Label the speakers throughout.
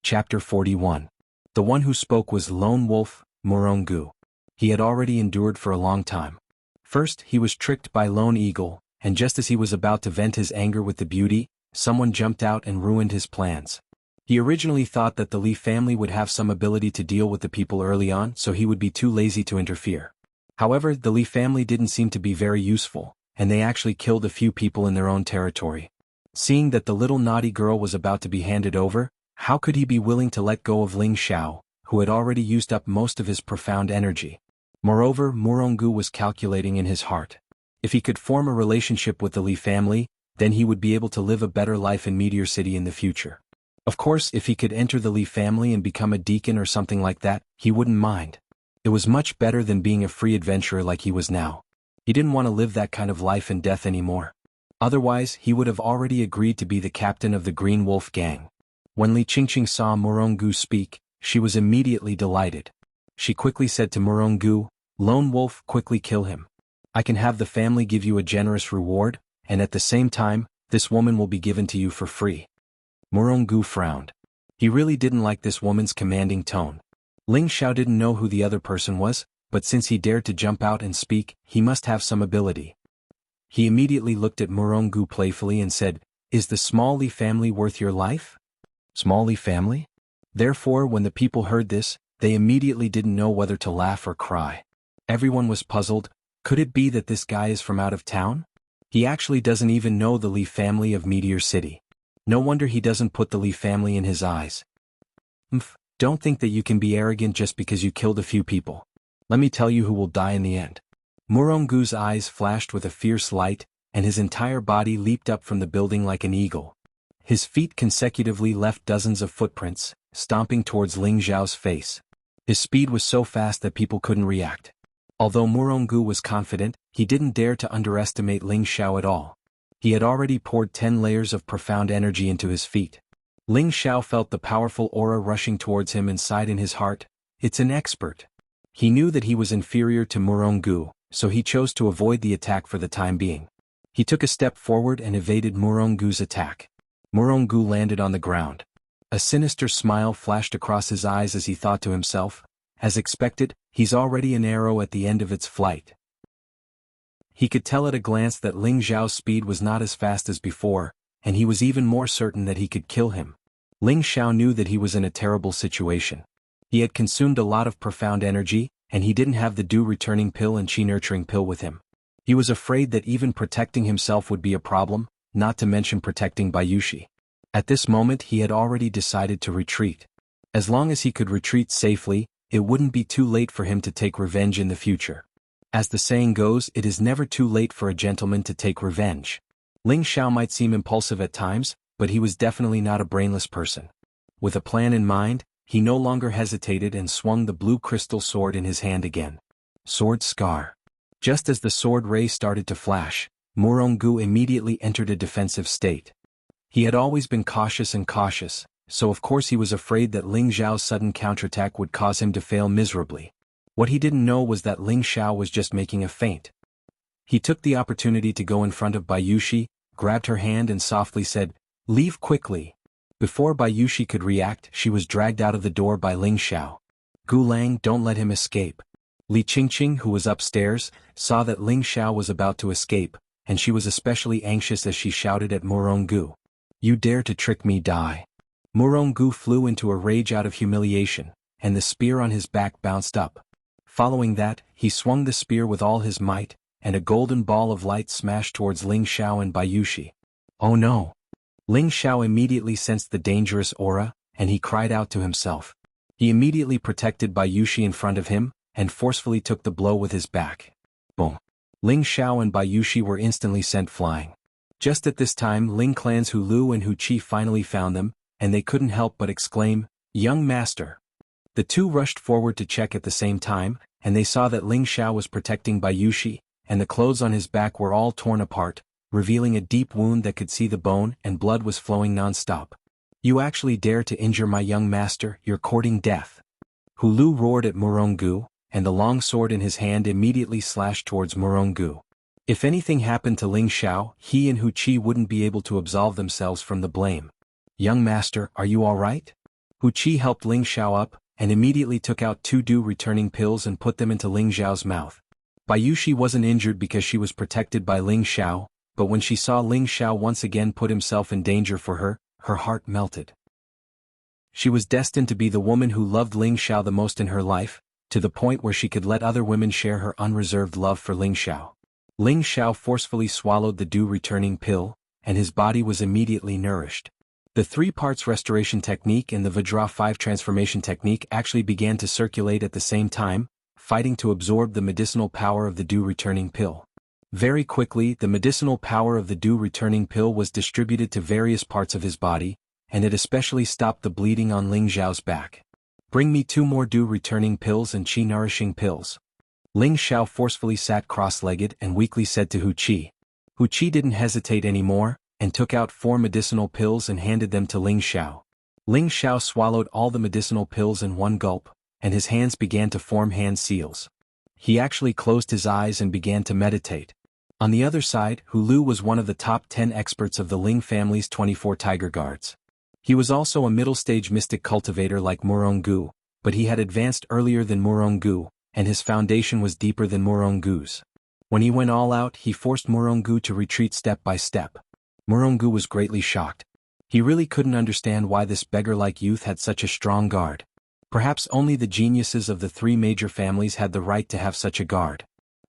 Speaker 1: Chapter 41. The one who spoke was Lone Wolf, Morongu. He had already endured for a long time. First, he was tricked by Lone Eagle, and just as he was about to vent his anger with the beauty, someone jumped out and ruined his plans. He originally thought that the Li family would have some ability to deal with the people early on, so he would be too lazy to interfere. However, the Li family didn't seem to be very useful, and they actually killed a few people in their own territory. Seeing that the little naughty girl was about to be handed over, how could he be willing to let go of Ling Xiao, who had already used up most of his profound energy? Moreover, Morongu was calculating in his heart. If he could form a relationship with the Li family, then he would be able to live a better life in Meteor City in the future. Of course, if he could enter the Li family and become a deacon or something like that, he wouldn't mind. It was much better than being a free adventurer like he was now. He didn't want to live that kind of life and death anymore. Otherwise, he would have already agreed to be the captain of the Green Wolf gang. When Li Qingqing saw Morongu speak, she was immediately delighted. She quickly said to Morongu, "Lone Wolf, quickly kill him. I can have the family give you a generous reward, and at the same time, this woman will be given to you for free." Morongu frowned. He really didn't like this woman's commanding tone. Ling Xiao didn't know who the other person was, but since he dared to jump out and speak, he must have some ability. He immediately looked at Morongu playfully and said, "Is the small Li family worth your life?" Small Li family? Therefore, when the people heard this, they immediately didn't know whether to laugh or cry. Everyone was puzzled. Could it be that this guy is from out of town? He actually doesn't even know the Li family of Meteor City. No wonder he doesn't put the Li family in his eyes. Don't think that you can be arrogant just because you killed a few people. Let me tell you who will die in the end. Morongu's eyes flashed with a fierce light, and his entire body leaped up from the building like an eagle. His feet consecutively left dozens of footprints, stomping towards Ling Xiao's face. His speed was so fast that people couldn't react. Although Morongu was confident, he didn't dare to underestimate Ling Xiao at all. He had already poured 10 layers of profound energy into his feet. Ling Xiao felt the powerful aura rushing towards him and sighed in his heart, "It's an expert." He knew that he was inferior to Morongu, so he chose to avoid the attack for the time being. He took a step forward and evaded Morongu's attack. Morongu landed on the ground. A sinister smile flashed across his eyes as he thought to himself, "As expected, he's already an arrow at the end of its flight." He could tell at a glance that Ling Xiao's speed was not as fast as before, and he was even more certain that he could kill him. Ling Xiao knew that he was in a terrible situation. He had consumed a lot of profound energy, and he didn't have the dew returning pill and chi nurturing pill with him. He was afraid that even protecting himself would be a problem, not to mention protecting Bayushi. At this moment he had already decided to retreat. As long as he could retreat safely, it wouldn't be too late for him to take revenge in the future. As the saying goes, it is never too late for a gentleman to take revenge. Ling Xiao might seem impulsive at times, but he was definitely not a brainless person. With a plan in mind, he no longer hesitated and swung the blue crystal sword in his hand again. Sword Scar. Just as the sword ray started to flash, Morongu immediately entered a defensive state. He had always been cautious, so of course he was afraid that Ling Xiao's sudden counterattack would cause him to fail miserably. What he didn't know was that Ling Xiao was just making a feint. He took the opportunity to go in front of Bayushi, grabbed her hand and softly said, "Leave quickly." Before Bayushi could react, she was dragged out of the door by Ling Xiao. "Gulang, don't let him escape." Li Qingqing, who was upstairs, saw that Ling Xiao was about to escape, and she was especially anxious as she shouted at Morongu, "You dare to trick me, die." Morongu flew into a rage out of humiliation, and the spear on his back bounced up. Following that, he swung the spear with all his might, and a golden ball of light smashed towards Ling Xiao and Bayushi. "Oh no!" Ling Xiao immediately sensed the dangerous aura, and he cried out to himself. He immediately protected Bayushi in front of him, and forcefully took the blow with his back. Boom! Ling Xiao and Bayushi were instantly sent flying. Just at this time Ling Clan's Hu Lu and Hu Qi finally found them, and they couldn't help but exclaim, "Young master!" The two rushed forward to check at the same time, and they saw that Ling Xiao was protecting Bayushi, and the clothes on his back were all torn apart, revealing a deep wound that could see the bone, and blood was flowing non-stop. "You actually dare to injure my young master, you're courting death." Hu Lu roared at Morongu, and the long sword in his hand immediately slashed towards Morongu. If anything happened to Ling Xiao, he and Hu Qi wouldn't be able to absolve themselves from the blame. "Young master, are you all right?" Hu Qi helped Ling Xiao up, and immediately took out 2 dew returning pills and put them into Ling Xiao's mouth. Bai Yushi wasn't injured because she was protected by Ling Xiao, but when she saw Ling Xiao once again put himself in danger for her, her heart melted. She was destined to be the woman who loved Ling Xiao the most in her life, to the point where she could let other women share her unreserved love for Ling Xiao. Ling Xiao forcefully swallowed the dew returning pill, and his body was immediately nourished. The 3 parts restoration technique and the Vajra 5 transformation technique actually began to circulate at the same time, fighting to absorb the medicinal power of the dew returning pill. Very quickly, the medicinal power of the dew returning pill was distributed to various parts of his body, and it especially stopped the bleeding on Ling Xiao's back. Bring me 2 more dew returning pills and qi nourishing pills. Ling Xiao forcefully sat cross-legged and weakly said to Hu Qi. Hu Qi didn't hesitate anymore, and took out 4 medicinal pills and handed them to Ling Xiao. Ling Xiao swallowed all the medicinal pills in one gulp, and his hands began to form hand seals. He actually closed his eyes and began to meditate. On the other side, Hu Lu was one of the top 10 experts of the Ling family's 24 Tiger Guards. He was also a middle-stage mystic cultivator like Murong-gu, but he had advanced earlier than Murong-gu, and his foundation was deeper than Murong-gu's. When he went all out, he forced Murong-gu to retreat step by step. Murong-gu was greatly shocked. He really couldn't understand why this beggar-like youth had such a strong guard. Perhaps only the geniuses of the 3 major families had the right to have such a guard.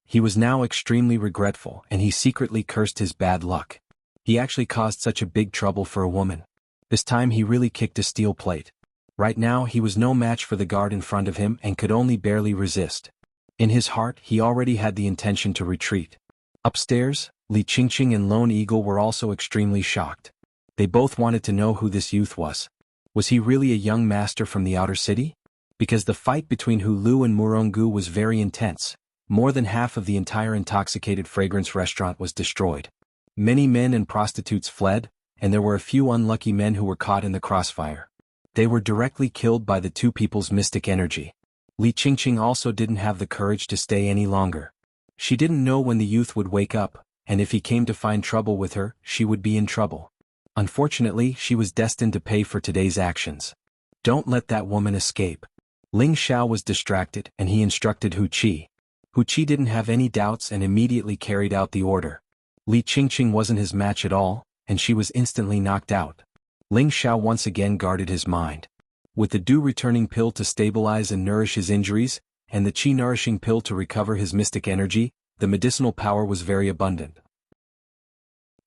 Speaker 1: He was now extremely regretful, and he secretly cursed his bad luck. He actually caused such a big trouble for a woman. This time he really kicked a steel plate. Right now he was no match for the guard in front of him and could only barely resist. In his heart he already had the intention to retreat. Upstairs, Li Qingqing and Lone Eagle were also extremely shocked. They both wanted to know who this youth was. Was he really a young master from the outer city? Because the fight between Hu Lu and Murong-gu was very intense. More than half of the entire intoxicated fragrance restaurant was destroyed. Many men and prostitutes fled, and there were a few unlucky men who were caught in the crossfire. They were directly killed by the 2 people's mystic energy. Li Qingqing also didn't have the courage to stay any longer. She didn't know when the youth would wake up, and if he came to find trouble with her, she would be in trouble. Unfortunately, she was destined to pay for today's actions. Don't let that woman escape. Ling Xiao was distracted, and he instructed Hu Qi. Hu Qi didn't have any doubts and immediately carried out the order. Li Qingqing wasn't his match at all, and she was instantly knocked out. Ling Xiao once again guarded his mind. With the dew returning pill to stabilize and nourish his injuries, and the qi nourishing pill to recover his mystic energy, the medicinal power was very abundant.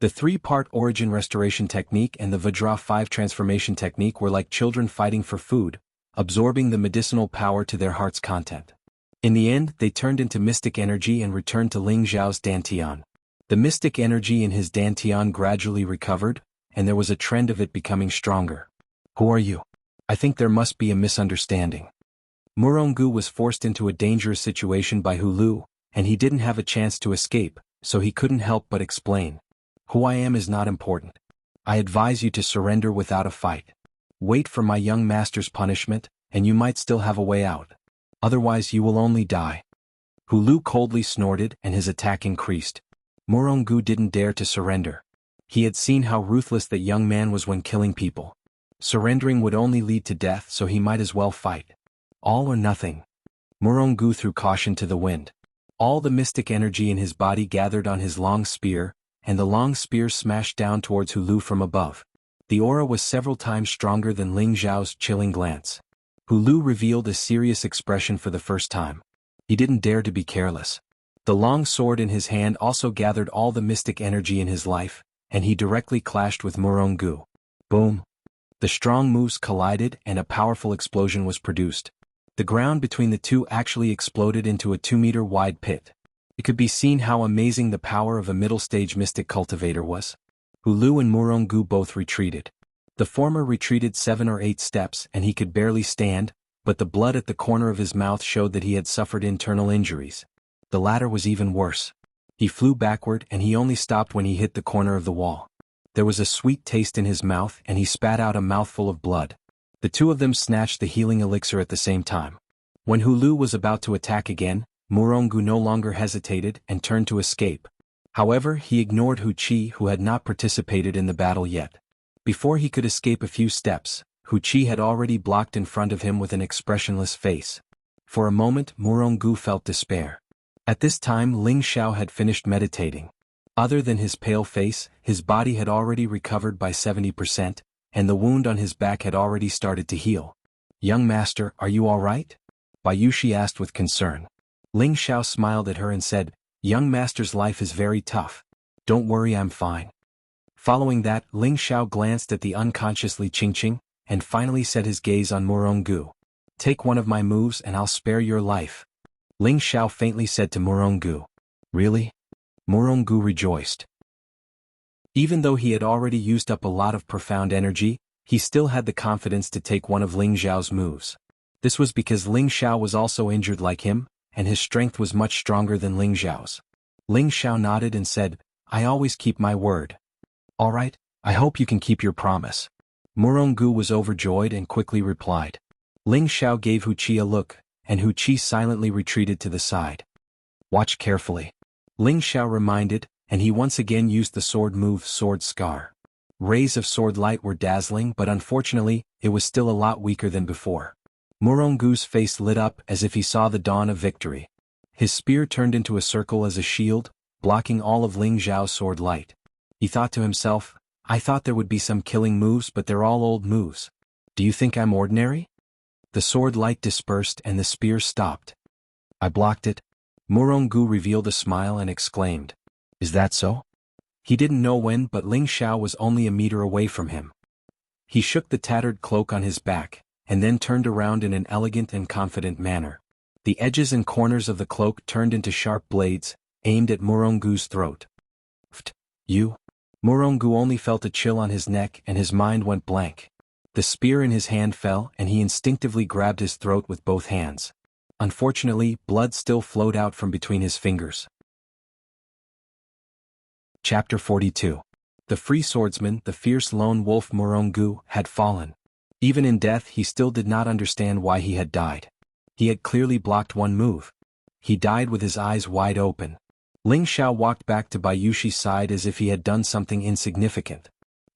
Speaker 1: The 3-part origin restoration technique and the Vajra 5 transformation technique were like children fighting for food, absorbing the medicinal power to their heart's content. In the end, they turned into mystic energy and returned to Ling Xiao's dantian. The mystic energy in his dantian gradually recovered, and there was a trend of it becoming stronger. Who are you? I think there must be a misunderstanding. Murong-gu was forced into a dangerous situation by Hu Lu, and he didn't have a chance to escape, so he couldn't help but explain. Who I am is not important. I advise you to surrender without a fight. Wait for my young master's punishment, and you might still have a way out. Otherwise you will only die. Hu Lu coldly snorted and his attack increased. Murong-gu didn't dare to surrender. He had seen how ruthless that young man was when killing people. Surrendering would only lead to death, so he might as well fight. All or nothing. Murong-gu threw caution to the wind. All the mystic energy in his body gathered on his long spear, and the long spear smashed down towards Hu Lu from above. The aura was several times stronger than Ling Xiao's chilling glance. Hu Lu revealed a serious expression for the first time. He didn't dare to be careless. The long sword in his hand also gathered all the mystic energy in his life, and he directly clashed with Murong-gu. Boom! The strong moves collided and a powerful explosion was produced. The ground between the two actually exploded into a 2-meter wide pit. It could be seen how amazing the power of a middle-stage mystic cultivator was. Hu Lu and Murong-gu both retreated. The former retreated 7 or 8 steps and he could barely stand, but the blood at the corner of his mouth showed that he had suffered internal injuries. The latter was even worse. He flew backward and he only stopped when he hit the corner of the wall. There was a sweet taste in his mouth and he spat out a mouthful of blood. The two of them snatched the healing elixir at the same time. When Hu Lu was about to attack again, Murong-gu no longer hesitated and turned to escape. However, he ignored Hu Qi, who had not participated in the battle yet. Before he could escape a few steps, Wuxia had already blocked in front of him with an expressionless face. For a moment Morongu felt despair. At this time Ling Xiao had finished meditating. Other than his pale face, his body had already recovered by 70%, and the wound on his back had already started to heal. "Young master, are you all right?" Bayushi asked with concern. Ling Xiao smiled at her and said, "Young master's life is very tough. Don't worry, I'm fine." Following that, Ling Xiao glanced at the unconscious Li Qingqing, and finally set his gaze on Morongu. "Take one of my moves and I'll spare your life." Ling Xiao faintly said to Morongu. "Really?" Morongu rejoiced. Even though he had already used up a lot of profound energy, he still had the confidence to take one of Ling Xiao's moves. This was because Ling Xiao was also injured like him, and his strength was much stronger than Ling Xiao's. Ling Xiao nodded and said, "I always keep my word." "All right, I hope you can keep your promise." Morongu was overjoyed and quickly replied. Ling Xiao gave Wuxia a look, and Wuxia silently retreated to the side. "Watch carefully," Ling Xiao reminded, and he once again used the sword move Sword Scar. Rays of sword light were dazzling, but unfortunately, it was still a lot weaker than before. Morongu's face lit up as if he saw the dawn of victory. His spear turned into a circle as a shield, blocking all of Ling Xiao's sword light. He thought to himself, "I thought there would be some killing moves, but they're all old moves. Do you think I'm ordinary?" The sword light dispersed and the spear stopped. "I blocked it." Morongu revealed a smile and exclaimed, "Is that so?" He didn't know when, but Ling Xiao was only a meter away from him. He shook the tattered cloak on his back, and then turned around in an elegant and confident manner. The edges and corners of the cloak turned into sharp blades, aimed at Morongu's throat. "Pht! You?" Morongu only felt a chill on his neck and his mind went blank. The spear in his hand fell and he instinctively grabbed his throat with both hands. Unfortunately, blood still flowed out from between his fingers. Chapter 42. The free swordsman, the fierce lone wolf Morongu, had fallen. Even in death he still did not understand why he had died. He had clearly blocked one move. He died with his eyes wide open. Ling Xiao walked back to Bayushi's side as if he had done something insignificant.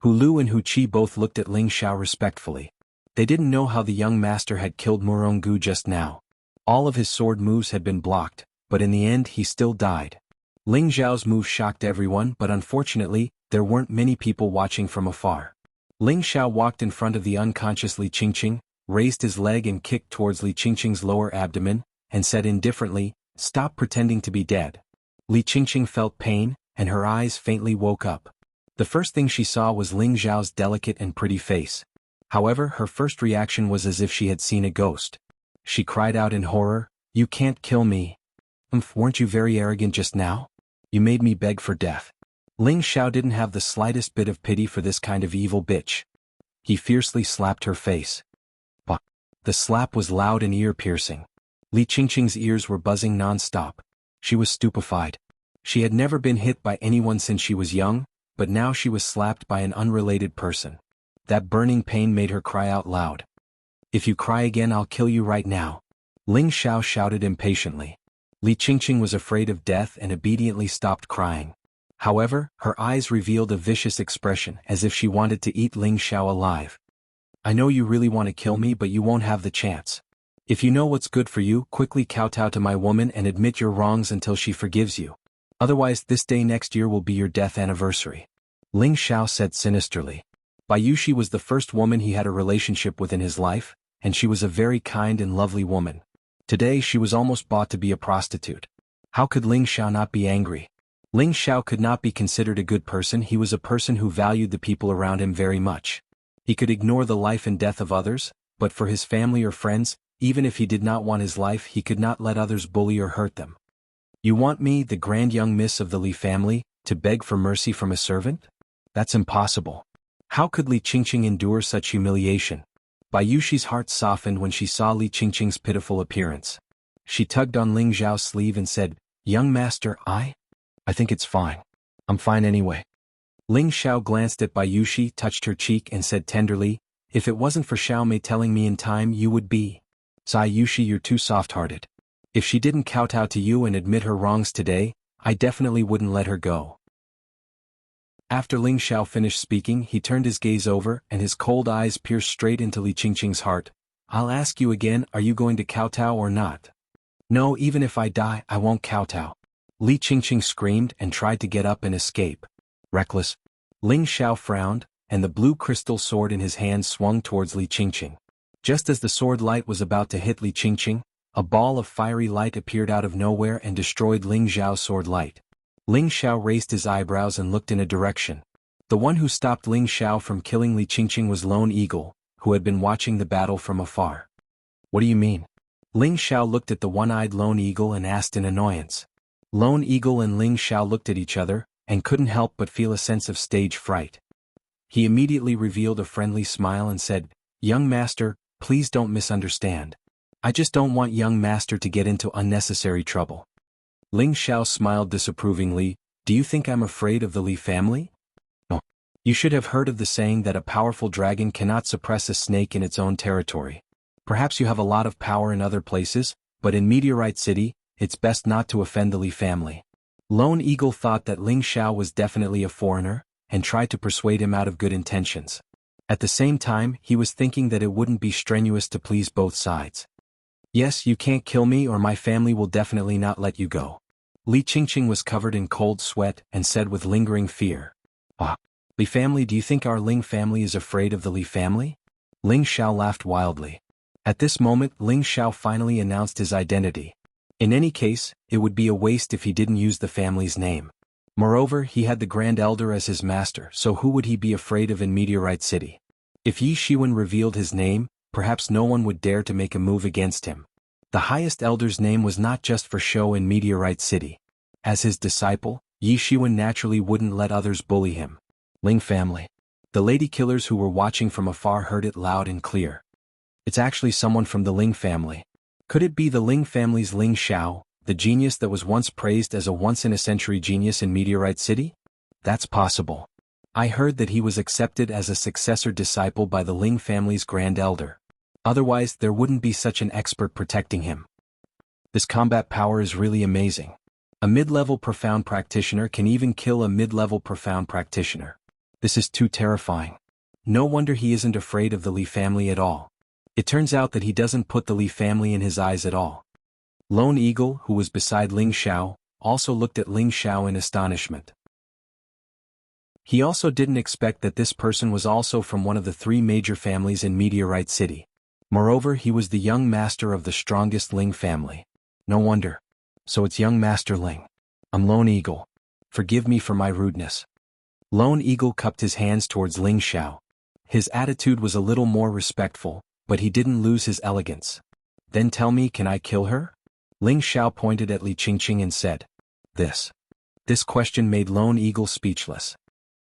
Speaker 1: Hulu and Wuxia both looked at Ling Xiao respectfully. They didn't know how the young master had killed Morongu just now. All of his sword moves had been blocked, but in the end he still died. Ling Xiao's move shocked everyone, but unfortunately, there weren't many people watching from afar. Ling Xiao walked in front of the unconscious Li Qingqing, raised his leg and kicked towards Li Qingqing's lower abdomen, and said indifferently, "Stop pretending to be dead." Li Qingqing felt pain, and her eyes faintly woke up. The first thing she saw was Ling Xiao's delicate and pretty face. However, her first reaction was as if she had seen a ghost. She cried out in horror, "You can't kill me. Weren't you very arrogant just now? You made me beg for death." Ling Xiao didn't have the slightest bit of pity for this kind of evil bitch. He fiercely slapped her face. Bah! The slap was loud and ear-piercing. Li Qingqing's ears were buzzing non-stop. She was stupefied. She had never been hit by anyone since she was young, but now she was slapped by an unrelated person. That burning pain made her cry out loud. "If you cry again, I'll kill you right now." Ling Xiao shouted impatiently. Li Qingqing was afraid of death and obediently stopped crying. However, her eyes revealed a vicious expression as if she wanted to eat Ling Xiao alive. "I know you really want to kill me, but you won't have the chance. If you know what's good for you, quickly kowtow to my woman and admit your wrongs until she forgives you. Otherwise, this day next year will be your death anniversary." Ling Xiao said sinisterly. Bayushi was the first woman he had a relationship with in his life, and she was a very kind and lovely woman. Today she was almost bought to be a prostitute. How could Ling Xiao not be angry? Ling Xiao could not be considered a good person. He was a person who valued the people around him very much. He could ignore the life and death of others, but for his family or friends, even if he did not want his life, he could not let others bully or hurt them. "You want me, the grand young miss of the Li family, to beg for mercy from a servant? That's impossible." How could Li Qingqing endure such humiliation? Bayushi's heart softened when she saw Li Qingqing's pitiful appearance. She tugged on Ling Xiao's sleeve and said, "Young master, I think it's fine. I'm fine anyway." Ling Xiao glanced at Bayushi, touched her cheek and said tenderly, "If it wasn't for Xiao Mei telling me in time, you would be. Sayushi, you're too soft-hearted. If she didn't kowtow to you and admit her wrongs today, I definitely wouldn't let her go." After Ling Xiao finished speaking, he turned his gaze over and his cold eyes pierced straight into Li Qingqing's heart. I'll ask you again, are you going to kowtow or not? No, even if I die, I won't kowtow. Li Qingqing screamed and tried to get up and escape. Reckless. Ling Xiao frowned, and the blue crystal sword in his hand swung towards Li Qingqing. Just as the sword light was about to hit Li Qingqing, a ball of fiery light appeared out of nowhere and destroyed Ling Xiao's sword light. Ling Xiao raised his eyebrows and looked in a direction. The one who stopped Ling Xiao from killing Li Qingqing was Lone Eagle, who had been watching the battle from afar. What do you mean? Ling Xiao looked at the one-eyed Lone Eagle and asked in annoyance. Lone Eagle and Ling Xiao looked at each other, and couldn't help but feel a sense of stage fright. He immediately revealed a friendly smile and said, Young Master, please don't misunderstand. I just don't want young Master to get into unnecessary trouble. Ling Xiao smiled disapprovingly. Do you think I'm afraid of the Li family? No. You should have heard of the saying that a powerful dragon cannot suppress a snake in its own territory. Perhaps you have a lot of power in other places, but in Meteorite City, it's best not to offend the Li family. Lone Eagle thought that Ling Xiao was definitely a foreigner, and tried to persuade him out of good intentions. At the same time, he was thinking that it wouldn't be strenuous to please both sides. Yes, you can't kill me or my family will definitely not let you go. Li Qingqing was covered in cold sweat and said with lingering fear. Li family, do you think our Ling family is afraid of the Li family? Ling Xiao laughed wildly. At this moment, Ling Xiao finally announced his identity. In any case, it would be a waste if he didn't use the family's name. Moreover, he had the Grand Elder as his master, so who would he be afraid of in Meteorite City? If Yi Shiwen revealed his name, perhaps no one would dare to make a move against him. The highest elder's name was not just for show in Meteorite City. As his disciple, Yi Shiwen naturally wouldn't let others bully him. Ling family. The lady killers who were watching from afar heard it loud and clear. It's actually someone from the Ling family. Could it be the Ling family's Ling Xiao, the genius that was once praised as a once-in-a-century genius in Meteorite City? That's possible. I heard that he was accepted as a successor disciple by the Ling family's Grand Elder. Otherwise, there wouldn't be such an expert protecting him. This combat power is really amazing. A mid-level profound practitioner can even kill a mid-level profound practitioner. This is too terrifying. No wonder he isn't afraid of the Li family at all. It turns out that he doesn't put the Li family in his eyes at all. Lone Eagle, who was beside Ling Xiao, also looked at Ling Xiao in astonishment. He also didn't expect that this person was also from one of the three major families in Meteorite City. Moreover, he was the young master of the strongest Ling family. No wonder. So it's young Master Ling. I'm Lone Eagle. Forgive me for my rudeness. Lone Eagle cupped his hands towards Ling Xiao. His attitude was a little more respectful, but he didn't lose his elegance. Then tell me, can I kill her? Ling Xiao pointed at Li Qingqing and said. This question made Lone Eagle speechless.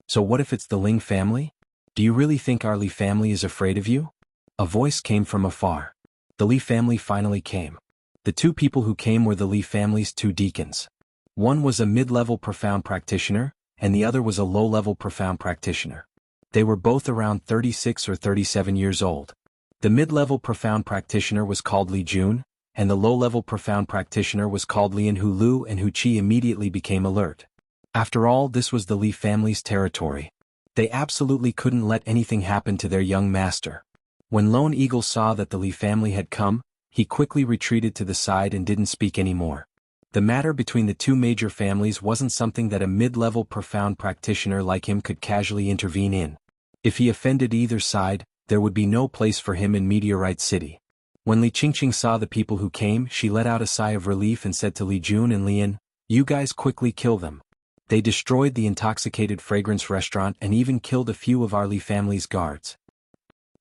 Speaker 1: So what if it's the Ling family? Do you really think our Li family is afraid of you? A voice came from afar. The Li family finally came. The two people who came were the Li family's two deacons. One was a mid-level profound practitioner, and the other was a low-level profound practitioner. They were both around 36 or 37 years old. The mid-level profound practitioner was called Li Jun, and the low-level profound practitioner was called Lian Hu Lu, and Hu Qi immediately became alert. After all, this was the Li family's territory. They absolutely couldn't let anything happen to their young master. When Lone Eagle saw that the Li family had come, he quickly retreated to the side and didn't speak anymore. The matter between the two major families wasn't something that a mid-level profound practitioner like him could casually intervene in. If he offended either side, there would be no place for him in Meteorite City. When Li Qingqing saw the people who came, she let out a sigh of relief and said to Li Jun and Lian, "You guys quickly kill them." They destroyed the intoxicated fragrance restaurant and even killed a few of our Li family's guards.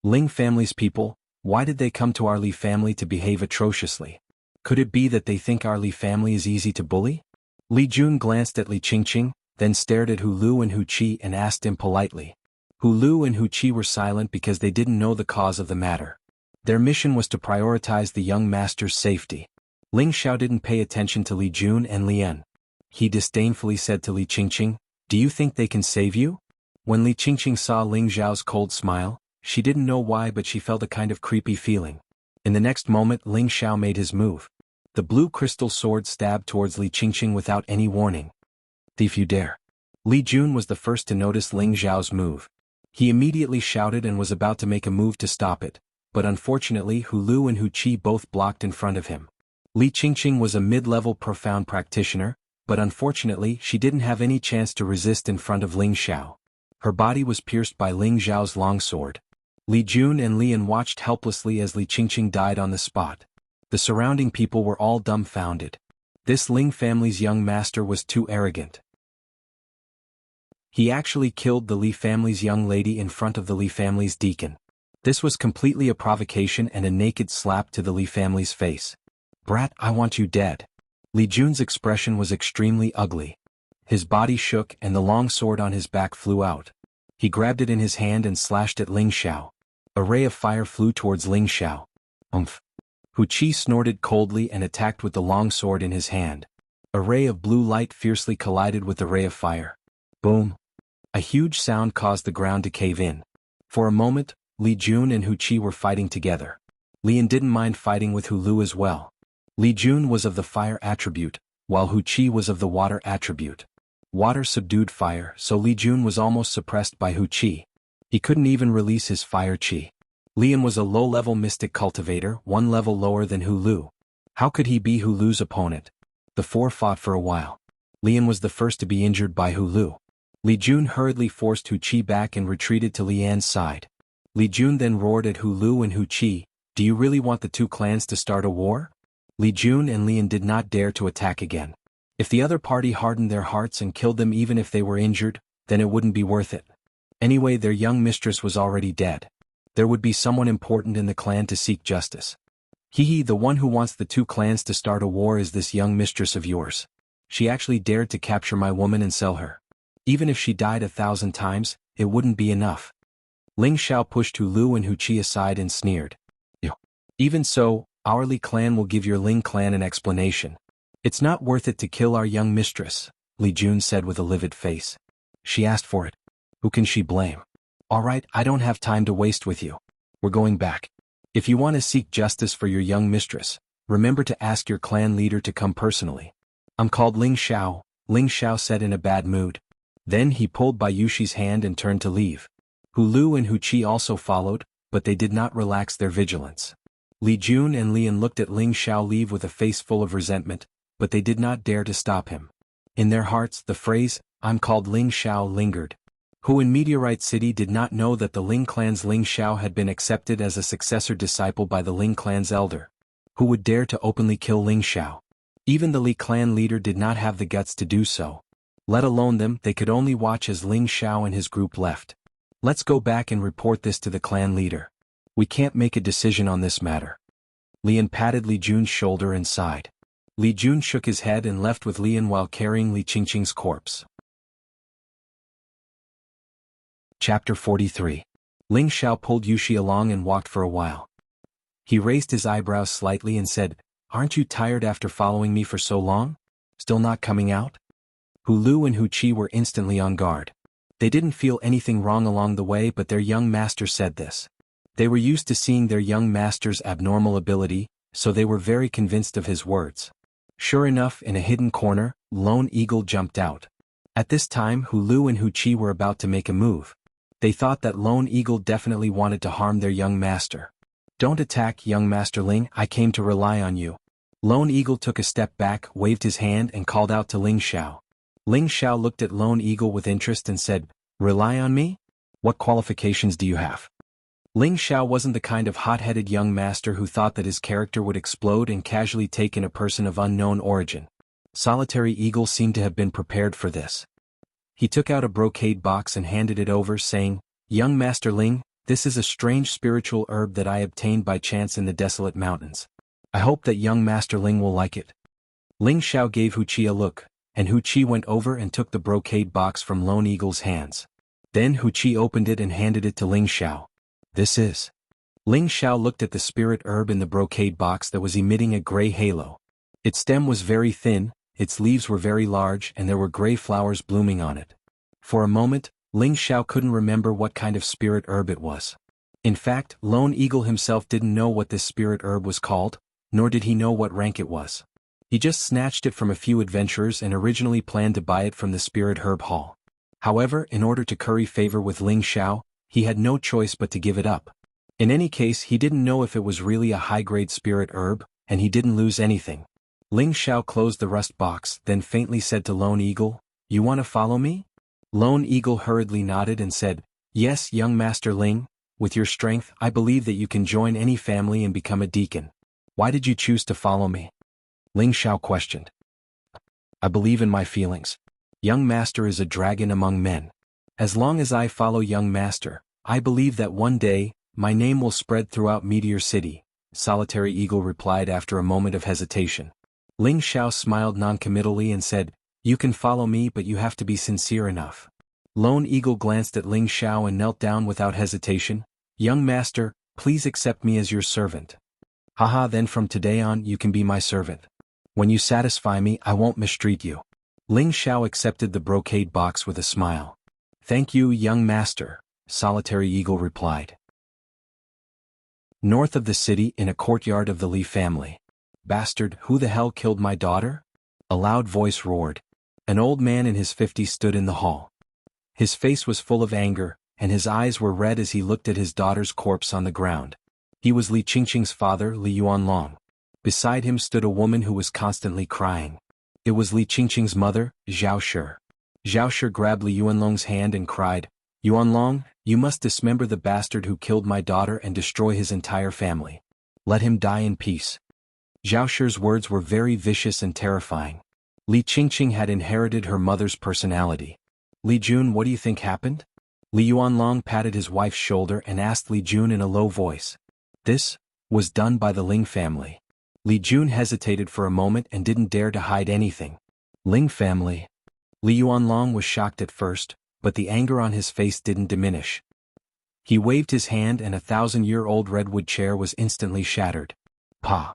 Speaker 1: Ling family's people, why did they come to our Li family to behave atrociously? Could it be that they think our Li family is easy to bully? Li Jun glanced at Li Qingqing, then stared at Hu Lu and Hu Qi and asked him politely. Hu Lu and Hu Qi were silent because they didn't know the cause of the matter. Their mission was to prioritize the young master's safety. Ling Xiao didn't pay attention to Li Jun and Lian. He disdainfully said to Li Qingqing, "Do you think they can save you?" When Li Qingqing saw Ling Xiao's cold smile, she didn't know why, but she felt a kind of creepy feeling. In the next moment, Ling Xiao made his move. The blue crystal sword stabbed towards Li Qingqing without any warning. "Thief, you dare." Li Jun was the first to notice Ling Xiao's move. He immediately shouted and was about to make a move to stop it, but unfortunately Hu Lu and Hu Qi both blocked in front of him. Li Qingqing was a mid-level profound practitioner, but unfortunately she didn't have any chance to resist in front of Ling Xiao. Her body was pierced by Ling Xiao's longsword. Li Jun and Lian watched helplessly as Li Qingqing died on the spot. The surrounding people were all dumbfounded. This Ling family's young master was too arrogant. He actually killed the Li family's young lady in front of the Li family's deacon. This was completely a provocation and a naked slap to the Li family's face. "Brat, I want you dead." Li Jun's expression was extremely ugly. His body shook and the long sword on his back flew out. He grabbed it in his hand and slashed at Ling Xiao. A ray of fire flew towards Ling Xiao. "Umph." Hu Qi snorted coldly and attacked with the long sword in his hand. A ray of blue light fiercely collided with the ray of fire. Boom. A huge sound caused the ground to cave in. For a moment, Li Jun and Hu Qi were fighting together. Lian didn't mind fighting with Hu Lu as well. Li Jun was of the fire attribute, while Hu Qi was of the water attribute. Water subdued fire, so Li Jun was almost suppressed by Hu Qi. He couldn't even release his fire qi. Lian was a low-level mystic cultivator, one level lower than Hu Lu. How could he be Hu Lu's opponent? The four fought for a while. Lian was the first to be injured by Hu Lu. Li Jun hurriedly forced Hu Qi back and retreated to Lian's side. Li Jun then roared at Hu Lu and Hu Qi, "Do you really want the two clans to start a war?" Li Jun and Lian did not dare to attack again. If the other party hardened their hearts and killed them even if they were injured, then it wouldn't be worth it. Anyway, their young mistress was already dead. There would be someone important in the clan to seek justice. "Hehe, the one who wants the two clans to start a war is this young mistress of yours. She actually dared to capture my woman and sell her. Even if she died 1,000 times, it wouldn't be enough." Ling Xiao pushed Hu Lu and Hu Qi aside and sneered. "Even so, our Li clan will give your Ling clan an explanation. It's not worth it to kill our young mistress," Li Jun said with a livid face. "She asked for it. Who can she blame? Alright, I don't have time to waste with you. We're going back. If you want to seek justice for your young mistress, remember to ask your clan leader to come personally." "I'm called Ling Xiao," Ling Xiao said in a bad mood. Then he pulled Bai Yushi's hand and turned to leave. Hu Lu and Hu Qi also followed, but they did not relax their vigilance. Li Jun and Lian looked at Ling Xiao leave with a face full of resentment, but they did not dare to stop him. In their hearts, the phrase, "I'm called Ling Xiao," lingered. Who in Meteorite City did not know that the Ling clan's Ling Xiao had been accepted as a successor disciple by the Ling clan's elder? Who would dare to openly kill Ling Xiao? Even the Li clan leader did not have the guts to do so. Let alone them, they could only watch as Ling Xiao and his group left. "Let's go back and report this to the clan leader. We can't make a decision on this matter." Lian patted Li Jun's shoulder and sighed. Li Jun shook his head and left with Lian while carrying Li Qingqing's corpse. Chapter 43. Ling Xiao pulled Yushi along and walked for a while. He raised his eyebrows slightly and said, "Aren't you tired after following me for so long? Still not coming out?" Hu Lu and Hu Qi were instantly on guard. They didn't feel anything wrong along the way, but their young master said this. They were used to seeing their young master's abnormal ability, so they were very convinced of his words. Sure enough, in a hidden corner, Lone Eagle jumped out. At this time, Hu Lu and Hu Qi were about to make a move. They thought that Lone Eagle definitely wanted to harm their young master. "Don't attack, young Master Ling, I came to rely on you." Lone Eagle took a step back, waved his hand and called out to Ling Xiao. Ling Xiao looked at Lone Eagle with interest and said, "Rely on me? What qualifications do you have?" Ling Xiao wasn't the kind of hot-headed young master who thought that his character would explode and casually take in a person of unknown origin. Solitary Eagle seemed to have been prepared for this. He took out a brocade box and handed it over, saying, "Young Master Ling, this is a strange spiritual herb that I obtained by chance in the desolate mountains. I hope that young Master Ling will like it." Ling Xiao gave Hu Qi a look, and Hu Qi went over and took the brocade box from Lone Eagle's hands. Then Hu Qi opened it and handed it to Ling Xiao. "This is..." Ling Xiao looked at the spirit herb in the brocade box that was emitting a gray halo. Its stem was very thin, its leaves were very large, and there were gray flowers blooming on it. For a moment, Ling Xiao couldn't remember what kind of spirit herb it was. In fact, Lone Eagle himself didn't know what this spirit herb was called, nor did he know what rank it was. He just snatched it from a few adventurers and originally planned to buy it from the Spirit Herb Hall. However, in order to curry favor with Ling Xiao, he had no choice but to give it up. In any case, he didn't know if it was really a high-grade spirit herb, and he didn't lose anything. Ling Xiao closed the rust box, then faintly said to Lone Eagle, "You want to follow me?" Lone Eagle hurriedly nodded and said, "Yes, young Master Ling, with your strength, I believe that you can join any family and become a deacon. Why did you choose to follow me?" Ling Xiao questioned. "I believe in my feelings. Young Master is a dragon among men. As long as I follow young Master, I believe that one day, my name will spread throughout Meteor City," Solitary Eagle replied after a moment of hesitation. Ling Xiao smiled noncommittally and said, "You can follow me, but you have to be sincere enough." Lone Eagle glanced at Ling Xiao and knelt down without hesitation. "Young Master, please accept me as your servant." "Haha, then from today on you can be my servant. When you satisfy me, I won't mistreat you." Ling Xiao accepted the brocade box with a smile. "Thank you, young Master," Solitary Eagle replied. North of the city, in a courtyard of the Li family. "Bastard, who the hell killed my daughter?" a loud voice roared. An old man in his 50s stood in the hall. His face was full of anger, and his eyes were red as he looked at his daughter's corpse on the ground. He was Li Qingqing's father, Li Yuanlong. Beside him stood a woman who was constantly crying. It was Li Qingqing's mother, Zhao Shi. Zhao Shi grabbed Li Yuanlong's hand and cried, "Yuanlong, you must dismember the bastard who killed my daughter and destroy his entire family. Let him die in peace." Zhao Shi's words were very vicious and terrifying. Li Qingqing had inherited her mother's personality. "Li Jun, what do you think happened?" Li Yuanlong patted his wife's shoulder and asked Li Jun in a low voice. "This was done by the Ling family." Li Jun hesitated for a moment and didn't dare to hide anything. "Ling family?" Li Yuanlong was shocked at first, but the anger on his face didn't diminish. He waved his hand and a 1,000-year-old redwood chair was instantly shattered. "Pa!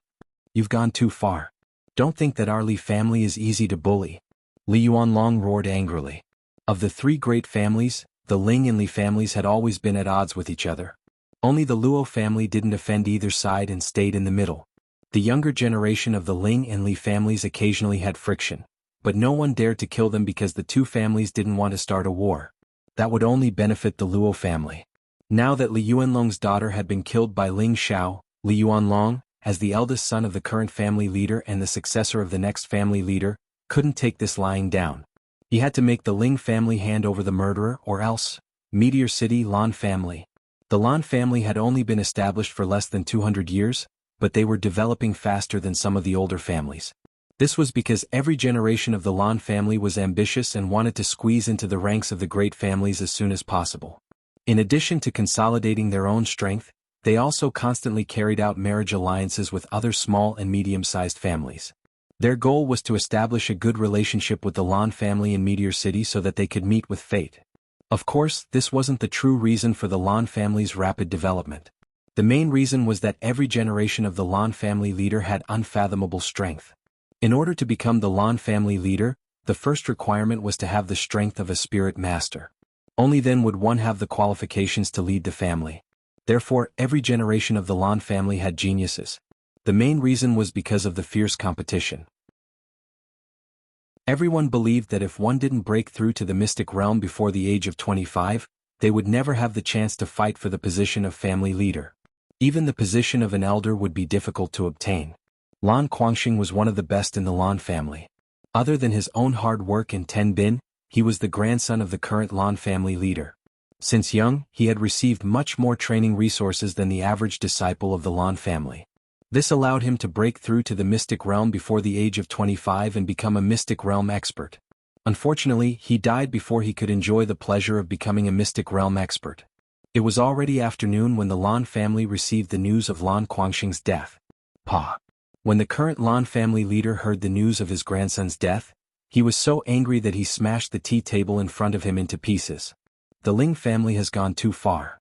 Speaker 1: You've gone too far. Don't think that our Li family is easy to bully." Li Yuanlong roared angrily. Of the three great families, the Ling and Li families had always been at odds with each other. Only the Luo family didn't offend either side and stayed in the middle. The younger generation of the Ling and Li families occasionally had friction, but no one dared to kill them because the two families didn't want to start a war. That would only benefit the Luo family. Now that Li Yuanlong's daughter had been killed by Ling Xiao, Li Yuanlong, as the eldest son of the current family leader and the successor of the next family leader, couldn't take this lying down. He had to make the Ling family hand over the murderer or else. Meteor City Lan family. The Lan family had only been established for less than 200 years, but they were developing faster than some of the older families. This was because every generation of the Lan family was ambitious and wanted to squeeze into the ranks of the great families as soon as possible. In addition to consolidating their own strength, they also constantly carried out marriage alliances with other small and medium-sized families. Their goal was to establish a good relationship with the Lan family in Meteor City so that they could meet with fate. Of course, this wasn't the true reason for the Lan family's rapid development. The main reason was that every generation of the Lan family leader had unfathomable strength. In order to become the Lan family leader, the first requirement was to have the strength of a spirit master. Only then would one have the qualifications to lead the family. Therefore, every generation of the Lan family had geniuses. The main reason was because of the fierce competition. Everyone believed that if one didn't break through to the mystic realm before the age of 25, they would never have the chance to fight for the position of family leader. Even the position of an elder would be difficult to obtain. Lan Quangxing was one of the best in the Lan family. Other than his own hard work in Ten Bin, he was the grandson of the current Lan family leader. Since young, he had received much more training resources than the average disciple of the Lan family. This allowed him to break through to the mystic realm before the age of 25 and become a mystic realm expert. Unfortunately, he died before he could enjoy the pleasure of becoming a mystic realm expert. It was already afternoon when the Lan family received the news of Lan Quangxing's death. Pa! When the current Lan family leader heard the news of his grandson's death, he was so angry that he smashed the tea table in front of him into pieces. The Ling family has gone too far.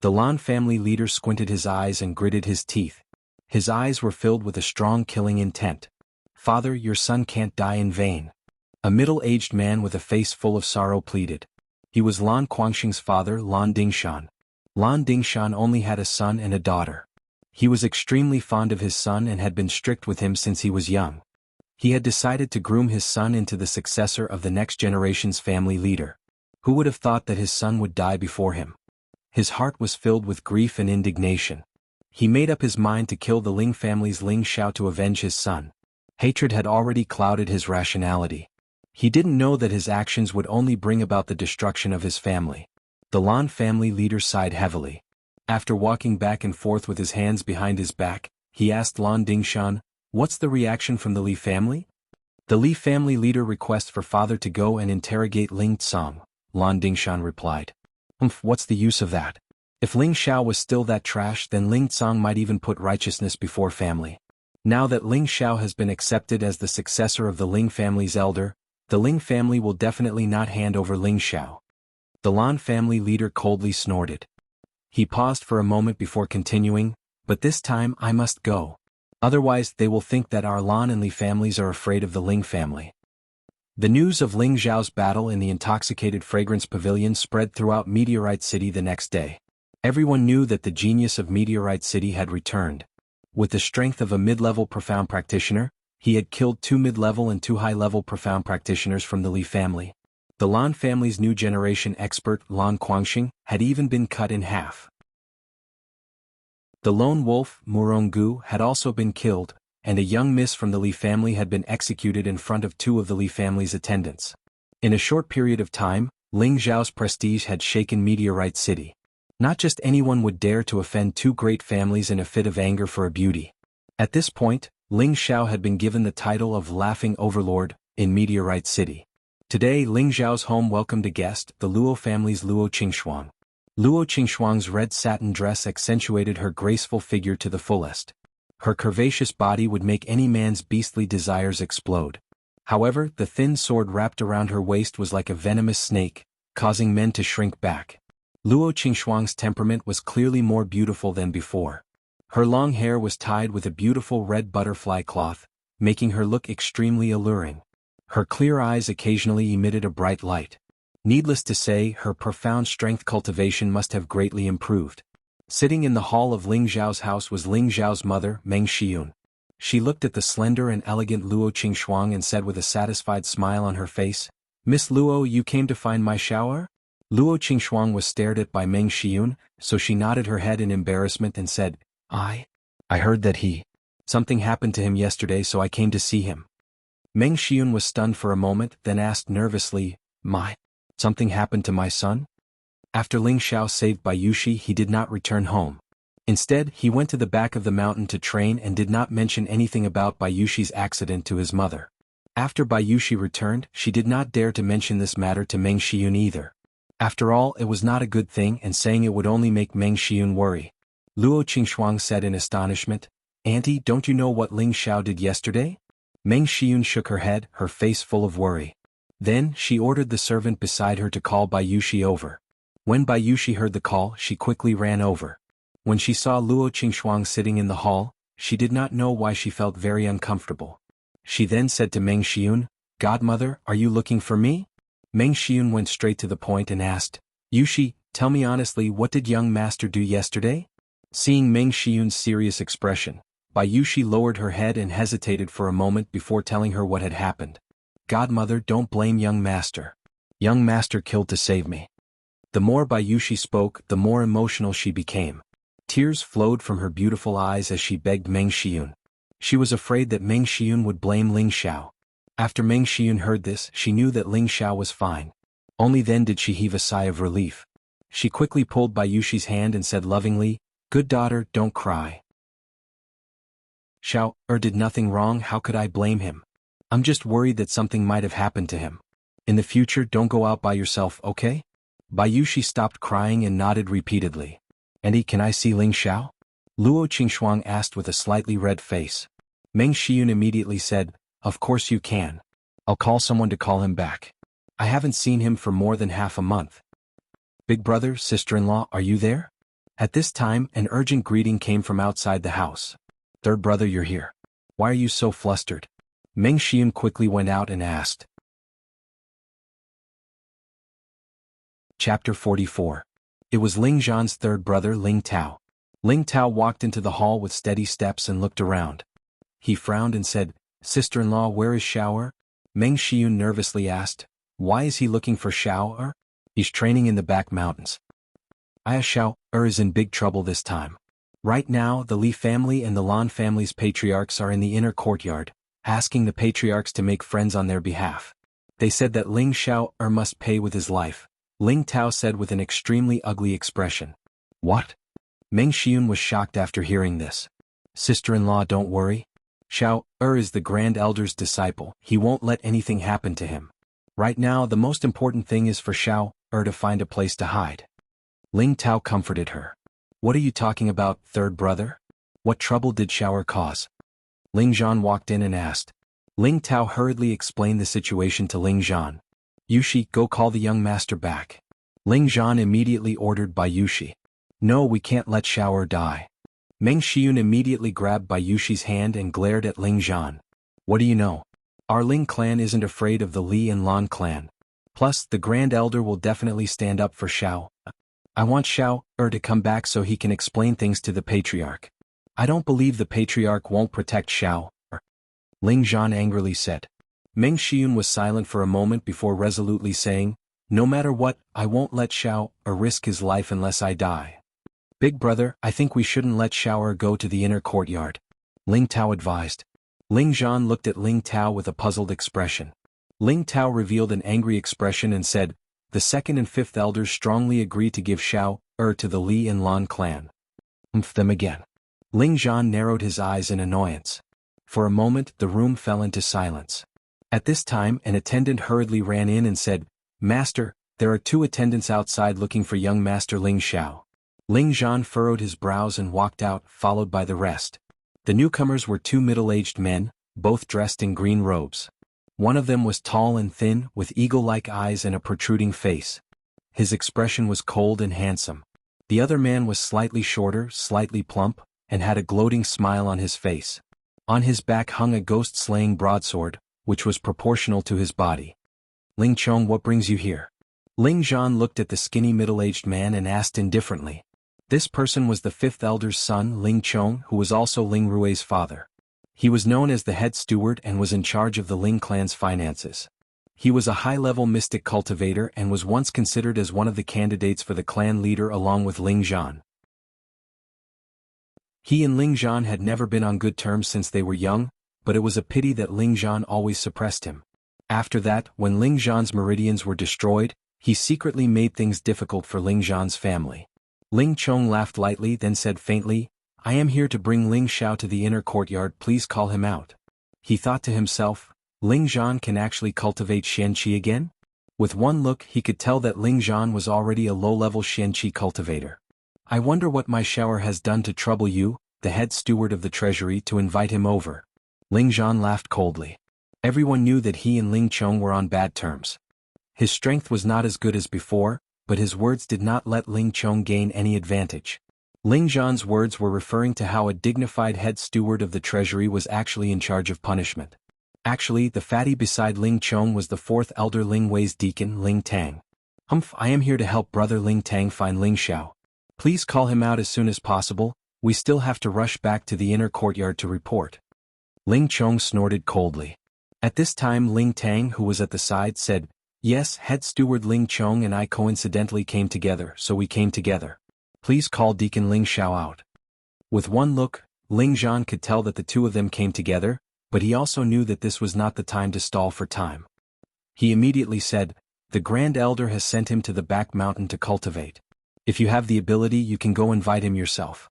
Speaker 1: The Lan family leader squinted his eyes and gritted his teeth. His eyes were filled with a strong killing intent. "Father, your son can't die in vain." A middle-aged man with a face full of sorrow pleaded. He was Lan Quangxing's father, Lan Dingshan. Lan Dingshan only had a son and a daughter. He was extremely fond of his son and had been strict with him since he was young. He had decided to groom his son into the successor of the next generation's family leader. Who would have thought that his son would die before him? His heart was filled with grief and indignation. He made up his mind to kill the Ling family's Ling Xiao to avenge his son. Hatred had already clouded his rationality. He didn't know that his actions would only bring about the destruction of his family. The Lan family leader sighed heavily. After walking back and forth with his hands behind his back, he asked Lan Dingshan, "What's the reaction from the Li family?" "The Li family leader requests for father to go and interrogate Ling Tsang," Lan Dingshan replied. What's the use of that? If Ling Xiao was still that trash, then Ling Tsang might even put righteousness before family. Now that Ling Xiao has been accepted as the successor of the Ling family's elder, the Ling family will definitely not hand over Ling Xiao. The Lan family leader coldly snorted. He paused for a moment before continuing, "But this time I must go. Otherwise they will think that our Lan and Li families are afraid of the Ling family." The news of Ling Xiao's battle in the intoxicated fragrance pavilion spread throughout Meteorite City the next day. Everyone knew that the genius of Meteorite City had returned. With the strength of a mid-level profound practitioner, he had killed 2 mid-level and 2 high-level profound practitioners from the Li family. The Lan family's new generation expert, Lan Guangxing, had even been cut in half. The lone wolf, Murongu, had also been killed, and a young miss from the Li family had been executed in front of 2 of the Li family's attendants. In a short period of time, Ling Xiao's prestige had shaken Meteorite City. Not just anyone would dare to offend 2 great families in a fit of anger for a beauty. At this point, Ling Xiao had been given the title of Laughing Overlord in Meteorite City. Today Ling Xiao's home welcomed a guest, the Luo family's Luo Qingshuang. Luo Qingshuang's red satin dress accentuated her graceful figure to the fullest. Her curvaceous body would make any man's beastly desires explode. However, the thin sword wrapped around her waist was like a venomous snake, causing men to shrink back. Luo Qingshuang's temperament was clearly more beautiful than before. Her long hair was tied with a beautiful red butterfly cloth, making her look extremely alluring. Her clear eyes occasionally emitted a bright light. Needless to say, her profound strength cultivation must have greatly improved. Sitting in the hall of Ling Xiao's house was Ling Xiao's mother, Meng Xiyun. She looked at the slender and elegant Luo Qingshuang and said with a satisfied smile on her face, "Miss Luo, you came to find my shower?" Luo Qingshuang was stared at by Meng Xiyun, so she nodded her head in embarrassment and said, I heard that something happened to him yesterday, so I came to see him." Meng Xiyun was stunned for a moment, then asked nervously, Something happened to my son?" After Ling Xiao saved Bayushi, he did not return home. Instead, he went to the back of the mountain to train and did not mention anything about Bayushi's accident to his mother. After Bayushi returned, she did not dare to mention this matter to Meng Xiyun either. After all, it was not a good thing, and saying it would only make Meng Xiyun worry. Luo Qingshuang said in astonishment, "Auntie, don't you know what Ling Xiao did yesterday?" Meng Xiyun shook her head, her face full of worry. Then, she ordered the servant beside her to call Bayushi over. When Bayushi heard the call, she quickly ran over. When she saw Luo Qingshuang sitting in the hall, she did not know why she felt very uncomfortable. She then said to Meng Xiyun, "Godmother, are you looking for me?" Meng Xiyun went straight to the point and asked, "Yushi, tell me honestly, what did young master do yesterday?" Seeing Meng Xiyun's serious expression, Bayushi lowered her head and hesitated for a moment before telling her what had happened. "Godmother, don't blame young master. Young master killed to save me." The more Bayushi spoke, the more emotional she became. Tears flowed from her beautiful eyes as she begged Meng Xiyun. She was afraid that Meng Xiyun would blame Ling Xiao. After Meng Xiyun heard this, she knew that Ling Xiao was fine. Only then did she heave a sigh of relief. She quickly pulled Bayushi's hand and said lovingly, "Good daughter, don't cry. Xiao did nothing wrong, how could I blame him? I'm just worried that something might have happened to him. In the future, don't go out by yourself, okay?" Bayushi stopped crying and nodded repeatedly. "Auntie, can I see Ling Xiao?" Luo Qingshuang asked with a slightly red face. Meng Xiyun immediately said, "Of course you can. I'll call someone to call him back. I haven't seen him for more than half a month. Big brother, sister-in-law, are you there?" At this time, an urgent greeting came from outside the house. "Third brother, you're here. Why are you so flustered?" Meng Xiyun quickly went out and asked. Chapter 44. It was Ling Zhan's third brother, Ling Tao. Ling Tao walked into the hall with steady steps and looked around. He frowned and said, "Sister-in-law, where is Xiao?" Meng Xiyun nervously asked, "Why is he looking for Xiao?" He's training in the back mountains. Xiao is in big trouble this time. Right now, the Li family and the Lan family's patriarchs are in the inner courtyard, asking the patriarchs to make friends on their behalf. They said that Ling Xiao must pay with his life, Ling Tao said with an extremely ugly expression. What? Meng Xiun was shocked after hearing this. Sister-in-law, don't worry. Xiao is the Grand Elder's disciple, he won't let anything happen to him. Right now the most important thing is for Xiao to find a place to hide. Ling Tao comforted her. What are you talking about, third brother? What trouble did Xiao cause? Ling Zhan walked in and asked. Ling Tao hurriedly explained the situation to Ling Zhan. Yushi, go call the young master back. Ling Zhan immediately ordered by Yushi. No, we can't let Xiao die. Meng Xiun immediately grabbed by Yushi's hand and glared at Ling Zhan. What do you know? Our Ling clan isn't afraid of the Li and Lan clan. Plus, the Grand Elder will definitely stand up for Xiao. I want Xiao to come back so he can explain things to the Patriarch. I don't believe the Patriarch won't protect Xiao. Ling Zhan angrily said. Meng Xiun was silent for a moment before resolutely saying, no matter what, I won't let Xiao risk his life unless I die. Big brother, I think we shouldn't let Xiao go to the inner courtyard. Ling Tao advised. Ling Zhan looked at Ling Tao with a puzzled expression. Ling Tao revealed an angry expression and said, the second and fifth elders strongly agree to give Xiao to the Li and Lan clan. Them again. Ling Zhan narrowed his eyes in annoyance. For a moment the room fell into silence. At this time an attendant hurriedly ran in and said, Master, there are 2 attendants outside looking for young Master Ling Xiao. Ling Zhan furrowed his brows and walked out, followed by the rest. The newcomers were 2 middle-aged men, both dressed in green robes. One of them was tall and thin, with eagle-like eyes and a protruding face. His expression was cold and handsome. The other man was slightly shorter, slightly plump, and had a gloating smile on his face. On his back hung a ghost-slaying broadsword, which was proportional to his body. Ling Chong, what brings you here? Ling Zhan looked at the skinny middle-aged man and asked indifferently. This person was the 5th elder's son, Ling Chong, who was also Ling Rui's father. He was known as the head steward and was in charge of the Ling clan's finances. He was a high-level mystic cultivator and was once considered as one of the candidates for the clan leader along with Ling Zhan. He and Ling Zhan had never been on good terms since they were young, but it was a pity that Ling Zhan always suppressed him. After that, when Ling Zhan's meridians were destroyed, he secretly made things difficult for Ling Zhan's family. Ling Chong laughed lightly then said faintly, I am here to bring Ling Xiao to the inner courtyard, please call him out. He thought to himself, Ling Zhan can actually cultivate Xianqi again? With one look he could tell that Ling Zhan was already a low-level Xianqi cultivator. I wonder what my shower has done to trouble you, the head steward of the treasury, to invite him over. Ling Zhan laughed coldly. Everyone knew that he and Ling Chong were on bad terms. His strength was not as good as before, but his words did not let Ling Chong gain any advantage. Ling Zhan's words were referring to how a dignified head steward of the treasury was actually in charge of punishment. Actually, the fatty beside Ling Chong was the 4th elder Ling Wei's deacon, Ling Tang. I am here to help brother Ling Tang find Ling Xiao. Please call him out as soon as possible, we still have to rush back to the inner courtyard to report. Ling Chong snorted coldly. At this time Ling Tang, who was at the side, said, Yes, head steward Ling Chong and I coincidentally came together, so we came together. Please call Deacon Ling Xiao out. With one look, Ling Zhan could tell that the 2 of them came together, but he also knew that this was not the time to stall for time. He immediately said, The Grand Elder has sent him to the back mountain to cultivate. If you have the ability you can go invite him yourself.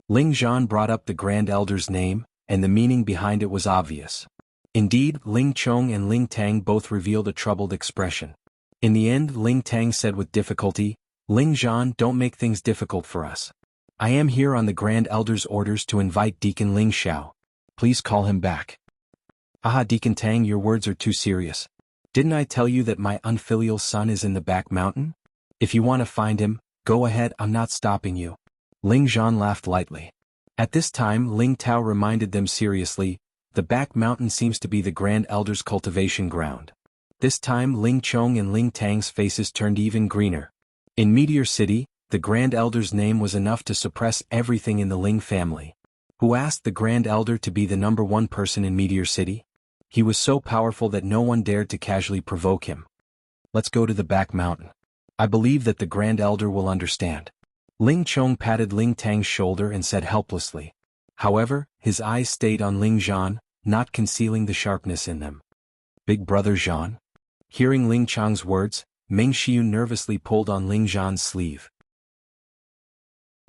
Speaker 1: Ling Zhan brought up the Grand Elder's name, and the meaning behind it was obvious. Indeed, Ling Chong and Ling Tang both revealed a troubled expression. In the end, Ling Tang said with difficulty, Ling Zhan, don't make things difficult for us. I am here on the Grand Elder's orders to invite Deacon Ling Xiao. Please call him back. Aha, Deacon Tang, your words are too serious. Didn't I tell you that my unfilial son is in the back mountain? If you want to find him, go ahead, I'm not stopping you. Ling Zhan laughed lightly. At this time Ling Tao reminded them seriously, the back mountain seems to be the Grand Elder's cultivation ground. This time Ling Chong and Ling Tang's faces turned even greener. In Meteor City, the Grand Elder's name was enough to suppress everything in the Ling family. Who asked the Grand Elder to be the #1 person in Meteor City? He was so powerful that no one dared to casually provoke him. Let's go to the back mountain. I believe that the Grand Elder will understand. Ling Chong patted Ling Tang's shoulder and said helplessly. However, his eyes stayed on Ling Zhan, not concealing the sharpness in them. Big brother Zhan? Hearing Ling Chang's words, Meng Xiu nervously pulled on Ling Zhan's sleeve.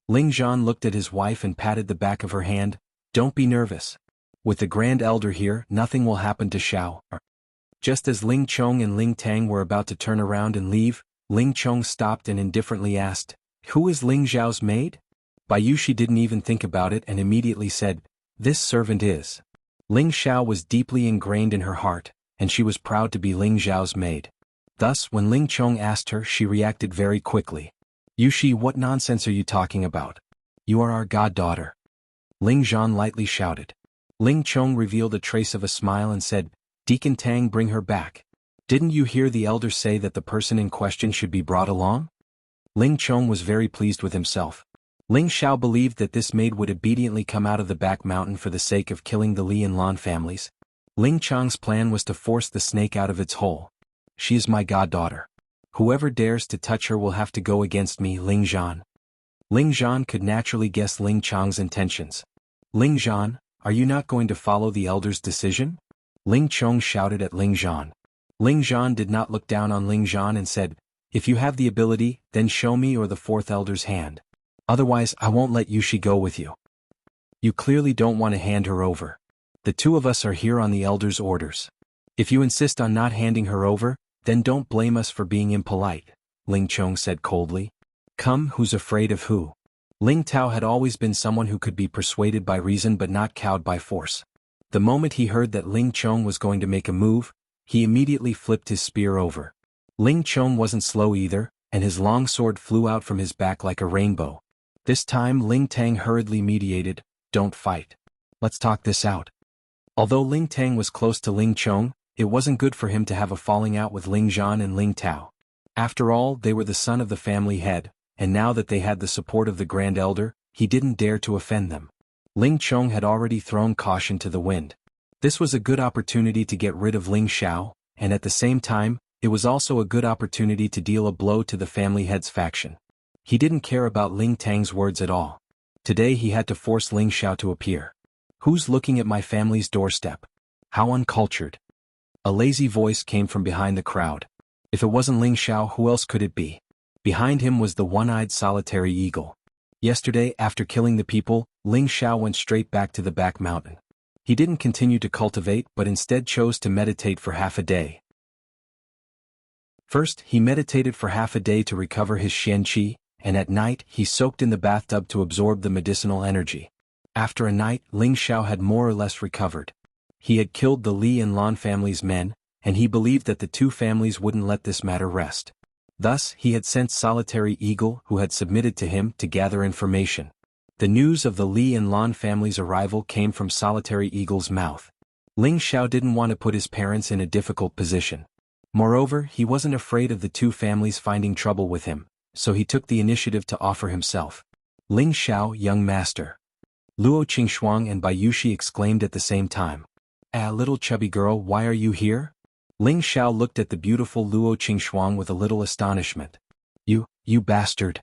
Speaker 1: Ling Zhan looked at his wife and patted the back of her hand. Don't be nervous. With the Grand Elder here, nothing will happen to Xiao. Just as Ling Chong and Ling Tang were about to turn around and leave, Ling Chong stopped and indifferently asked, "Who is Ling Zhao's maid?" Bayushi didn't even think about it and immediately said, "This servant is." Ling Xiao was deeply ingrained in her heart, and she was proud to be Ling Zhao's maid. Thus, when Ling Chong asked her, she reacted very quickly. "Yushi, what nonsense are you talking about? You are our goddaughter." Ling Zhan lightly shouted. Ling Chong revealed a trace of a smile and said, "Deacon Tang, bring her back. Didn't you hear the elder say that the person in question should be brought along?" Ling Chong was very pleased with himself. Ling Xiao believed that this maid would obediently come out of the back mountain for the sake of killing the Li and Lan families. Ling Chong's plan was to force the snake out of its hole. "She is my goddaughter. Whoever dares to touch her will have to go against me, Ling Zhan." Ling Zhan could naturally guess Ling Chong's intentions. "Ling Zhan, are you not going to follow the elder's decision?" Ling Chong shouted at Ling Zhan. Ling Zhan did not look down on Ling Zhan and said, "If you have the ability, then show me or the fourth elder's hand. Otherwise, I won't let Yushi go with you. You clearly don't want to hand her over. The two of us are here on the elder's orders. If you insist on not handing her over, then don't blame us for being impolite," Ling Chong said coldly. "Come, who's afraid of who?" Ling Tao had always been someone who could be persuaded by reason but not cowed by force. The moment he heard that Ling Chong was going to make a move, he immediately flipped his spear over. Ling Chong wasn't slow either, and his long sword flew out from his back like a rainbow. This time Ling Tang hurriedly mediated, "Don't fight. Let's talk this out." Although Ling Tang was close to Ling Chong, it wasn't good for him to have a falling out with Ling Zhan and Ling Tao. After all, they were the son of the family head, and now that they had the support of the Grand Elder, he didn't dare to offend them. Ling Chong had already thrown caution to the wind. This was a good opportunity to get rid of Ling Xiao, and at the same time, it was also a good opportunity to deal a blow to the family head's faction. He didn't care about Ling Tang's words at all. Today he had to force Ling Xiao to appear. "Who's looking at my family's doorstep? How uncultured." A lazy voice came from behind the crowd. If it wasn't Ling Xiao, who else could it be? Behind him was the one-eyed solitary eagle. Yesterday, after killing the people, Ling Xiao went straight back to the back mountain. He didn't continue to cultivate but instead chose to meditate for half a day. First, he meditated for half a day to recover his Xian Qi, and at night, he soaked in the bathtub to absorb the medicinal energy. After a night, Ling Xiao had more or less recovered. He had killed the Li and Lan family's men, and he believed that the two families wouldn't let this matter rest. Thus, he had sent Solitary Eagle, who had submitted to him, to gather information. The news of the Li and Lan family's arrival came from Solitary Eagle's mouth. Ling Xiao didn't want to put his parents in a difficult position. Moreover, he wasn't afraid of the two families finding trouble with him, so he took the initiative to offer himself. "Ling Xiao, young master." Luo Qingxuang and Bayushi exclaimed at the same time. "Ah, little chubby girl, why are you here?" Ling Xiao looked at the beautiful Luo Qingxuang with a little astonishment. You bastard."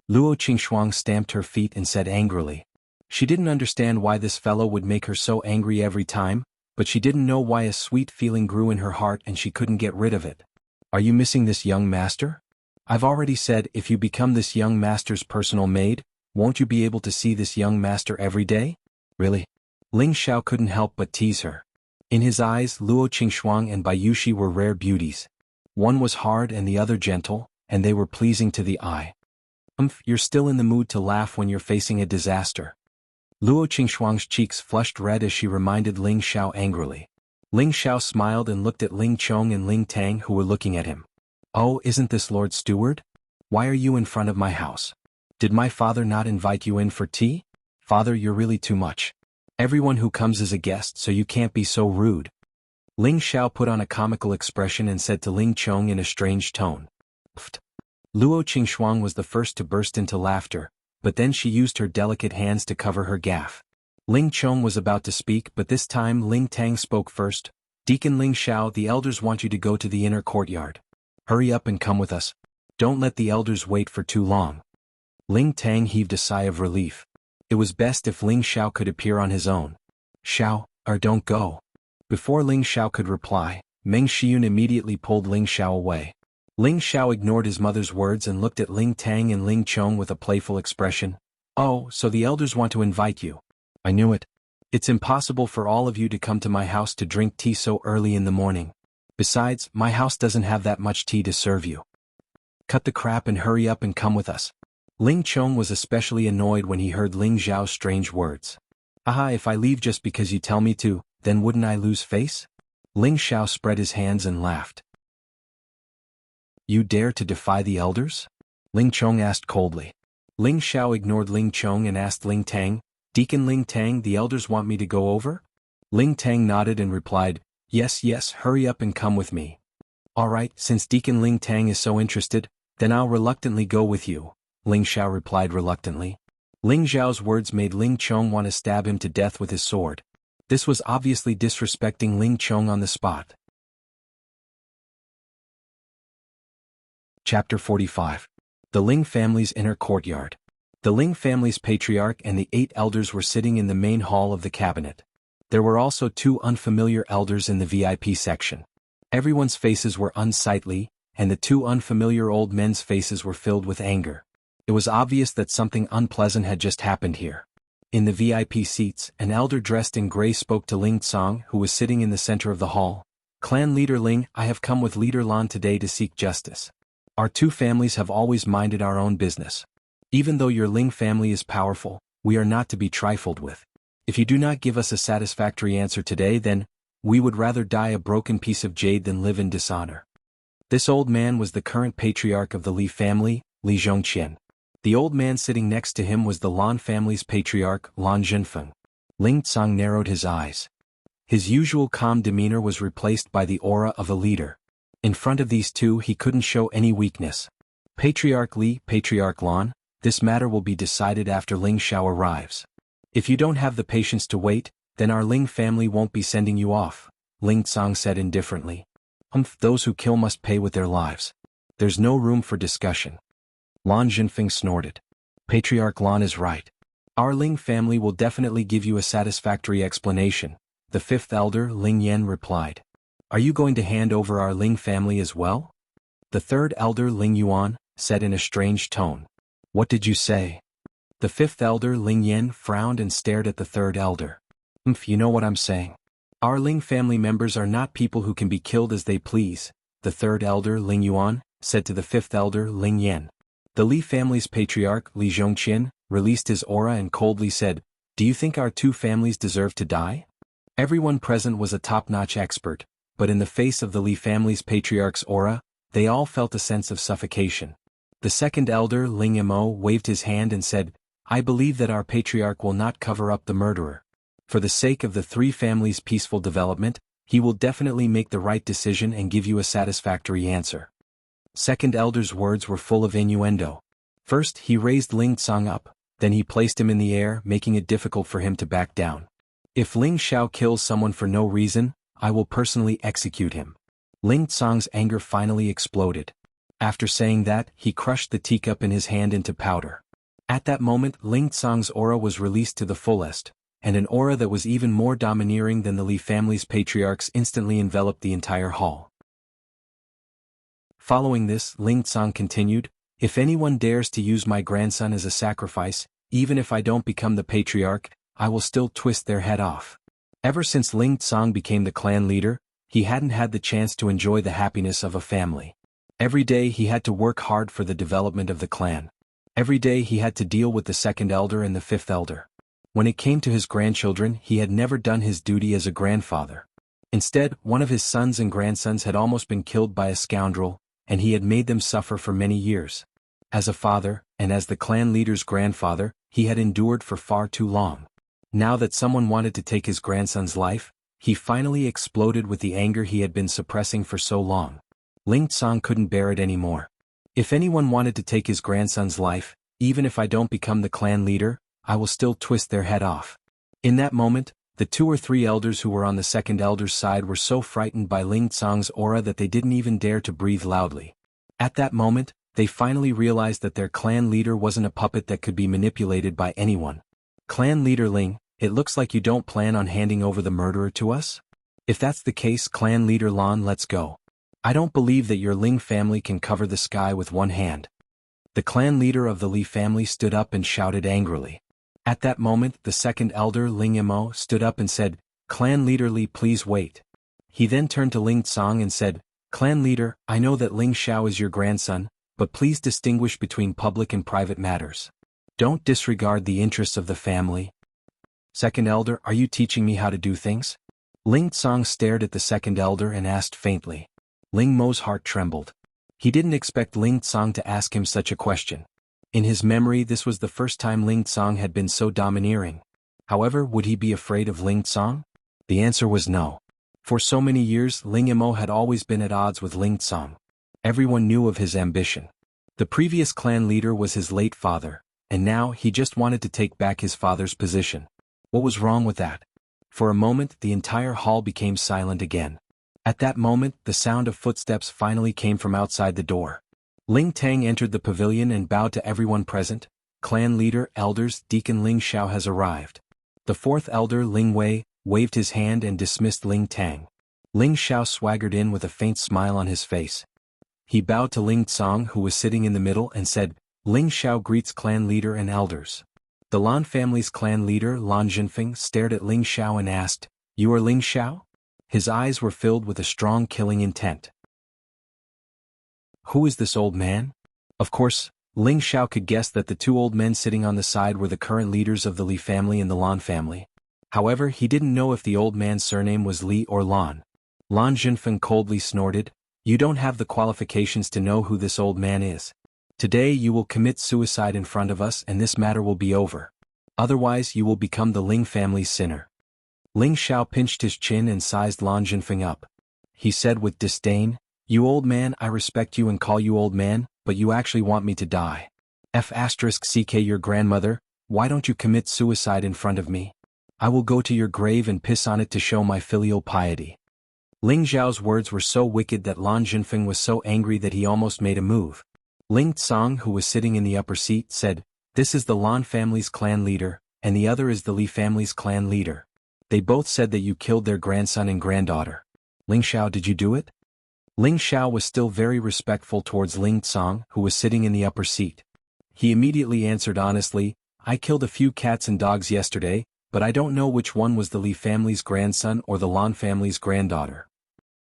Speaker 1: Luo Qingxuang stamped her feet and said angrily. She didn't understand why this fellow would make her so angry every time, but she didn't know why a sweet feeling grew in her heart and she couldn't get rid of it. "Are you missing this young master? I've already said if you become this young master's personal maid, won't you be able to see this young master every day?" "Really?" Ling Xiao couldn't help but tease her. In his eyes, Luo Qingxuang and Bayushi were rare beauties. One was hard and the other gentle, and they were pleasing to the eye. You're still in the mood to laugh when you're facing a disaster." Luo Qingxuang's cheeks flushed red as she reminded Ling Xiao angrily. Ling Xiao smiled and looked at Ling Chong and Ling Tang, who were looking at him. "Oh, isn't this Lord Steward? Why are you in front of my house? Did my father not invite you in for tea? Father, you're really too much. Everyone who comes is a guest, so you can't be so rude." Ling Xiao put on a comical expression and said to Ling Chong in a strange tone. "Pfft." Luo Qingxuang was the first to burst into laughter, but then she used her delicate hands to cover her gaffe. Ling Chong was about to speak, but this time Ling Tang spoke first. "Deacon Ling Xiao, the elders want you to go to the inner courtyard. Hurry up and come with us." Don't let the elders wait for too long. Ling Tang heaved a sigh of relief. It was best if Ling Xiao could appear on his own. Xiao, or don't go. Before Ling Xiao could reply, Meng Xiun immediately pulled Ling Xiao away. Ling Xiao ignored his mother's words and looked at Ling Tang and Ling Chong with a playful expression. Oh, so the elders want to invite you. I knew it. It's impossible for all of you to come to my house to drink tea so early in the morning. Besides, my house doesn't have that much tea to serve you. Cut the crap and hurry up and come with us. Ling Chong was especially annoyed when he heard Ling Xiao's strange words. Aha, if I leave just because you tell me to, then wouldn't I lose face? Ling Xiao spread his hands and laughed. You dare to defy the elders? Ling Chong asked coldly. Ling Xiao ignored Ling Chong and asked Ling Tang, Deacon Ling Tang, the elders want me to go over? Ling Tang nodded and replied, Yes, hurry up and come with me. Alright, since Deacon Ling Tang is so interested, then I'll reluctantly go with you, Ling Xiao replied reluctantly. Ling Xiao's words made Ling Chong want to stab him to death with his sword. This was obviously disrespecting Ling Chong on the spot. Chapter 45. The Ling family's inner courtyard. The Ling family's patriarch and the 8 elders were sitting in the main hall of the cabinet. There were also 2 unfamiliar elders in the VIP section. Everyone's faces were unsightly, and the 2 unfamiliar old men's faces were filled with anger. It was obvious that something unpleasant had just happened here. In the VIP seats, an elder dressed in gray spoke to Ling Tsang, who was sitting in the center of the hall. Clan leader Ling, I have come with leader Lan today to seek justice. Our 2 families have always minded our own business. Even though your Ling family is powerful, we are not to be trifled with. If you do not give us a satisfactory answer today, then we would rather die a broken piece of jade than live in dishonor. This old man was the current patriarch of the Li family, Li Zhongqian. The old man sitting next to him was the Lan family's patriarch, Lan Zhenfeng. Ling Tsang narrowed his eyes. His usual calm demeanor was replaced by the aura of a leader. In front of these 2 he couldn't show any weakness. Patriarch Li, Patriarch Lan, this matter will be decided after Ling Xiao arrives. If you don't have the patience to wait, then our Ling family won't be sending you off, Ling Tsang said indifferently. Those who kill must pay with their lives. There's no room for discussion. Lan Zhenfeng snorted. Patriarch Lan is right. Our Ling family will definitely give you a satisfactory explanation, the 5th elder Ling Yan replied. Are you going to hand over our Ling family as well? The 3rd elder Ling Yuan said in a strange tone. What did you say? The 5th elder Ling Yan frowned and stared at the 3rd elder. You know what I'm saying. Our Ling family members are not people who can be killed as they please, the 3rd elder Ling Yuan said to the 5th elder Ling Yan. The Li family's patriarch, Li Zhongqian, released his aura and coldly said, Do you think our 2 families deserve to die? Everyone present was a top-notch expert, but in the face of the Li family's patriarch's aura, they all felt a sense of suffocation. The 2nd elder Ling Mo waved his hand and said, I believe that our patriarch will not cover up the murderer. For the sake of the 3 families' peaceful development, he will definitely make the right decision and give you a satisfactory answer. 2nd elder's words were full of innuendo. First he raised Ling Tsang up, then he placed him in the air, making it difficult for him to back down. If Ling Xiao kills someone for no reason, I will personally execute him. Ling Tsang's anger finally exploded. After saying that, he crushed the teacup in his hand into powder. At that moment Ling Tsang's aura was released to the fullest, and an aura that was even more domineering than the Li family's patriarchs instantly enveloped the entire hall. Following this, Ling Tsang continued, If anyone dares to use my grandson as a sacrifice, even if I don't become the patriarch, I will still twist their head off. Ever since Ling Tsang became the clan leader, he hadn't had the chance to enjoy the happiness of a family. Every day he had to work hard for the development of the clan. Every day he had to deal with the 2nd elder and the 5th elder. When it came to his grandchildren, he had never done his duty as a grandfather. Instead, one of his sons and grandsons had almost been killed by a scoundrel, and he had made them suffer for many years. As a father, and as the clan leader's grandfather, he had endured for far too long. Now that someone wanted to take his grandson's life, he finally exploded with the anger he had been suppressing for so long. Ling Tsang couldn't bear it anymore. If anyone wanted to take his grandson's life, even if I don't become the clan leader, I will still twist their head off. In that moment, the 2 or 3 elders who were on the 2nd elder's side were so frightened by Ling Tsang's aura that they didn't even dare to breathe loudly. At that moment, They finally realized that their clan leader wasn't a puppet that could be manipulated by anyone. Clan leader Ling, it looks like you don't plan on handing over the murderer to us? If that's the case, clan leader Lan, let's go. I don't believe that your Ling family can cover the sky with one hand. The clan leader of the Li family stood up and shouted angrily. At that moment, the second elder Ling Imo stood up and said, "Clan leader Li, please wait." He then turned to Ling Tsang and said, "Clan leader, I know that Ling Xiao is your grandson, but please distinguish between public and private matters. Don't disregard the interests of the family." "Second elder, are you teaching me how to do things?" Ling Tsang stared at the second elder and asked faintly. Ling Mo's heart trembled. He didn't expect Ling Tsang to ask him such a question. In his memory, this was the first time Ling Tsang had been so domineering. However, would he be afraid of Ling Tsang? The answer was no. For so many years, Ling Imo had always been at odds with Ling Tsang. Everyone knew of his ambition. The previous clan leader was his late father, and now he just wanted to take back his father's position. What was wrong with that? For a moment, the entire hall became silent again. At that moment, the sound of footsteps finally came from outside the door. Ling Tang entered the pavilion and bowed to everyone present. "Clan leader, elders, Deacon Ling Xiao has arrived." The fourth elder, Ling Wei, waved his hand and dismissed Ling Tang. Ling Xiao swaggered in with a faint smile on his face. He bowed to Ling Tsang, who was sitting in the middle, and said, "Ling Xiao greets clan leader and elders." The Lan family's clan leader, Lan Jinfeng, stared at Ling Xiao and asked, "You are Ling Xiao?" His eyes were filled with a strong killing intent. Who is this old man? Of course, Ling Xiao could guess that the two old men sitting on the side were the current leaders of the Li family and the Lan family. However, he didn't know if the old man's surname was Li or Lan. Lan Jinfeng coldly snorted, "You don't have the qualifications to know who this old man is. Today you will commit suicide in front of us and this matter will be over. Otherwise you will become the Ling family's sinner." Ling Xiao pinched his chin and sized Lan Jinfeng up. He said with disdain, "You old man, I respect you and call you old man, but you actually want me to die. F***ck your grandmother, why don't you commit suicide in front of me? I will go to your grave and piss on it to show my filial piety." Ling Zhao's words were so wicked that Lan Jinfeng was so angry that he almost made a move. Ling Tsang, who was sitting in the upper seat, said, "This is the Lan family's clan leader, and the other is the Li family's clan leader. They both said that you killed their grandson and granddaughter. Ling Xiao, did you do it?" Ling Xiao was still very respectful towards Ling Tsang, who was sitting in the upper seat. He immediately answered honestly, "I killed a few cats and dogs yesterday, but I don't know which one was the Li family's grandson or the Lan family's granddaughter."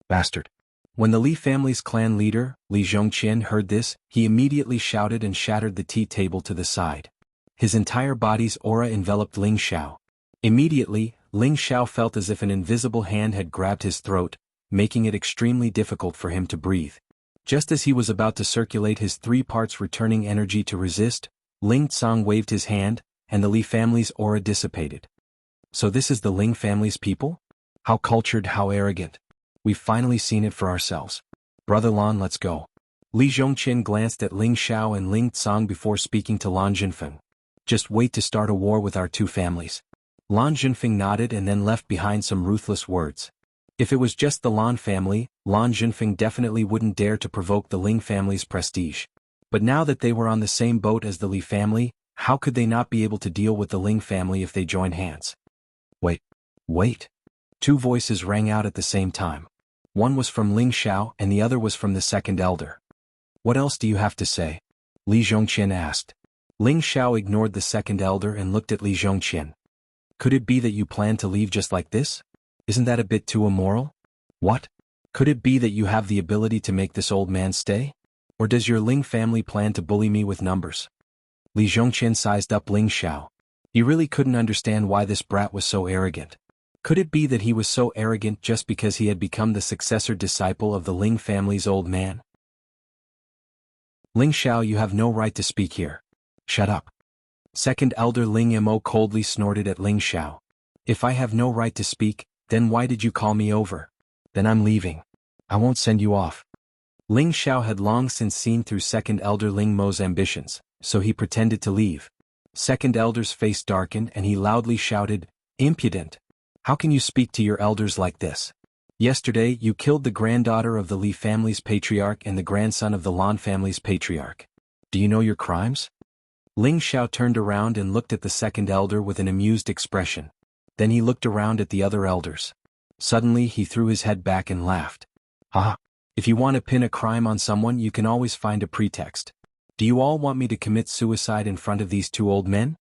Speaker 1: Bastard. When the Li family's clan leader, Li Zhongqian, heard this, he immediately shouted and shattered the tea table to the side. His entire body's aura enveloped Ling Xiao. Immediately, Ling Xiao felt as if an invisible hand had grabbed his throat, making it extremely difficult for him to breathe. Just as he was about to circulate his 3 parts returning energy to resist, Ling Tsang waved his hand, and the Li family's aura dissipated. So this is the Ling family's people? How cultured, how arrogant. We've finally seen it for ourselves. Brother Lan, let's go. Li Zhongqian glanced at Ling Xiao and Ling Tsang before speaking to Lan Jinfeng. Just wait to start a war with our two families. Lan Jinfeng nodded and then left behind some ruthless words. If it was just the Lan family, Lan Jinfeng definitely wouldn't dare to provoke the Ling family's prestige. But now that they were on the same boat as the Li family, how could they not be able to deal with the Ling family if they joined hands? Wait. 2 voices rang out at the same time. One was from Ling Xiao and the other was from the second elder. "What else do you have to say?" Li Zhongqian asked. Ling Xiao ignored the second elder and looked at Li Zhongqian. "Could it be that you plan to leave just like this? Isn't that a bit too immoral? What? Could it be that you have the ability to make this old man stay? Or does your Ling family plan to bully me with numbers?" Li Zhongqian sized up Ling Xiao. He really couldn't understand why this brat was so arrogant. Could it be that he was so arrogant just because he had become the successor disciple of the Ling family's old man? "Ling Xiao, you have no right to speak here. Shut up." Second elder Ling Mo coldly snorted at Ling Xiao. "If I have no right to speak, then why did you call me over? Then I'm leaving. I won't send you off." Ling Xiao had long since seen through second elder Ling Mo's ambitions, so he pretended to leave. Second elder's face darkened and he loudly shouted, "Impudent! How can you speak to your elders like this? Yesterday you killed the granddaughter of the Li family's patriarch and the grandson of the Lan family's patriarch. Do you know your crimes? Ling Xiao turned around and looked at the second elder with an amused expression. Then he looked around at the other elders. Suddenly he threw his head back and laughed. Ah! If you want to pin a crime on someone, you can always find a pretext. Do you all want me to commit suicide in front of these two old men?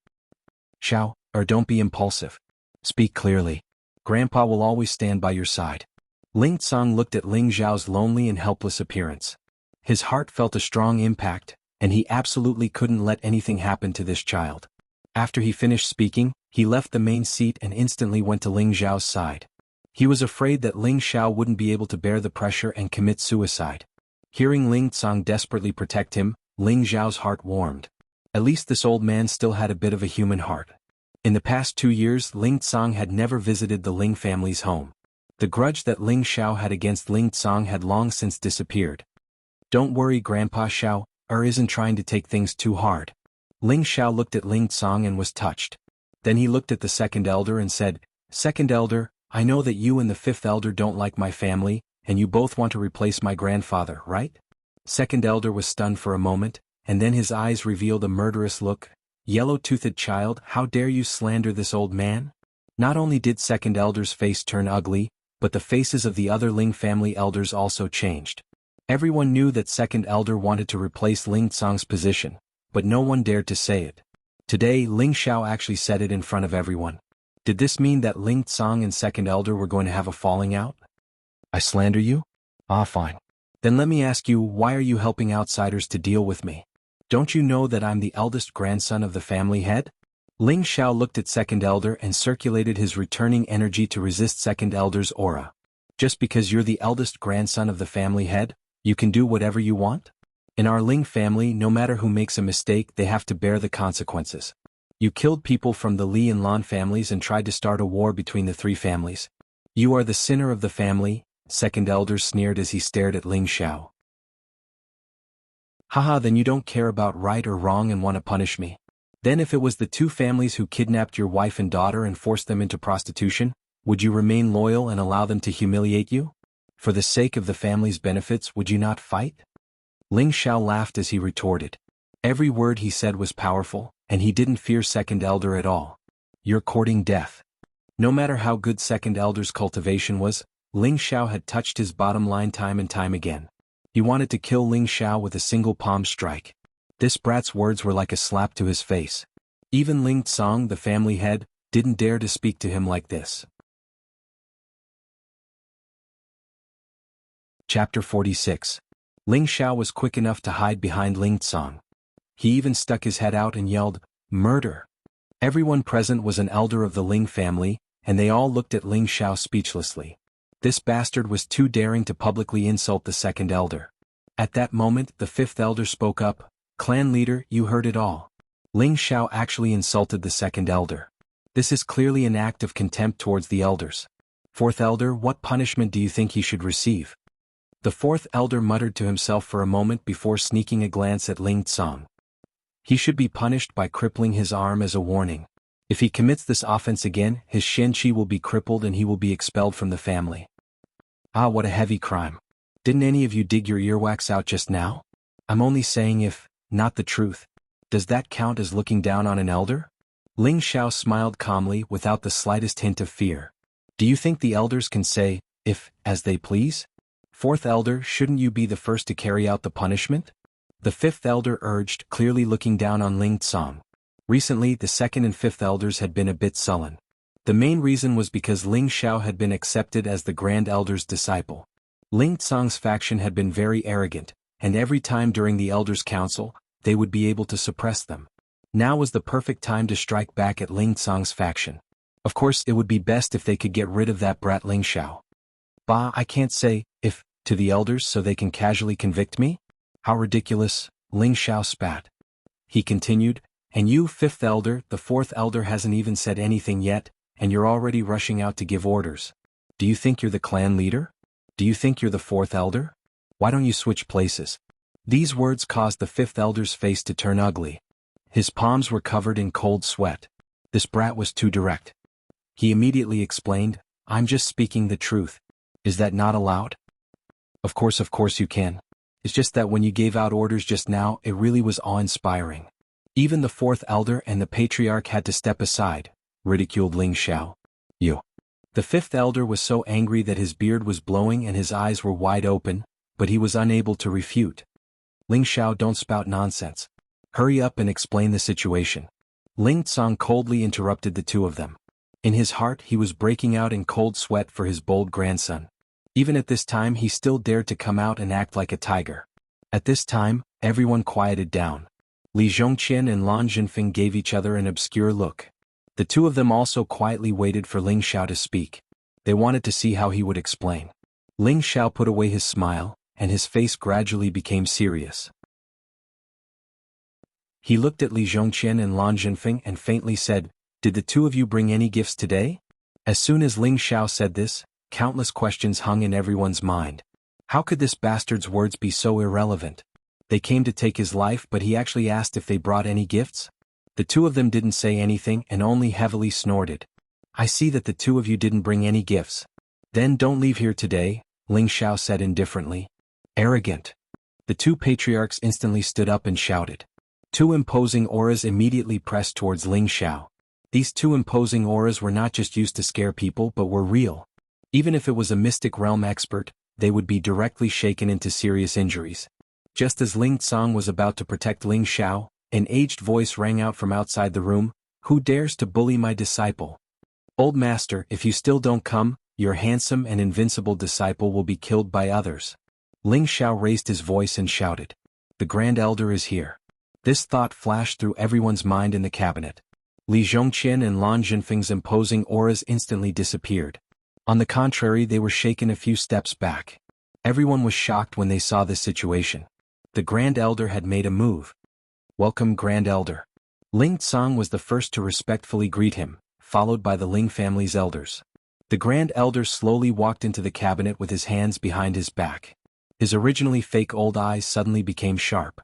Speaker 1: Xiao, or don't be impulsive. Speak clearly. Grandpa will always stand by your side. Ling Tsang looked at Ling Xiao's lonely and helpless appearance. His heart felt a strong impact, and he absolutely couldn't let anything happen to this child. After he finished speaking, he left the main seat and instantly went to Ling Xiao's side. He was afraid that Ling Xiao wouldn't be able to bear the pressure and commit suicide. Hearing Ling Tsang desperately protect him, Ling Xiao's heart warmed. At least this old man still had a bit of a human heart. In the past 2 years, Ling Tsang had never visited the Ling family's home. The grudge that Ling Xiao had against Ling Tsang had long since disappeared. Don't worry, Grandpa Xiao, isn't trying to take things too hard. Ling Xiao looked at Ling Tsang and was touched. Then he looked at the second elder and said, Second elder, I know that you and the fifth elder don't like my family, and you both want to replace my grandfather, right? Second elder was stunned for a moment, and then his eyes revealed a murderous look. Yellow-toothed child, how dare you slander this old man? Not only did second elder's face turn ugly, but the faces of the other Ling family elders also changed. Everyone knew that second elder wanted to replace Ling Tsang's position, but no one dared to say it. Today Ling Xiao actually said it in front of everyone. Did this mean that Ling Tsang and second elder were going to have a falling out? I slander you? Ah, fine. Then let me ask you, why are you helping outsiders to deal with me? Don't you know that I'm the eldest grandson of the family head? Ling Xiao looked at second elder and circulated his returning energy to resist second elder's aura. Just because you're the eldest grandson of the family head, you can do whatever you want? In our Ling family, no matter who makes a mistake, they have to bear the consequences. You killed people from the Li and Lan families and tried to start a war between the three families. You are the sinner of the family, second elder sneered as he stared at Ling Xiao. Haha, then you don't care about right or wrong and want to punish me. Then if it was the two families who kidnapped your wife and daughter and forced them into prostitution, would you remain loyal and allow them to humiliate you? For the sake of the family's benefits, would you not fight? Ling Xiao laughed as he retorted. Every word he said was powerful, and he didn't fear second elder at all. You're courting death. No matter how good second elder's cultivation was, Ling Xiao had touched his bottom line time and time again. He wanted to kill Ling Xiao with a single palm strike. This brat's words were like a slap to his face. Even Ling Tsang, the family head, didn't dare to speak to him like this. Chapter 46. Ling Xiao was quick enough to hide behind Ling Tsang. He even stuck his head out and yelled, "Murder!" Everyone present was an elder of the Ling family, and they all looked at Ling Xiao speechlessly. This bastard was too daring to publicly insult the second elder. At that moment, the fifth elder spoke up, "Clan leader, you heard it all. Ling Xiao actually insulted the second elder. This is clearly an act of contempt towards the elders. Fourth elder, what punishment do you think he should receive?" The fourth elder muttered to himself for a moment before sneaking a glance at Ling Tsang. He should be punished by crippling his arm as a warning. If he commits this offense again, his shenqi will be crippled and he will be expelled from the family. Ah, what a heavy crime. Didn't any of you dig your earwax out just now? I'm only saying if, not the truth. Does that count as looking down on an elder? Ling Xiao smiled calmly without the slightest hint of fear. Do you think the elders can say, if, as they please? Fourth elder, shouldn't you be the first to carry out the punishment? The fifth elder urged, clearly looking down on Ling Tsang. Recently, the second and fifth elders had been a bit sullen. The main reason was because Ling Xiao had been accepted as the grand elder's disciple. Ling Tsang's faction had been very arrogant, and every time during the elders' council, they would be able to suppress them. Now was the perfect time to strike back at Ling Tsang's faction. Of course, it would be best if they could get rid of that brat Ling Xiao. Bah, I can't say, if, to the elders so they can casually convict me? How ridiculous, Ling Xiao spat. He continued, and you, fifth elder, the fourth elder hasn't even said anything yet, and you're already rushing out to give orders. Do you think you're the clan leader? Do you think you're the fourth elder? Why don't you switch places? These words caused the fifth elder's face to turn ugly. His palms were covered in cold sweat. This brat was too direct. He immediately explained, I'm just speaking the truth. Is that not allowed? Of course you can. It's just that when you gave out orders just now, it really was awe-inspiring. Even the fourth elder and the patriarch had to step aside, ridiculed Ling Xiao. You. The fifth elder was so angry that his beard was blowing and his eyes were wide open, but he was unable to refute. Ling Xiao, don't spout nonsense. Hurry up and explain the situation. Ling Tsang coldly interrupted the two of them. In his heart he was breaking out in cold sweat for his bold grandson. Even at this time he still dared to come out and act like a tiger. At this time, everyone quieted down. Li Zhongqian and Lan Zhenfeng gave each other an obscure look. The two of them also quietly waited for Ling Xiao to speak. They wanted to see how he would explain. Ling Xiao put away his smile, and his face gradually became serious. He looked at Li Zhongqian and Lan Zhenfeng and faintly said, "Did the two of you bring any gifts today?" As soon as Ling Xiao said this, countless questions hung in everyone's mind. How could this bastard's words be so irrelevant? They came to take his life, but he actually asked if they brought any gifts? The two of them didn't say anything and only heavily snorted. I see that the two of you didn't bring any gifts. Then don't leave here today, Ling Xiao said indifferently. Arrogant. The two patriarchs instantly stood up and shouted. Two imposing auras immediately pressed towards Ling Xiao. These two imposing auras were not just used to scare people but were real. Even if it was a mystic realm expert, they would be directly shaken into serious injuries. Just as Ling Tsang was about to protect Ling Xiao, an aged voice rang out from outside the room, "Who dares to bully my disciple? Old master, if you still don't come, your handsome and invincible disciple will be killed by others." Ling Xiao raised his voice and shouted, "The Grand Elder is here." This thought flashed through everyone's mind in the cabinet. Li Zhongqian and Lan Zhenfeng's imposing auras instantly disappeared. On the contrary, they were shaken a few steps back. Everyone was shocked when they saw this situation. The Grand Elder had made a move. "Welcome, Grand Elder." Ling Tsang was the first to respectfully greet him, followed by the Ling family's elders. The Grand Elder slowly walked into the cabinet with his hands behind his back. His originally fake old eyes suddenly became sharp.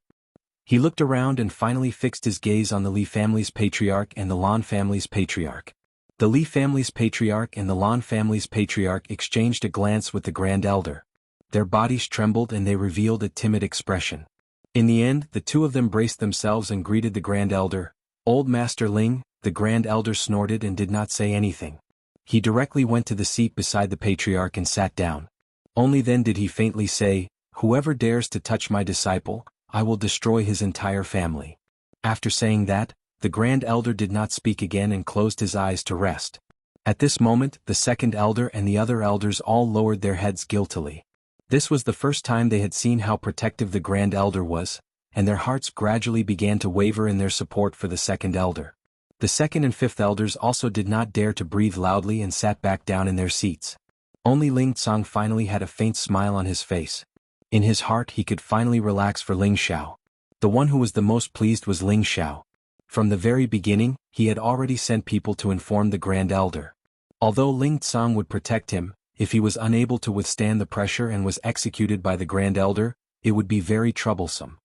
Speaker 1: He looked around and finally fixed his gaze on the Li family's patriarch and the Lan family's patriarch. The Li family's patriarch and the Lan family's patriarch exchanged a glance with the Grand Elder. Their bodies trembled and they revealed a timid expression. In the end, the two of them braced themselves and greeted the Grand Elder. "Old Master Ling," the Grand Elder snorted and did not say anything. He directly went to the seat beside the patriarch and sat down. Only then did he faintly say, "Whoever dares to touch my disciple, I will destroy his entire family." After saying that, the Grand Elder did not speak again and closed his eyes to rest. At this moment, the second elder and the other elders all lowered their heads guiltily. This was the first time they had seen how protective the Grand Elder was, and their hearts gradually began to waver in their support for the second elder. The second and fifth elders also did not dare to breathe loudly and sat back down in their seats. Only Ling Tsang finally had a faint smile on his face. In his heart he could finally relax for Ling Xiao. The one who was the most pleased was Ling Xiao. From the very beginning, he had already sent people to inform the Grand Elder. Although Ling Tsang would protect him, if he was unable to withstand the pressure and was executed by the Grand Elder, it would be very troublesome.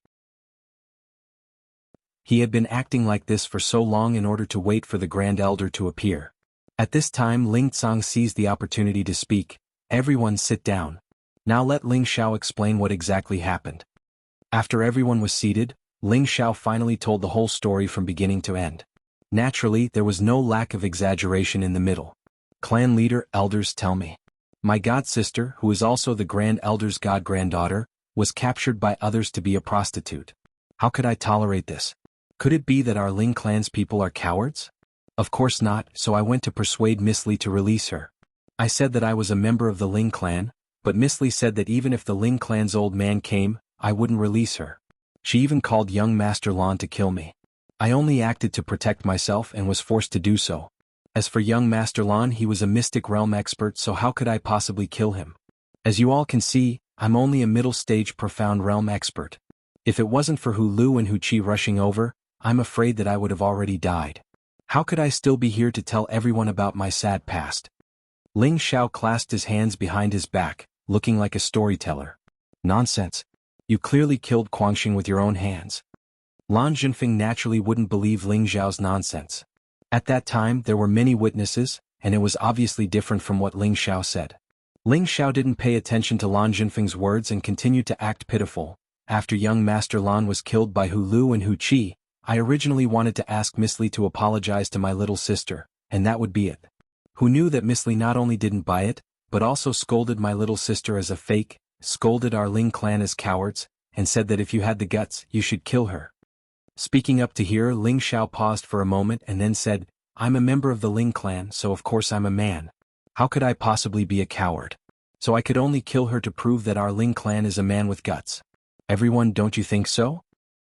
Speaker 1: He had been acting like this for so long in order to wait for the Grand Elder to appear. At this time Ling Tsang seized the opportunity to speak. "Everyone sit down. Now let Ling Xiao explain what exactly happened." After everyone was seated, Ling Xiao finally told the whole story from beginning to end. Naturally, there was no lack of exaggeration in the middle. "Clan leader, elders, tell me. My god-sister, who is also the Grand Elder's god-granddaughter, was captured by others to be a prostitute. How could I tolerate this? Could it be that our Ling clan's people are cowards? Of course not, so I went to persuade Miss Li to release her. I said that I was a member of the Ling clan, but Miss Li said that even if the Ling clan's old man came, I wouldn't release her. She even called young Master Lan to kill me. I only acted to protect myself and was forced to do so. As for young Master Lan, he was a mystic realm expert, so how could I possibly kill him? As you all can see, I'm only a middle-stage profound realm expert. If it wasn't for Hu Lu and Hu Qi rushing over, I'm afraid that I would have already died. How could I still be here to tell everyone about my sad past?" Ling Xiao clasped his hands behind his back, looking like a storyteller. "Nonsense. You clearly killed Guangxing with your own hands." Lan Zhenfeng naturally wouldn't believe Ling Xiao's nonsense. At that time there were many witnesses, and it was obviously different from what Ling Xiao said. Ling Xiao didn't pay attention to Lan Jinfeng's words and continued to act pitiful. After young Master Lan was killed by Hu Lu and Hu Qi, I originally wanted to ask Miss Li to apologize to my little sister, and that would be it. Who knew that Miss Li not only didn't buy it, but also scolded my little sister as a fake, scolded our Ling clan as cowards, and said that if you had the guts, you should kill her. Speaking up to here, Ling Xiao paused for a moment and then said, I'm a member of the Ling clan, so of course I'm a man. How could I possibly be a coward? So I could only kill her to prove that our Ling clan is a man with guts. Everyone, don't you think so?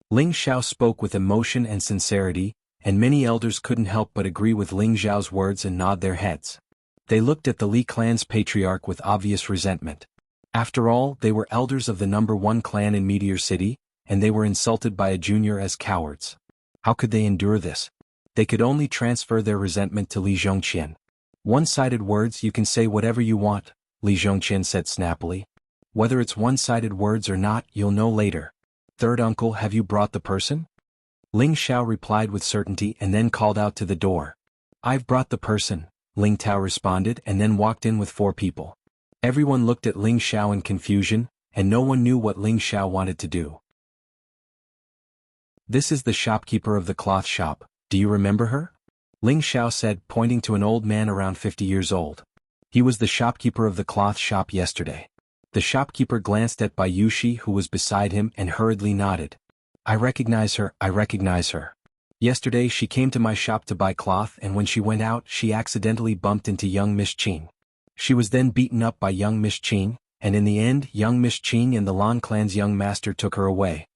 Speaker 1: Ling Xiao spoke with emotion and sincerity, and many elders couldn't help but agree with Ling Xiao's words and nod their heads. They looked at the Li clan's patriarch with obvious resentment. After all, they were elders of the #1 clan in Meteor City, and they were insulted by a junior as cowards. How could they endure this? They could only transfer their resentment to Li Zhongqian. One-sided words, you can say whatever you want, Li Zhongqian said snappily. Whether it's one-sided words or not, you'll know later. Third uncle, have you brought the person? Ling Xiao replied with certainty and then called out to the door. I've brought the person, Ling Tao responded and then walked in with 4 people. Everyone looked at Ling Xiao in confusion, and no one knew what Ling Xiao wanted to do. This is the shopkeeper of the cloth shop, do you remember her? Ling Xiao said, pointing to an old man around 50 years old. He was the shopkeeper of the cloth shop yesterday. The shopkeeper glanced at Bai Yushi who was beside him and hurriedly nodded. I recognize her, I recognize her. Yesterday she came to my shop to buy cloth and when she went out she accidentally bumped into young Miss Qing. She was then beaten up by young Miss Qing, and in the end young Miss Qing and the Lan clan's young master took her away.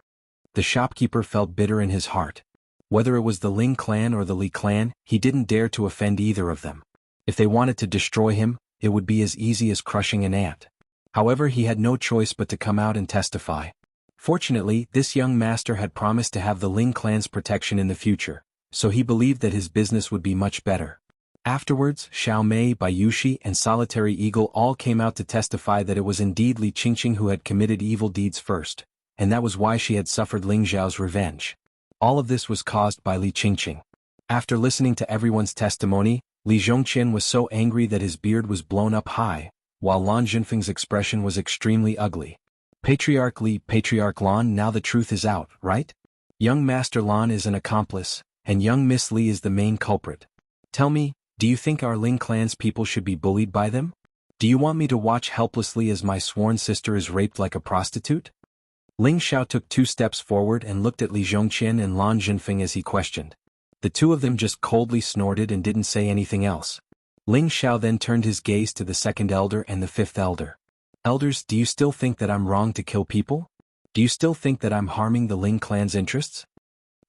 Speaker 1: The shopkeeper felt bitter in his heart. Whether it was the Ling clan or the Li clan, he didn't dare to offend either of them. If they wanted to destroy him, it would be as easy as crushing an ant. However, he had no choice but to come out and testify. Fortunately, this young master had promised to have the Ling clan's protection in the future, so he believed that his business would be much better. Afterwards, Xiao Mei, Bai Yushi and Solitary Eagle all came out to testify that it was indeed Li Qingqing who had committed evil deeds first, and that was why she had suffered Ling Zhao's revenge. All of this was caused by Li Qingqing. After listening to everyone's testimony, Li Zhongqian was so angry that his beard was blown up high, while Lan Jinfeng's expression was extremely ugly. Patriarch Li, Patriarch Lan, now the truth is out, right? Young Master Lan is an accomplice, and young Miss Li is the main culprit. Tell me, do you think our Ling clan's people should be bullied by them? Do you want me to watch helplessly as my sworn sister is raped like a prostitute? Ling Xiao took 2 steps forward and looked at Li Zhongqian and Lan Jinfeng as he questioned. The 2 of them just coldly snorted and didn't say anything else. Ling Xiao then turned his gaze to the 2nd elder and the 5th elder. Elders, do you still think that I'm wrong to kill people? Do you still think that I'm harming the Ling clan's interests?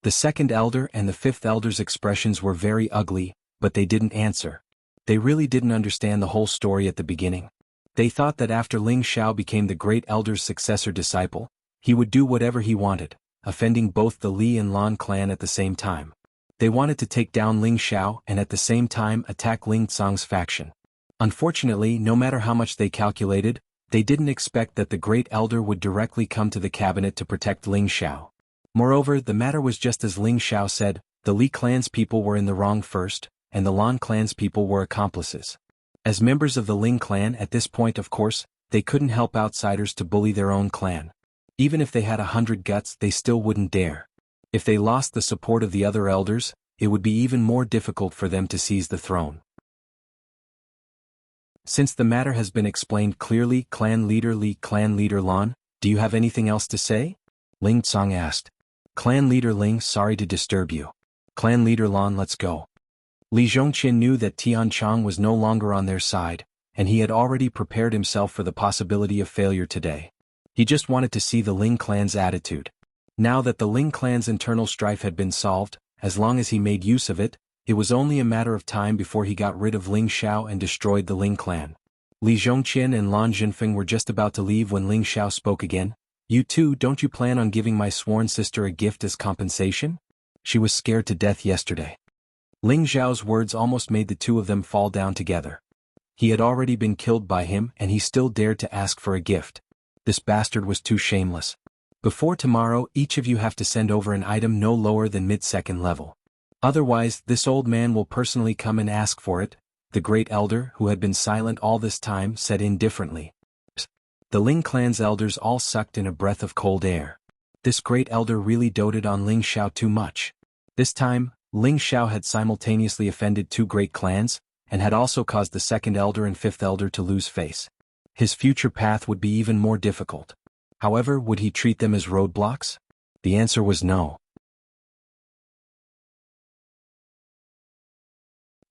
Speaker 1: The 2nd elder and the 5th elder's expressions were very ugly, but they didn't answer. They really didn't understand the whole story at the beginning. They thought that after Ling Xiao became the great elder's successor disciple, he would do whatever he wanted, offending both the Li and Lan clan at the same time. They wanted to take down Ling Xiao and at the same time attack Ling Tsang's faction. Unfortunately, no matter how much they calculated, they didn't expect that the great elder would directly come to the cabinet to protect Ling Xiao. Moreover, the matter was just as Ling Xiao said, the Li clan's people were in the wrong first, and the Lan clan's people were accomplices. As members of the Ling clan at this point, of course, they couldn't help outsiders to bully their own clan. Even if they had 100 guts, they still wouldn't dare. If they lost the support of the other elders, it would be even more difficult for them to seize the throne. Since the matter has been explained clearly, Clan Leader Li, Clan Leader Lan, do you have anything else to say? Ling Tsang asked. Clan Leader Ling, sorry to disturb you. Clan Leader Lan, let's go. Li Zhongqian knew that Tian Chang was no longer on their side, and he had already prepared himself for the possibility of failure today. He just wanted to see the Ling clan's attitude. Now that the Ling clan's internal strife had been solved, as long as he made use of it, it was only a matter of time before he got rid of Ling Xiao and destroyed the Ling clan. Li Zhongqian and Lan Jinfeng were just about to leave when Ling Xiao spoke again. You too, don't you plan on giving my sworn sister a gift as compensation? She was scared to death yesterday. Ling Xiao's words almost made the 2 of them fall down together. He had already been killed by him and he still dared to ask for a gift. This bastard was too shameless. Before tomorrow, each of you have to send over an item no lower than mid-2nd level. Otherwise, this old man will personally come and ask for it. the great elder, who had been silent all this time, said indifferently. The Ling clan's elders all sucked in a breath of cold air. This great elder really doted on Ling Xiao too much. This time, Ling Xiao had simultaneously offended two great clans, and had also caused the second elder and fifth elder to lose face. His future path would be even more difficult. However, would he treat them as roadblocks? The answer was no.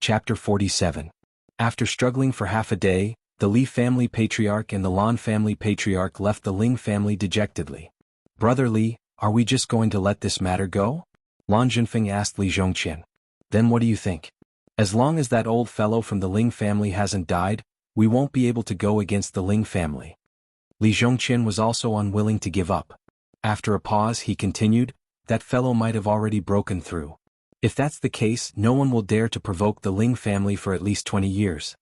Speaker 1: Chapter 47. After struggling for half a day, the Li family patriarch and the Lan family patriarch left the Ling family dejectedly. Brother Li, are we just going to let this matter go? Lan Zhenfeng asked Li Zhongqian. Then what do you think? As long as that old fellow from the Ling family hasn't died, we won't be able to go against the Ling family. Li Zhongqian was also unwilling to give up. After a pause he continued, that fellow might have already broken through. If that's the case, no one will dare to provoke the Ling family for at least 20 years.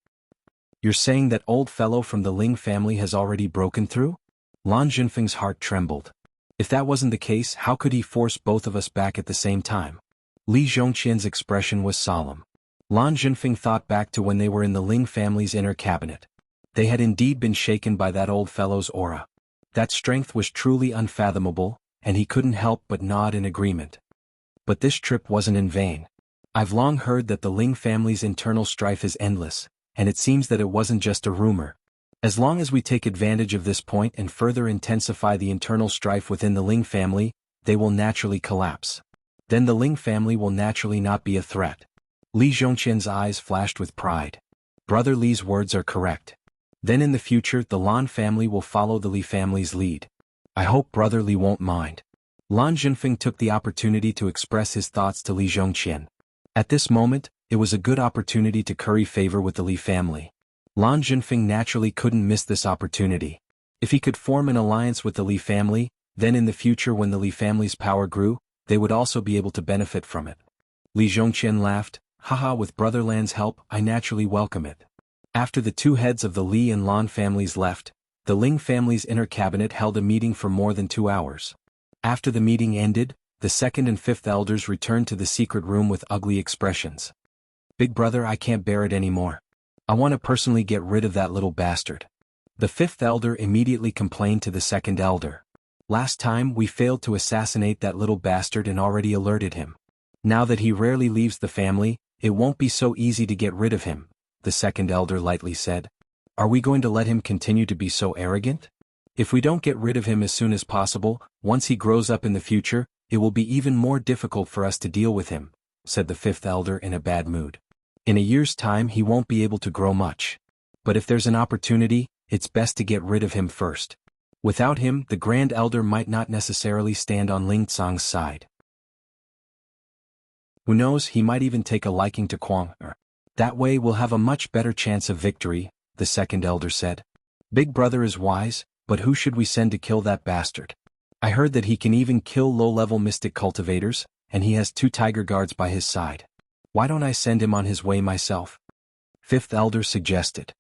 Speaker 1: You're saying that old fellow from the Ling family has already broken through? Lan Zhenfeng's heart trembled. If that wasn't the case, how could he force both of us back at the same time? Li Zhongqian's expression was solemn. Lan Zhenfeng thought back to when they were in the Ling family's inner cabinet. They had indeed been shaken by that old fellow's aura. That strength was truly unfathomable, and he couldn't help but nod in agreement. But this trip wasn't in vain. I've long heard that the Ling family's internal strife is endless, and it seems that it wasn't just a rumor. As long as we take advantage of this point and further intensify the internal strife within the Ling family, they will naturally collapse. Then the Ling family will naturally not be a threat. Li Zhongqian's eyes flashed with pride. Brother Li's words are correct. Then in the future the Lan family will follow the Li family's lead. I hope Brother Li won't mind. Lan Zhenfeng took the opportunity to express his thoughts to Li Zhongqian. At this moment, it was a good opportunity to curry favor with the Li family. Lan Zhenfeng naturally couldn't miss this opportunity. If he could form an alliance with the Li family, then in the future when the Li family's power grew, they would also be able to benefit from it. Li Zhongqian laughed, haha, with Brotherland's help, I naturally welcome it. After the two heads of the Li and Lan families left, the Ling family's inner cabinet held a meeting for more than 2 hours. After the meeting ended, the second and fifth elders returned to the secret room with ugly expressions. Big brother, I can't bear it anymore. I want to personally get rid of that little bastard. The fifth elder immediately complained to the second elder. Last time we failed to assassinate that little bastard and already alerted him. Now that he rarely leaves the family, it won't be so easy to get rid of him, the second elder lightly said. Are we going to let him continue to be so arrogant? If we don't get rid of him as soon as possible, once he grows up in the future, it will be even more difficult for us to deal with him, said the fifth elder in a bad mood. In a year's time he won't be able to grow much. But if there's an opportunity, it's best to get rid of him first. Without him, the grand elder might not necessarily stand on Ling Tsang's side. Who knows, he might even take a liking to Kuang. That way we'll have a much better chance of victory, the second elder said. Big brother is wise, but who should we send to kill that bastard? I heard that he can even kill low-level mystic cultivators, and he has 2 tiger guards by his side. Why don't I send him on his way myself? Fifth elder suggested.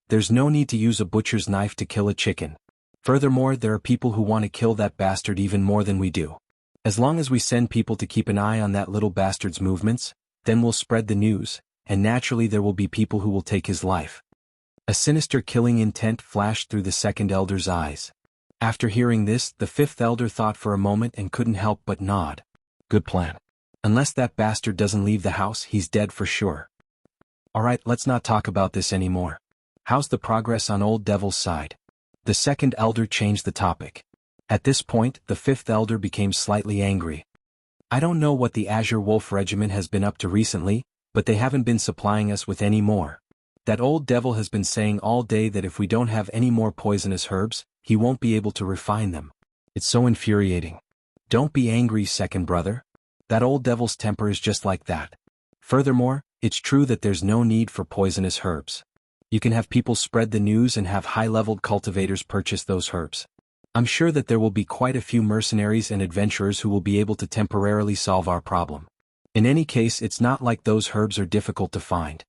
Speaker 1: There's no need to use a butcher's knife to kill a chicken. Furthermore, there are people who want to kill that bastard even more than we do. As long as we send people to keep an eye on that little bastard's movements, then we'll spread the news, and naturally there will be people who will take his life. A sinister killing intent flashed through the second elder's eyes. After hearing this, the fifth elder thought for a moment and couldn't help but nod. Good plan. Unless that bastard doesn't leave the house, he's dead for sure. Alright, let's not talk about this anymore. How's the progress on Old Devil's side? The second elder changed the topic. At this point, the fifth elder became slightly angry. I don't know what the Azure Wolf Regiment has been up to recently, but they haven't been supplying us with any more. That old devil has been saying all day that if we don't have any more poisonous herbs, he won't be able to refine them. It's so infuriating. Don't be angry, second brother. That old devil's temper is just like that. Furthermore, it's true that there's no need for poisonous herbs. You can have people spread the news and have high-leveled cultivators purchase those herbs. I'm sure that there will be quite a few mercenaries and adventurers who will be able to temporarily solve our problem. In any case, it's not like those herbs are difficult to find.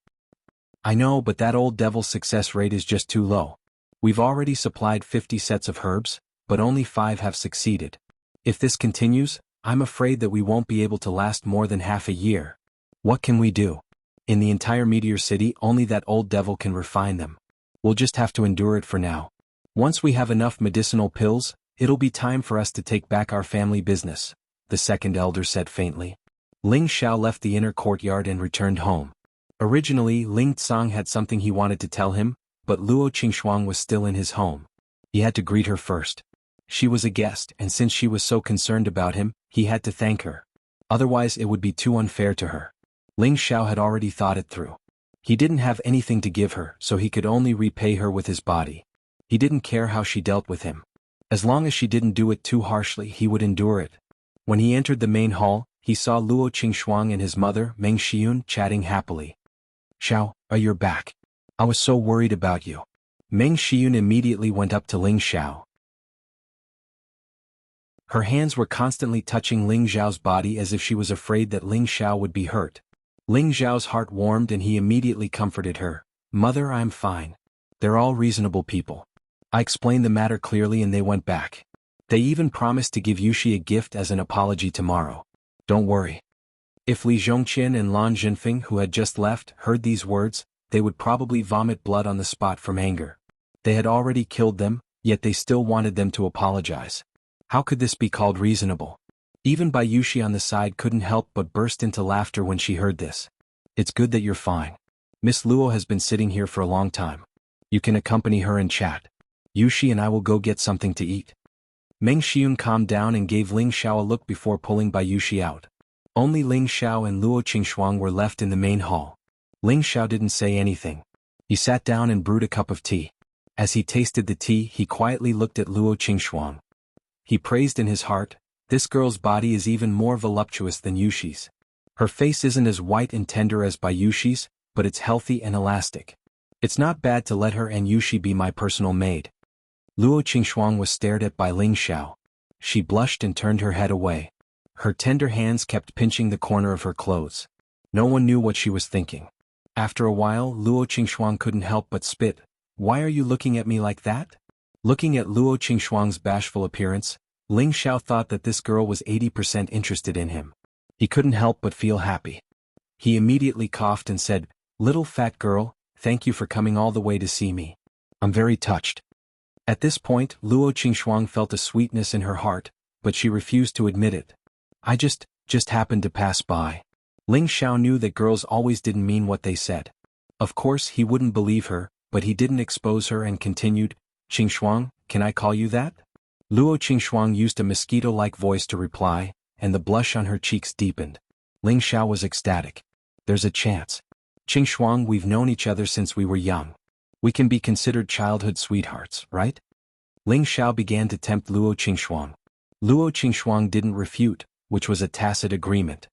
Speaker 1: I know, but that old devil's success rate is just too low. We've already supplied 50 sets of herbs, but only 5 have succeeded. If this continues, I'm afraid that we won't be able to last more than half a year. What can we do? In the entire Meteor City, only that old devil can refine them. We'll just have to endure it for now. Once we have enough medicinal pills, it'll be time for us to take back our family business, the second elder said faintly. Ling Xiao left the inner courtyard and returned home. Originally, Ling Tsang had something he wanted to tell him, but Luo Qingxuang was still in his home. He had to greet her first. She was a guest, and since she was so concerned about him, he had to thank her. Otherwise it would be too unfair to her. Ling Xiao had already thought it through. He didn't have anything to give her, so he could only repay her with his body. He didn't care how she dealt with him. As long as she didn't do it too harshly, he would endure it. When he entered the main hall, he saw Luo Qingxuang and his mother, Meng Xiyun, chatting happily. Xiao, you're back. I was so worried about you. Meng Xiyun immediately went up to Ling Xiao. Her hands were constantly touching Ling Xiao's body as if she was afraid that Ling Xiao would be hurt. Ling Xiao's heart warmed and he immediately comforted her. Mother, I'm fine. They're all reasonable people. I explained the matter clearly and they went back. They even promised to give Yuxi a gift as an apology tomorrow. Don't worry. If Li Zhongqian and Lan Zhenfeng, who had just left, heard these words, they would probably vomit blood on the spot from anger. They had already killed them, yet they still wanted them to apologize. How could this be called reasonable? Even Bai Yuxi on the side couldn't help but burst into laughter when she heard this. It's good that you're fine. Miss Luo has been sitting here for a long time. You can accompany her and chat. Yuxi and I will go get something to eat. Meng Xiyun calmed down and gave Ling Xiao a look before pulling Bai Yuxi out. Only Ling Xiao and Luo Qingxuang were left in the main hall. Ling Xiao didn't say anything. He sat down and brewed a cup of tea. As he tasted the tea, he quietly looked at Luo Qingxuang. He praised in his heart, this girl's body is even more voluptuous than Yuxi's. Her face isn't as white and tender as Bai Yuxi's, but it's healthy and elastic. It's not bad to let her and Yuxi be my personal maid. Luo Qingxuang was stared at by Ling Xiao. She blushed and turned her head away. Her tender hands kept pinching the corner of her clothes. No one knew what she was thinking. After a while, Luo Qingxuang couldn't help but spit. Why are you looking at me like that? Looking at Luo Qingxuang's bashful appearance, Ling Xiao thought that this girl was 80% interested in him. He couldn't help but feel happy. He immediately coughed and said, Little fat girl, thank you for coming all the way to see me. I'm very touched. At this point, Luo Qingxuang felt a sweetness in her heart, but she refused to admit it. I just happened to pass by. Ling Xiao knew that girls always didn't mean what they said. Of course he wouldn't believe her, but he didn't expose her and continued, Qingxuang, can I call you that? Luo Qingxuang used a mosquito-like voice to reply, and the blush on her cheeks deepened. Ling Xiao was ecstatic. There's a chance. Qingxuang, we've known each other since we were young. We can be considered childhood sweethearts, right? Ling Xiao began to tempt Luo Qingxuang. Luo Qingxuang didn't refute, which was a tacit agreement.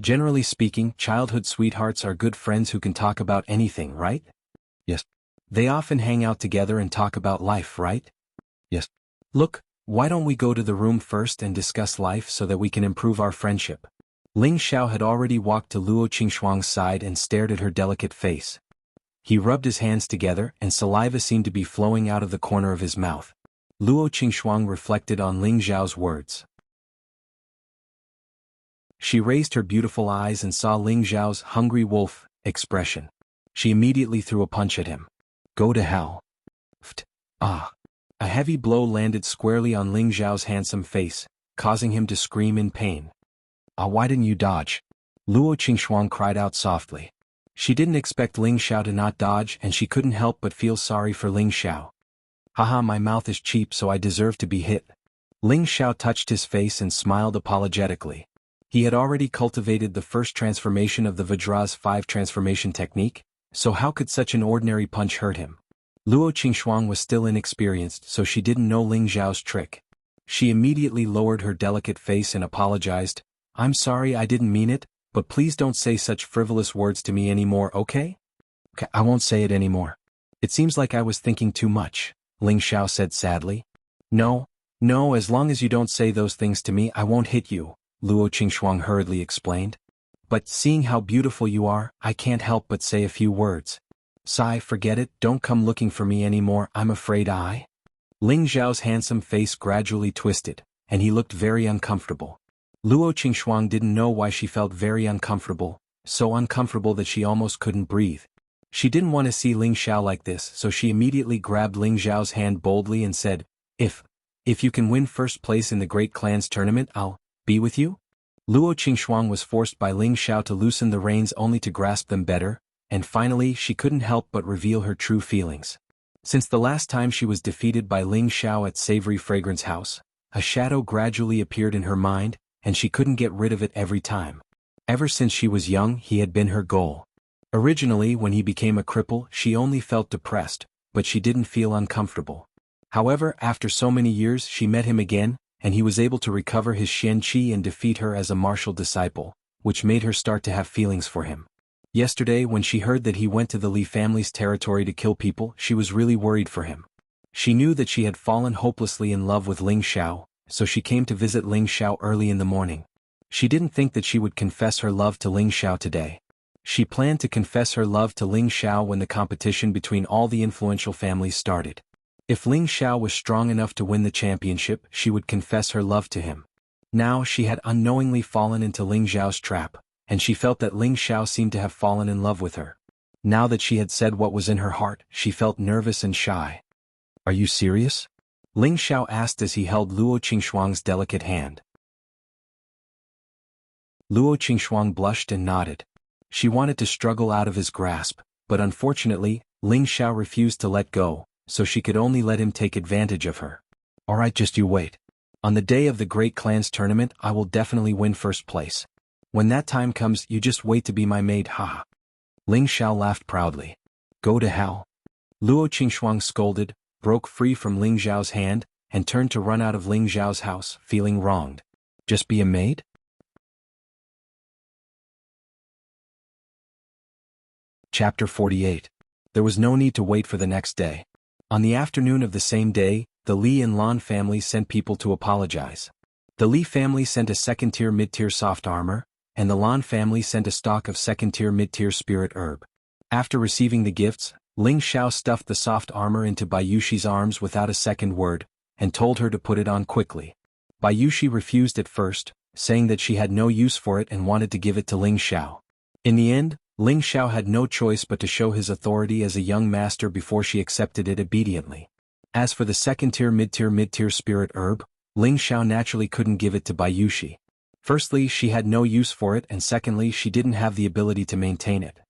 Speaker 1: Generally speaking, childhood sweethearts are good friends who can talk about anything, right? Yes. They often hang out together and talk about life, right? Yes. Look, why don't we go to the room first and discuss life so that we can improve our friendship? Ling Xiao had already walked to Luo Qingxuang's side and stared at her delicate face. He rubbed his hands together and saliva seemed to be flowing out of the corner of his mouth. Luo Qingxuang reflected on Ling Xiao's words. She raised her beautiful eyes and saw Ling Xiao's hungry wolf expression. She immediately threw a punch at him. Go to hell. Ft. Ah. A heavy blow landed squarely on Ling Xiao's handsome face, causing him to scream in pain. Why didn't you dodge? Luo Qingxuang cried out softly. She didn't expect Ling Xiao to not dodge and she couldn't help but feel sorry for Ling Xiao. Haha, my mouth is cheap so I deserve to be hit. Ling Xiao touched his face and smiled apologetically. He had already cultivated the first transformation of the Vajra's 5 transformation technique, so how could such an ordinary punch hurt him? Luo Qingxuang was still inexperienced so she didn't know Ling Xiao's trick. She immediately lowered her delicate face and apologized. I'm sorry, I didn't mean it, but please don't say such frivolous words to me anymore, okay? Okay, I won't say it anymore. It seems like I was thinking too much, Ling Xiao said sadly. No, as long as you don't say those things to me I won't hit you, Luo Qingxuang hurriedly explained. But seeing how beautiful you are, I can't help but say a few words. Sigh, forget it, don't come looking for me anymore, I'm afraid I... Ling Xiao's handsome face gradually twisted, and he looked very uncomfortable. Luo Qingxuang didn't know why she felt very uncomfortable, so uncomfortable that she almost couldn't breathe. She didn't want to see Ling Xiao like this, so she immediately grabbed Ling Xiao's hand boldly and said, If you can win first place in the Great Clan's tournament, I'll be with you? Luo Qingxuang was forced by Ling Xiao to loosen the reins only to grasp them better, and finally she couldn't help but reveal her true feelings. Since the last time she was defeated by Ling Xiao at Savory Fragrance House, a shadow gradually appeared in her mind, and she couldn't get rid of it every time. Ever since she was young, he had been her goal. Originally, when he became a cripple, she only felt depressed, but she didn't feel uncomfortable. However, after so many years she met him again, and he was able to recover his Xian Qi and defeat her as a martial disciple, which made her start to have feelings for him. Yesterday, when she heard that he went to the Li family's territory to kill people, she was really worried for him. She knew that she had fallen hopelessly in love with Ling Xiao, so she came to visit Ling Xiao early in the morning. She didn't think that she would confess her love to Ling Xiao today. She planned to confess her love to Ling Xiao when the competition between all the influential families started. If Ling Xiao was strong enough to win the championship, she would confess her love to him. Now she had unknowingly fallen into Ling Xiao's trap, and she felt that Ling Xiao seemed to have fallen in love with her. Now that she had said what was in her heart, she felt nervous and shy. "Are you serious?" Ling Xiao asked as he held Luo Qingxuang's delicate hand. Luo Qingxuang blushed and nodded. She wanted to struggle out of his grasp, but unfortunately, Ling Xiao refused to let go, so she could only let him take advantage of her. "Alright, just you wait. On the day of the Great Clan's tournament, I will definitely win first place. When that time comes, you just wait to be my maid, haha." Ling Xiao laughed proudly. "Go to hell." Luo Qingxuang scolded, broke free from Ling Xiao's hand, and turned to run out of Ling Xiao's house, feeling wronged. Just be a maid? Chapter 48. There was no need to wait for the next day. On the afternoon of the same day, the Li and Lan families sent people to apologize. The Li family sent a second-tier mid-tier soft armor, and the Lan family sent a stock of second-tier mid-tier spirit herb. After receiving the gifts, Ling Xiao stuffed the soft armor into Bayushi's arms without a second word, and told her to put it on quickly. Bayushi refused at first, saying that she had no use for it and wanted to give it to Ling Xiao. In the end, Ling Xiao had no choice but to show his authority as a young master before she accepted it obediently. As for the second-tier mid-tier spirit herb, Ling Xiao naturally couldn't give it to Bayushi. Firstly, she had no use for it, and secondly, she didn't have the ability to maintain it.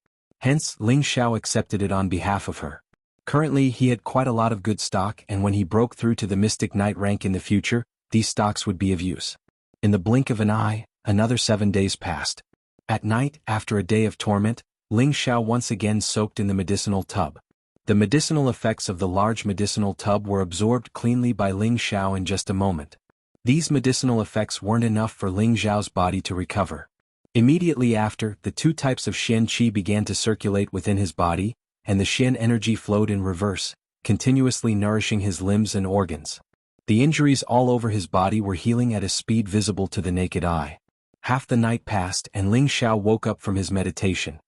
Speaker 1: Hence, Ling Xiao accepted it on behalf of her. Currently, he had quite a lot of good stock, and when he broke through to the Mystic Knight rank in the future, these stocks would be of use. In the blink of an eye, another 7 days passed. At night, after a day of torment, Ling Xiao once again soaked in the medicinal tub. The medicinal effects of the large medicinal tub were absorbed cleanly by Ling Xiao in just a moment. These medicinal effects weren't enough for Ling Xiao's body to recover. Immediately after, the two types of Xian Qi began to circulate within his body, and the Xian energy flowed in reverse, continuously nourishing his limbs and organs. The injuries all over his body were healing at a speed visible to the naked eye. Half the night passed and Ling Xiao woke up from his meditation.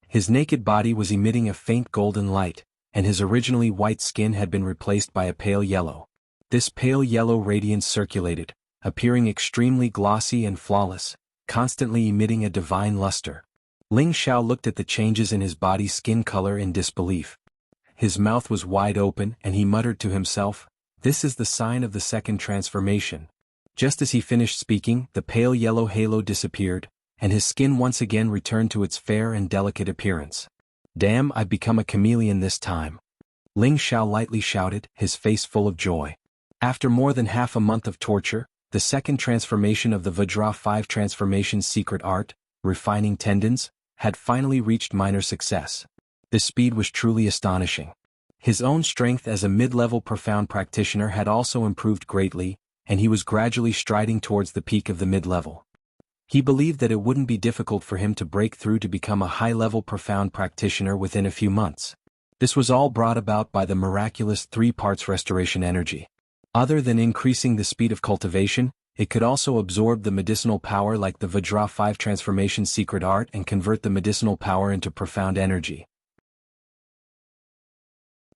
Speaker 1: His naked body was emitting a faint golden light, and his originally white skin had been replaced by a pale yellow. This pale yellow radiance circulated, appearing extremely glossy and flawless, constantly emitting a divine luster. Ling Xiao looked at the changes in his body's skin color in disbelief. His mouth was wide open and he muttered to himself, "This is the sign of the second transformation." Just as he finished speaking, the pale yellow halo disappeared, and his skin once again returned to its fair and delicate appearance. "Damn, I've become a chameleon this time," Ling Xiao lightly shouted, his face full of joy. After more than half a month of torture, the second transformation of the Vajra 5 transformation secret art, refining tendons, had finally reached minor success. The speed was truly astonishing. His own strength as a mid-level profound practitioner had also improved greatly, and he was gradually striding towards the peak of the mid-level. He believed that it wouldn't be difficult for him to break through to become a high-level profound practitioner within a few months. This was all brought about by the miraculous 3 parts restoration energy. Other than increasing the speed of cultivation, it could also absorb the medicinal power like the Vajra 5 transformation secret art and convert the medicinal power into profound energy.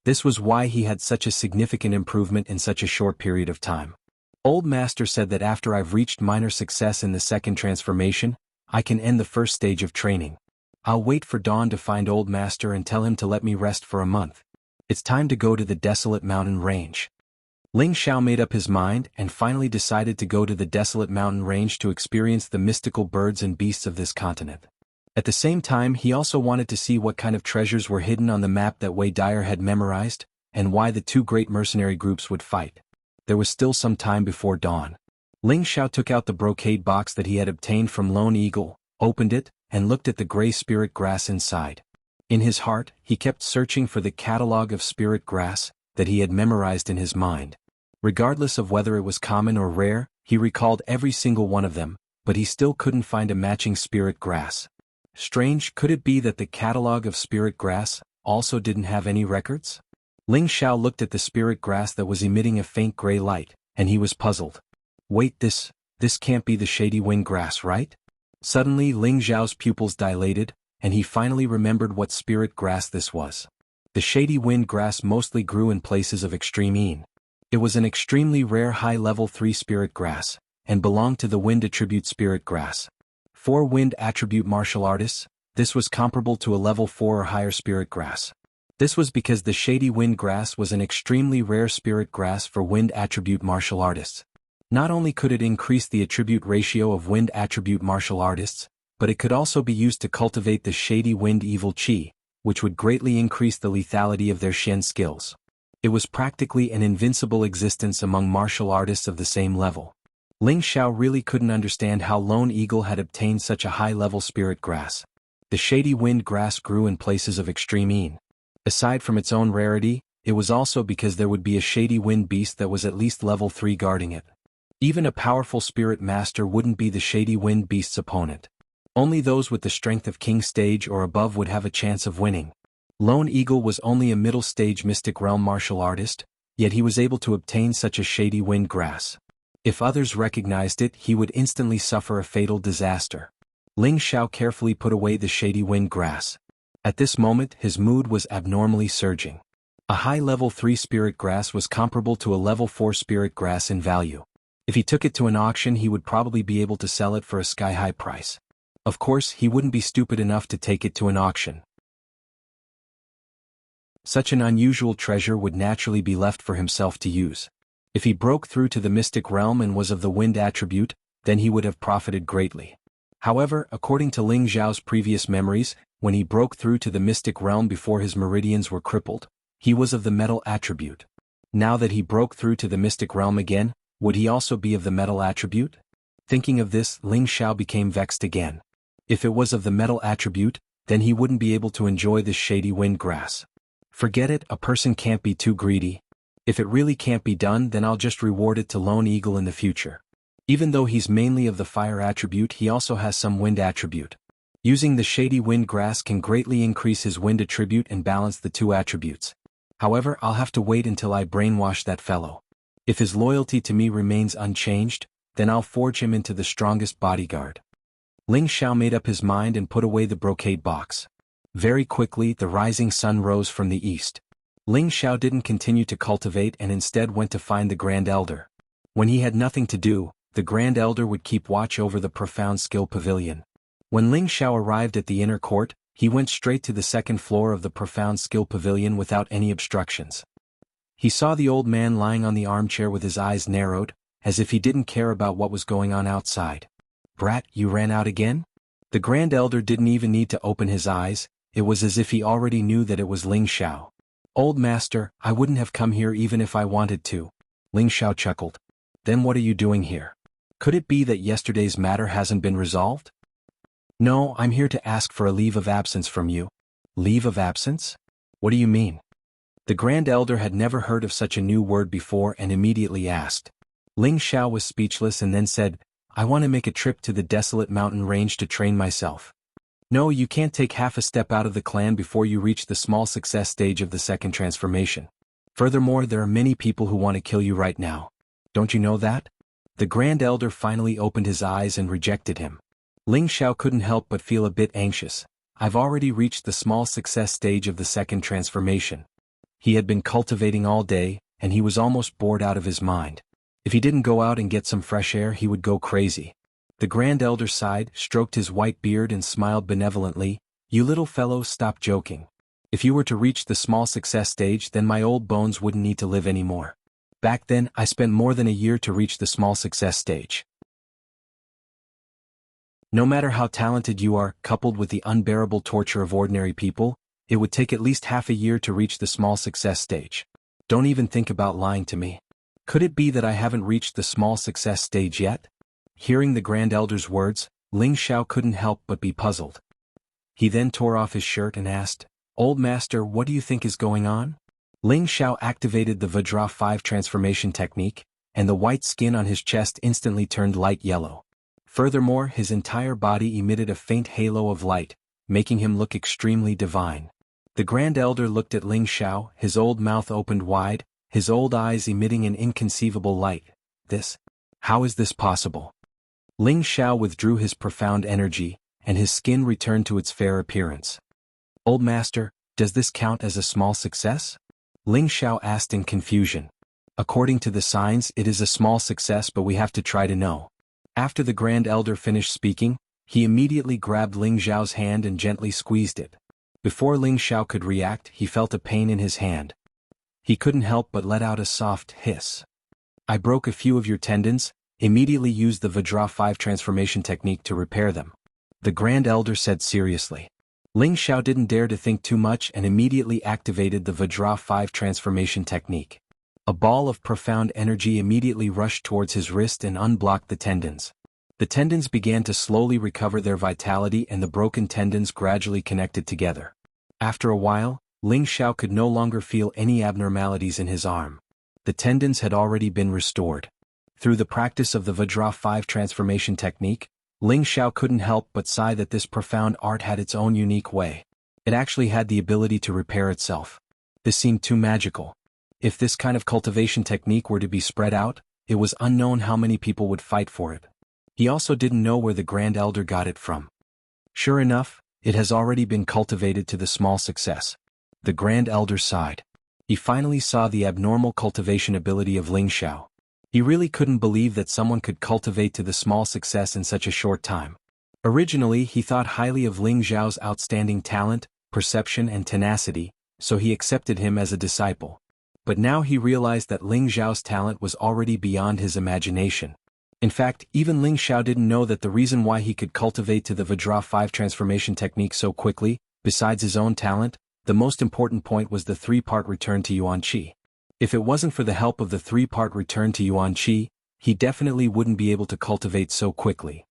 Speaker 1: This was why he had such a significant improvement in such a short period of time. Old Master said that after I've reached minor success in the second transformation, I can end the first stage of training. I'll wait for dawn to find Old Master and tell him to let me rest for a month. It's time to go to the desolate mountain range. Ling Xiao made up his mind and finally decided to go to the desolate mountain range to experience the mystical birds and beasts of this continent. At the same time, he also wanted to see what kind of treasures were hidden on the map that Wei Dyer had memorized, and why the two great mercenary groups would fight. There was still some time before dawn. Ling Xiao took out the brocade box that he had obtained from Lone Eagle, opened it, and looked at the gray spirit grass inside. In his heart, he kept searching for the catalog of spirit grass that he had memorized in his mind. Regardless of whether it was common or rare, he recalled every single one of them, but he still couldn't find a matching spirit grass. Strange, could it be that the catalog of spirit grass also didn't have any records? Ling Xiao looked at the spirit grass that was emitting a faint gray light, and he was puzzled. Wait, this can't be the shady wind grass, right? Suddenly Ling Xiao's pupils dilated, and he finally remembered what spirit grass this was. The shady wind grass mostly grew in places of extreme Yin. It was an extremely rare high-level 3 spirit grass, and belonged to the wind attribute spirit grass. For wind attribute martial artists, this was comparable to a level 4 or higher spirit grass. This was because the shady wind grass was an extremely rare spirit grass for wind attribute martial artists. Not only could it increase the attribute ratio of wind attribute martial artists, but it could also be used to cultivate the shady wind evil chi, which would greatly increase the lethality of their Shen skills. It was practically an invincible existence among martial artists of the same level. Ling Xiao really couldn't understand how Lone Eagle had obtained such a high-level spirit grass. The shady wind grass grew in places of extreme Yin. Aside from its own rarity, it was also because there would be a shady wind beast that was at least level 3 guarding it. Even a powerful spirit master wouldn't be the shady wind beast's opponent. Only those with the strength of King Stage or above would have a chance of winning. Lone Eagle was only a middle-stage mystic realm martial artist, yet he was able to obtain such a shady wind grass. If others recognized it, he would instantly suffer a fatal disaster. Ling Xiao carefully put away the shady wind grass. At this moment, his mood was abnormally surging. A high level 3 spirit grass was comparable to a level 4 spirit grass in value. If he took it to an auction, he would probably be able to sell it for a sky-high price. Of course, he wouldn't be stupid enough to take it to an auction. Such an unusual treasure would naturally be left for himself to use. If he broke through to the mystic realm and was of the wind attribute, then he would have profited greatly. However, according to Ling Xiao's previous memories, when he broke through to the mystic realm before his meridians were crippled, he was of the metal attribute. Now that he broke through to the mystic realm again, would he also be of the metal attribute? Thinking of this, Ling Xiao became vexed again. If it was of the metal attribute, then he wouldn't be able to enjoy this shady wind grass. Forget it, a person can't be too greedy. If it really can't be done, then I'll just reward it to Lone Eagle in the future. Even though he's mainly of the fire attribute, he also has some wind attribute. Using the shady wind grass can greatly increase his wind attribute and balance the two attributes. However, I'll have to wait until I brainwash that fellow. If his loyalty to me remains unchanged, then I'll forge him into the strongest bodyguard. Ling Xiao made up his mind and put away the brocade box. Very quickly, the rising sun rose from the east. Ling Xiao didn't continue to cultivate and instead went to find the Grand Elder. When he had nothing to do, the Grand Elder would keep watch over the Profound Skill Pavilion. When Ling Xiao arrived at the inner court, he went straight to the second floor of the Profound Skill Pavilion without any obstructions. He saw the old man lying on the armchair with his eyes narrowed, as if he didn't care about what was going on outside. "Brat, you ran out again?" The Grand Elder didn't even need to open his eyes, it was as if he already knew that it was Ling Xiao. "Old master, I wouldn't have come here even if I wanted to." Ling Xiao chuckled. "Then what are you doing here? Could it be that yesterday's matter hasn't been resolved?" "No, I'm here to ask for a leave of absence from you." "Leave of absence? What do you mean?" The Grand Elder had never heard of such a new word before and immediately asked. Ling Xiao was speechless and then said, "I want to make a trip to the desolate mountain range to train myself." "No, you can't take half a step out of the clan before you reach the small success stage of the second transformation. Furthermore, there are many people who want to kill you right now. Don't you know that?" The Grand Elder finally opened his eyes and rejected him. Ling Xiao couldn't help but feel a bit anxious. I've already reached the small success stage of the second transformation. He had been cultivating all day, and he was almost bored out of his mind. If he didn't go out and get some fresh air, he would go crazy. The Grand Elder sighed, stroked his white beard and smiled benevolently. "You little fellow, stop joking. If you were to reach the small success stage, then my old bones wouldn't need to live anymore. Back then, I spent more than a year to reach the small success stage. No matter how talented you are, coupled with the unbearable torture of ordinary people, it would take at least half a year to reach the small success stage. Don't even think about lying to me. Could it be that I haven't reached the small success stage yet?" Hearing the Grand Elder's words, Ling Xiao couldn't help but be puzzled. He then tore off his shirt and asked, "Old master, what do you think is going on?" Ling Xiao activated the Vajra 5 transformation technique, and the white skin on his chest instantly turned light yellow. Furthermore, his entire body emitted a faint halo of light, making him look extremely divine. The Grand Elder looked at Ling Xiao, his old mouth opened wide, his old eyes emitting an inconceivable light. How is this possible? Ling Xiao withdrew his profound energy, and his skin returned to its fair appearance. "Old master, does this count as a small success?" Ling Xiao asked in confusion. "According to the signs, it is a small success, but we have to try to know." After the Grand Elder finished speaking, he immediately grabbed Ling Xiao's hand and gently squeezed it. Before Ling Xiao could react, he felt a pain in his hand. He couldn't help but let out a soft hiss. "I broke a few of your tendons. Immediately use the Vajra 5 transformation technique to repair them," the Grand Elder said seriously. Ling Xiao didn't dare to think too much and immediately activated the Vajra 5 transformation technique. A ball of profound energy immediately rushed towards his wrist and unblocked the tendons. The tendons began to slowly recover their vitality and the broken tendons gradually connected together. After a while, Ling Xiao could no longer feel any abnormalities in his arm. The tendons had already been restored. Through the practice of the Vajra 5 transformation technique, Ling Xiao couldn't help but sigh that this profound art had its own unique way. It actually had the ability to repair itself. This seemed too magical. If this kind of cultivation technique were to be spread out, it was unknown how many people would fight for it. He also didn't know where the Grand Elder got it from. Sure enough, it has already been cultivated to the small success. The Grand Elder sighed. He finally saw the abnormal cultivation ability of Ling Xiao. He really couldn't believe that someone could cultivate to the small success in such a short time. Originally, he thought highly of Ling Xiao's outstanding talent, perception and tenacity, so he accepted him as a disciple. But now he realized that Ling Xiao's talent was already beyond his imagination. In fact, even Ling Xiao didn't know that the reason why he could cultivate to the Vajra 5 transformation technique so quickly, besides his own talent, the most important point was the 3-part return to Yuan Qi. If it wasn't for the help of the 3-part return to Yuan Qi, he definitely wouldn't be able to cultivate so quickly.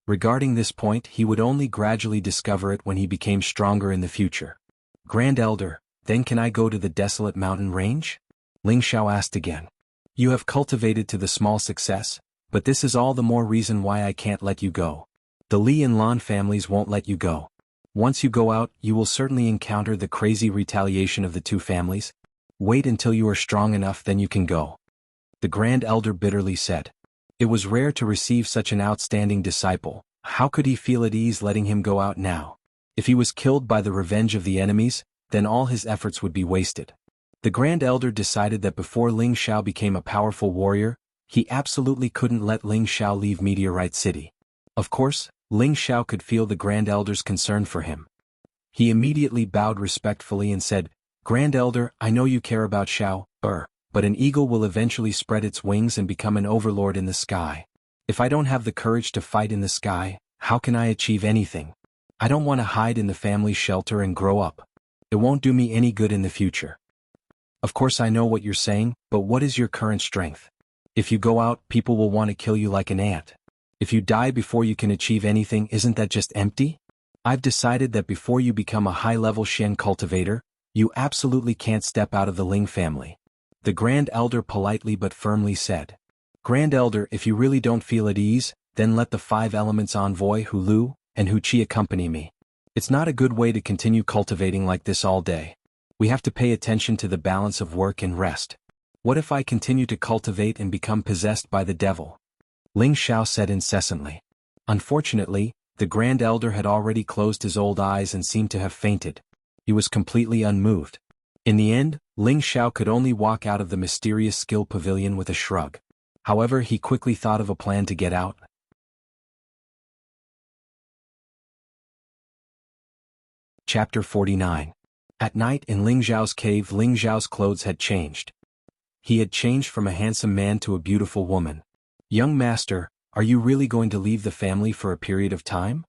Speaker 1: Regarding this point, he would only gradually discover it when he became stronger in the future. "Grand Elder, then can I go to the desolate mountain range?" Ling Xiao asked again. "You have cultivated to the small success, but this is all the more reason why I can't let you go. The Li and Lan families won't let you go. Once you go out, you will certainly encounter the crazy retaliation of the 2 families. Wait until you are strong enough, then you can go," the Grand Elder bitterly said. It was rare to receive such an outstanding disciple. How could he feel at ease letting him go out now? If he was killed by the revenge of the enemies, then all his efforts would be wasted. The Grand Elder decided that before Ling Xiao became a powerful warrior, he absolutely couldn't let Ling Xiao leave Meteorite City. Of course, Ling Xiao could feel the Grand Elder's concern for him. He immediately bowed respectfully and said, "Grand Elder, I know you care about Xiao, but an eagle will eventually spread its wings and become an overlord in the sky. If I don't have the courage to fight in the sky, how can I achieve anything? I don't want to hide in the family shelter and grow up. It won't do me any good in the future." "Of course I know what you're saying, but what is your current strength? If you go out, people will want to kill you like an ant. If you die before you can achieve anything, isn't that just empty? I've decided that before you become a high-level Shen cultivator, you absolutely can't step out of the Ling family," the Grand Elder politely but firmly said. "Grand Elder, if you really don't feel at ease, then let the 5 elements envoy Hu Lu and Hu Qi accompany me. It's not a good way to continue cultivating like this all day. We have to pay attention to the balance of work and rest. What if I continue to cultivate and become possessed by the devil?" Ling Xiao said incessantly. Unfortunately, the Grand Elder had already closed his old eyes and seemed to have fainted. He was completely unmoved. In the end, Ling Xiao could only walk out of the mysterious skill pavilion with a shrug. However, he quickly thought of a plan to get out. Chapter 49. At night in Ling Zhao's cave, Ling Zhao's clothes had changed. He had changed from a handsome man to a beautiful woman. "Young master, are you really going to leave the family for a period of time?"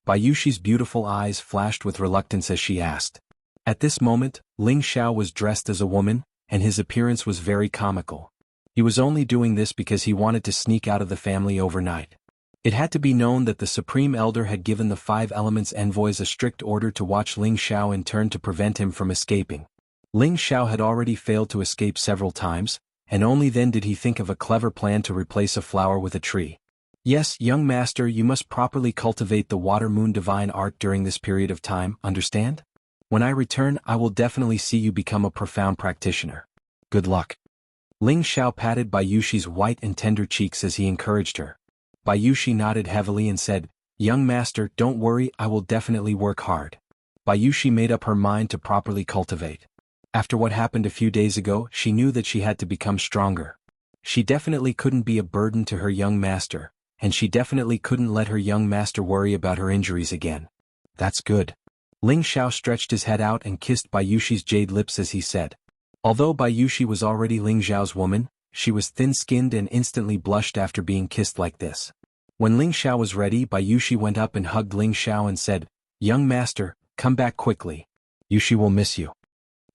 Speaker 1: Bayushi's beautiful eyes flashed with reluctance as she asked. At this moment, Ling Zhao was dressed as a woman, and his appearance was very comical. He was only doing this because he wanted to sneak out of the family overnight. It had to be known that the Supreme Elder had given the 5 Elements envoys a strict order to watch Ling Zhao in turn to prevent him from escaping. Ling Zhao had already failed to escape several times, and only then did he think of a clever plan to replace a flower with a tree. "Yes, young master, you must properly cultivate the water moon divine art during this period of time, understand? When I return, I will definitely see you become a profound practitioner. Good luck." Ling Zhao patted Bayushi's white and tender cheeks as he encouraged her. Bayushi nodded heavily and said, "Young master, don't worry, I will definitely work hard." Bayushi made up her mind to properly cultivate. After what happened a few days ago, she knew that she had to become stronger. She definitely couldn't be a burden to her young master, and she definitely couldn't let her young master worry about her injuries again. "That's good." Ling Zhao stretched his head out and kissed Bayushi's jade lips as he said. Although Bayushi was already Ling Zhao's woman, she was thin-skinned and instantly blushed after being kissed like this. When Ling Zhao was ready, Bayushi went up and hugged Ling Zhao and said, "Young master, come back quickly. Yushi will miss you."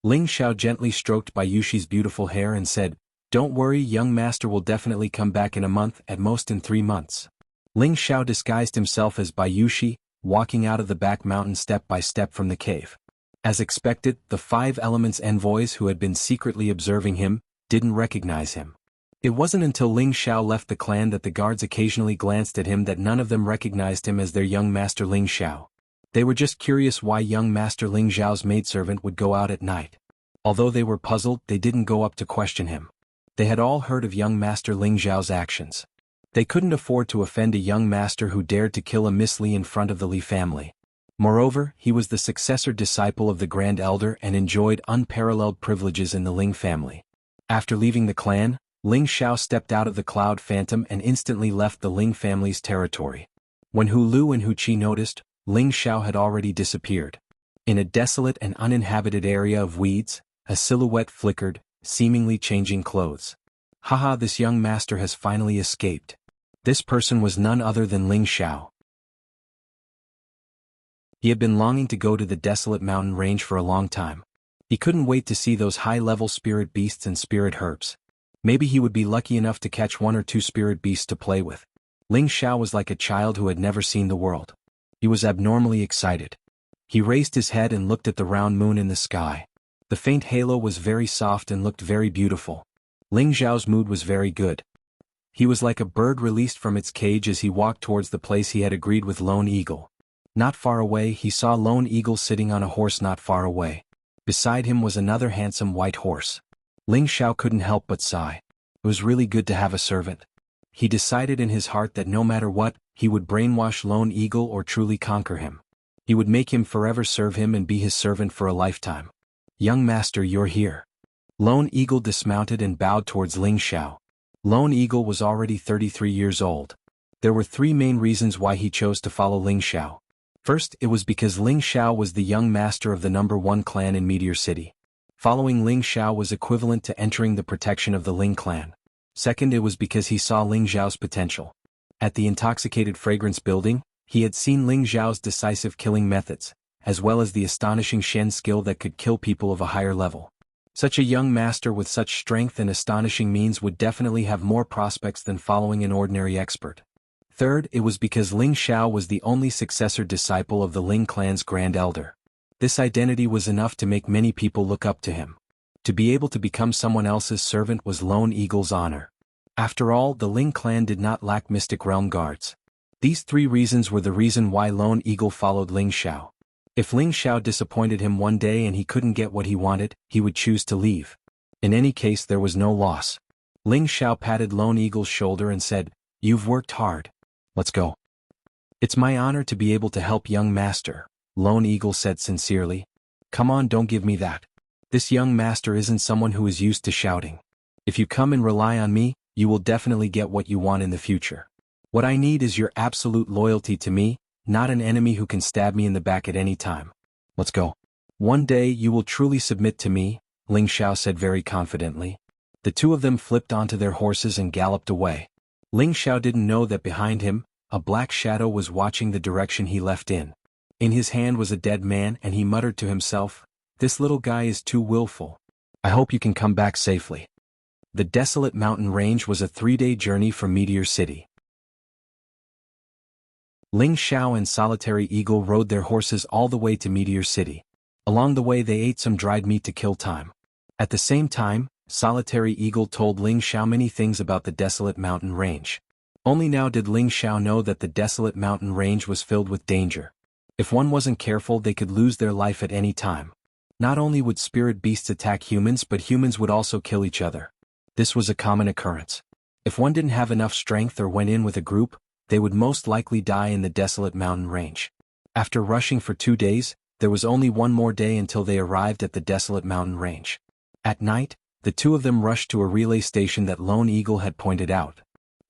Speaker 1: Ling Zhao gently stroked Bayushi's beautiful hair and said, "Don't worry, young master will definitely come back in a month, at most in 3 months. Ling Zhao disguised himself as Bayushi, walking out of the back mountain step by step from the cave. As expected, the 5 Elements envoys who had been secretly observing him didn't recognize him. It wasn't until Ling Zhao left the clan that the guards occasionally glanced at him that none of them recognized him as their young master Ling Zhao. They were just curious why young master Ling Zhao's maidservant would go out at night. Although they were puzzled, they didn't go up to question him. They had all heard of young master Ling Zhao's actions. They couldn't afford to offend a young master who dared to kill a Miss Li in front of the Li family. Moreover, he was the successor disciple of the Grand Elder and enjoyed unparalleled privileges in the Ling family. After leaving the clan, Ling Zhao stepped out of the Cloud Phantom and instantly left the Ling family's territory. When Hu Lu and Hu Qi noticed, Ling Zhao had already disappeared. In a desolate and uninhabited area of weeds, a silhouette flickered, seemingly changing clothes. "Haha, this young master has finally escaped." This person was none other than Ling Zhao. He had been longing to go to the desolate mountain range for a long time. He couldn't wait to see those high-level spirit beasts and spirit herbs. Maybe he would be lucky enough to catch 1 or 2 spirit beasts to play with. Ling Zhao was like a child who had never seen the world. He was abnormally excited. He raised his head and looked at the round moon in the sky. The faint halo was very soft and looked very beautiful. Ling Zhao's mood was very good. He was like a bird released from its cage as he walked towards the place he had agreed with Lone Eagle. Not far away, he saw Lone Eagle sitting on a horse not far away. Beside him was another handsome white horse. Ling Zhao couldn't help but sigh. It was really good to have a servant. He decided in his heart that no matter what, he would brainwash Lone Eagle or truly conquer him. He would make him forever serve him and be his servant for a lifetime. "Young master, you're here." Lone Eagle dismounted and bowed towards Ling Zhao. Lone Eagle was already 33 years old. There were 3 main reasons why he chose to follow Ling Zhao. First, it was because Ling Zhao was the young master of the #1 clan in Meteor City. Following Ling Zhao was equivalent to entering the protection of the Ling clan. Second, it was because he saw Ling Zhao's potential. At the Intoxicated Fragrance building, he had seen Ling Zhao's decisive killing methods, as well as the astonishing Shen skill that could kill people of a higher level. Such a young master with such strength and astonishing means would definitely have more prospects than following an ordinary expert. Third, it was because Ling Zhao was the only successor disciple of the Ling clan's Grand Elder. This identity was enough to make many people look up to him. To be able to become someone else's servant was Lone Eagle's honor. After all, the Ling clan did not lack Mystic Realm guards. These 3 reasons were the reason why Lone Eagle followed Ling Zhao. If Ling Zhao disappointed him one day and he couldn't get what he wanted, he would choose to leave. In any case, there was no loss. Ling Zhao patted Lone Eagle's shoulder and said, "You've worked hard. Let's go." "It's my honor to be able to help young master," Lone Eagle said sincerely. "Come on, don't give me that. This young master isn't someone who is used to shouting. If you come and rely on me, you will definitely get what you want in the future. What I need is your absolute loyalty to me, not an enemy who can stab me in the back at any time." Let's go. One day you will truly submit to me, Ling Xiao said very confidently. The two of them flipped onto their horses and galloped away. Ling Xiao didn't know that behind him, a black shadow was watching the direction he left in. In his hand was a dead man and he muttered to himself, "This little guy is too willful. I hope you can come back safely." The desolate mountain range was a 3-day journey from Meteor City. Ling Xiao and Solitary Eagle rode their horses all the way to Meteor City. Along the way they ate some dried meat to kill time. At the same time, Solitary Eagle told Ling Xiao many things about the desolate mountain range. Only now did Ling Xiao know that the desolate mountain range was filled with danger. If one wasn't careful they could lose their life at any time. Not only would spirit beasts attack humans but humans would also kill each other. This was a common occurrence. If one didn't have enough strength or went in with a group, they would most likely die in the desolate mountain range. After rushing for 2 days, there was only one more day until they arrived at the desolate mountain range. At night, the two of them rushed to a relay station that Lone Eagle had pointed out.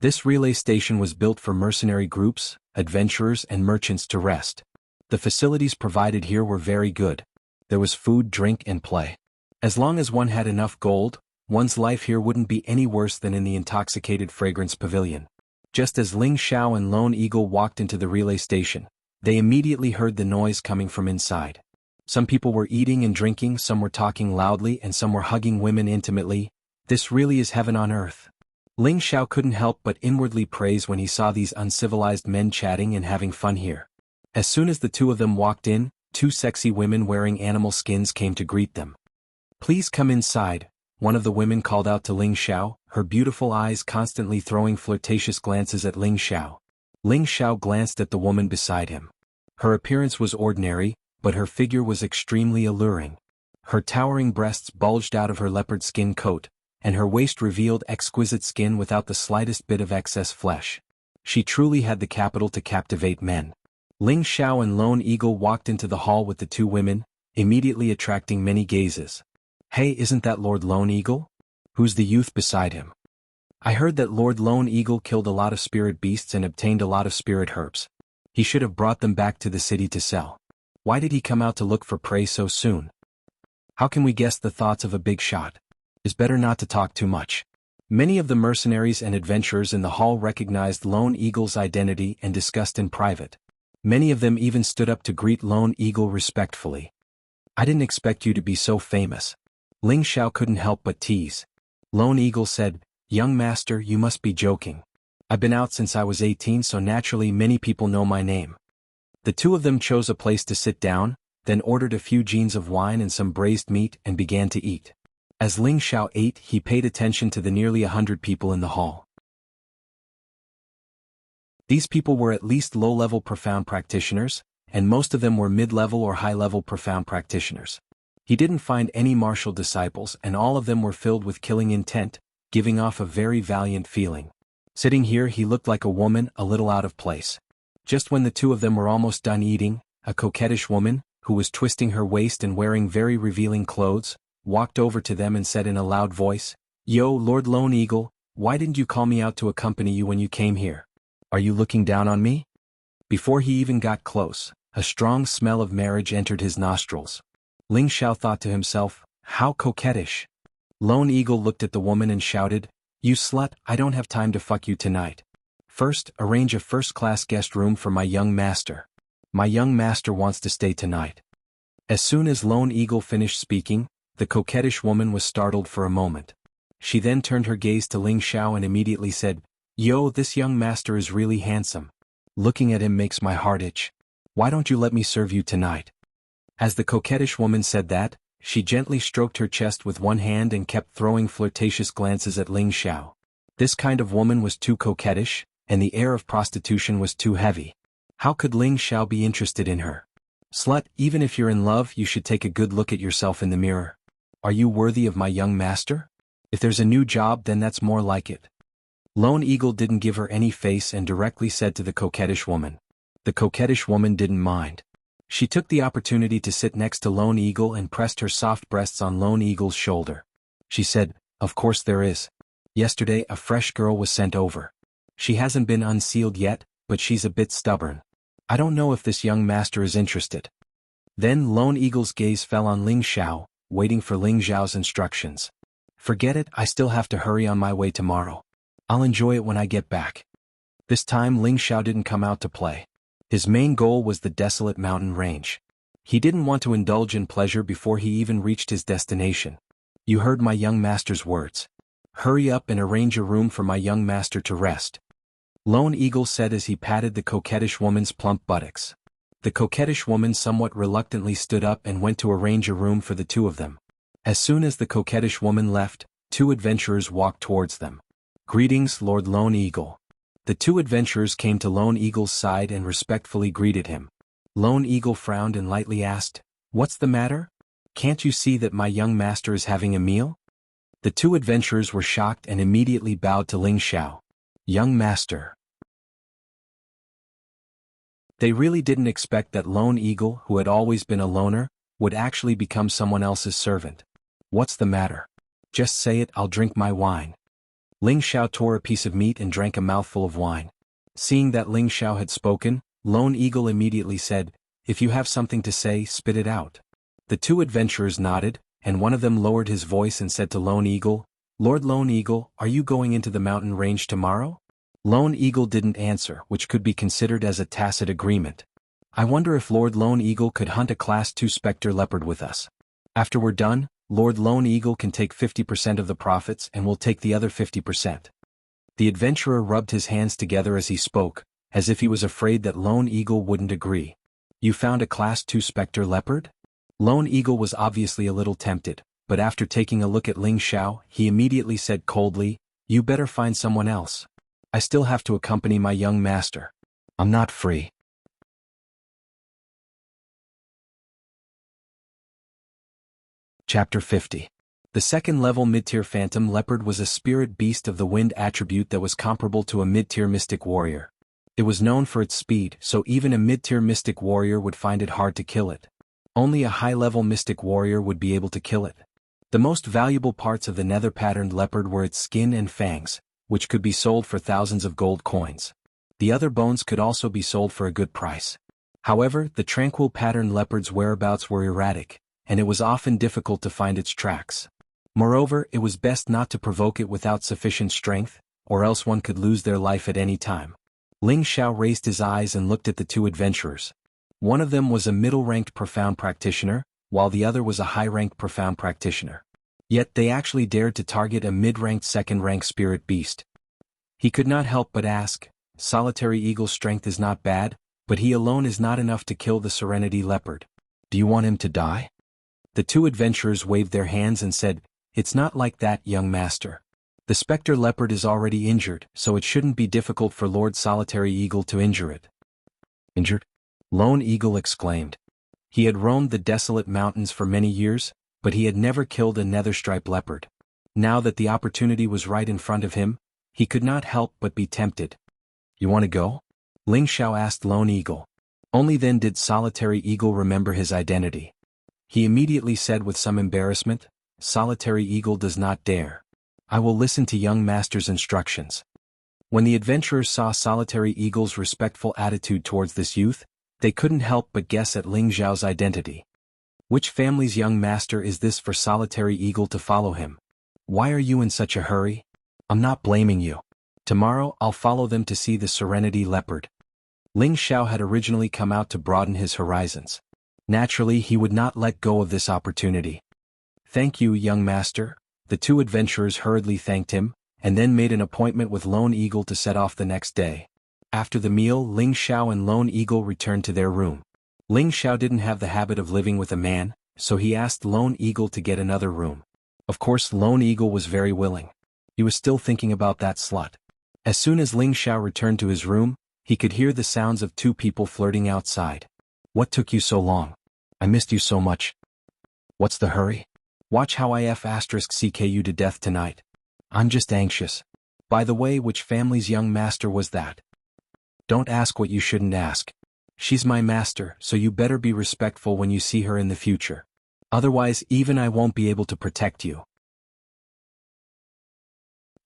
Speaker 1: This relay station was built for mercenary groups, adventurers and merchants to rest. The facilities provided here were very good. There was food, drink and play. As long as one had enough gold, one's life here wouldn't be any worse than in the intoxicated fragrance pavilion. Just as Ling Xiao and Lone Eagle walked into the relay station, they immediately heard the noise coming from inside. Some people were eating and drinking, some were talking loudly and some were hugging women intimately. This really is heaven on earth. Ling Xiao couldn't help but inwardly praise when he saw these uncivilized men chatting and having fun here. As soon as the two of them walked in, 2 sexy women wearing animal skins came to greet them. "Please come inside," one of the women called out to Ling Xiao, her beautiful eyes constantly throwing flirtatious glances at Ling Xiao. Ling Xiao glanced at the woman beside him. Her appearance was ordinary, but her figure was extremely alluring. Her towering breasts bulged out of her leopard skin coat, and her waist revealed exquisite skin without the slightest bit of excess flesh. She truly had the capital to captivate men. Ling Xiao and Lone Eagle walked into the hall with the 2 women, immediately attracting many gazes. "Hey, isn't that Lord Lone Eagle? Who's the youth beside him? I heard that Lord Lone Eagle killed a lot of spirit beasts and obtained a lot of spirit herbs. He should have brought them back to the city to sell. Why did he come out to look for prey so soon? How can we guess the thoughts of a big shot? It's better not to talk too much." Many of the mercenaries and adventurers in the hall recognized Lone Eagle's identity and discussed in private. Many of them even stood up to greet Lone Eagle respectfully. "I didn't expect you to be so famous." Ling Xiao couldn't help but tease. Lone Eagle said, "Young master, you must be joking. I've been out since I was 18, so naturally many people know my name." The two of them chose a place to sit down, then ordered a few jeans of wine and some braised meat and began to eat. As Ling Xiao ate, he paid attention to the nearly 100 people in the hall. These people were at least low-level profound practitioners, and most of them were mid-level or high-level profound practitioners. He didn't find any martial disciples and all of them were filled with killing intent, giving off a very valiant feeling. Sitting here he looked like a woman a little out of place. Just when the two of them were almost done eating, a coquettish woman, who was twisting her waist and wearing very revealing clothes, walked over to them and said in a loud voice, "Yo, Lord Lone Eagle, why didn't you call me out to accompany you when you came here? Are you looking down on me?" Before he even got close, a strong smell of marriage entered his nostrils. Ling Xiao thought to himself, "How coquettish." Lone Eagle looked at the woman and shouted, "You slut, I don't have time to fuck you tonight. First, arrange a first-class guest room for my young master. My young master wants to stay tonight." As soon as Lone Eagle finished speaking, the coquettish woman was startled for a moment. She then turned her gaze to Ling Xiao and immediately said, "Yo, this young master is really handsome. Looking at him makes my heart itch. Why don't you let me serve you tonight?" As the coquettish woman said that, she gently stroked her chest with one hand and kept throwing flirtatious glances at Ling Xiao. This kind of woman was too coquettish, and the air of prostitution was too heavy. How could Ling Xiao be interested in her? "Slut, even if you're in love, you should take a good look at yourself in the mirror. Are you worthy of my young master? If there's a new job, then that's more like it." Lone Eagle didn't give her any face and directly said to the coquettish woman. The coquettish woman didn't mind. She took the opportunity to sit next to Lone Eagle and pressed her soft breasts on Lone Eagle's shoulder. She said, "Of course there is. Yesterday a fresh girl was sent over. She hasn't been unsealed yet, but she's a bit stubborn. I don't know if this young master is interested." Then Lone Eagle's gaze fell on Ling Xiao, waiting for Ling Xiao's instructions. Forget it, I still have to hurry on my way tomorrow. I'll enjoy it when I get back. This time Ling Xiao didn't come out to play. His main goal was the desolate mountain range. He didn't want to indulge in pleasure before he even reached his destination. You heard my young master's words. Hurry up and arrange a room for my young master to rest. Lone Eagle said as he patted the coquettish woman's plump buttocks. The coquettish woman somewhat reluctantly stood up and went to arrange a room for the two of them. As soon as the coquettish woman left, two adventurers walked towards them. Greetings, Lord Lone Eagle. The two adventurers came to Lone Eagle's side and respectfully greeted him. Lone Eagle frowned and lightly asked, "What's the matter? Can't you see that my young master is having a meal?" The two adventurers were shocked and immediately bowed to Ling Xiao. Young master. They really didn't expect that Lone Eagle, who had always been a loner, would actually become someone else's servant. What's the matter? Just say it, I'll drink my wine. Ling Xiao tore a piece of meat and drank a mouthful of wine. Seeing that Ling Xiao had spoken, Lone Eagle immediately said, "If you have something to say, spit it out." The two adventurers nodded, and one of them lowered his voice and said to Lone Eagle, "Lord Lone Eagle, are you going into the mountain range tomorrow?" Lone Eagle didn't answer, which could be considered as a tacit agreement. I wonder if Lord Lone Eagle could hunt a Class 2 Spectre Leopard with us. After we're done, Lord Lone Eagle can take 50% of the profits and we'll take the other 50%. The adventurer rubbed his hands together as he spoke, as if he was afraid that Lone Eagle wouldn't agree. You found a Class 2 Spectre Leopard? Lone Eagle was obviously a little tempted, but after taking a look at Ling Xiao, he immediately said coldly, "You better find someone else. I still have to accompany my young master. I'm not free." Chapter 50. The second-level mid-tier Phantom Leopard was a spirit beast of the wind attribute that was comparable to a mid-tier Mystic Warrior. It was known for its speed, so even a mid-tier Mystic Warrior would find it hard to kill it. Only a high-level Mystic Warrior would be able to kill it. The most valuable parts of the nether-patterned leopard were its skin and fangs, which could be sold for thousands of gold coins. The other bones could also be sold for a good price. However, the tranquil patterned leopard's whereabouts were erratic, and it was often difficult to find its tracks. Moreover, it was best not to provoke it without sufficient strength, or else one could lose their life at any time. Ling Xiao raised his eyes and looked at the two adventurers. One of them was a middle-ranked profound practitioner, while the other was a high-ranked profound practitioner. Yet they actually dared to target a mid-ranked second-ranked spirit beast. He could not help but ask, Solitary Eagle's strength is not bad, but he alone is not enough to kill the Serenity Leopard. Do you want him to die? The two adventurers waved their hands and said, "It's not like that, young master. The Spectre Leopard is already injured, so it shouldn't be difficult for Lord Solitary Eagle to injure it." Injured? Lone Eagle exclaimed. He had roamed the desolate mountains for many years, but he had never killed a nether-striped leopard. Now that the opportunity was right in front of him, he could not help but be tempted. "You want to go?" Ling Xiao asked Lone Eagle. Only then did Solitary Eagle remember his identity. He immediately said with some embarrassment, "Solitary Eagle does not dare. I will listen to young master's instructions." When the adventurers saw Solitary Eagle's respectful attitude towards this youth, they couldn't help but guess at Ling Xiao's identity. Which family's young master is this for Solitary Eagle to follow him? Why are you in such a hurry? I'm not blaming you. Tomorrow I'll follow them to see the Serenity Leopard. Ling Xiao had originally come out to broaden his horizons. Naturally, he would not let go of this opportunity. "Thank you, young master." The two adventurers hurriedly thanked him, and then made an appointment with Lone Eagle to set off the next day. After the meal, Ling Xiao and Lone Eagle returned to their room. Ling Xiao didn't have the habit of living with a man, so he asked Lone Eagle to get another room. Of course, Lone Eagle was very willing. He was still thinking about that slut. As soon as Ling Xiao returned to his room, he could hear the sounds of two people flirting outside. "What took you so long? I missed you so much." "What's the hurry? Watch how I *CK you to death tonight. I'm just anxious. By the way, which family's young master was that?" "Don't ask what you shouldn't ask. She's my master, so you better be respectful when you see her in the future. Otherwise, even I won't be able to protect you."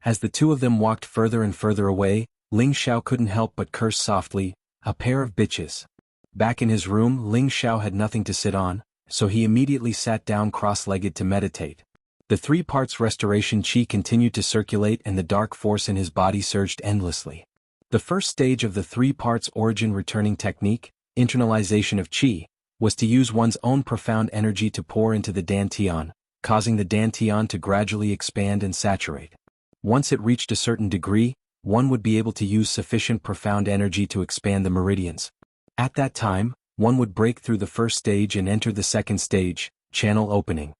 Speaker 1: As the two of them walked further and further away, Ling Xiao couldn't help but curse softly, "A pair of bitches." Back in his room, Ling Xiao had nothing to sit on, so he immediately sat down cross-legged to meditate. The 3 parts restoration qi continued to circulate and the dark force in his body surged endlessly. The first stage of the 3 parts origin returning technique, internalization of qi, was to use one's own profound energy to pour into the dantian, causing the dantian to gradually expand and saturate. Once it reached a certain degree, one would be able to use sufficient profound energy to expand the meridians. At that time, one would break through the first stage and enter the second stage, channel opening.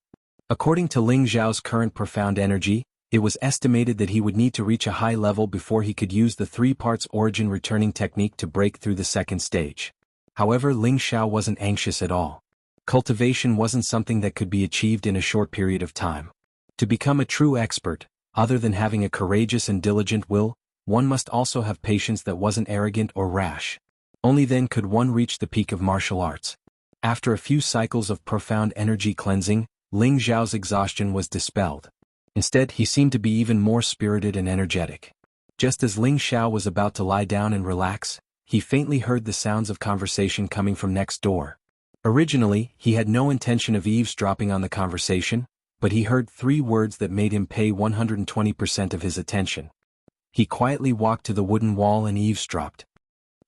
Speaker 1: According to Ling Xiao's current profound energy, it was estimated that he would need to reach a high level before he could use the 3 parts origin returning technique to break through the second stage. However, Ling Xiao wasn't anxious at all. Cultivation wasn't something that could be achieved in a short period of time. To become a true expert, other than having a courageous and diligent will, one must also have patience that wasn't arrogant or rash. Only then could one reach the peak of martial arts. After a few cycles of profound energy cleansing, Ling Xiao's exhaustion was dispelled. Instead, he seemed to be even more spirited and energetic. Just as Ling Xiao was about to lie down and relax, he faintly heard the sounds of conversation coming from next door. Originally, he had no intention of eavesdropping on the conversation, but he heard 3 words that made him pay 120% of his attention. He quietly walked to the wooden wall and eavesdropped.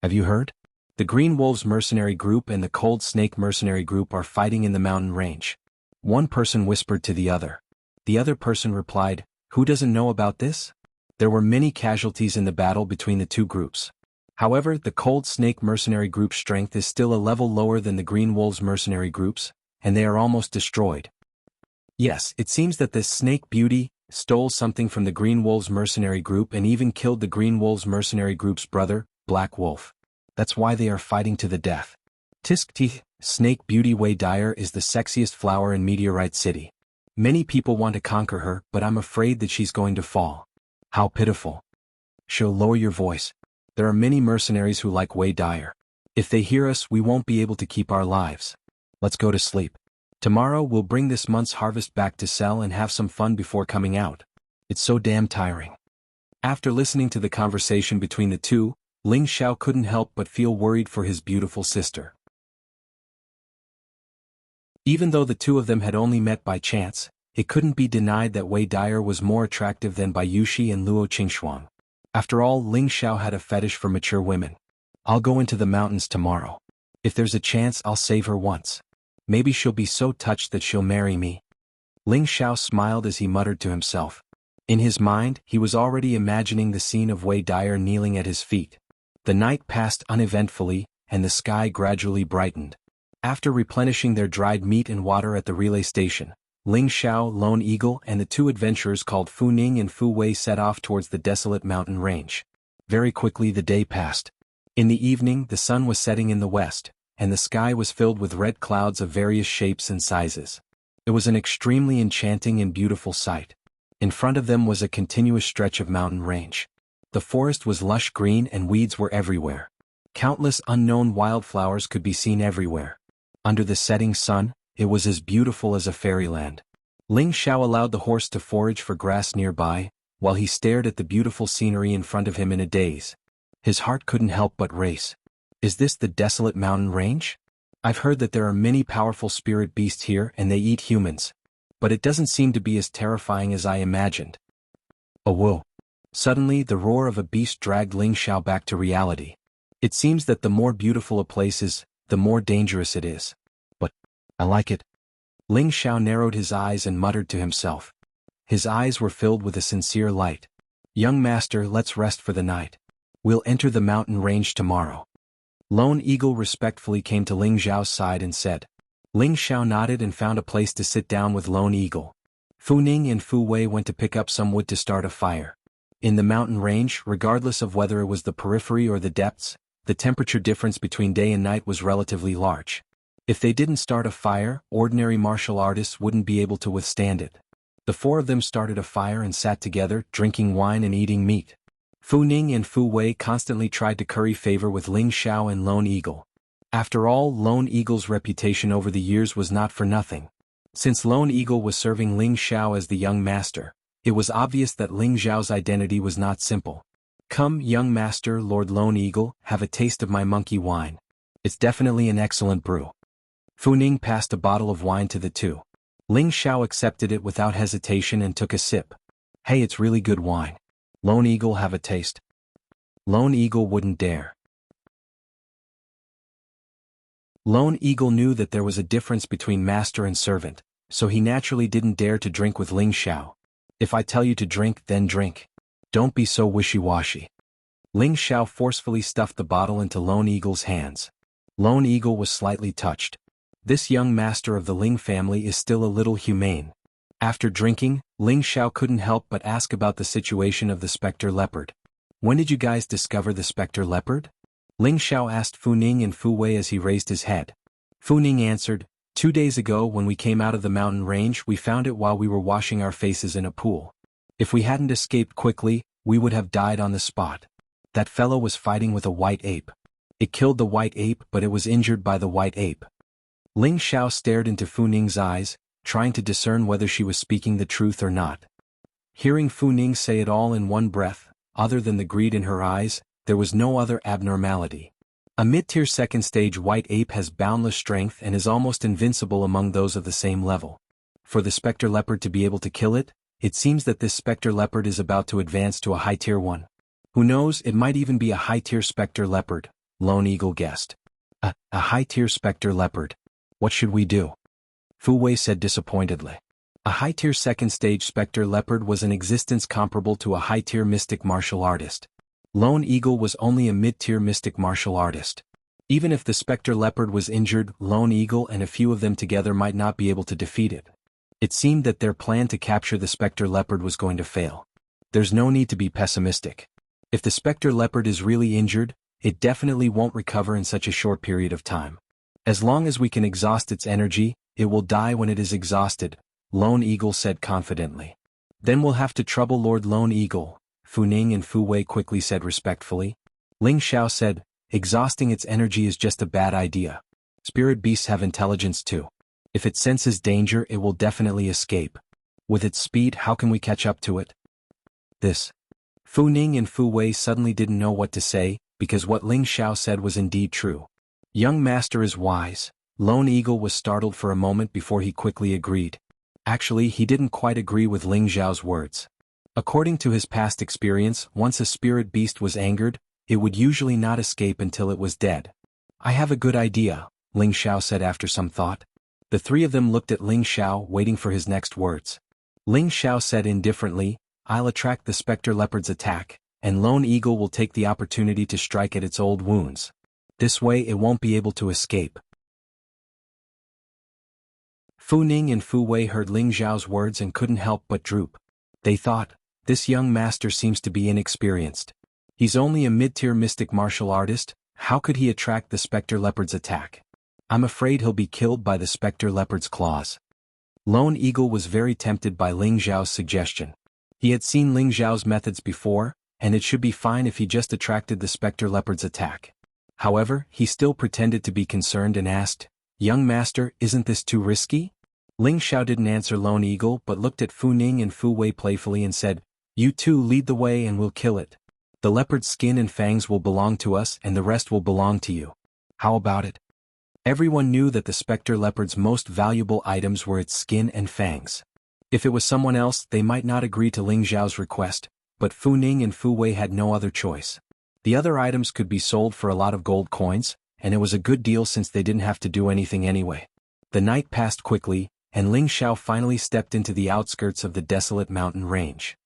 Speaker 1: "Have you heard? The Green Wolves mercenary group and the Cold Snake mercenary group are fighting in the mountain range." One person whispered to the other. The other person replied, "Who doesn't know about this?" There were many casualties in the battle between the 2 groups. However, the Cold Snake mercenary group's strength is still a level lower than the Green Wolves mercenary groups, and they are almost destroyed. Yes, it seems that this Snake Beauty stole something from the Green Wolves mercenary group and even killed the Green Wolves mercenary group's brother, Black Wolf. That's why they are fighting to the death. Tiskti, Snake Beauty Wei Dyer is the sexiest flower in Meteorite City. Many people want to conquer her, but I'm afraid that she's going to fall. How pitiful. She'll lower your voice. There are many mercenaries who like Wei Dyer. If they hear us, we won't be able to keep our lives. Let's go to sleep. Tomorrow we'll bring this month's harvest back to sell and have some fun before coming out. It's so damn tiring. After listening to the conversation between the 2, Ling Xiao couldn't help but feel worried for his beautiful sister. Even though the 2 of them had only met by chance, it couldn't be denied that Wei Dyer was more attractive than Bai Yushi and Luo Qingxuang. After all, Ling Xiao had a fetish for mature women. I'll go into the mountains tomorrow. If there's a chance, I'll save her once. Maybe she'll be so touched that she'll marry me. Ling Xiao smiled as he muttered to himself. In his mind, he was already imagining the scene of Wei Dyer kneeling at his feet. The night passed uneventfully, and the sky gradually brightened. After replenishing their dried meat and water at the relay station, Ling Xiao, Lone Eagle and the 2 adventurers called Fu Ning and Fu Wei set off towards the desolate mountain range. Very quickly the day passed. In the evening the sun was setting in the west, and the sky was filled with red clouds of various shapes and sizes. It was an extremely enchanting and beautiful sight. In front of them was a continuous stretch of mountain range. The forest was lush green and weeds were everywhere. Countless unknown wildflowers could be seen everywhere. Under the setting sun, it was as beautiful as a fairyland. Ling Xiao allowed the horse to forage for grass nearby, while he stared at the beautiful scenery in front of him in a daze. His heart couldn't help but race. Is this the desolate mountain range? I've heard that there are many powerful spirit beasts here and they eat humans. But it doesn't seem to be as terrifying as I imagined. Oh whoa. Suddenly the roar of a beast dragged Ling Xiao back to reality. It seems that the more beautiful a place is, the more dangerous it is. But I like it. Ling Xiao narrowed his eyes and muttered to himself. His eyes were filled with a sincere light. Young master, let's rest for the night. We'll enter the mountain range tomorrow. Lone Eagle respectfully came to Ling Xiao's side and said. Ling Xiao nodded and found a place to sit down with Lone Eagle. Fu Ning and Fu Wei went to pick up some wood to start a fire. In the mountain range, regardless of whether it was the periphery or the depths, the temperature difference between day and night was relatively large. If they didn't start a fire, ordinary martial artists wouldn't be able to withstand it. The 4 of them started a fire and sat together, drinking wine and eating meat. Fu Ning and Fu Wei constantly tried to curry favor with Ling Xiao and Lone Eagle. After all, Lone Eagle's reputation over the years was not for nothing. Since Lone Eagle was serving Ling Xiao as the young master, it was obvious that Ling Xiao's identity was not simple. Come, young master, Lord Lone Eagle, have a taste of my monkey wine. It's definitely an excellent brew. Fu Ning passed a bottle of wine to the two. Ling Xiao accepted it without hesitation and took a sip. Hey, it's really good wine. Lone Eagle, have a taste. Lone Eagle wouldn't dare. Lone Eagle knew that there was a difference between master and servant, so he naturally didn't dare to drink with Ling Xiao. If I tell you to drink, then drink. Don't be so wishy-washy. Ling Xiao forcefully stuffed the bottle into Lone Eagle's hands. Lone Eagle was slightly touched. This young master of the Ling family is still a little humane. After drinking, Ling Xiao couldn't help but ask about the situation of the specter leopard. When did you guys discover the specter leopard? Ling Xiao asked Fu Ning and Fu Wei as he raised his head. Fu Ning answered, 2 days ago when we came out of the mountain range we found it while we were washing our faces in a pool. If we hadn't escaped quickly, we would have died on the spot. That fellow was fighting with a white ape. It killed the white ape but it was injured by the white ape. Ling Xiao stared into Fu Ning's eyes, trying to discern whether she was speaking the truth or not. Hearing Fu Ning say it all in one breath, other than the greed in her eyes, there was no other abnormality. A mid-tier second-stage white ape has boundless strength and is almost invincible among those of the same level. For the specter leopard to be able to kill it, it seems that this specter leopard is about to advance to a high-tier one. Who knows, it might even be a high-tier specter leopard, Lone Eagle guessed. A high-tier specter leopard. What should we do? Fu Wei said disappointedly. A high-tier second-stage specter leopard was an existence comparable to a high-tier mystic martial artist. Lone Eagle was only a mid-tier mystic martial artist. Even if the specter leopard was injured, Lone Eagle and a few of them together might not be able to defeat it. It seemed that their plan to capture the specter leopard was going to fail. There's no need to be pessimistic. If the specter leopard is really injured, it definitely won't recover in such a short period of time. As long as we can exhaust its energy, it will die when it is exhausted, Lone Eagle said confidently. Then we'll have to trouble Lord Lone Eagle, Fu Ning and Fu Wei quickly said respectfully. Ling Xiao said, exhausting its energy is just a bad idea. Spirit beasts have intelligence too. If it senses danger, it will definitely escape. With its speed, how can we catch up to it? Fu Ning and Fu Wei suddenly didn't know what to say, because what Ling Xiao said was indeed true. Young master is wise. Lone Eagle was startled for a moment before he quickly agreed. Actually, he didn't quite agree with Ling Xiao's words. According to his past experience, once a spirit beast was angered, it would usually not escape until it was dead. I have a good idea, Ling Xiao said after some thought. The three of them looked at Ling Xiao waiting for his next words. Ling Xiao said indifferently, I'll attract the specter leopard's attack, and Lone Eagle will take the opportunity to strike at its old wounds. This way it won't be able to escape. Fu Ning and Fu Wei heard Ling Xiao's words and couldn't help but droop. They thought, this young master seems to be inexperienced. He's only a mid-tier mystic martial artist, how could he attract the specter leopard's attack? I'm afraid he'll be killed by the specter leopard's claws. Lone Eagle was very tempted by Ling Xiao's suggestion. He had seen Ling Xiao's methods before, and it should be fine if he just attracted the specter leopard's attack. However, he still pretended to be concerned and asked, young master, isn't this too risky? Ling Xiao didn't answer Lone Eagle but looked at Fu Ning and Fu Wei playfully and said, you two lead the way and we'll kill it. The leopard's skin and fangs will belong to us and the rest will belong to you. How about it? Everyone knew that the specter leopard's most valuable items were its skin and fangs. If it was someone else, they might not agree to Ling Xiao's request, but Fu Ning and Fu Wei had no other choice. The other items could be sold for a lot of gold coins, and it was a good deal since they didn't have to do anything anyway. The night passed quickly, and Ling Xiao finally stepped into the outskirts of the desolate mountain range.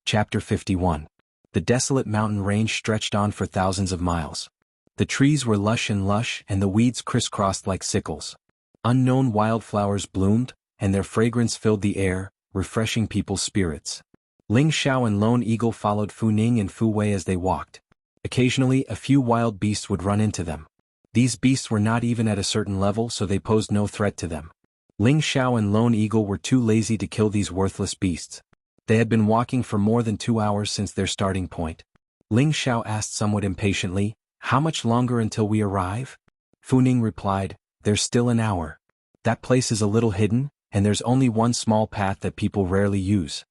Speaker 1: Chapter 51. The desolate mountain range stretched on for thousands of miles. The trees were lush and the weeds crisscrossed like sickles. Unknown wildflowers bloomed, and their fragrance filled the air, refreshing people's spirits. Ling Xiao and Lone Eagle followed Fu Ning and Fu Wei as they walked. Occasionally, a few wild beasts would run into them. These beasts were not even at a certain level, so they posed no threat to them. Ling Xiao and Lone Eagle were too lazy to kill these worthless beasts. They had been walking for more than 2 hours since their starting point. Ling Xiao asked somewhat impatiently, how much longer until we arrive? Fu Ning replied, there's still an hour. That place is a little hidden, and there's only one small path that people rarely use.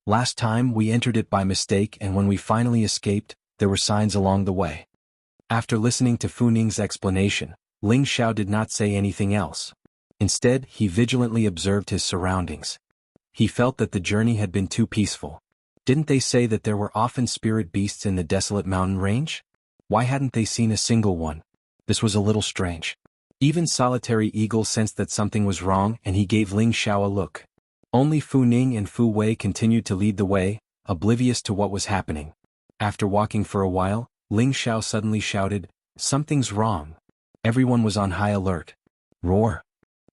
Speaker 1: Last time we entered it by mistake, and when we finally escaped, there were signs along the way. After listening to Fu Ning's explanation, Ling Xiao did not say anything else. Instead, he vigilantly observed his surroundings. He felt that the journey had been too peaceful. Didn't they say that there were often spirit beasts in the desolate mountain range? Why hadn't they seen a single one? This was a little strange. Even Solitary Eagle sensed that something was wrong, and he gave Ling Xiao a look. Only Fu Ning and Fu Wei continued to lead the way, oblivious to what was happening. After walking for a while, Ling Xiao suddenly shouted, "Something's wrong." Everyone was on high alert. Roar!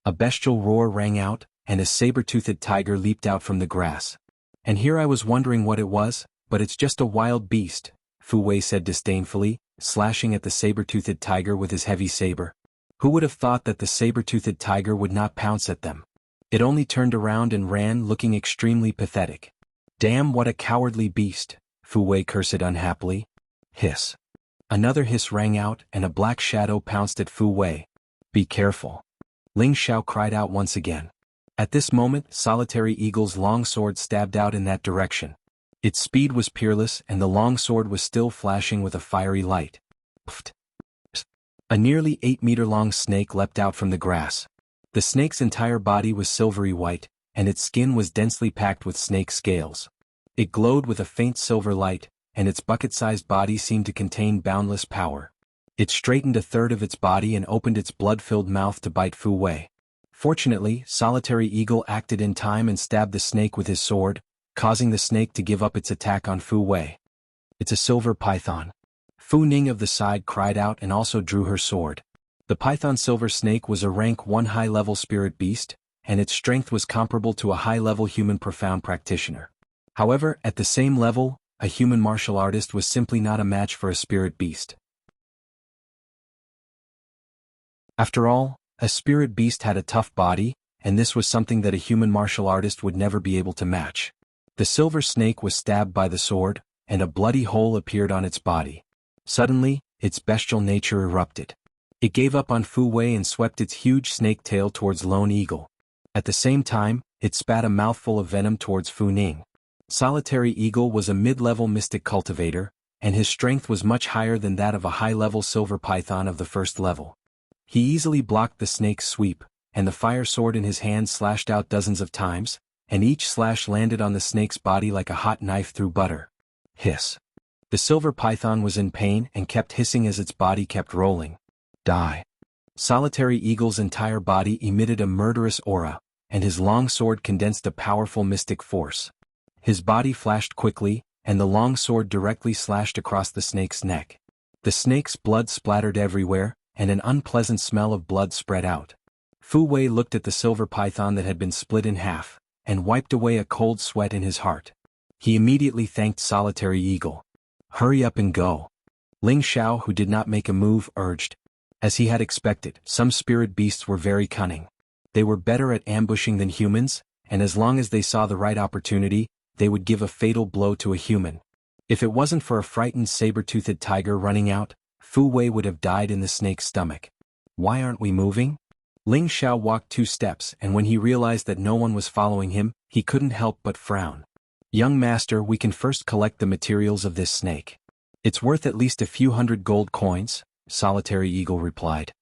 Speaker 1: A bestial roar rang out, and a saber-toothed tiger leaped out from the grass. "And here I was wondering what it was, but it's just a wild beast," Fu Wei said disdainfully, slashing at the saber-toothed tiger with his heavy saber. Who would have thought that the saber-toothed tiger would not pounce at them? It only turned around and ran, looking extremely pathetic. "Damn, what a cowardly beast," Fu Wei cursed unhappily. Hiss. Another hiss rang out, and a black shadow pounced at Fu Wei. "Be careful," Ling Xiao cried out once again. At this moment, Solitary Eagle's long sword stabbed out in that direction. Its speed was peerless, and the long sword was still flashing with a fiery light. Pfft. A nearly 8-meter-long snake leapt out from the grass. The snake's entire body was silvery white, and its skin was densely packed with snake scales. It glowed with a faint silver light, and its bucket-sized body seemed to contain boundless power. It straightened a third of its body and opened its blood-filled mouth to bite Fu Wei. Fortunately, Solitary Eagle acted in time and stabbed the snake with his sword, causing the snake to give up its attack on Fu Wei. "It's a silver python." Fu Ning of the side cried out and also drew her sword. The python silver snake was a rank 1 high-level spirit beast, and its strength was comparable to a high-level human profound practitioner. However, at the same level, a human martial artist was simply not a match for a spirit beast. After all, a spirit beast had a tough body, and this was something that a human martial artist would never be able to match. The silver snake was stabbed by the sword, and a bloody hole appeared on its body. Suddenly, its bestial nature erupted. It gave up on Fu Wei and swept its huge snake tail towards Lone Eagle. At the same time, it spat a mouthful of venom towards Fu Ning. Solitary Eagle was a mid-level mystic cultivator, and his strength was much higher than that of a high-level silver python of the first level. He easily blocked the snake's sweep, and the fire sword in his hand slashed out dozens of times, and each slash landed on the snake's body like a hot knife through butter. Hiss. The silver python was in pain and kept hissing as its body kept rolling. Die. Solitary Eagle's entire body emitted a murderous aura, and his long sword condensed a powerful mystic force. His body flashed quickly, and the long sword directly slashed across the snake's neck. The snake's blood splattered everywhere, and an unpleasant smell of blood spread out. Fu Wei looked at the silver python that had been split in half, and wiped away a cold sweat in his heart. He immediately thanked Solitary Eagle. "Hurry up and go," Ling Xiao, who did not make a move, urged. As he had expected, some spirit beasts were very cunning. They were better at ambushing than humans, and as long as they saw the right opportunity, they would give a fatal blow to a human. If it wasn't for a frightened saber-toothed tiger running out, Fu Wei would have died in the snake's stomach. "Why aren't we moving?" Ling Xiao walked 2 steps, and when he realized that no one was following him, he couldn't help but frown. "Young master, we can first collect the materials of this snake. It's worth at least a few hundred gold coins," Solitary Eagle replied.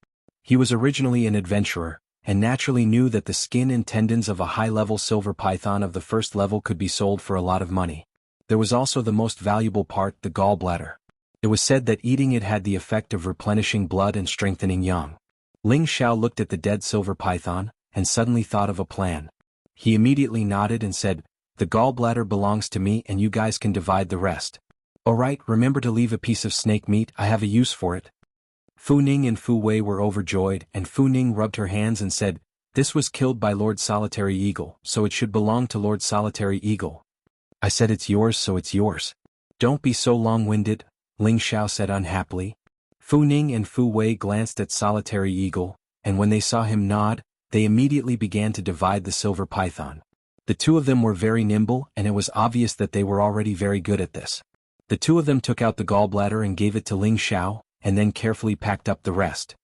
Speaker 1: He was originally an adventurer, and naturally knew that the skin and tendons of a high-level silver python of the first level could be sold for a lot of money. There was also the most valuable part, the gallbladder. It was said that eating it had the effect of replenishing blood and strengthening yang. Ling Xiao looked at the dead silver python, and suddenly thought of a plan. He immediately nodded and said, "The gallbladder belongs to me and you guys can divide the rest." "Alright, remember to leave a piece of snake meat, I have a use for it." Fu Ning and Fu Wei were overjoyed, and Fu Ning rubbed her hands and said, "This was killed by Lord Solitary Eagle, so it should belong to Lord Solitary Eagle." "I said it's yours, so it's yours. Don't be so long-winded," Ling Xiao said unhappily. Fu Ning and Fu Wei glanced at Solitary Eagle, and when they saw him nod, they immediately began to divide the silver python. The two of them were very nimble, and it was obvious that they were already very good at this. The two of them took out the gallbladder and gave it to Ling Xiao, and then carefully packed up the rest.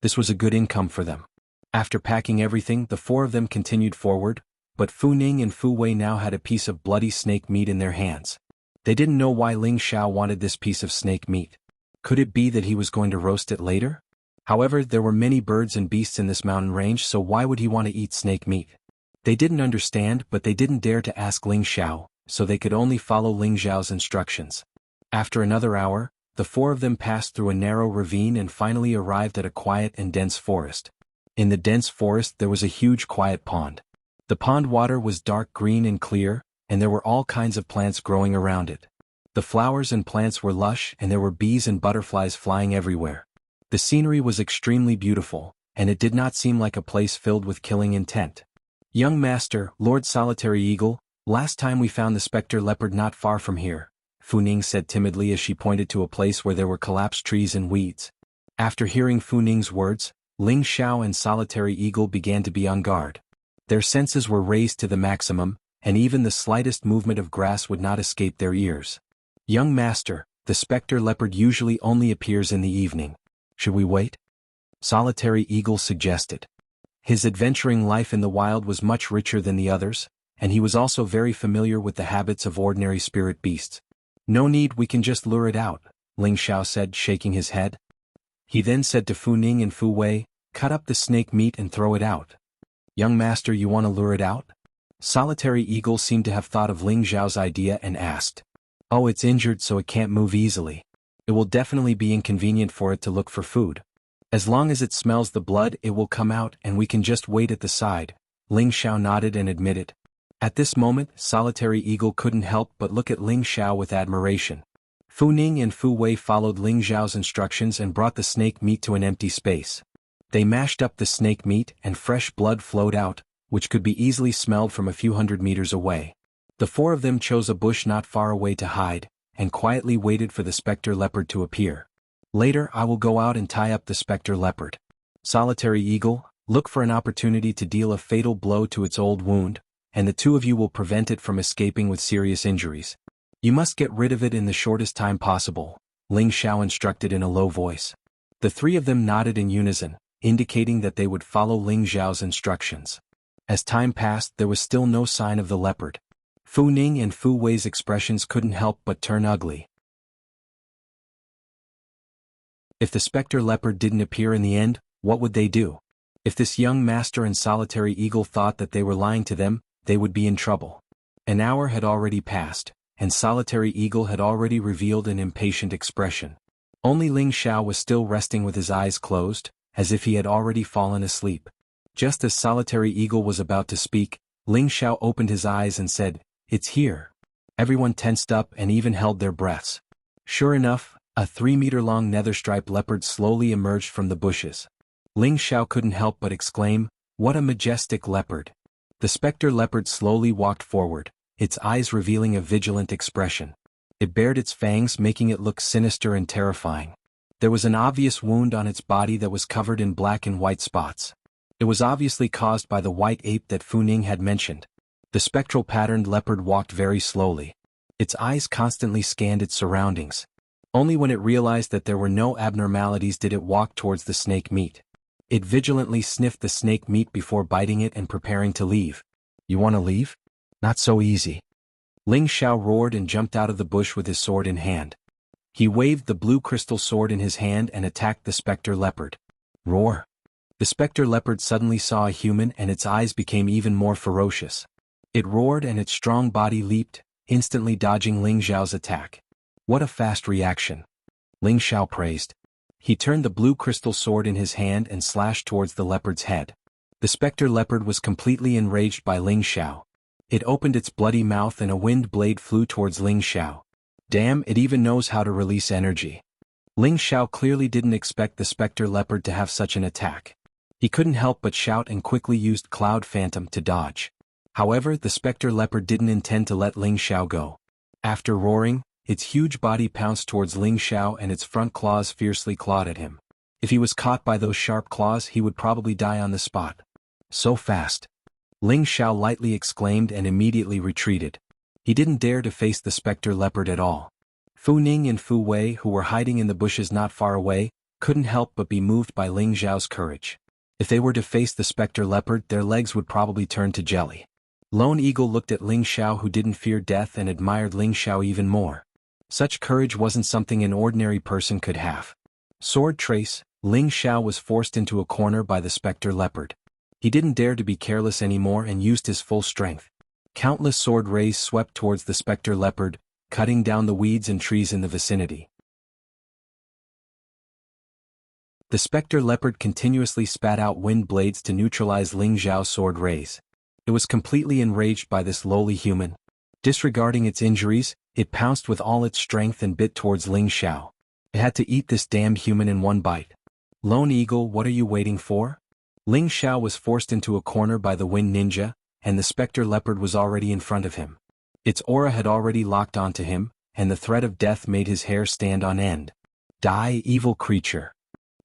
Speaker 1: This was a good income for them. After packing everything, the 4 of them continued forward, but Fu Ning and Fu Wei now had a piece of bloody snake meat in their hands. They didn't know why Ling Xiao wanted this piece of snake meat. Could it be that he was going to roast it later? However, there were many birds and beasts in this mountain range, so why would he want to eat snake meat? They didn't understand, but they didn't dare to ask Ling Xiao, so they could only follow Ling Xiao's instructions. After another hour, the four of them passed through a narrow ravine and finally arrived at a quiet and dense forest. In the dense forest there was a huge quiet pond. The pond water was dark green and clear, and there were all kinds of plants growing around it. The flowers and plants were lush, and there were bees and butterflies flying everywhere. The scenery was extremely beautiful, and it did not seem like a place filled with killing intent. "Young master, Lord Solitary Eagle, last time we found the spectre leopard not far from here," Fu Ning said timidly as she pointed to a place where there were collapsed trees and weeds. After hearing Fu Ning's words, Ling Xiao and Solitary Eagle began to be on guard. Their senses were raised to the maximum, and even the slightest movement of grass would not escape their ears. "Young master, the spectre leopard usually only appears in the evening. Should we wait?" Solitary Eagle suggested. His adventuring life in the wild was much richer than the others, and he was also very familiar with the habits of ordinary spirit beasts. "No need, we can just lure it out," Ling Xiao said, shaking his head. He then said to Fu Ning and Fu Wei, "Cut up the snake meat and throw it out." "Young master, you want to lure it out?" Solitary Eagle seemed to have thought of Ling Xiao's idea and asked. "Oh, it's injured so it can't move easily. It will definitely be inconvenient for it to look for food. As long as it smells the blood it will come out and we can just wait at the side," Ling Xiao nodded and admitted. At this moment, Solitary Eagle couldn't help but look at Ling Xiao with admiration. Fu Ning and Fu Wei followed Ling Xiao's instructions and brought the snake meat to an empty space. They mashed up the snake meat and fresh blood flowed out, which could be easily smelled from a few hundred meters away. The four of them chose a bush not far away to hide, and quietly waited for the spectre leopard to appear. "Later I will go out and tie up the spectre leopard. Solitary Eagle, look for an opportunity to deal a fatal blow to its old wound, and the two of you will prevent it from escaping with serious injuries. You must get rid of it in the shortest time possible," Ling Xiao instructed in a low voice. The three of them nodded in unison, indicating that they would follow Ling Xiao's instructions. As time passed, there was still no sign of the leopard. Fu Ning and Fu Wei's expressions couldn't help but turn ugly. If the spectre leopard didn't appear in the end, what would they do? If this young master and Solitary Eagle thought that they were lying to them, they would be in trouble. An hour had already passed, and Solitary Eagle had already revealed an impatient expression. Only Ling Xiao was still resting with his eyes closed, as if he had already fallen asleep. Just as Solitary Eagle was about to speak, Ling Xiao opened his eyes and said, "It's here." Everyone tensed up and even held their breaths. Sure enough, a 3-meter-long nether-striped leopard slowly emerged from the bushes. Ling Xiao couldn't help but exclaim, "What a majestic leopard." The spectre leopard slowly walked forward, its eyes revealing a vigilant expression. It bared its fangs, making it look sinister and terrifying. There was an obvious wound on its body that was covered in black and white spots. It was obviously caused by the white ape that Fu Ning had mentioned. The spectral patterned leopard walked very slowly. Its eyes constantly scanned its surroundings. Only when it realized that there were no abnormalities did it walk towards the snake meat. It vigilantly sniffed the snake meat before biting it and preparing to leave. "You want to leave? Not so easy." Ling Xiao roared and jumped out of the bush with his sword in hand. He waved the blue crystal sword in his hand and attacked the spectre leopard. Roar! The spectre leopard suddenly saw a human and its eyes became even more ferocious. It roared and its strong body leaped, instantly dodging Ling Xiao's attack. "What a fast reaction," Ling Xiao praised. He turned the blue crystal sword in his hand and slashed towards the leopard's head. The spectre leopard was completely enraged by Ling Xiao. It opened its bloody mouth and a wind blade flew towards Ling Xiao. Damn, it even knows how to release energy. Ling Xiao clearly didn't expect the spectre leopard to have such an attack. He couldn't help but shout and quickly used Cloud Phantom to dodge. However, the spectre leopard didn't intend to let Ling Xiao go. After roaring, its huge body pounced towards Ling Xiao and its front claws fiercely clawed at him. If he was caught by those sharp claws, he would probably die on the spot. "So fast!" Ling Xiao lightly exclaimed and immediately retreated. He didn't dare to face the spectre leopard at all. Fu Ning and Fu Wei, who were hiding in the bushes not far away, couldn't help but be moved by Ling Xiao's courage. If they were to face the spectre leopard, their legs would probably turn to jelly. Lone Eagle looked at Ling Xiao, who didn't fear death, and admired Ling Xiao even more. Such courage wasn't something an ordinary person could have. Sword trace, Ling Xiao was forced into a corner by the specter leopard. He didn't dare to be careless anymore and used his full strength. Countless sword rays swept towards the specter leopard, cutting down the weeds and trees in the vicinity. The specter leopard continuously spat out wind blades to neutralize Ling Xiao's sword rays. It was completely enraged by this lowly human. Disregarding its injuries, it pounced with all its strength and bit towards Ling Xiao. It had to eat this damned human in one bite. Lone Eagle, what are you waiting for? Ling Xiao was forced into a corner by the wind ninja, and the specter leopard was already in front of him. Its aura had already locked onto him, and the threat of death made his hair stand on end. Die, evil creature.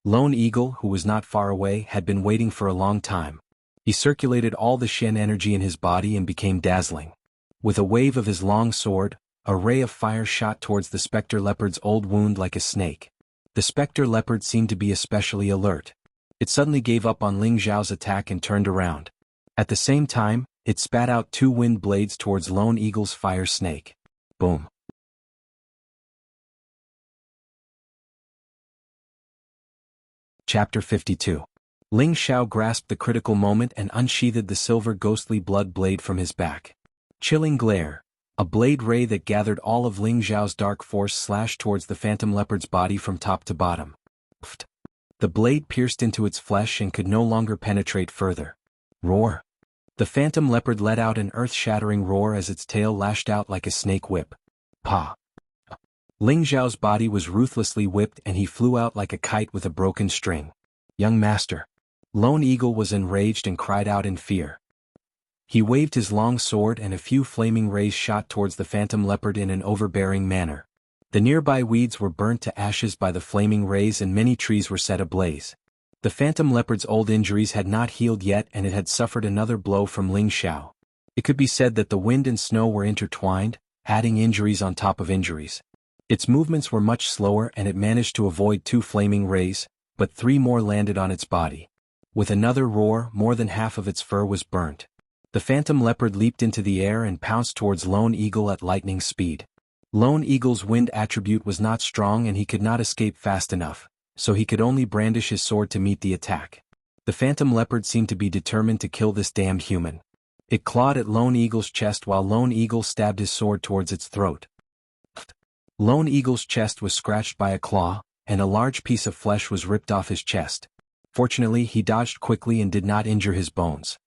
Speaker 1: Lone Eagle, who was not far away, had been waiting for a long time. He circulated all the Shen energy in his body and became dazzling. With a wave of his long sword, a ray of fire shot towards the specter leopard's old wound like a snake. The specter leopard seemed to be especially alert. It suddenly gave up on Ling Xiao's attack and turned around. At the same time, it spat out 2 wind blades towards Lone Eagle's fire snake. Boom. Chapter 52. Ling Xiao grasped the critical moment and unsheathed the silver ghostly blood blade from his back. Chilling glare. A blade ray that gathered all of Ling Xiao's dark force slashed towards the phantom leopard's body from top to bottom. Pfft. The blade pierced into its flesh and could no longer penetrate further. Roar. The phantom leopard let out an earth-shattering roar as its tail lashed out like a snake whip. Pa. Ling Xiao's body was ruthlessly whipped and he flew out like a kite with a broken string. Young master. Lone Eagle was enraged and cried out in fear. He waved his long sword and a few flaming rays shot towards the phantom leopard in an overbearing manner. The nearby weeds were burnt to ashes by the flaming rays and many trees were set ablaze. The phantom leopard's old injuries had not healed yet and it had suffered another blow from Ling Xiao. It could be said that the wind and snow were intertwined, adding injuries on top of injuries. Its movements were much slower and it managed to avoid 2 flaming rays, but 3 more landed on its body. With another roar, more than half of its fur was burnt. The phantom leopard leaped into the air and pounced towards Lone Eagle at lightning speed. Lone Eagle's wind attribute was not strong and he could not escape fast enough, so he could only brandish his sword to meet the attack. The phantom leopard seemed to be determined to kill this damned human. It clawed at Lone Eagle's chest while Lone Eagle stabbed his sword towards its throat. Lone Eagle's chest was scratched by a claw, and a large piece of flesh was ripped off his chest. Fortunately, he dodged quickly and did not injure his bones.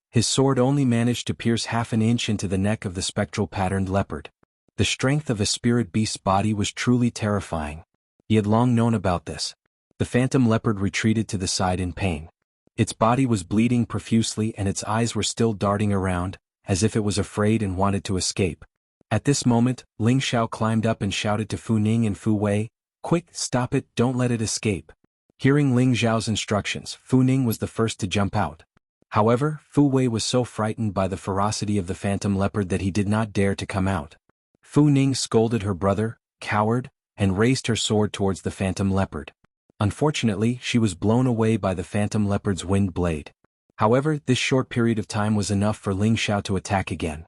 Speaker 1: His sword only managed to pierce half an inch into the neck of the spectral patterned leopard. The strength of a spirit beast's body was truly terrifying. He had long known about this. The phantom leopard retreated to the side in pain. Its body was bleeding profusely and its eyes were still darting around, as if it was afraid and wanted to escape. At this moment, Ling Xiao climbed up and shouted to Fu Ning and Fu Wei, "Quick, stop it, don't let it escape." Hearing Ling Xiao's instructions, Fu Ning was the first to jump out. However, Fu Wei was so frightened by the ferocity of the phantom leopard that he did not dare to come out. Fu Ning scolded her brother, "Coward," and raised her sword towards the phantom leopard. Unfortunately, she was blown away by the phantom leopard's wind blade. However, this short period of time was enough for Ling Xiao to attack again.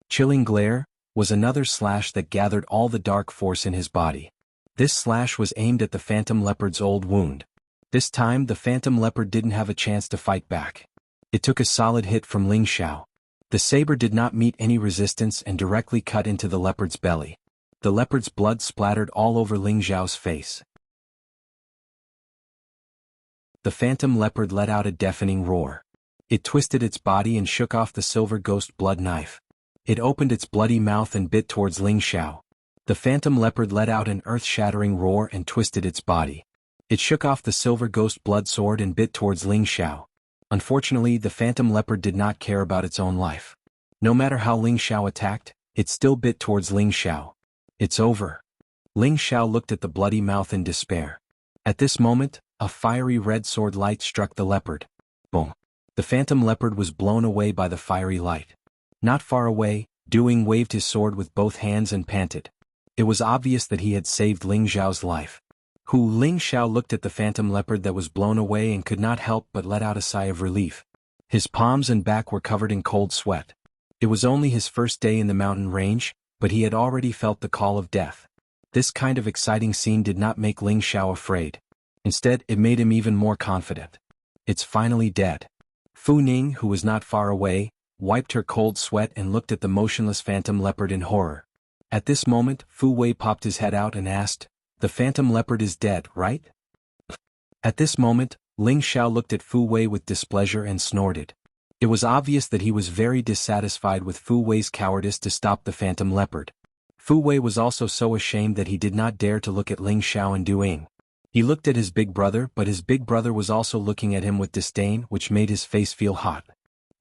Speaker 1: Chilling glare was another slash that gathered all the dark force in his body. This slash was aimed at the phantom leopard's old wound. This time the phantom leopard didn't have a chance to fight back. It took a solid hit from Ling Xiao. The saber did not meet any resistance and directly cut into the leopard's belly. The leopard's blood splattered all over Ling Xiao's face. The phantom leopard let out a deafening roar. It twisted its body and shook off the silver ghost blood knife. It opened its bloody mouth and bit towards Ling Xiao. The phantom leopard let out an earth-shattering roar and twisted its body. It shook off the silver ghost blood sword and bit towards Ling Xiao. Unfortunately, the phantom leopard did not care about its own life. No matter how Ling Xiao attacked, it still bit towards Ling Xiao. It's over. Ling Xiao looked at the bloody mouth in despair. At this moment, a fiery red sword light struck the leopard. Boom. The phantom leopard was blown away by the fiery light. Not far away, Duing waved his sword with both hands and panted. It was obvious that he had saved Ling Xiao's life. Ling Xiao looked at the phantom leopard that was blown away and could not help but let out a sigh of relief. His palms and back were covered in cold sweat. It was only his first day in the mountain range, but he had already felt the call of death. This kind of exciting scene did not make Ling Xiao afraid. Instead, it made him even more confident. It's finally dead. Fu Ning, who was not far away, wiped her cold sweat and looked at the motionless phantom leopard in horror. At this moment, Fu Wei popped his head out and asked, "The phantom leopard is dead, right?" At this moment, Ling Xiao looked at Fu Wei with displeasure and snorted. It was obvious that he was very dissatisfied with Fu Wei's cowardice to stop the phantom leopard. Fu Wei was also so ashamed that he did not dare to look at Ling Xiao and Du Ying. He looked at his big brother, but his big brother was also looking at him with disdain, which made his face feel hot.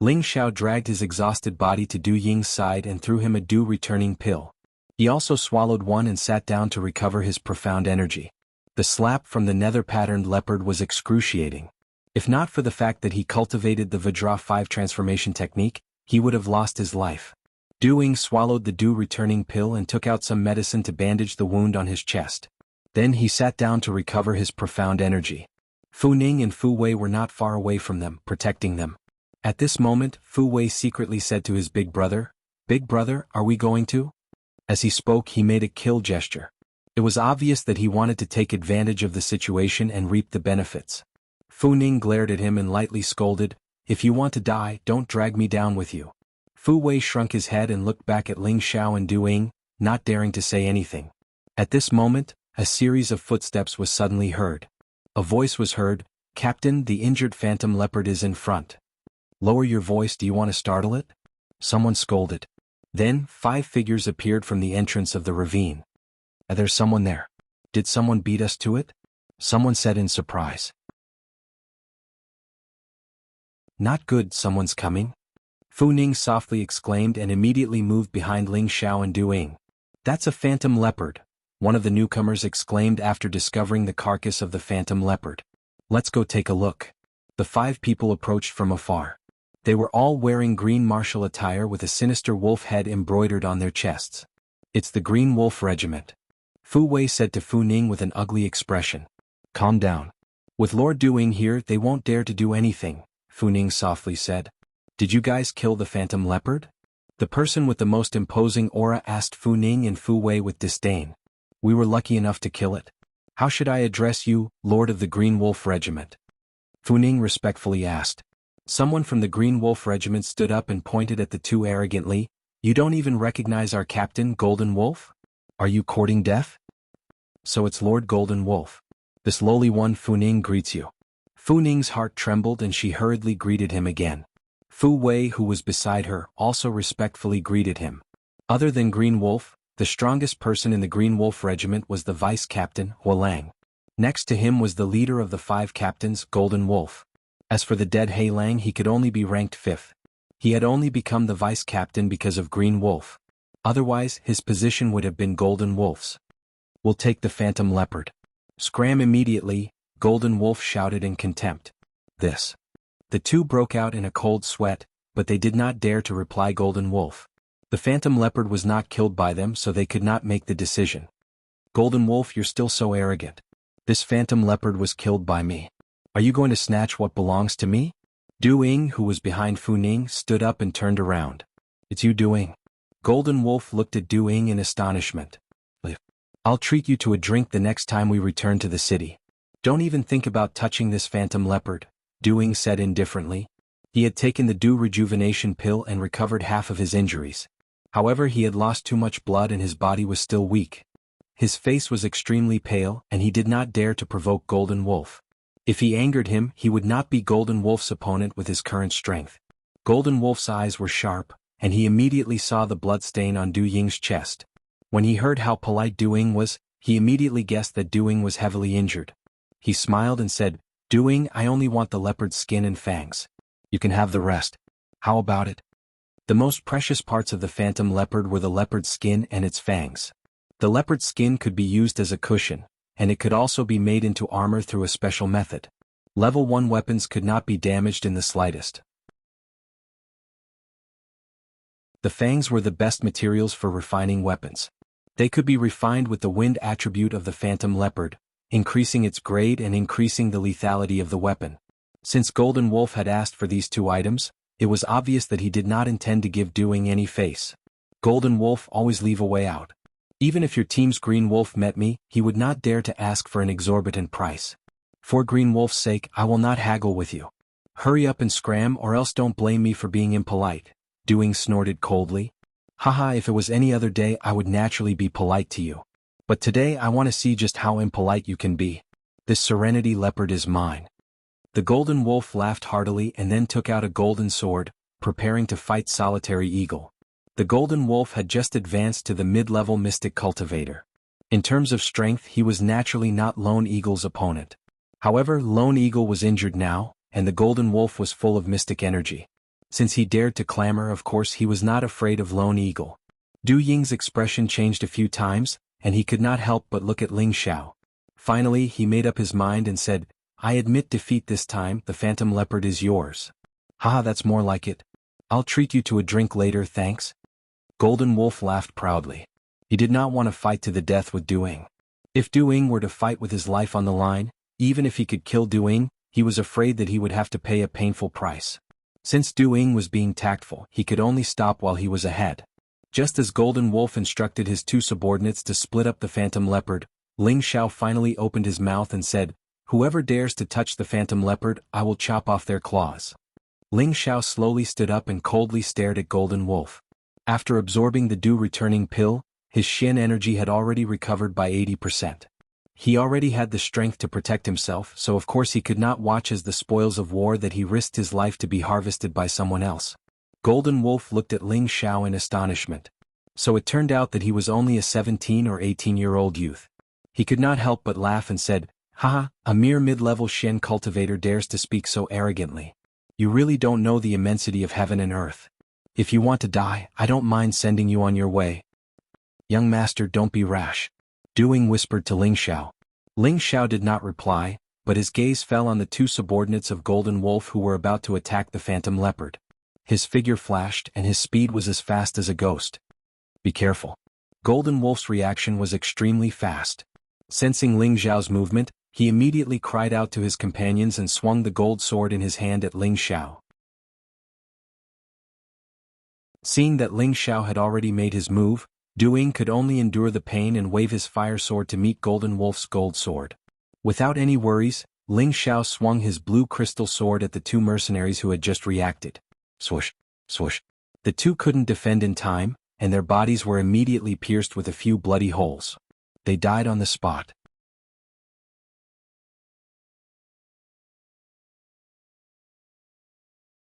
Speaker 1: Ling Xiao dragged his exhausted body to Du Ying's side and threw him a dew-returning pill. He also swallowed one and sat down to recover his profound energy. The slap from the nether-patterned leopard was excruciating. If not for the fact that he cultivated the Vajra 5 transformation technique, he would have lost his life. Du Ying swallowed the dew-returning pill and took out some medicine to bandage the wound on his chest. Then he sat down to recover his profound energy. Fu Ning and Fu Wei were not far away from them, protecting them. At this moment, Fu Wei secretly said to his big brother, "Big brother, are we going to?" As he spoke, he made a kill gesture. It was obvious that he wanted to take advantage of the situation and reap the benefits. Fu Ning glared at him and lightly scolded, "If you want to die, don't drag me down with you." Fu Wei shrunk his head and looked back at Ling Xiao and Du Ying, not daring to say anything. At this moment, a series of footsteps was suddenly heard. A voice was heard, "Captain, the injured phantom leopard is in front." "Lower your voice, do you want to startle it?" Someone scolded. Then, 5 figures appeared from the entrance of the ravine. "There's someone there. Did someone beat us to it?" Someone said in surprise. "Not good, someone's coming." Fu Ning softly exclaimed and immediately moved behind Ling Xiao and Du Ying. "That's a phantom leopard," one of the newcomers exclaimed after discovering the carcass of the phantom leopard. "Let's go take a look." The 5 people approached from afar. They were all wearing green martial attire with a sinister wolf head embroidered on their chests. "It's the Green Wolf Regiment," Fu Wei said to Fu Ning with an ugly expression. "Calm down. With Lord Du Ying here, they won't dare to do anything," Fu Ning softly said. "Did you guys kill the phantom leopard?" The person with the most imposing aura asked Fu Ning and Fu Wei with disdain. "We were lucky enough to kill it. How should I address you, Lord of the Green Wolf Regiment?" Fu Ning respectfully asked. Someone from the Green Wolf Regiment stood up and pointed at the two arrogantly. "You don't even recognize our captain, Golden Wolf? Are you courting death?" "So it's Lord Golden Wolf. This lowly one Fu Ning greets you." Fu Ning's heart trembled and she hurriedly greeted him again. Fu Wei, who was beside her, also respectfully greeted him. Other than Green Wolf, the strongest person in the Green Wolf Regiment was the vice captain, Hualang. Next to him was the leader of the 5 captains, Golden Wolf. As for the dead Heilang, he could only be ranked 5th. He had only become the vice captain because of Green Wolf. Otherwise, his position would have been Golden Wolf's. "We'll take the phantom leopard." "Scram immediately," Golden Wolf shouted in contempt. "This." The two broke out in a cold sweat, but they did not dare to reply Golden Wolf. The phantom leopard was not killed by them, so they could not make the decision. "Golden Wolf, you're still so arrogant. This phantom leopard was killed by me. Are you going to snatch what belongs to me?" Du Ying, who was behind Fu Ning, stood up and turned around. "It's you, Du Ying." Golden Wolf looked at Du Ying in astonishment. "I'll treat you to a drink the next time we return to the city. Don't even think about touching this phantom leopard," Du Ying said indifferently. He had taken the dew rejuvenation pill and recovered half of his injuries. However, he had lost too much blood and his body was still weak. His face was extremely pale and he did not dare to provoke Golden Wolf. If he angered him, he would not be Golden Wolf's opponent with his current strength. Golden Wolf's eyes were sharp, and he immediately saw the blood stain on Du Ying's chest. When he heard how polite Du Ying was, he immediately guessed that Du Ying was heavily injured. He smiled and said, "Du Ying, I only want the leopard's skin and fangs. You can have the rest. How about it?" The most precious parts of the phantom leopard were the leopard's skin and its fangs. The leopard's skin could be used as a cushion, and it could also be made into armor through a special method. Level 1 weapons could not be damaged in the slightest. The fangs were the best materials for refining weapons. They could be refined with the wind attribute of the phantom leopard, increasing its grade and increasing the lethality of the weapon. Since Golden Wolf had asked for these 2 items, It was obvious that he did not intend to give Doing any face. Golden Wolf always leave a way out. Even if your team's Green Wolf met me, he would not dare to ask for an exorbitant price. For Green Wolf's sake, I will not haggle with you. Hurry up and scram, or else don't blame me for being impolite, Doing snorted coldly. Haha, if it was any other day I would naturally be polite to you. But today I want to see just how impolite you can be. This Serenity Leopard is mine. The Golden Wolf laughed heartily and then took out a golden sword, preparing to fight Solitary Eagle. The Golden Wolf had just advanced to the mid-level Mystic Cultivator. In terms of strength, he was naturally not Lone Eagle's opponent. However, Lone Eagle was injured now, and the Golden Wolf was full of mystic energy. Since he dared to clamor, of course he was not afraid of Lone Eagle. Du Ying's expression changed a few times, and he could not help but look at Ling Xiao. Finally, he made up his mind and said, I admit defeat this time, the Phantom Leopard is yours. Haha, that's more like it. I'll treat you to a drink later, thanks. Golden Wolf laughed proudly. He did not want to fight to the death with Du Ying. If Du Ying were to fight with his life on the line, even if he could kill Du Ying, he was afraid that he would have to pay a painful price. Since Du Ying was being tactful, he could only stop while he was ahead. Just as Golden Wolf instructed his two subordinates to split up the Phantom Leopard, Ling Xiao finally opened his mouth and said, Whoever dares to touch the Phantom Leopard, I will chop off their claws. Ling Xiao slowly stood up and coldly stared at Golden Wolf. After absorbing the Du returning pill, his Shen energy had already recovered by 80%. He already had the strength to protect himself, so of course he could not watch as the spoils of war that he risked his life to be harvested by someone else. Golden Wolf looked at Ling Xiao in astonishment. So it turned out that he was only a 17 or 18-year-old youth. He could not help but laugh and said, Haha, a mere mid-level Shen cultivator dares to speak so arrogantly. You really don't know the immensity of heaven and earth. If you want to die, I don't mind sending you on your way. Young master, don't be rash. Du Ying whispered to Ling Xiao. Ling Xiao did not reply, but his gaze fell on the two subordinates of Golden Wolf who were about to attack the Phantom Leopard. His figure flashed and his speed was as fast as a ghost. Be careful. Golden Wolf's reaction was extremely fast. Sensing Ling Xiao's movement, he immediately cried out to his companions and swung the gold sword in his hand at Ling Xiao. Seeing that Ling Xiao had already made his move, Du Ying could only endure the pain and wave his fire sword to meet Golden Wolf's gold sword. Without any worries, Ling Xiao swung his blue crystal sword at the two mercenaries who had just reacted. Swoosh, swoosh. The two couldn't defend in time, and their bodies were immediately pierced with a few bloody holes. They died on the spot.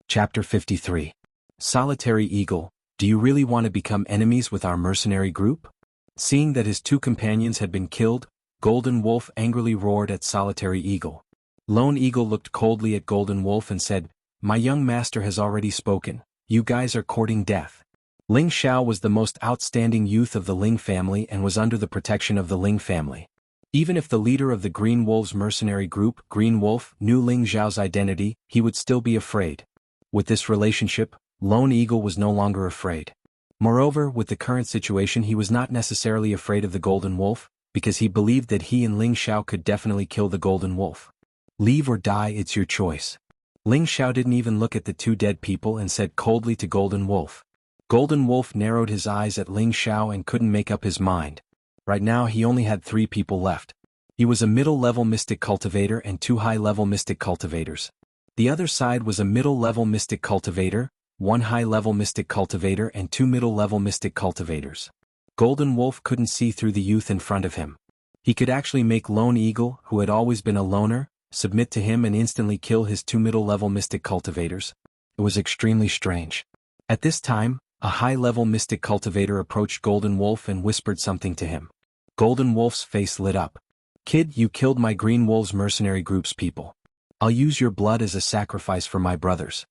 Speaker 1: Chapter 53. Solitary Eagle, do you really want to become enemies with our mercenary group? Seeing that his two companions had been killed, Golden Wolf angrily roared at Solitary Eagle. Lone Eagle looked coldly at Golden Wolf and said, My young master has already spoken, you guys are courting death. Ling Xiao was the most outstanding youth of the Ling family and was under the protection of the Ling family. Even if the leader of the Green Wolves mercenary group, Green Wolf, knew Ling Xiao's identity, he would still be afraid. With this relationship, Lone Eagle was no longer afraid. Moreover, with the current situation he was not necessarily afraid of the Golden Wolf, because he believed that he and Ling Xiao could definitely kill the Golden Wolf. Leave or die, it's your choice. Ling Xiao didn't even look at the two dead people and said coldly to Golden Wolf. Golden Wolf narrowed his eyes at Ling Xiao and couldn't make up his mind. Right now he only had 3 people left. He was a middle-level Mystic Cultivator and 2 high-level Mystic Cultivators. The other side was a middle-level Mystic Cultivator, 1 high-level Mystic Cultivator and 2 middle-level Mystic Cultivators. Golden Wolf couldn't see through the youth in front of him. He could actually make Lone Eagle, who had always been a loner, submit to him and instantly kill his 2 middle-level Mystic Cultivators. It was extremely strange. At this time, a high-level Mystic Cultivator approached Golden Wolf and whispered something to him. Golden Wolf's face lit up. Kid, you killed my Green Wolves mercenary group's people. I'll use your blood as a sacrifice for my brothers.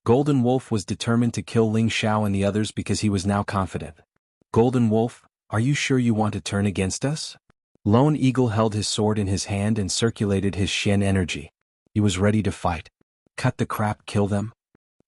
Speaker 1: Golden Wolf was determined to kill Ling Xiao and the others because he was now confident. Golden Wolf, are you sure you want to turn against us? Lone Eagle held his sword in his hand and circulated his Shen energy. He was ready to fight. Cut the crap, kill them.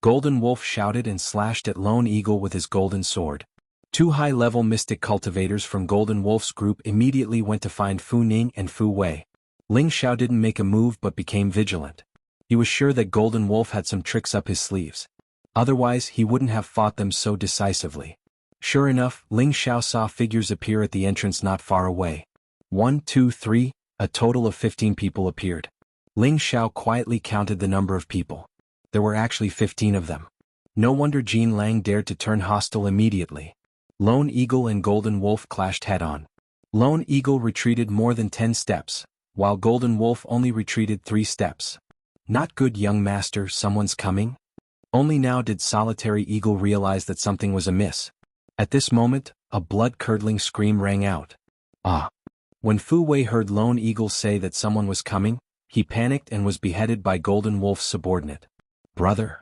Speaker 1: Golden Wolf shouted and slashed at Lone Eagle with his golden sword. 2 high-level Mystic Cultivators from Golden Wolf's group immediately went to find Fu Ning and Fu Wei. Ling Xiao didn't make a move but became vigilant. He was sure that Golden Wolf had some tricks up his sleeves. Otherwise he wouldn't have fought them so decisively. Sure enough, Ling Xiao saw figures appear at the entrance not far away. 1, 2, 3, a total of 15 people appeared. Ling Xiao quietly counted the number of people. There were actually 15 of them. No wonder Jean Lang dared to turn hostile immediately. Lone Eagle and Golden Wolf clashed head-on. Lone Eagle retreated more than 10 steps, while Golden Wolf only retreated 3 steps. Not good, young master, someone's coming? Only now did Solitary Eagle realize that something was amiss. At this moment, a blood-curdling scream rang out. Ah! When Fu Wei heard Lone Eagle say that someone was coming, he panicked and was beheaded by Golden Wolf's subordinate. Brother!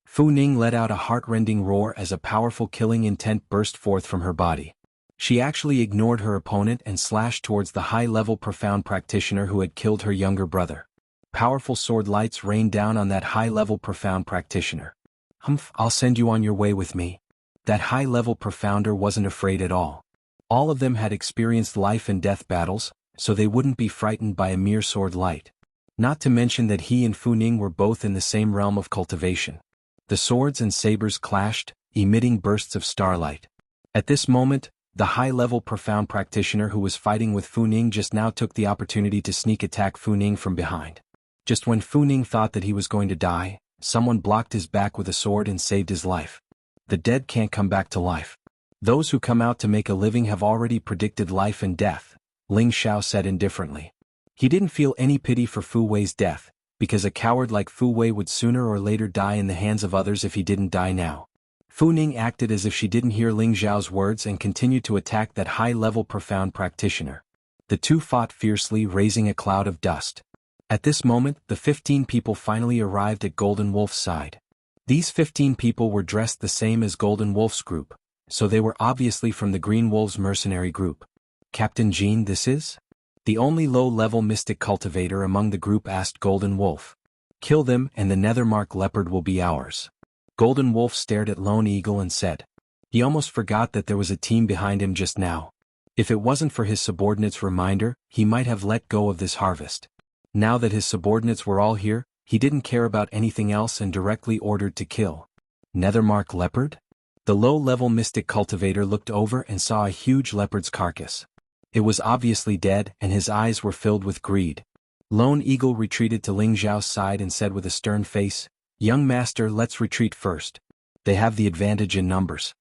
Speaker 1: Fu Ning let out a heart-rending roar as a powerful killing intent burst forth from her body. She actually ignored her opponent and slashed towards the high-level profound practitioner who had killed her younger brother. Powerful sword lights rained down on that high-level profound practitioner. Humph, I'll send you on your way with me. That high-level profounder wasn't afraid at all. All of them had experienced life and death battles, so they wouldn't be frightened by a mere sword light. Not to mention that he and Fu Ning were both in the same realm of cultivation. The swords and sabers clashed, emitting bursts of starlight. At this moment, the high-level profound practitioner who was fighting with Fu Ning just now took the opportunity to sneak attack Fu Ning from behind. Just when Fu Ning thought that he was going to die, someone blocked his back with a sword and saved his life. The dead can't come back to life. Those who come out to make a living have already predicted life and death, Ling Xiao said indifferently. He didn't feel any pity for Fu Wei's death, because a coward like Fu Wei would sooner or later die in the hands of others if he didn't die now. Fu Ning acted as if she didn't hear Ling Xiao's words and continued to attack that high-level profound practitioner. The two fought fiercely, raising a cloud of dust. At this moment, the 15 people finally arrived at Golden Wolf's side. These 15 people were dressed the same as Golden Wolf's group, so they were obviously from the Green Wolves mercenary group. Captain Jean, this is? The only low-level mystic cultivator among the group asked Golden Wolf. Kill them and the Nethermark leopard will be ours. Golden Wolf stared at Lone Eagle and said. He almost forgot that there was a team behind him just now. If it wasn't for his subordinates' reminder, he might have let go of this harvest. Now that his subordinates were all here, he didn't care about anything else and directly ordered to kill. Nethermark leopard? The low-level mystic cultivator looked over and saw a huge leopard's carcass. It was obviously dead and his eyes were filled with greed. Lone Eagle retreated to Ling Xiao's side and said with a stern face, Young master, let's retreat first. They have the advantage in numbers.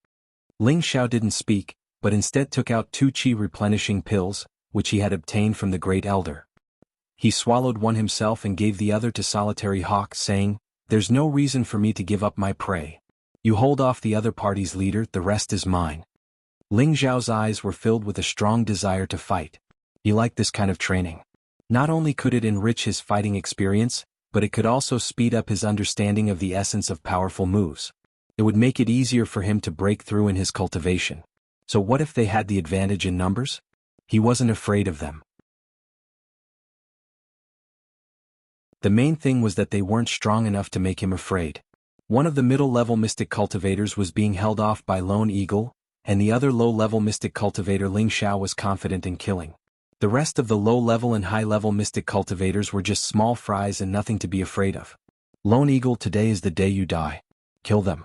Speaker 1: Ling Xiao didn't speak, but instead took out 2 qi replenishing pills, which he had obtained from the Great Elder. He swallowed one himself and gave the other to Solitary Hawk, saying, There's no reason for me to give up my prey. You hold off the other party's leader, the rest is mine. Ling Xiao's eyes were filled with a strong desire to fight. He liked this kind of training. Not only could it enrich his fighting experience, but it could also speed up his understanding of the essence of powerful moves. It would make it easier for him to break through in his cultivation. So what if they had the advantage in numbers? He wasn't afraid of them. The main thing was that they weren't strong enough to make him afraid. One of the middle-level mystic cultivators was being held off by Lone Eagle, and the other low-level mystic cultivator Ling Xiao was confident in killing. The rest of the low-level and high-level mystic cultivators were just small fries and nothing to be afraid of. Lone Eagle, today is the day you die. Kill them.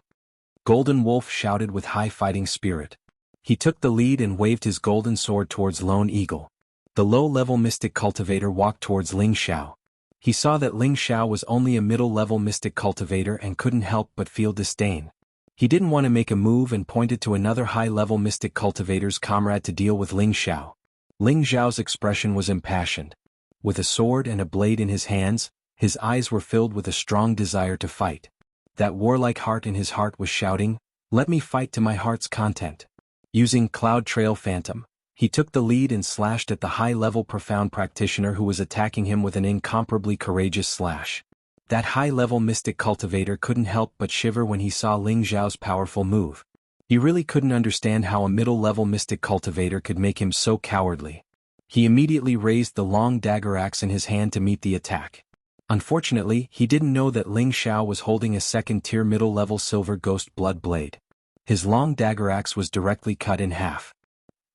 Speaker 1: Golden Wolf shouted with high fighting spirit. He took the lead and waved his golden sword towards Lone Eagle. The low-level mystic cultivator walked towards Ling Xiao. He saw that Ling Xiao was only a middle-level mystic cultivator and couldn't help but feel disdain. He didn't want to make a move and pointed to another high-level mystic cultivator's comrade to deal with Ling Xiao. Ling Xiao's expression was impassioned. With a sword and a blade in his hands, his eyes were filled with a strong desire to fight. That warlike heart in his heart was shouting, Let me fight to my heart's content. Using Cloud Trail Phantom, he took the lead and slashed at the high-level profound practitioner who was attacking him with an incomparably courageous slash. That high-level mystic cultivator couldn't help but shiver when he saw Ling Xiao's powerful move. He really couldn't understand how a middle-level mystic cultivator could make him so cowardly. He immediately raised the long dagger axe in his hand to meet the attack. Unfortunately, he didn't know that Ling Xiao was holding a second-tier middle-level silver ghost blood blade. His long dagger axe was directly cut in half.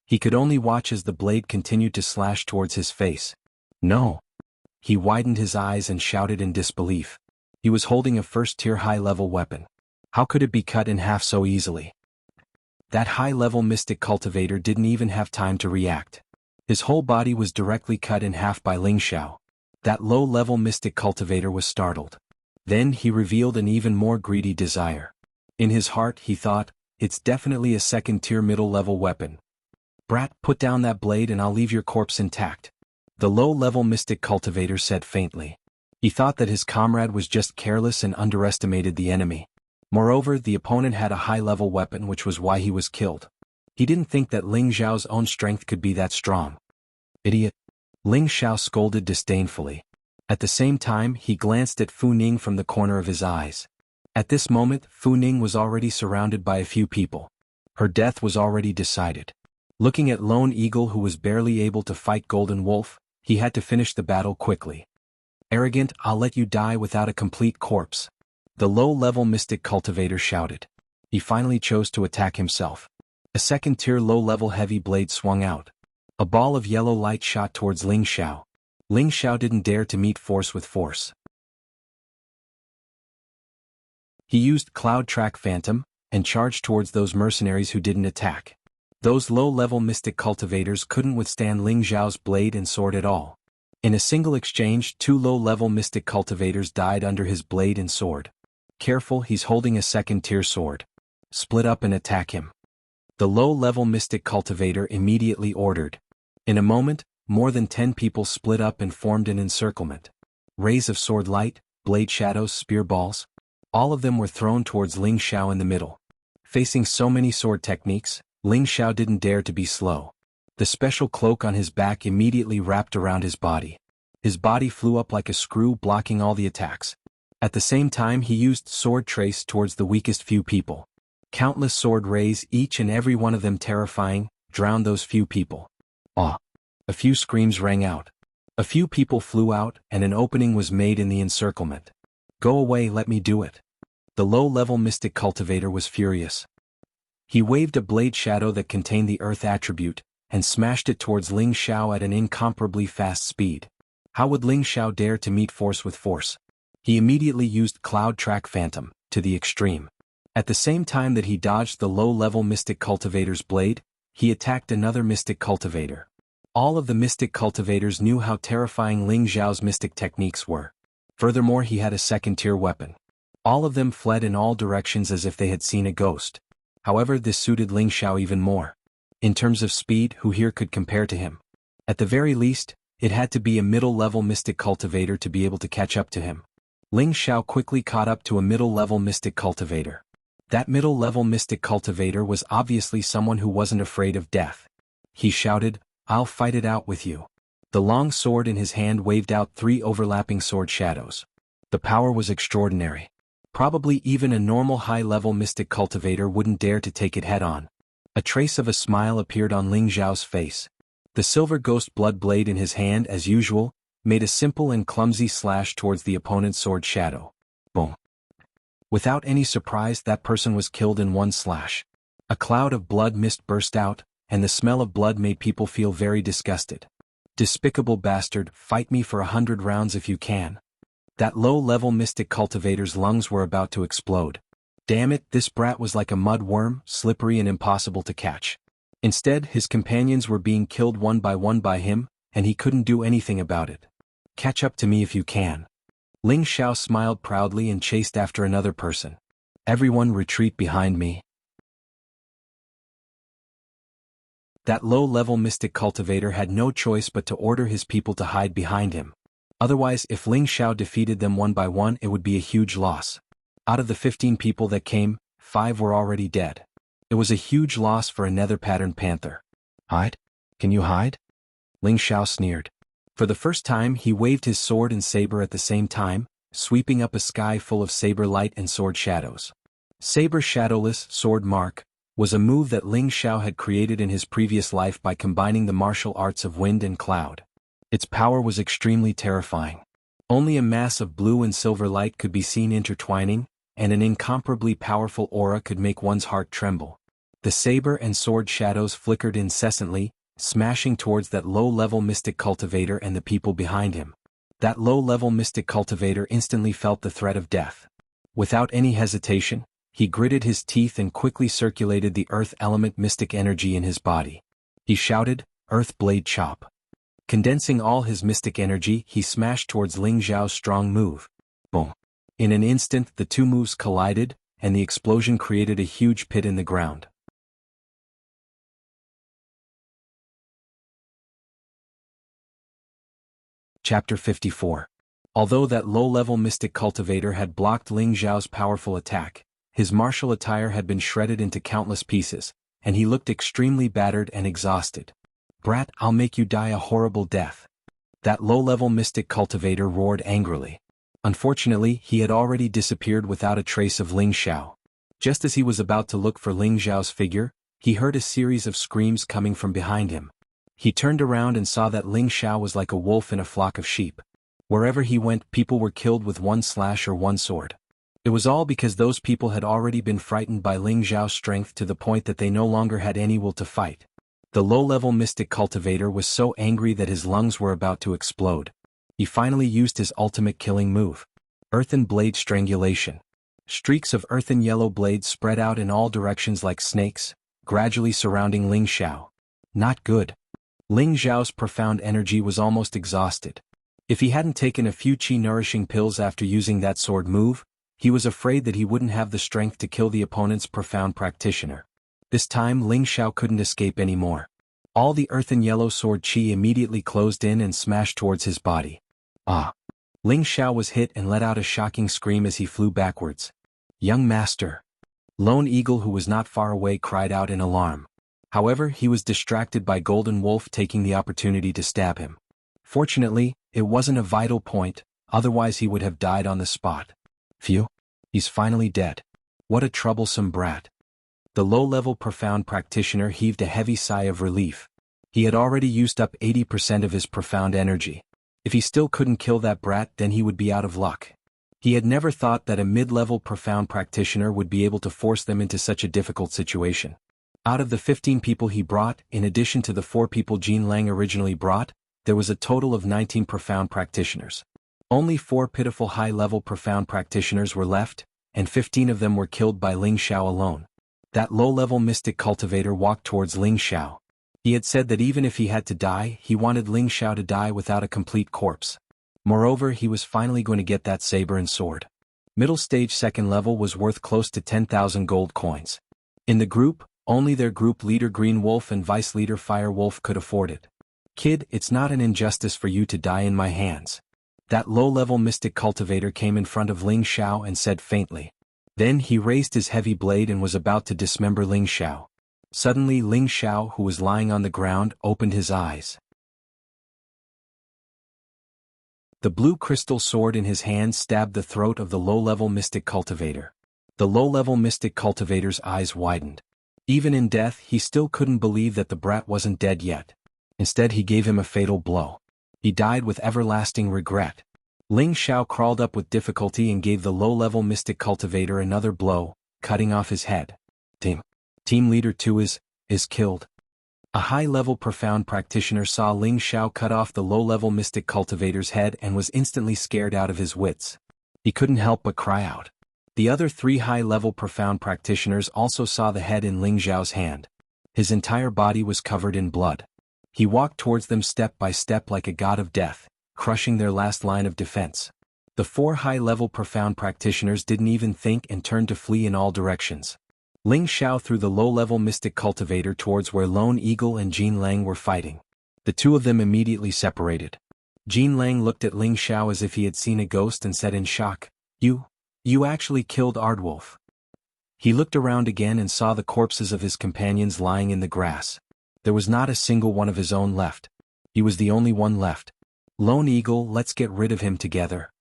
Speaker 1: He could only watch as the blade continued to slash towards his face. No! He widened his eyes and shouted in disbelief. He was holding a first-tier high-level weapon. How could it be cut in half so easily? That high-level mystic cultivator didn't even have time to react. His whole body was directly cut in half by Ling Xiao. That low-level mystic cultivator was startled. Then he revealed an even more greedy desire. In his heart he thought, it's definitely a second-tier middle-level weapon. Brat, put down that blade and I'll leave your corpse intact. The low-level mystic cultivator said faintly. He thought that his comrade was just careless and underestimated the enemy. Moreover, the opponent had a high-level weapon, which was why he was killed. He didn't think that Ling Xiao's own strength could be that strong. Idiot! Ling Xiao scolded disdainfully. At the same time, he glanced at Fu Ning from the corner of his eyes. At this moment, Fu Ning was already surrounded by a few people. Her death was already decided. Looking at Lone Eagle, who was barely able to fight Golden Wolf, he had to finish the battle quickly. Arrogant, I'll let you die without a complete corpse. The low-level mystic cultivator shouted. He finally chose to attack himself. A second-tier low-level heavy blade swung out. A ball of yellow light shot towards Ling Xiao. Ling Xiao didn't dare to meet force with force. He used Cloud Track Phantom, and charged towards those mercenaries who didn't attack. Those low-level mystic cultivators couldn't withstand Ling Xiao's blade and sword at all. In a single exchange, 2 low-level mystic cultivators died under his blade and sword. Careful, he's holding a second-tier sword. Split up and attack him. The low-level mystic cultivator immediately ordered. In a moment, more than 10 people split up and formed an encirclement. Rays of sword light, blade shadows, spear balls. All of them were thrown towards Ling Xiao in the middle. Facing so many sword techniques, Ling Xiao didn't dare to be slow. The special cloak on his back immediately wrapped around his body. His body flew up like a screw, blocking all the attacks. At the same time, he used sword trace towards the weakest few people. Countless sword rays, each and every one of them terrifying, drowned those few people. Ah! A few screams rang out. A few people flew out, and an opening was made in the encirclement. Go away, let me do it. The low-level mystic cultivator was furious. He waved a blade shadow that contained the earth attribute, and smashed it towards Ling Xiao at an incomparably fast speed. How would Ling Xiao dare to meet force with force? He immediately used Cloud Track Phantom, to the extreme. At the same time that he dodged the low-level mystic cultivator's blade, he attacked another mystic cultivator. All of the mystic cultivators knew how terrifying Ling Xiao's mystic techniques were. Furthermore, he had a second-tier weapon. All of them fled in all directions as if they had seen a ghost. However, this suited Ling Xiao even more. In terms of speed, who here could compare to him? At the very least, it had to be a middle-level mystic cultivator to be able to catch up to him. Ling Xiao quickly caught up to a middle-level mystic cultivator. That middle-level mystic cultivator was obviously someone who wasn't afraid of death. He shouted, I'll fight it out with you. The long sword in his hand waved out 3 overlapping sword shadows. The power was extraordinary. Probably even a normal high-level mystic cultivator wouldn't dare to take it head-on. A trace of a smile appeared on Ling Xiao's face. The silver ghost blood blade in his hand, as usual, made a simple and clumsy slash towards the opponent's sword shadow. Boom. Without any surprise, that person was killed in one slash. A cloud of blood mist burst out, and the smell of blood made people feel very disgusted. Despicable bastard, fight me for 100 rounds if you can. That low-level mystic cultivator's lungs were about to explode. Damn it, this brat was like a mud worm, slippery and impossible to catch. Instead, his companions were being killed one by him, and he couldn't do anything about it. Catch up to me if you can. Ling Xiao smiled proudly and chased after another person. Everyone retreat behind me. That low-level mystic cultivator had no choice but to order his people to hide behind him. Otherwise, if Ling Xiao defeated them one by one, it would be a huge loss. Out of the 15 people that came, 5 were already dead. It was a huge loss for a nether-patterned panther. Hide? Can you hide? Ling Xiao sneered. For the first time, he waved his sword and saber at the same time, sweeping up a sky full of saber light and sword shadows. Saber Shadowless Sword Mark was a move that Ling Xiao had created in his previous life by combining the martial arts of wind and cloud. Its power was extremely terrifying. Only a mass of blue and silver light could be seen intertwining, and an incomparably powerful aura could make one's heart tremble. The saber and sword shadows flickered incessantly, smashing towards that low-level mystic cultivator and the people behind him. That low-level mystic cultivator instantly felt the threat of death. Without any hesitation, he gritted his teeth and quickly circulated the earth element mystic energy in his body. He shouted, "Earth Blade Chop." Condensing all his mystic energy, he smashed towards Ling Xiao's strong move. Boom. In an instant, the two moves collided, and the explosion created a huge pit in the ground. Chapter 54. Although that low-level mystic cultivator had blocked Ling Xiao's powerful attack, his martial attire had been shredded into countless pieces, and he looked extremely battered and exhausted. "Brat, I'll make you die a horrible death." That low-level mystic cultivator roared angrily. Unfortunately, he had already disappeared without a trace of Ling Xiao. Just as he was about to look for Ling Xiao's figure, he heard a series of screams coming from behind him. He turned around and saw that Ling Xiao was like a wolf in a flock of sheep. Wherever he went, people were killed with one slash or one sword. It was all because those people had already been frightened by Ling Xiao's strength to the point that they no longer had any will to fight. The low-level mystic cultivator was so angry that his lungs were about to explode. He finally used his ultimate killing move. Earthen Blade Strangulation. Streaks of earthen yellow blades spread out in all directions like snakes, gradually surrounding Ling Xiao. Not good. Ling Xiao's profound energy was almost exhausted. If he hadn't taken a few qi-nourishing pills after using that sword move, he was afraid that he wouldn't have the strength to kill the opponent's profound practitioner. This time Ling Xiao couldn't escape anymore. All the earthen yellow sword qi immediately closed in and smashed towards his body. Ah! Ling Xiao was hit and let out a shocking scream as he flew backwards. "Young master!" Lone Eagle, who was not far away, cried out in alarm. However, he was distracted by Golden Wolf taking the opportunity to stab him. Fortunately, it wasn't a vital point, otherwise he would have died on the spot. Phew! He's finally dead. What a troublesome brat. The low-level profound practitioner heaved a heavy sigh of relief. He had already used up 80% of his profound energy. If he still couldn't kill that brat, then he would be out of luck. He had never thought that a mid-level profound practitioner would be able to force them into such a difficult situation. Out of the 15 people he brought, in addition to the 4 people Jean Lang originally brought, there was a total of 19 profound practitioners. Only 4 pitiful high-level profound practitioners were left, and 15 of them were killed by Ling Xiao alone. That low-level mystic cultivator walked towards Ling Xiao. He had said that even if he had to die, he wanted Ling Xiao to die without a complete corpse. Moreover, he was finally going to get that saber and sword. Middle stage second level was worth close to 10,000 gold coins. In the group, only their group leader Green Wolf and vice leader Fire Wolf could afford it. "Kid, it's not an injustice for you to die in my hands." That low-level mystic cultivator came in front of Ling Xiao and said faintly. Then he raised his heavy blade and was about to dismember Ling Xiao. Suddenly Ling Xiao, who was lying on the ground, opened his eyes. The blue crystal sword in his hand stabbed the throat of the low-level mystic cultivator. The low-level mystic cultivator's eyes widened. Even in death, he still couldn't believe that the brat wasn't dead yet. Instead, he gave him a fatal blow. He died with everlasting regret. Ling Xiao crawled up with difficulty and gave the low-level mystic cultivator another blow, cutting off his head. Team Leader 2 is killed. A high-level profound practitioner saw Ling Xiao cut off the low-level mystic cultivator's head and was instantly scared out of his wits. He couldn't help but cry out. The other 3 high-level profound practitioners also saw the head in Ling Xiao's hand. His entire body was covered in blood. He walked towards them step by step like a god of death, crushing their last line of defense. The 4 high-level profound practitioners didn't even think and turned to flee in all directions. Ling Xiao threw the low-level mystic cultivator towards where Lone Eagle and Jean Lang were fighting. The 2 of them immediately separated. Jean Lang looked at Ling Xiao as if he had seen a ghost and said in shock, You actually killed Ardwolf." He looked around again and saw the corpses of his companions lying in the grass. There was not a single one of his own left. He was the only one left. "Lone Eagle, let's get rid of him together,"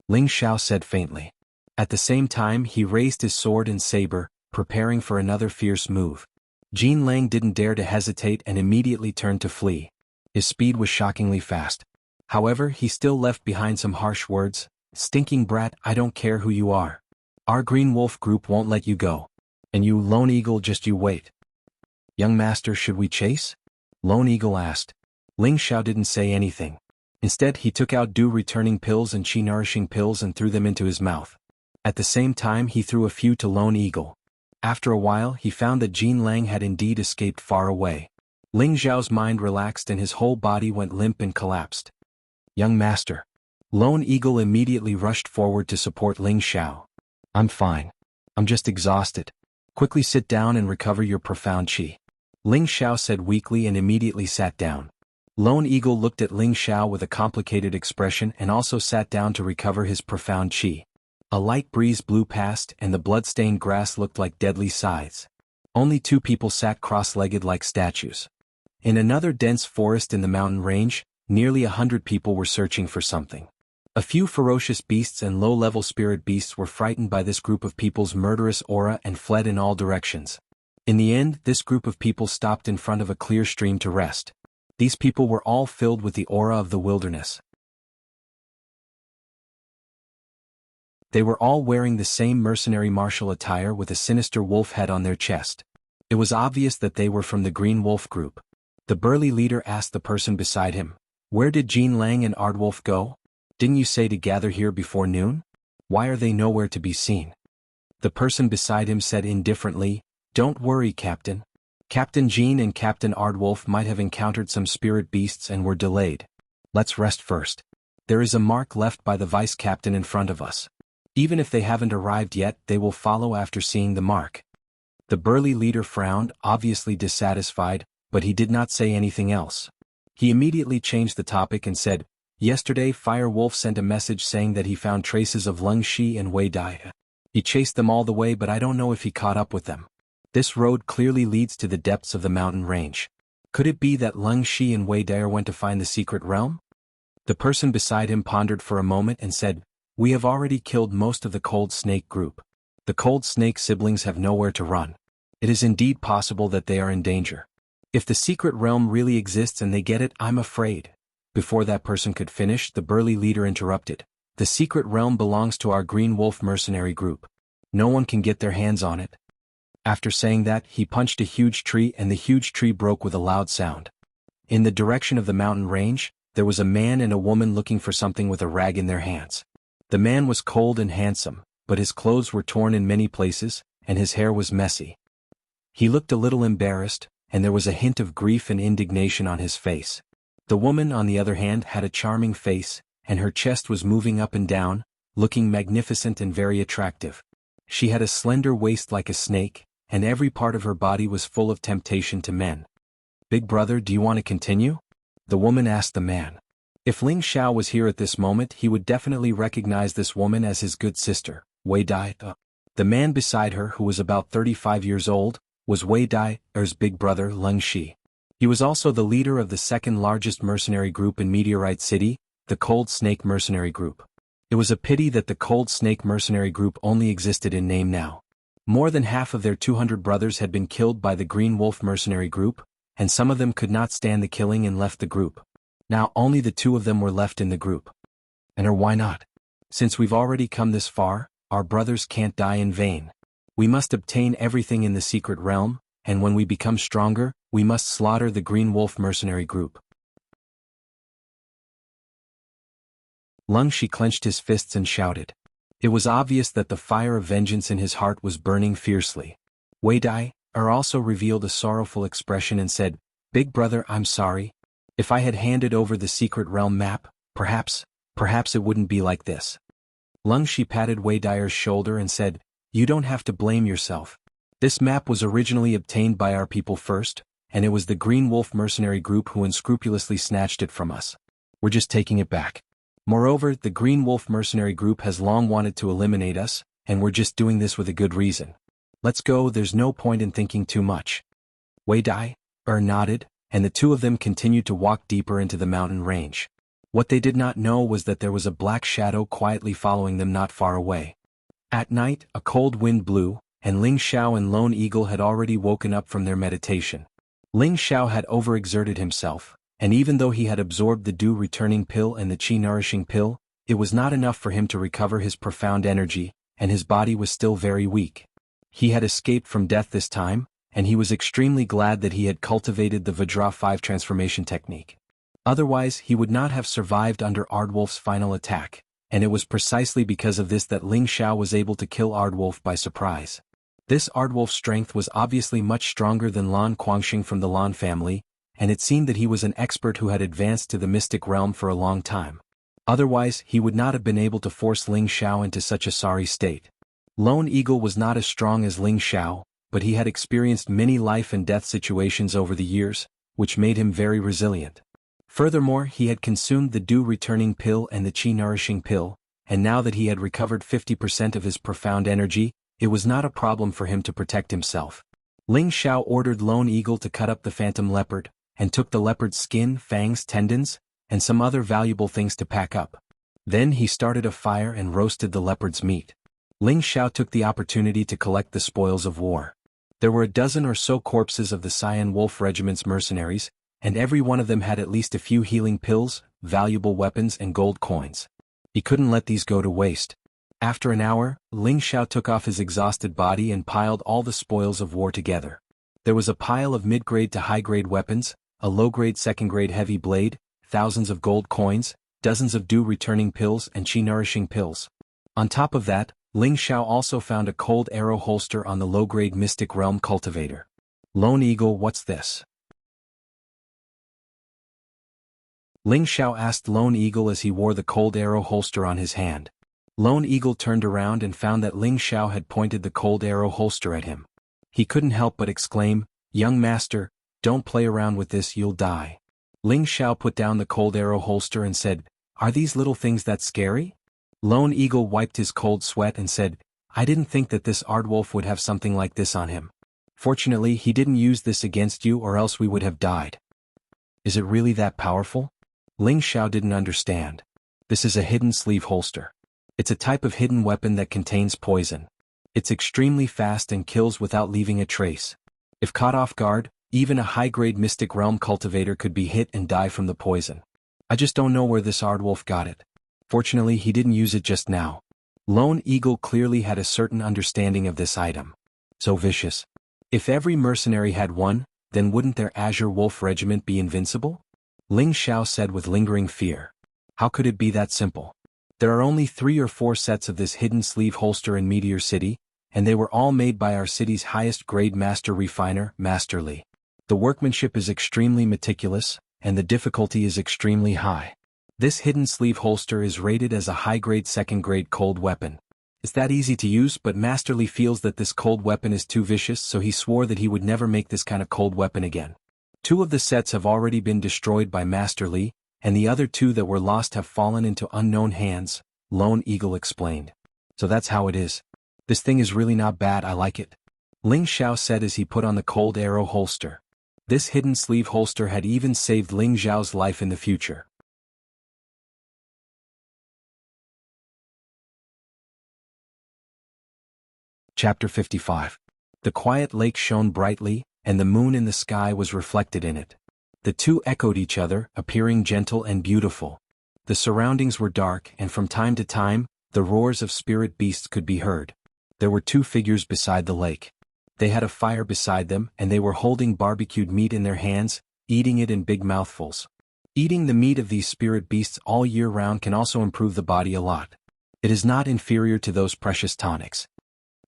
Speaker 1: Ling Xiao said faintly. At the same time he raised his sword and saber, preparing for another fierce move. Jean Lang didn't dare to hesitate and immediately turned to flee. His speed was shockingly fast. However, he still left behind some harsh words. "Stinking brat, I don't care who you are. Our Green Wolf group won't let you go. And you, Lone Eagle, just you wait." "Young master, should we chase?" Lone Eagle asked. Ling Xiao didn't say anything. Instead, he took out dew-returning pills and chi-nourishing pills and threw them into his mouth. At the same time, he threw a few to Lone Eagle. After a while, he found that Jin Lang had indeed escaped far away. Ling Xiao's mind relaxed and his whole body went limp and collapsed. Young master. Lone Eagle immediately rushed forward to support Ling Xiao. I'm fine. I'm just exhausted. Quickly sit down and recover your profound qi. Ling Xiao said weakly and immediately sat down. Lone Eagle looked at Ling Xiao with a complicated expression and also sat down to recover his profound qi. A light breeze blew past and the blood-stained grass looked like deadly scythes. Only 2 people sat cross-legged like statues. In another dense forest in the mountain range, nearly 100 people were searching for something. A few ferocious beasts and low-level spirit beasts were frightened by this group of people's murderous aura and fled in all directions. In the end, this group of people stopped in front of a clear stream to rest. These people were all filled with the aura of the wilderness. They were all wearing the same mercenary martial attire with a sinister wolf head on their chest. It was obvious that they were from the Green Wolf group. The burly leader asked the person beside him, "Where did Jin Lang and Aardwolf go? Didn't you say to gather here before noon? Why are they nowhere to be seen?" The person beside him said indifferently, "Don't worry, Captain. Captain Jin and Captain Aardwolf might have encountered some spirit beasts and were delayed. Let's rest first. There is a mark left by the vice captain in front of us. Even if they haven't arrived yet, they will follow after seeing the mark." The burly leader frowned, obviously dissatisfied, but he did not say anything else. He immediately changed the topic and said, "Yesterday Fire Wolf sent a message saying that he found traces of Leng Shi and Wei Dai. He chased them all the way, but I don't know if he caught up with them. This road clearly leads to the depths of the mountain range. Could it be that Leng Shi and Wei Dai went to find the secret realm?" The person beside him pondered for a moment and said, "We have already killed most of the Cold Snake group. The Cold Snake siblings have nowhere to run. It is indeed possible that they are in danger. If the secret realm really exists and they get it, I'm afraid." Before that person could finish, the burly leader interrupted. "The secret realm belongs to our Green Wolf mercenary group. No one can get their hands on it." After saying that, he punched a huge tree and the huge tree broke with a loud sound. In the direction of the mountain range, there was a man and a woman looking for something with a rag in their hands. The man was cold and handsome, but his clothes were torn in many places, and his hair was messy. He looked a little embarrassed, and there was a hint of grief and indignation on his face. The woman, on the other hand, had a charming face, and her chest was moving up and down, looking magnificent and very attractive. She had a slender waist like a snake, and every part of her body was full of temptation to men. "Big brother, do you want to continue?" the woman asked the man. If Ling Xiao was here at this moment, he would definitely recognize this woman as his good sister, Wei Dai. The man beside her, who was about 35 years old, was Wei Dai's big brother, Leng Shi. He was also the leader of the second largest mercenary group in Meteorite City, the Cold Snake Mercenary Group. It was a pity that the Cold Snake Mercenary Group only existed in name now. More than half of their 200 brothers had been killed by the Green Wolf Mercenary Group, and some of them could not stand the killing and left the group. Now only the 2 of them were left in the group. And why not? Since we've already come this far, our brothers can't die in vain. We must obtain everything in the secret realm, and when we become stronger, we must slaughter the Green Wolf Mercenary Group. Leng Shi clenched his fists and shouted. It was obvious that the fire of vengeance in his heart was burning fiercely. Wei Dai also revealed a sorrowful expression and said, "Big brother, I'm sorry. If I had handed over the secret realm map, perhaps it wouldn't be like this." Leng Shi patted Wei Dai's shoulder and said, "You don't have to blame yourself. This map was originally obtained by our people first, and it was the Green Wolf Mercenary Group who unscrupulously snatched it from us. We're just taking it back. Moreover, the Green Wolf Mercenary Group has long wanted to eliminate us, and we're just doing this with a good reason. Let's go, there's no point in thinking too much." Wei Dai nodded, and the 2 of them continued to walk deeper into the mountain range. What they did not know was that there was a black shadow quietly following them not far away. At night, a cold wind blew, and Ling Xiao and Lone Eagle had already woken up from their meditation. Ling Xiao had overexerted himself, and even though he had absorbed the dew-returning pill and the chi-nourishing pill, it was not enough for him to recover his profound energy, and his body was still very weak. He had escaped from death this time, and he was extremely glad that he had cultivated the Vajra 5 transformation technique. Otherwise he would not have survived under Ardwolf's final attack, and it was precisely because of this that Ling Xiao was able to kill Ardwolf by surprise. This Ardwolf's strength was obviously much stronger than Lan Guangxing from the Lan family, and it seemed that he was an expert who had advanced to the mystic realm for a long time. Otherwise he would not have been able to force Ling Xiao into such a sorry state. Lone Eagle was not as strong as Ling Xiao, but he had experienced many life and death situations over the years, which made him very resilient. Furthermore, he had consumed the dew returning pill and the qi nourishing pill, and now that he had recovered 50% of his profound energy, it was not a problem for him to protect himself. Ling Xiao ordered Lone Eagle to cut up the phantom leopard, and took the leopard's skin, fangs, tendons, and some other valuable things to pack up. Then he started a fire and roasted the leopard's meat. Ling Xiao took the opportunity to collect the spoils of war. There were a dozen or so corpses of the Cyan Wolf Regiment's mercenaries, and every one of them had at least a few healing pills, valuable weapons and gold coins. He couldn't let these go to waste. After an hour, Ling Xiao took off his exhausted body and piled all the spoils of war together. There was a pile of mid-grade to high-grade weapons, a low-grade second-grade heavy blade, thousands of gold coins, dozens of dew-returning pills and qi-nourishing pills. On top of that, Ling Xiao also found a cold arrow holster on the low-grade Mystic Realm cultivator. Lone Eagle, what's this? Ling Xiao asked Lone Eagle as he wore the cold arrow holster on his hand. Lone Eagle turned around and found that Ling Xiao had pointed the cold arrow holster at him. He couldn't help but exclaim, "Young master, don't play around with this, you'll die." Ling Xiao put down the cold arrow holster and said, "Are these little things that scary?" Lone Eagle wiped his cold sweat and said, "I didn't think that this Ardwolf would have something like this on him. Fortunately, he didn't use this against you or else we would have died." "Is it really that powerful?" Ling Xiao didn't understand. "This is a hidden sleeve holster. It's a type of hidden weapon that contains poison. It's extremely fast and kills without leaving a trace. If caught off guard, even a high-grade Mystic Realm cultivator could be hit and die from the poison. I just don't know where this Ardwolf got it. Fortunately, he didn't use it just now." Lone Eagle clearly had a certain understanding of this item. So vicious. If every mercenary had one, then wouldn't their Azure Wolf Regiment be invincible? Ling Xiao said with lingering fear. How could it be that simple? There are only 3 or 4 sets of this hidden sleeve holster in Meteor City, and they were all made by our city's highest-grade master refiner, Master Li. The workmanship is extremely meticulous, and the difficulty is extremely high. This hidden sleeve holster is rated as a high-grade second-grade cold weapon. It's that easy to use, but Master Li feels that this cold weapon is too vicious, so he swore that he would never make this kind of cold weapon again. 2 of the sets have already been destroyed by Master Li, and the other 2 that were lost have fallen into unknown hands, Lone Eagle explained. So that's how it is. This thing is really not bad, I like it. Ling Xiao said as he put on the cold arrow holster. This hidden sleeve holster had even saved Ling Xiao's life in the future. Chapter 55. The quiet lake shone brightly, and the moon in the sky was reflected in it. The 2 echoed each other, appearing gentle and beautiful. The surroundings were dark, and from time to time, the roars of spirit beasts could be heard. There were 2 figures beside the lake. They had a fire beside them, and they were holding barbecued meat in their hands, eating it in big mouthfuls. Eating the meat of these spirit beasts all year round can also improve the body a lot. It is not inferior to those precious tonics.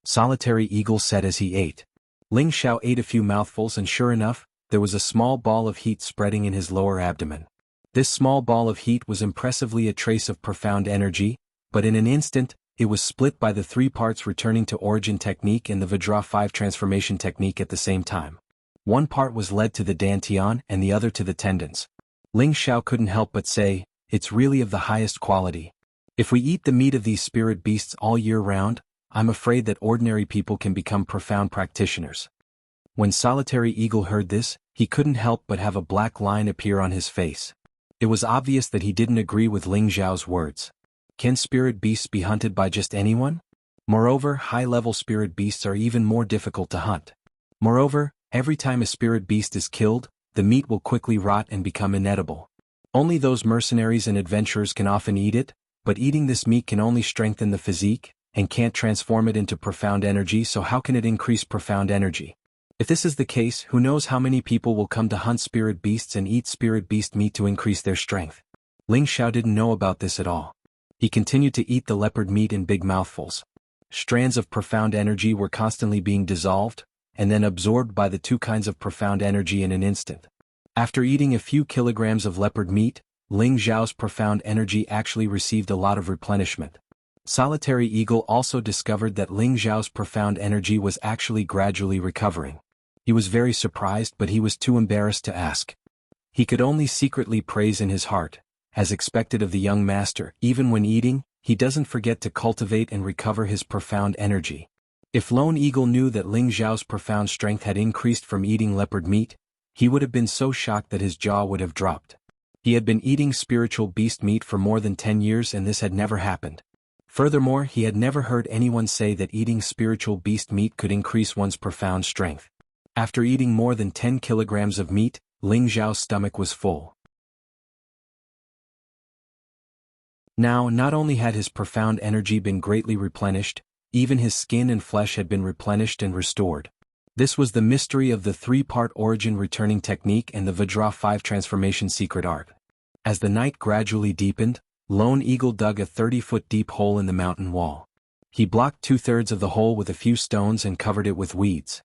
Speaker 1: Solitary Eagle said as he ate. Ling Xiao ate a few mouthfuls and sure enough, there was a small ball of heat spreading in his lower abdomen. This small ball of heat was impressively a trace of profound energy, but in an instant, it was split by the 3 parts returning to origin technique and the Vajra 5 transformation technique at the same time. One part was led to the dantian and the other to the tendons. Ling Xiao couldn't help but say, "It's really of the highest quality. If we eat the meat of these spirit beasts all year round, I'm afraid that ordinary people can become profound practitioners." When Solitary Eagle heard this, he couldn't help but have a black line appear on his face. It was obvious that he didn't agree with Ling Xiao's words. Can spirit beasts be hunted by just anyone? Moreover, high-level spirit beasts are even more difficult to hunt. Moreover, every time a spirit beast is killed, the meat will quickly rot and become inedible. Only those mercenaries and adventurers can often eat it, but eating this meat can only strengthen the physique, and can't transform it into profound energy, so how can it increase profound energy? If this is the case, who knows how many people will come to hunt spirit beasts and eat spirit beast meat to increase their strength. Ling Xiao didn't know about this at all. He continued to eat the leopard meat in big mouthfuls. Strands of profound energy were constantly being dissolved, and then absorbed by the two kinds of profound energy in an instant. After eating a few kilograms of leopard meat, Ling Xiao's profound energy actually received a lot of replenishment. Solitary Eagle also discovered that Ling Xiao's profound energy was actually gradually recovering. He was very surprised, but he was too embarrassed to ask. He could only secretly praise in his heart, as expected of the young master. Even when eating, he doesn't forget to cultivate and recover his profound energy. If Lone Eagle knew that Ling Xiao's profound strength had increased from eating leopard meat, he would have been so shocked that his jaw would have dropped. He had been eating spiritual beast meat for more than 10 years and this had never happened. Furthermore, he had never heard anyone say that eating spiritual beast meat could increase one's profound strength. After eating more than 10 kilograms of meat, Ling Xiao's stomach was full. Now, not only had his profound energy been greatly replenished, even his skin and flesh had been replenished and restored. This was the mystery of the three-part origin returning technique and the Vajra 5 transformation secret art. As the night gradually deepened, Lone Eagle dug a 30-foot deep hole in the mountain wall. He blocked 2/3 of the hole with a few stones and covered it with weeds.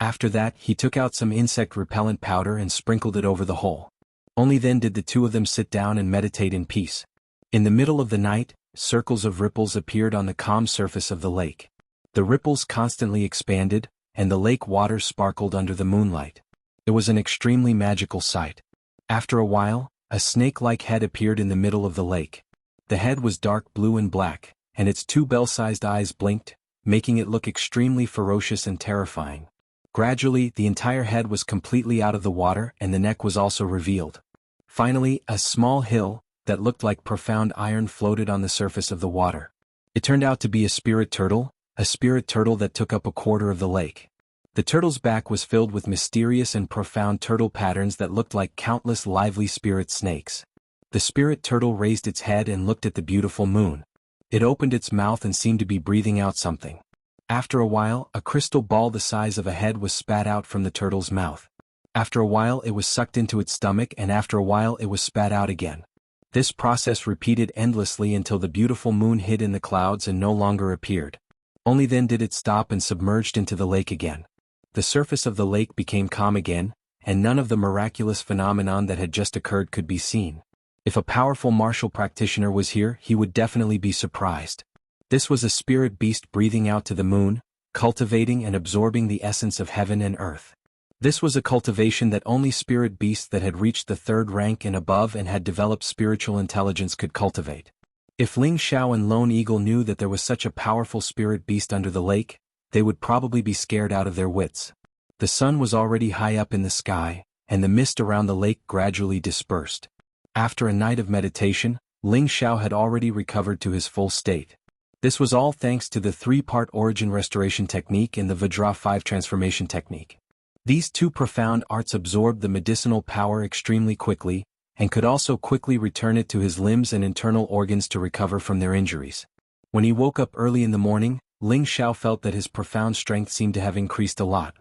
Speaker 1: After that, he took out some insect repellent powder and sprinkled it over the hole. Only then did the two of them sit down and meditate in peace. In the middle of the night, circles of ripples appeared on the calm surface of the lake. The ripples constantly expanded, and the lake water sparkled under the moonlight. It was an extremely magical sight. After a while, a snake-like head appeared in the middle of the lake. The head was dark blue and black, and its two bell-sized eyes blinked, making it look extremely ferocious and terrifying. Gradually, the entire head was completely out of the water and the neck was also revealed. Finally, a small hill, that looked like profound iron floated on the surface of the water. It turned out to be a spirit turtle that took up a quarter of the lake. The turtle's back was filled with mysterious and profound turtle patterns that looked like countless lively spirit snakes. The spirit turtle raised its head and looked at the beautiful moon. It opened its mouth and seemed to be breathing out something. After a while, a crystal ball the size of a head was spat out from the turtle's mouth. After a while it was sucked into its stomach and after a while it was spat out again. This process repeated endlessly until the beautiful moon hid in the clouds and no longer appeared. Only then did it stop and submerged into the lake again. The surface of the lake became calm again, and none of the miraculous phenomenon that had just occurred could be seen. If a powerful martial practitioner was here, he would definitely be surprised. This was a spirit beast breathing out to the moon, cultivating and absorbing the essence of heaven and earth. This was a cultivation that only spirit beasts that had reached the 3rd rank and above and had developed spiritual intelligence could cultivate. If Ling Xiao and Lone Eagle knew that there was such a powerful spirit beast under the lake, they would probably be scared out of their wits. The sun was already high up in the sky, and the mist around the lake gradually dispersed. After a night of meditation, Ling Xiao had already recovered to his full state. This was all thanks to the 3-part origin restoration technique and the Vajra 5 transformation technique. These two profound arts absorbed the medicinal power extremely quickly, and could also quickly return it to his limbs and internal organs to recover from their injuries. When he woke up early in the morning, Ling Xiao felt that his profound strength seemed to have increased a lot.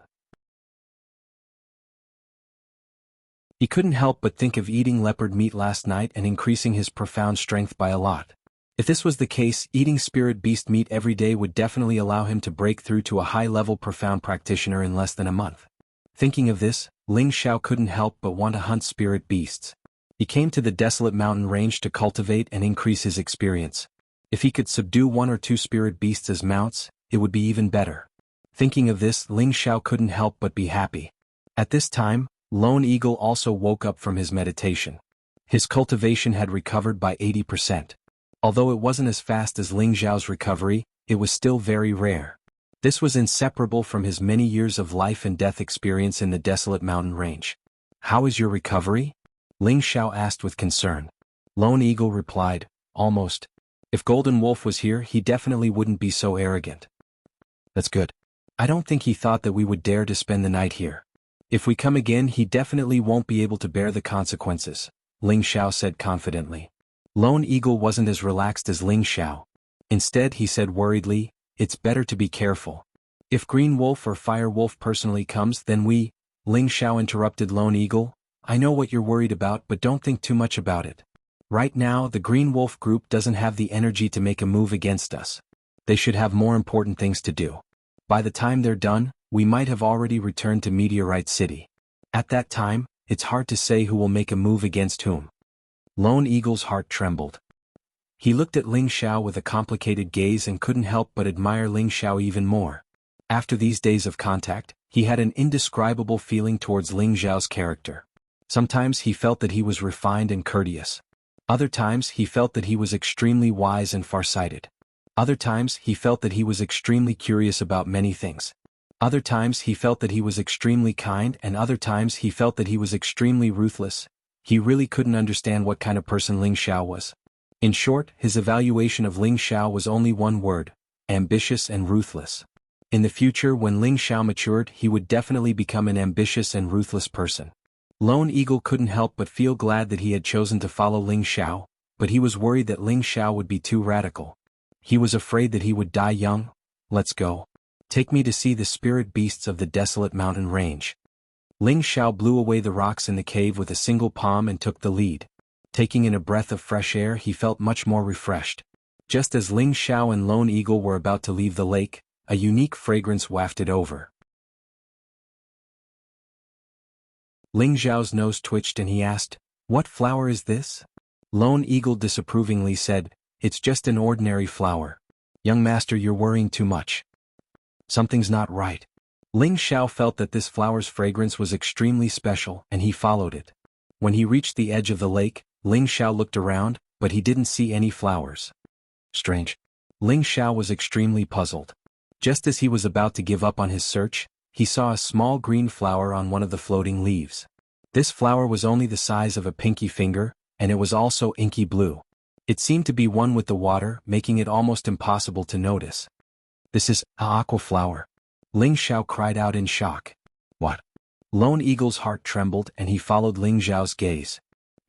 Speaker 1: He couldn't help but think of eating leopard meat last night and increasing his profound strength by a lot. If this was the case, eating spirit beast meat every day would definitely allow him to break through to a high-level profound practitioner in less than a month. Thinking of this, Ling Xiao couldn't help but want to hunt spirit beasts. He came to the desolate mountain range to cultivate and increase his experience. If he could subdue 1 or 2 spirit beasts as mounts, it would be even better. Thinking of this, Ling Xiao couldn't help but be happy. At this time, Lone Eagle also woke up from his meditation. His cultivation had recovered by 80%. Although it wasn't as fast as Ling Xiao's recovery, it was still very rare. This was inseparable from his many years of life and death experience in the desolate mountain range. "How is your recovery?" Ling Xiao asked with concern. Lone Eagle replied, "Almost. If Golden Wolf was here, he definitely wouldn't be so arrogant." "That's good. I don't think he thought that we would dare to spend the night here. If we come again, he definitely won't be able to bear the consequences," Ling Xiao said confidently. Lone Eagle wasn't as relaxed as Ling Xiao. Instead, he said worriedly, "It's better to be careful. If Green Wolf or Fire Wolf personally comes, then we— Ling Xiao interrupted Lone Eagle. I know what you're worried about, but don't think too much about it. Right now, the Green Wolf group doesn't have the energy to make a move against us. They should have more important things to do. By the time they're done, we might have already returned to Meteorite City. At that time, it's hard to say who will make a move against whom. Lone Eagle's heart trembled. He looked at Ling Xiao with a complicated gaze and couldn't help but admire Ling Xiao even more. After these days of contact, he had an indescribable feeling towards Ling Xiao's character. Sometimes he felt that he was refined and courteous. Other times he felt that he was extremely wise and farsighted. Other times he felt that he was extremely curious about many things. Other times he felt that he was extremely kind, and other times he felt that he was extremely ruthless. He really couldn't understand what kind of person Ling Xiao was. In short, his evaluation of Ling Xiao was only one word: ambitious and ruthless. In the future, when Ling Xiao matured, he would definitely become an ambitious and ruthless person. Lone Eagle couldn't help but feel glad that he had chosen to follow Ling Xiao, but he was worried that Ling Xiao would be too radical. He was afraid that he would die young. Let's go. Take me to see the spirit beasts of the desolate mountain range. Ling Xiao blew away the rocks in the cave with a single palm and took the lead. Taking in a breath of fresh air, he felt much more refreshed. Just as Ling Xiao and Lone Eagle were about to leave the lake, a unique fragrance wafted over. Ling Xiao's nose twitched and he asked, "What flower is this?" Lone Eagle disapprovingly said, "It's just an ordinary flower. Young master, you're worrying too much. Something's not right." Ling Xiao felt that this flower's fragrance was extremely special, and he followed it. When he reached the edge of the lake, Ling Xiao looked around, but he didn't see any flowers. Strange. Ling Xiao was extremely puzzled. Just as he was about to give up on his search, he saw a small green flower on one of the floating leaves. This flower was only the size of a pinky finger, and it was also inky blue. It seemed to be one with the water, making it almost impossible to notice. "This is an aqua flower." Ling Xiao cried out in shock. "What?" Lone Eagle's heart trembled and he followed Ling Xiao's gaze.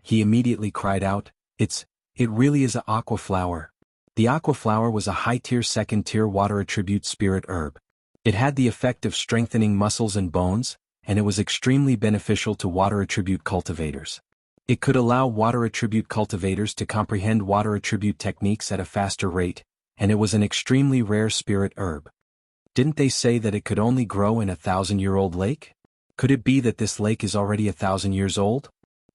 Speaker 1: He immediately cried out, It really is an aqua flower." The aqua flower was a high-tier second-tier water attribute spirit herb. It had the effect of strengthening muscles and bones, and it was extremely beneficial to water attribute cultivators. It could allow water attribute cultivators to comprehend water attribute techniques at a faster rate, and it was an extremely rare spirit herb. Didn't they say that it could only grow in a 1,000-year-old lake? Could it be that this lake is already 1,000 years old?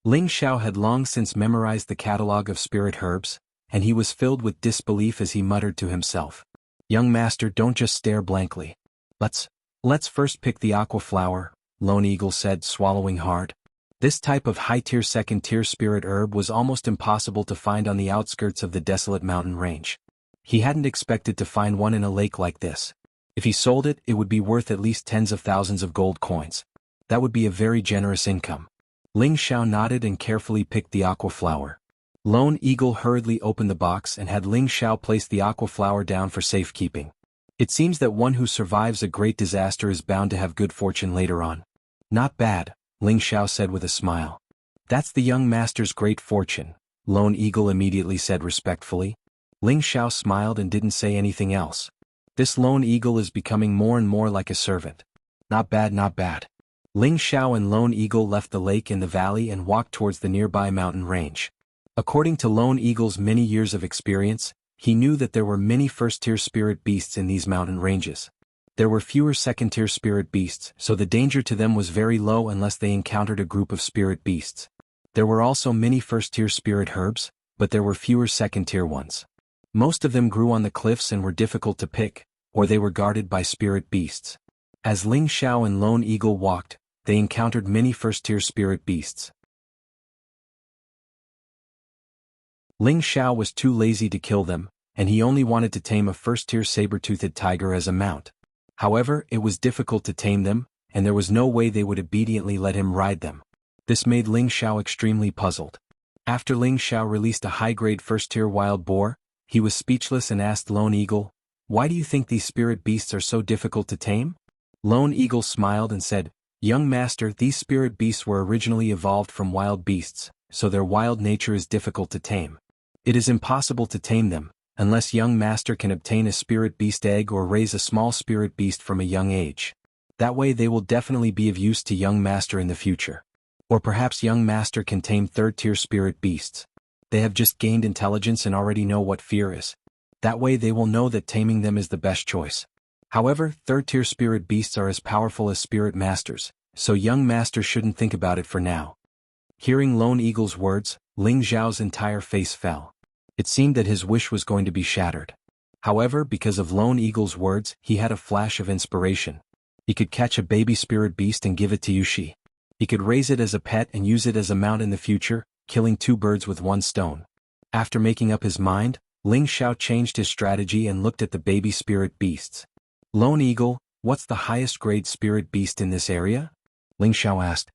Speaker 1: Ling Xiao had long since memorized the catalog of spirit herbs, and he was filled with disbelief as he muttered to himself, "Young master, don't just stare blankly. Let's first pick the aqua flower," Lone Eagle said, swallowing hard. This type of high-tier second-tier spirit herb was almost impossible to find on the outskirts of the desolate mountain range. He hadn't expected to find one in a lake like this. If he sold it, it would be worth at least tens of thousands of gold coins. That would be a very generous income. Ling Xiao nodded and carefully picked the aqua flower. Lone Eagle hurriedly opened the box and had Ling Xiao place the aqua flower down for safekeeping. It seems that one who survives a great disaster is bound to have good fortune later on. "Not bad," Ling Xiao said with a smile. "That's the young master's great fortune," Lone Eagle immediately said respectfully. Ling Xiao smiled and didn't say anything else. This Lone Eagle is becoming more and more like a servant. "Not bad, not bad." Ling Xiao and Lone Eagle left the lake in the valley and walked towards the nearby mountain range. According to Lone Eagle's many years of experience, he knew that there were many first-tier spirit beasts in these mountain ranges. There were fewer second-tier spirit beasts, so the danger to them was very low unless they encountered a group of spirit beasts. There were also many first-tier spirit herbs, but there were fewer second-tier ones. Most of them grew on the cliffs and were difficult to pick, or they were guarded by spirit beasts. As Ling Xiao and Lone Eagle walked, they encountered many first-tier spirit beasts. Ling Xiao was too lazy to kill them, and he only wanted to tame a first-tier saber-toothed tiger as a mount. However, it was difficult to tame them, and there was no way they would obediently let him ride them. This made Ling Xiao extremely puzzled. After Ling Xiao released a high-grade first-tier wild boar, he was speechless and asked Lone Eagle, "Why do you think these spirit beasts are so difficult to tame?" Lone Eagle smiled and said, "Young master, these spirit beasts were originally evolved from wild beasts, so their wild nature is difficult to tame. It is impossible to tame them, unless young master can obtain a spirit beast egg or raise a small spirit beast from a young age. That way they will definitely be of use to young master in the future. Or perhaps young master can tame third-tier spirit beasts. They have just gained intelligence and already know what fear is. That way they will know that taming them is the best choice. However, third-tier spirit beasts are as powerful as spirit masters, so young master shouldn't think about it for now. Hearing Lone Eagle's words, Ling Xiao's entire face fell. It seemed that his wish was going to be shattered. However, because of Lone Eagle's words, he had a flash of inspiration. He could catch a baby spirit beast and give it to Yushi. He could raise it as a pet and use it as a mount in the future, killing two birds with one stone. After making up his mind, Ling Xiao changed his strategy and looked at the baby spirit beasts. Lone Eagle, what's the highest grade spirit beast in this area? Ling Xiao asked.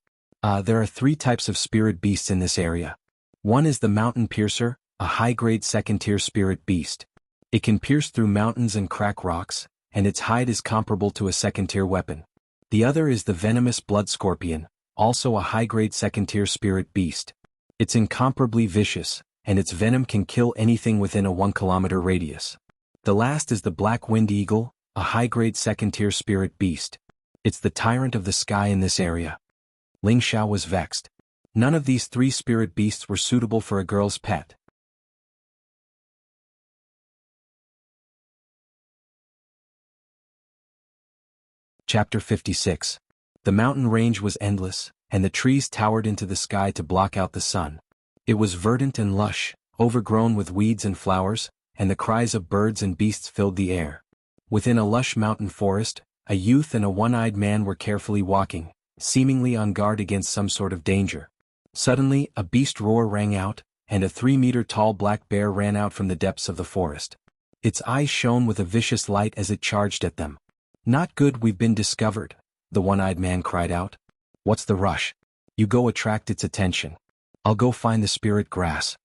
Speaker 1: There are 3 types of spirit beasts in this area. One is the Mountain Piercer, a high-grade second-tier spirit beast. It can pierce through mountains and crack rocks, and its hide is comparable to a second-tier weapon. The other is the Venomous Blood Scorpion, also a high-grade second-tier spirit beast. It's incomparably vicious, and its venom can kill anything within a 1-kilometer radius. The last is the Black Wind Eagle, a high-grade second-tier spirit beast. It's the tyrant of the sky in this area. Ling Xiao was vexed. None of these 3 spirit beasts were suitable for a girl's pet. Chapter 56. The mountain range was endless, and the trees towered into the sky to block out the sun. It was verdant and lush, overgrown with weeds and flowers, and the cries of birds and beasts filled the air. Within a lush mountain forest, a youth and a one-eyed man were carefully walking, seemingly on guard against some sort of danger. Suddenly, a beast roar rang out, and a 3-meter-tall black bear ran out from the depths of the forest. Its eyes shone with a vicious light as it charged at them. "Not good, we've been discovered," the one-eyed man cried out. "What's the rush? You go attract its attention. I'll go find the spirit grass."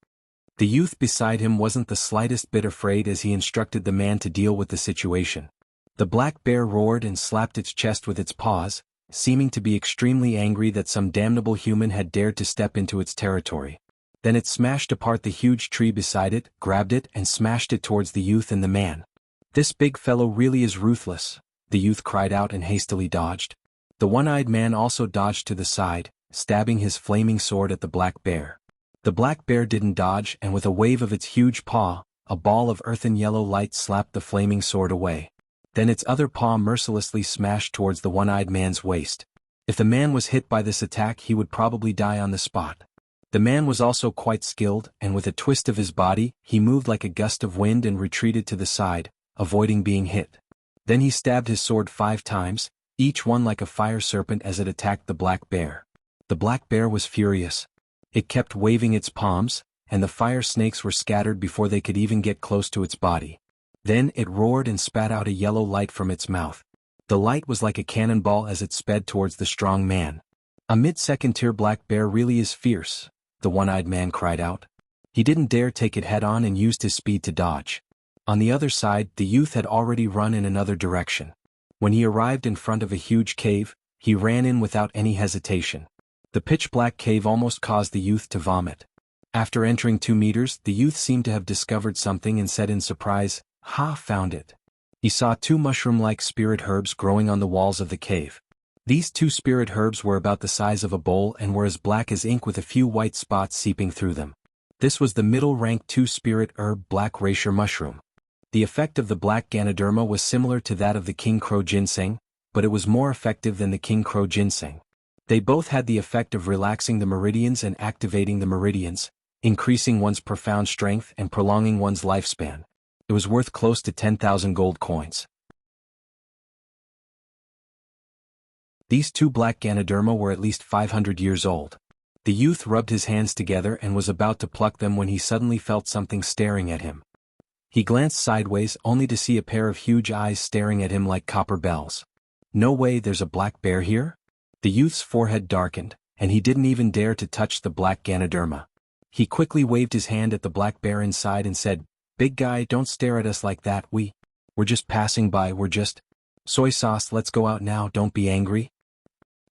Speaker 1: The youth beside him wasn't the slightest bit afraid as he instructed the man to deal with the situation. The black bear roared and slapped its chest with its paws, seeming to be extremely angry that some damnable human had dared to step into its territory. Then it smashed apart the huge tree beside it, grabbed it and smashed it towards the youth and the man. "This big fellow really is ruthless," the youth cried out and hastily dodged. The one-eyed man also dodged to the side, stabbing his flaming sword at the black bear. The black bear didn't dodge, and with a wave of its huge paw, a ball of earthen yellow light slapped the flaming sword away. Then its other paw mercilessly smashed towards the one-eyed man's waist. If the man was hit by this attack, he would probably die on the spot. The man was also quite skilled, and with a twist of his body, he moved like a gust of wind and retreated to the side, avoiding being hit. Then he stabbed his sword 5 times, each one like a fire serpent as it attacked the black bear. The black bear was furious. It kept waving its palms, and the fire snakes were scattered before they could even get close to its body. Then it roared and spat out a yellow light from its mouth. The light was like a cannonball as it sped towards the strong man. "A mid-second-tier black bear really is fierce," the one-eyed man cried out. He didn't dare take it head-on and used his speed to dodge. On the other side, the youth had already run in another direction. When he arrived in front of a huge cave, he ran in without any hesitation. The pitch-black cave almost caused the youth to vomit. After entering 2 meters, the youth seemed to have discovered something and said in surprise, "Ha, found it." He saw 2 mushroom-like spirit herbs growing on the walls of the cave. These 2 spirit herbs were about the size of a bowl and were as black as ink with a few white spots seeping through them. This was the middle-rank 2 spirit herb black rasher mushroom. The effect of the black Ganoderma was similar to that of the king crow ginseng, but it was more effective than the king crow ginseng. They both had the effect of relaxing the meridians and activating the meridians, increasing one's profound strength and prolonging one's lifespan. It was worth close to 10,000 gold coins. These 2 black Ganoderma were at least 500 years old. The youth rubbed his hands together and was about to pluck them when he suddenly felt something staring at him. He glanced sideways only to see a pair of huge eyes staring at him like copper bells. "No way, there's a black bear here?" The youth's forehead darkened, and he didn't even dare to touch the black Ganoderma. He quickly waved his hand at the black bear inside and said, "Big guy, don't stare at us like that, we're just passing by, we're just... Soy sauce, let's go out now, don't be angry."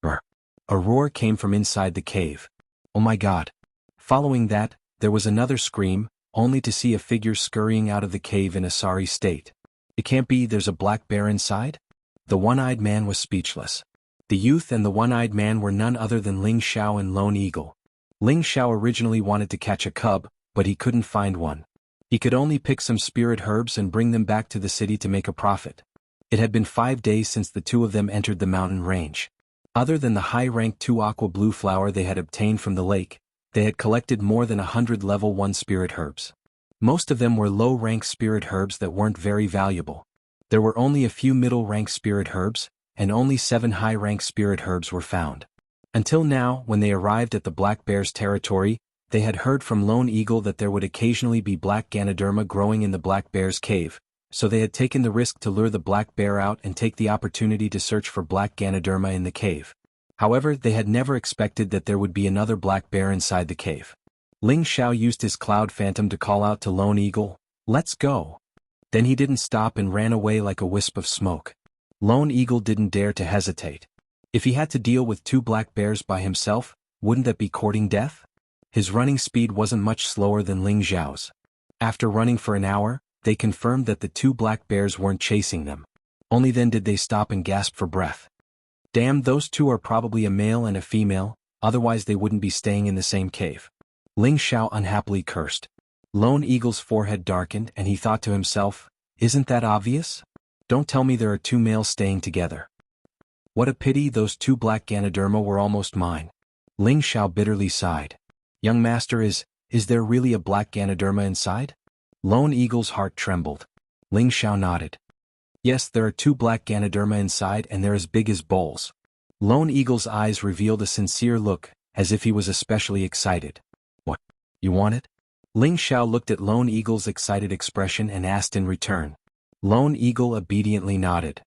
Speaker 1: Brr. A roar came from inside the cave. "Oh my god." Following that, there was another scream, only to see a figure scurrying out of the cave in a sorry state. It can't be, there's a black bear inside? The one-eyed man was speechless. The youth and the one-eyed man were none other than Ling Xiao and Lone Eagle. Ling Xiao originally wanted to catch a cub, but he couldn't find one. He could only pick some spirit herbs and bring them back to the city to make a profit. It had been 5 days since the two of them entered the mountain range. Other than the high-ranked 2 aqua blue flower they had obtained from the lake, they had collected more than 100 level 1 spirit herbs. Most of them were low-rank spirit herbs that weren't very valuable. There were only a few middle-rank spirit herbs, and only 7 high-rank spirit herbs were found. Until now, when they arrived at the black bear's territory, they had heard from Lone Eagle that there would occasionally be black Ganoderma growing in the black bear's cave, so they had taken the risk to lure the black bear out and take the opportunity to search for black Ganoderma in the cave. However, they had never expected that there would be another black bear inside the cave. Ling Xiao used his cloud phantom to call out to Lone Eagle, "Let's go!" Then he didn't stop and ran away like a wisp of smoke. Lone Eagle didn't dare to hesitate. If he had to deal with 2 black bears by himself, wouldn't that be courting death? His running speed wasn't much slower than Ling Xiao's. After running for an hour, they confirmed that the 2 black bears weren't chasing them. Only then did they stop and gasp for breath. Damn, those 2 are probably a male and a female, otherwise they wouldn't be staying in the same cave. Ling Xiao unhappily cursed. Lone Eagle's forehead darkened and he thought to himself, isn't that obvious? Don't tell me there are 2 males staying together. What a pity, those 2 black Ganoderma were almost mine. Ling Xiao bitterly sighed. Young master, is there really a black Ganoderma inside? Lone Eagle's heart trembled. Ling Xiao nodded. Yes, there are 2 black Ganoderma inside and they're as big as bowls. Lone Eagle's eyes revealed a sincere look, as if he was especially excited. What? You want it? Ling Xiao looked at Lone Eagle's excited expression and asked in return. Lone Eagle obediently nodded.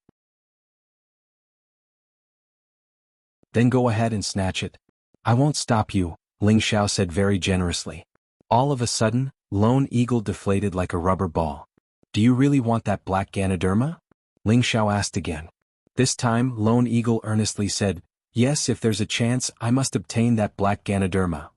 Speaker 1: Then go ahead and snatch it. I won't stop you, Ling Xiao said very generously. All of a sudden, Lone Eagle deflated like a rubber ball. Do you really want that black Ganoderma? Ling Xiao asked again. This time, Lone Eagle earnestly said, yes, if there's a chance, I must obtain that black Ganoderma.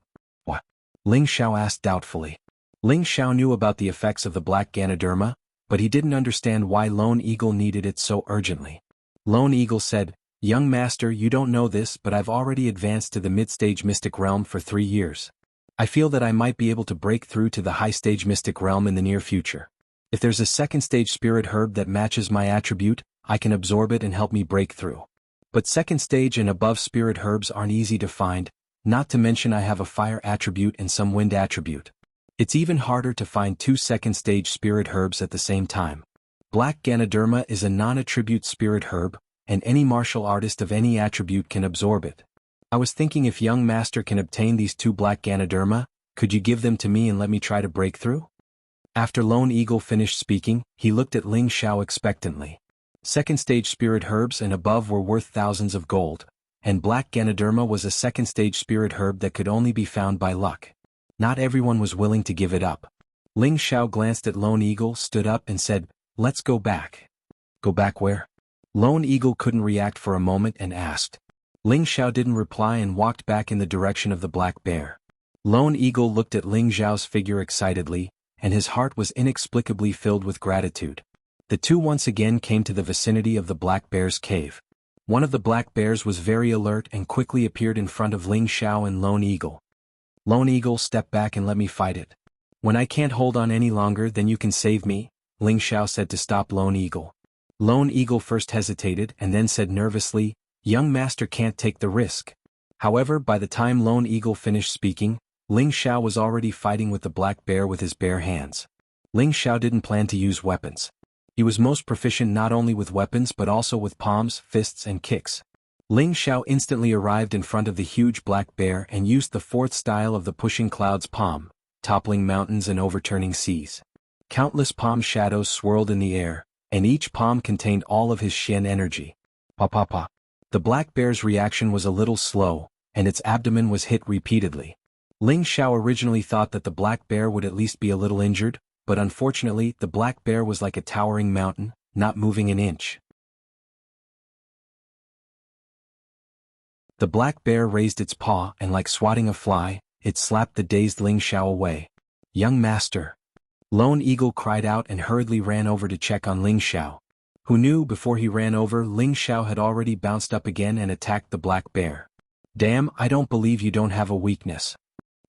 Speaker 1: What? Ling Xiao asked doubtfully. Ling Xiao knew about the effects of the black Ganoderma, but he didn't understand why Lone Eagle needed it so urgently. Lone Eagle said, young master, you don't know this, but I've already advanced to the mid-stage mystic realm for 3 years. I feel that I might be able to break through to the high-stage mystic realm in the near future. If there's a second-stage spirit herb that matches my attribute, I can absorb it and help me break through. But second-stage and above spirit herbs aren't easy to find, not to mention I have a fire attribute and some wind attribute. It's even harder to find 2 second-stage spirit herbs at the same time. Black Ganoderma is a non-attribute spirit herb, and any martial artist of any attribute can absorb it. I was thinking, if young master can obtain these 2 black Ganoderma, could you give them to me and let me try to break through? After Lone Eagle finished speaking, he looked at Ling Xiao expectantly. Second-stage spirit herbs and above were worth thousands of gold, and black Ganoderma was a second-stage spirit herb that could only be found by luck. Not everyone was willing to give it up. Ling Xiao glanced at Lone Eagle, stood up and said, let's go back. Go back where? Lone Eagle couldn't react for a moment and asked. Ling Xiao didn't reply and walked back in the direction of the black bear. Lone Eagle looked at Ling Xiao's figure excitedly, and his heart was inexplicably filled with gratitude. The 2 once again came to the vicinity of the black bear's cave. One of the black bears was very alert and quickly appeared in front of Ling Xiao and Lone Eagle. Lone Eagle, step back and let me fight it. When I can't hold on any longer, then you can save me, Ling Xiao said to stop Lone Eagle. Lone Eagle first hesitated and then said nervously, young master can't take the risk. However, by the time Lone Eagle finished speaking, Ling Xiao was already fighting with the black bear with his bare hands. Ling Xiao didn't plan to use weapons. He was most proficient not only with weapons but also with palms, fists and kicks. Ling Xiao instantly arrived in front of the huge black bear and used the 4th style of the pushing clouds palm, toppling mountains and overturning seas. Countless palm shadows swirled in the air, and each palm contained all of his Xian energy. Pa pa pa. The black bear's reaction was a little slow, and its abdomen was hit repeatedly. Ling Xiao originally thought that the black bear would at least be a little injured, but unfortunately the black bear was like a towering mountain, not moving an inch. The black bear raised its paw and, like swatting a fly, it slapped the dazed Ling Xiao away. Young master, Lone Eagle cried out and hurriedly ran over to check on Ling Xiao, who knew before he ran over Ling Xiao had already bounced up again and attacked the black bear. Damn, I don't believe you don't have a weakness.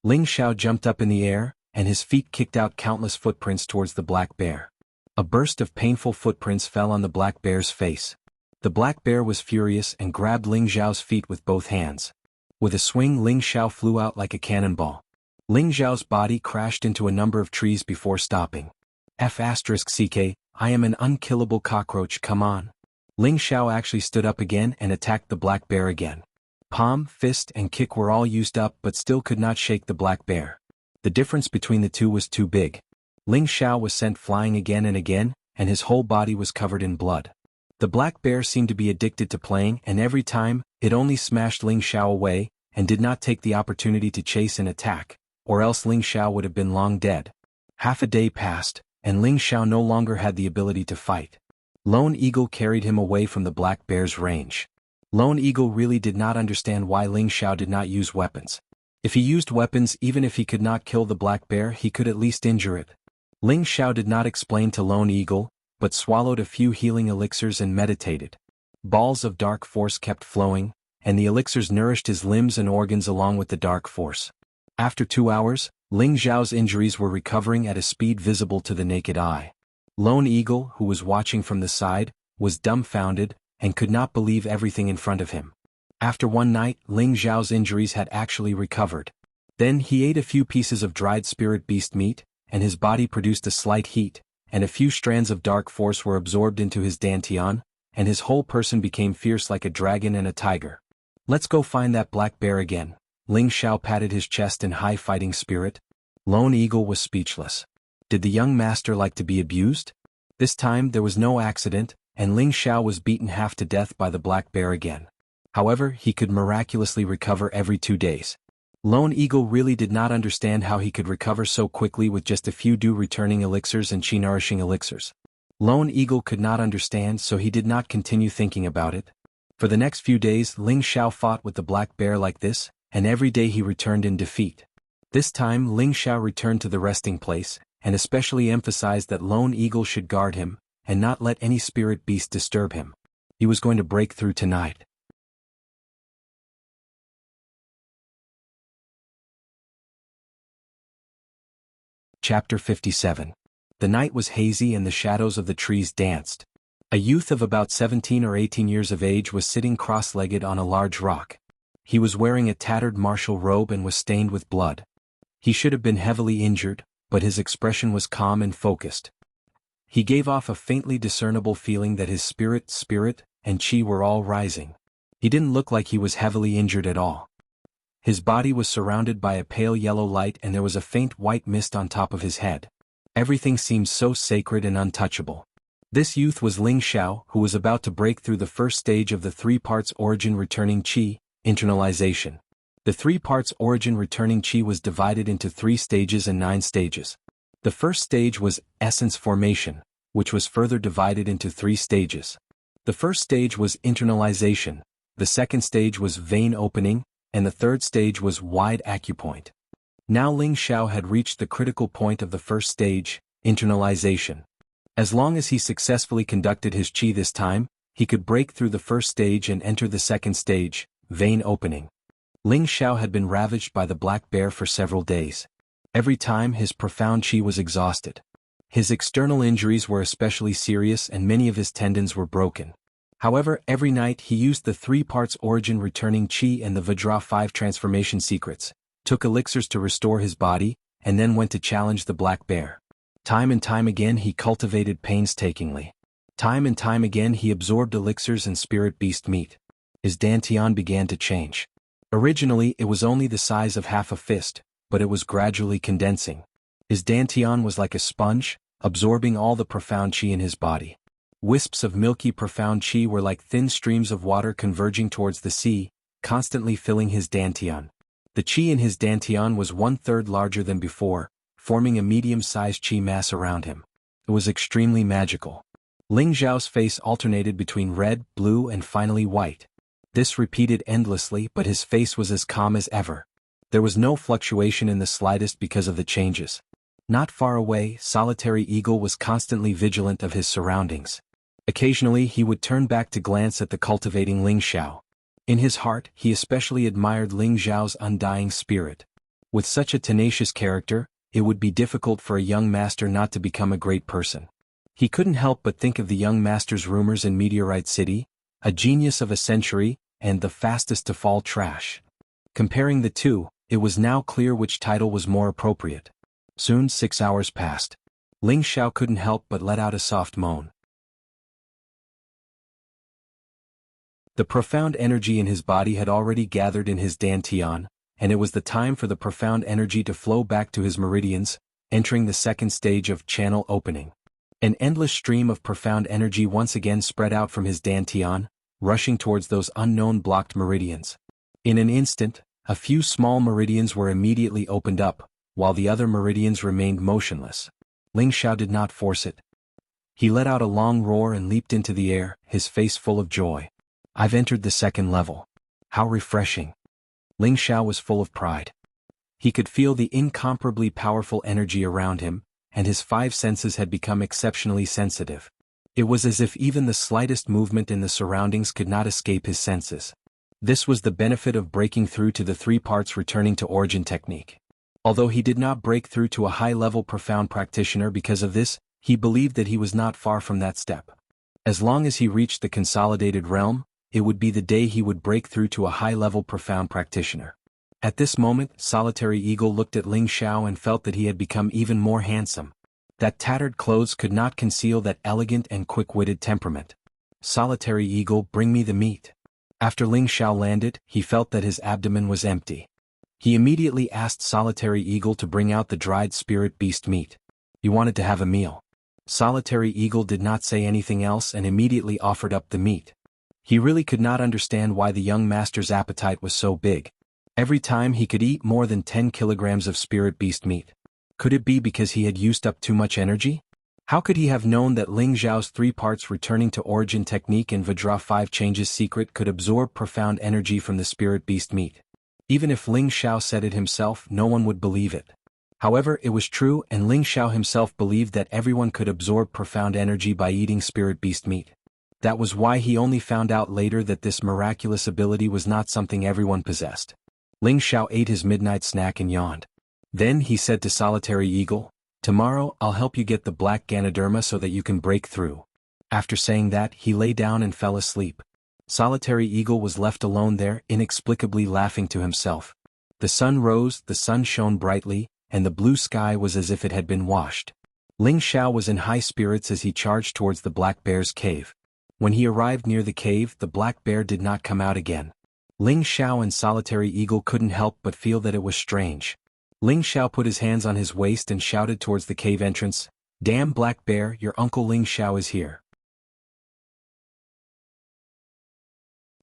Speaker 1: Ling Xiao jumped up in the air, and his feet kicked out countless footprints towards the black bear. A burst of painful footprints fell on the black bear's face. The black bear was furious and grabbed Ling Xiao's feet with both hands. With a swing, Ling Xiao flew out like a cannonball. Ling Xiao's body crashed into a number of trees before stopping. F***ck, I am an unkillable cockroach, come on. Ling Xiao actually stood up again and attacked the black bear again. Palm, fist, and kick were all used up but still could not shake the black bear. The difference between the two was too big. Ling Xiao was sent flying again and again, and his whole body was covered in blood. The black bear seemed to be addicted to playing, and every time, it only smashed Ling Xiao away, and did not take the opportunity to chase and attack, or else Ling Xiao would have been long dead. Half a day passed, and Ling Xiao no longer had the ability to fight. Lone Eagle carried him away from the black bear's range. Lone Eagle really did not understand why Ling Xiao did not use weapons. If he used weapons, even if he could not kill the black bear, he could at least injure it. Ling Xiao did not explain to Lone Eagle, but swallowed a few healing elixirs and meditated. Balls of dark force kept flowing, and the elixirs nourished his limbs and organs along with the dark force. After 2 hours, Ling Xiao's injuries were recovering at a speed visible to the naked eye. Lone Eagle, who was watching from the side, was dumbfounded, and could not believe everything in front of him. After one night, Ling Xiao's injuries had actually recovered. Then he ate a few pieces of dried spirit beast meat, and his body produced a slight heat, and a few strands of dark force were absorbed into his dantian, and his whole person became fierce like a dragon and a tiger. Let's go find that black bear again. Ling Xiao patted his chest in high fighting spirit. Lone Eagle was speechless. Did the young master like to be abused? This time there was no accident, and Ling Xiao was beaten half to death by the black bear again. However, he could miraculously recover every 2 days. Lone Eagle really did not understand how he could recover so quickly with just a few dew-returning elixirs and chi-nourishing elixirs. Lone Eagle could not understand, so he did not continue thinking about it. For the next few days, Ling Xiao fought with the black bear like this, and every day he returned in defeat. This time Ling Xiao returned to the resting place, and especially emphasized that Lone Eagle should guard him, and not let any spirit beast disturb him. He was going to break through tonight. Chapter 57. The night was hazy and the shadows of the trees danced. A youth of about 17 or 18 years of age was sitting cross-legged on a large rock. He was wearing a tattered martial robe and was stained with blood. He should have been heavily injured, but his expression was calm and focused. He gave off a faintly discernible feeling that his spirit, and chi were all rising. He didn't look like he was heavily injured at all. His body was surrounded by a pale yellow light and there was a faint white mist on top of his head. Everything seemed so sacred and untouchable. This youth was Ling Xiao, who was about to break through the first stage of the 3 parts origin returning chi, internalization. The 3 parts origin returning chi was divided into 3 stages and 9 stages. The first stage was essence formation, which was further divided into 3 stages. The first stage was internalization, the second stage was vein opening, and the third stage was wide acupoint. Now Ling Xiao had reached the critical point of the first stage, internalization. As long as he successfully conducted his chi this time, he could break through the first stage and enter the second stage, vein opening. Ling Xiao had been ravaged by the black bear for several days. Every time his profound chi was exhausted. His external injuries were especially serious and many of his tendons were broken. However, every night he used the 3 parts origin returning chi and the Vajra 5 transformation secrets, took elixirs to restore his body, and then went to challenge the black bear. Time and time again he cultivated painstakingly. Time and time again he absorbed elixirs and spirit beast meat. His dantian began to change. Originally it was only the size of half a fist, but it was gradually condensing. His dantian was like a sponge, absorbing all the profound chi in his body. Wisps of milky profound chi were like thin streams of water converging towards the sea, constantly filling his dantian. The chi in his dantian was 1/3 larger than before, forming a medium-sized chi mass around him. It was extremely magical. Ling Xiao's face alternated between red, blue and finally white. This repeated endlessly, but his face was as calm as ever. There was no fluctuation in the slightest because of the changes. Not far away, Solitary Eagle was constantly vigilant of his surroundings. Occasionally he would turn back to glance at the cultivating Ling Xiao. In his heart, he especially admired Ling Xiao's undying spirit. With such a tenacious character, it would be difficult for a young master not to become a great person. He couldn't help but think of the young master's rumors in Meteorite City, a genius of a century, and the fastest to fall trash. Comparing the two, it was now clear which title was more appropriate. Soon 6 hours passed. Ling Xiao couldn't help but let out a soft moan. The profound energy in his body had already gathered in his dantian, and it was the time for the profound energy to flow back to his meridians, entering the second stage of channel opening. An endless stream of profound energy once again spread out from his dantian, rushing towards those unknown blocked meridians. In an instant, a few small meridians were immediately opened up, while the other meridians remained motionless. Ling Xiao did not force it. He let out a long roar and leaped into the air, his face full of joy. "I've entered the second level. How refreshing." Ling Xiao was full of pride. He could feel the incomparably powerful energy around him, and his 5 senses had become exceptionally sensitive. It was as if even the slightest movement in the surroundings could not escape his senses. This was the benefit of breaking through to the 3 parts returning to origin technique. Although he did not break through to a high-level profound practitioner because of this, he believed that he was not far from that step. As long as he reached the consolidated realm, it would be the day he would break through to a high-level profound practitioner. At this moment, Solitary Eagle looked at Ling Xiao and felt that he had become even more handsome. That tattered clothes could not conceal that elegant and quick-witted temperament. "Solitary Eagle, bring me the meat." After Ling Xiao landed, he felt that his abdomen was empty. He immediately asked Solitary Eagle to bring out the dried spirit beast meat. He wanted to have a meal. Solitary Eagle did not say anything else and immediately offered up the meat. He really could not understand why the young master's appetite was so big. Every time he could eat more than 10 kilograms of spirit beast meat. Could it be because he had used up too much energy? How could he have known that Ling Xiao's 3 parts returning to origin technique and Vajra 5 changes secret could absorb profound energy from the spirit beast meat? Even if Ling Xiao said it himself, no one would believe it. However, it was true, and Ling Xiao himself believed that everyone could absorb profound energy by eating spirit beast meat. That was why he only found out later that this miraculous ability was not something everyone possessed. Ling Xiao ate his midnight snack and yawned. Then he said to Solitary Eagle, "Tomorrow I'll help you get the black Ganoderma so that you can break through." After saying that, he lay down and fell asleep. Solitary Eagle was left alone there, inexplicably laughing to himself. The sun rose, the sun shone brightly, and the blue sky was as if it had been washed. Ling Xiao was in high spirits as he charged towards the black bear's cave. When he arrived near the cave, the black bear did not come out again. Ling Xiao and Solitary Eagle couldn't help but feel that it was strange. Ling Xiao put his hands on his waist and shouted towards the cave entrance, "Damn black bear, your uncle Ling Xiao is here.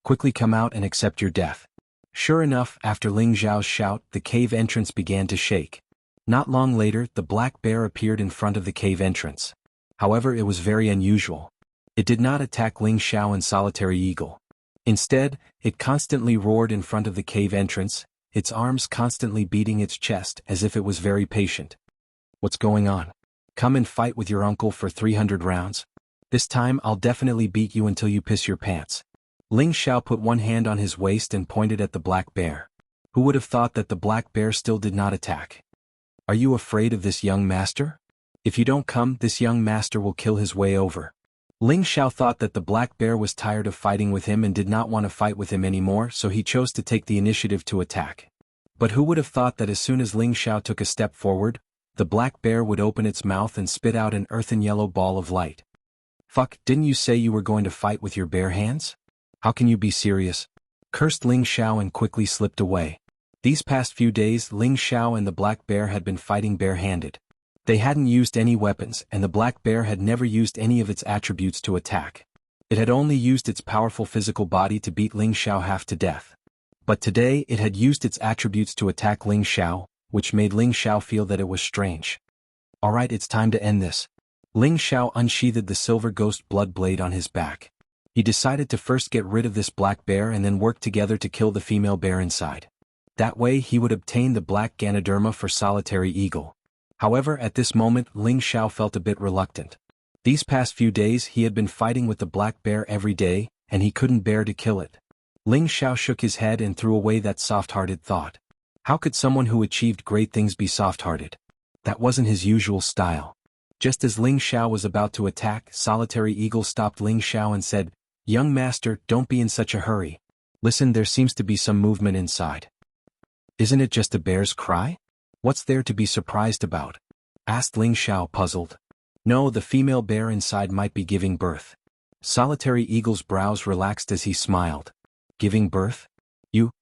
Speaker 1: Quickly come out and accept your death." Sure enough, after Ling Xiao's shout, the cave entrance began to shake. Not long later, the black bear appeared in front of the cave entrance. However, it was very unusual. It did not attack Ling Xiao and Solitary Eagle. Instead, it constantly roared in front of the cave entrance, its arms constantly beating its chest as if it was very patient. "What's going on? Come and fight with your uncle for 300 rounds. This time I'll definitely beat you until you piss your pants." Ling Xiao put one hand on his waist and pointed at the black bear. Who would have thought that the black bear still did not attack? "Are you afraid of this young master? If you don't come, this young master will kill his way over." Ling Xiao thought that the black bear was tired of fighting with him and did not want to fight with him anymore, so he chose to take the initiative to attack. But who would have thought that as soon as Ling Xiao took a step forward, the black bear would open its mouth and spit out an earthen yellow ball of light. "Fuck, didn't you say you were going to fight with your bare hands? How can you be serious?" cursed Ling Xiao and quickly slipped away. These past few days, Ling Xiao and the black bear had been fighting barehanded. They hadn't used any weapons, and the black bear had never used any of its attributes to attack. It had only used its powerful physical body to beat Ling Xiao half to death. But today it had used its attributes to attack Ling Xiao, which made Ling Xiao feel that it was strange. "Alright, it's time to end this." Ling Xiao unsheathed the silver ghost blood blade on his back. He decided to first get rid of this black bear and then work together to kill the female bear inside. That way he would obtain the black Ganoderma for Solitary Eagle. However, at this moment Ling Xiao felt a bit reluctant. These past few days he had been fighting with the black bear every day, and he couldn't bear to kill it. Ling Xiao shook his head and threw away that soft-hearted thought. How could someone who achieved great things be soft-hearted? That wasn't his usual style. Just as Ling Xiao was about to attack, Solitary Eagle stopped Ling Xiao and said, "Young master, don't be in such a hurry. Listen, there seems to be some movement inside." "Isn't it just a bear's cry? What's there to be surprised about?" asked Ling Xiao, puzzled. "No, the female bear inside might be giving birth." Solitary Eagle's brows relaxed as he smiled. "Giving birth?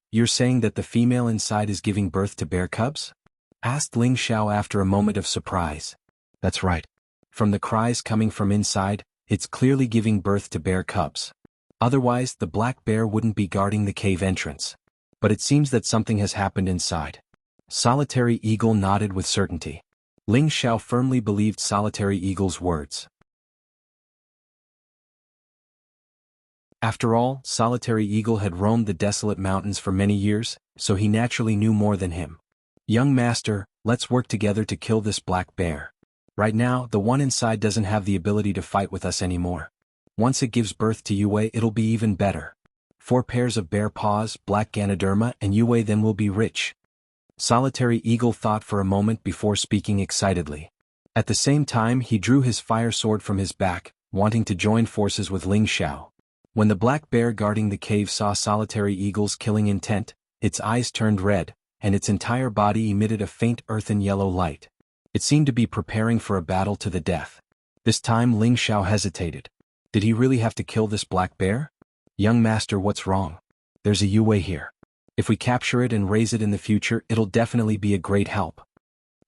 Speaker 1: You're saying that the female inside is giving birth to bear cubs?" asked Ling Xiao after a moment of surprise. "That's right. From the cries coming from inside, it's clearly giving birth to bear cubs. Otherwise, the black bear wouldn't be guarding the cave entrance. But it seems that something has happened inside." Solitary Eagle nodded with certainty. Ling Xiao firmly believed Solitary Eagle's words. After all, Solitary Eagle had roamed the desolate mountains for many years, so he naturally knew more than him. "Young master, let's work together to kill this black bear. Right now, the one inside doesn't have the ability to fight with us anymore. Once it gives birth to Yue, it'll be even better. 4 pairs of bear paws, black Ganoderma, and Yue, then we'll be rich." Solitary Eagle thought for a moment before speaking excitedly. At the same time he drew his fire sword from his back, wanting to join forces with Ling Xiao. When the black bear guarding the cave saw Solitary Eagle's killing intent, its eyes turned red, and its entire body emitted a faint earthen yellow light. It seemed to be preparing for a battle to the death. This time Ling Xiao hesitated. Did he really have to kill this black bear? "Young master, what's wrong? There's a Yue here. If we capture it and raise it in the future, it'll definitely be a great help."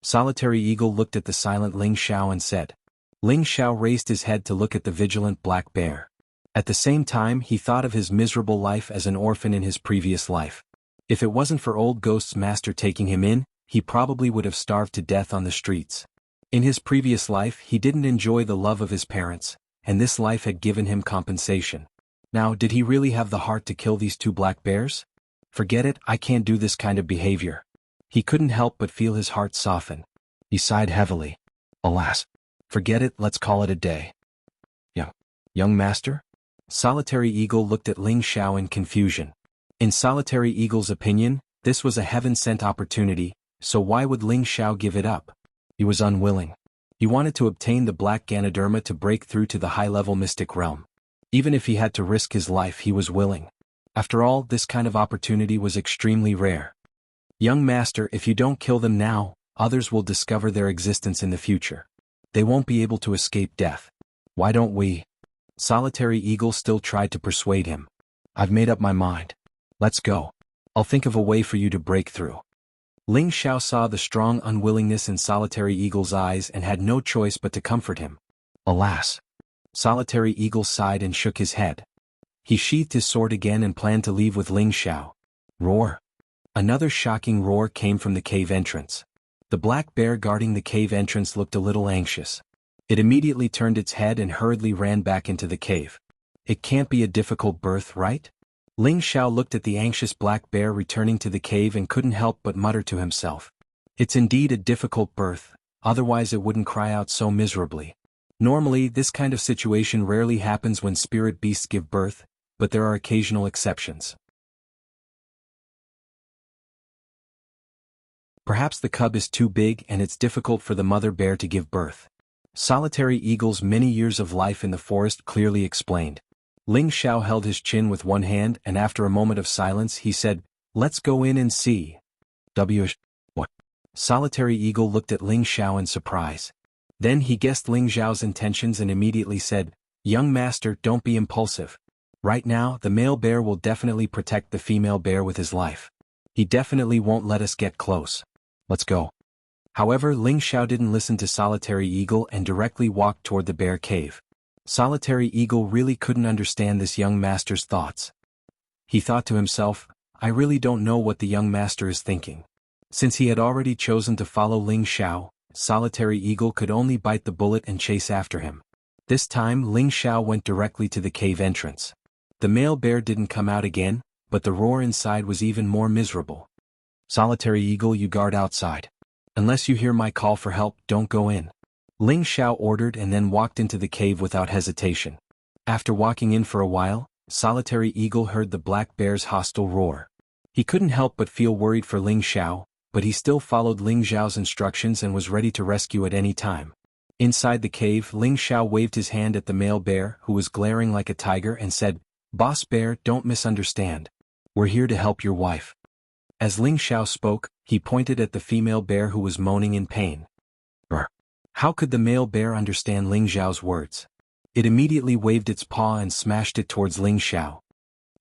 Speaker 1: Solitary Eagle looked at the silent Ling Xiao and said. Ling Xiao raised his head to look at the vigilant black bear. At the same time he thought of his miserable life as an orphan in his previous life. If it wasn't for Old Ghost's master taking him in, he probably would have starved to death on the streets. In his previous life he didn't enjoy the love of his parents, and this life had given him compensation. Now, did he really have the heart to kill these 2 black bears? "Forget it, I can't do this kind of behavior." He couldn't help but feel his heart soften. He sighed heavily. "Alas. Forget it, let's call it a day." Young master?" Solitary Eagle looked at Ling Xiao in confusion. In Solitary Eagle's opinion, this was a heaven-sent opportunity, so why would Ling Xiao give it up? He was unwilling. He wanted to obtain the black Ganoderma to break through to the high-level mystic realm. Even if he had to risk his life, he was willing. After all, this kind of opportunity was extremely rare. "Young master, if you don't kill them now, others will discover their existence in the future. They won't be able to escape death. Why don't we?" Solitary Eagle still tried to persuade him. "I've made up my mind. Let's go. I'll think of a way for you to break through." Ling Xiao saw the strong unwillingness in Solitary Eagle's eyes and had no choice but to comfort him. "Alas." Solitary Eagle sighed and shook his head. He sheathed his sword again and planned to leave with Ling Xiao. Roar! Another shocking roar came from the cave entrance. The black bear guarding the cave entrance looked a little anxious. It immediately turned its head and hurriedly ran back into the cave. "It can't be a difficult birth, right?" Ling Xiao looked at the anxious black bear returning to the cave and couldn't help but mutter to himself. "It's indeed a difficult birth, otherwise it wouldn't cry out so miserably." Normally, this kind of situation rarely happens when spirit beasts give birth, but there are occasional exceptions. Perhaps the cub is too big and it's difficult for the mother bear to give birth. Solitary Eagle's many years of life in the forest clearly explained. Ling Xiao held his chin with one hand and after a moment of silence he said, "Let's go in and see." What? Solitary Eagle looked at Ling Xiao in surprise. Then he guessed Ling Xiao's intentions and immediately said, "Young master, don't be impulsive. Right now, the male bear will definitely protect the female bear with his life. He definitely won't let us get close. Let's go." However, Ling Xiao didn't listen to Solitary Eagle and directly walked toward the bear cave. Solitary Eagle really couldn't understand this young master's thoughts. He thought to himself, "I really don't know what the young master is thinking." Since he had already chosen to follow Ling Xiao, Solitary Eagle could only bite the bullet and chase after him. This time Ling Xiao went directly to the cave entrance. The male bear didn't come out again, but the roar inside was even more miserable. "Solitary Eagle, you guard outside. Unless you hear my call for help, don't go in. Ling Xiao ordered and then walked into the cave without hesitation. After walking in for a while, Solitary Eagle heard the black bear's hostile roar. He couldn't help but feel worried for Ling Xiao, but he still followed Ling Xiao's instructions and was ready to rescue at any time. Inside the cave, Ling Xiao waved his hand at the male bear who was glaring like a tiger and said, "Boss Bear, don't misunderstand. We're here to help your wife." As Ling Xiao spoke, he pointed at the female bear who was moaning in pain. How could the male bear understand Ling Xiao's words? It immediately waved its paw and smashed it towards Ling Xiao.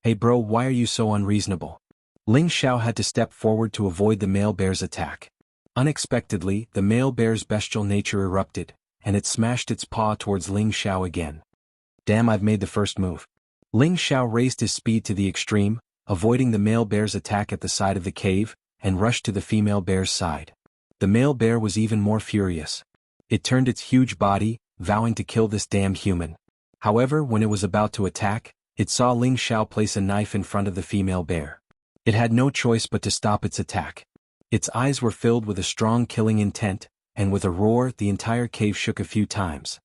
Speaker 1: "Hey bro, why are you so unreasonable?" Ling Xiao had to step forward to avoid the male bear's attack. Unexpectedly, the male bear's bestial nature erupted, and it smashed its paw towards Ling Xiao again. "Damn, I've made the first move." Ling Xiao raised his speed to the extreme, avoiding the male bear's attack at the side of the cave, and rushed to the female bear's side. The male bear was even more furious. It turned its huge body, vowing to kill this damned human. However, when it was about to attack, it saw Ling Xiao place a knife in front of the female bear. It had no choice but to stop its attack. Its eyes were filled with a strong killing intent, and with a roar, the entire cave shook a few times.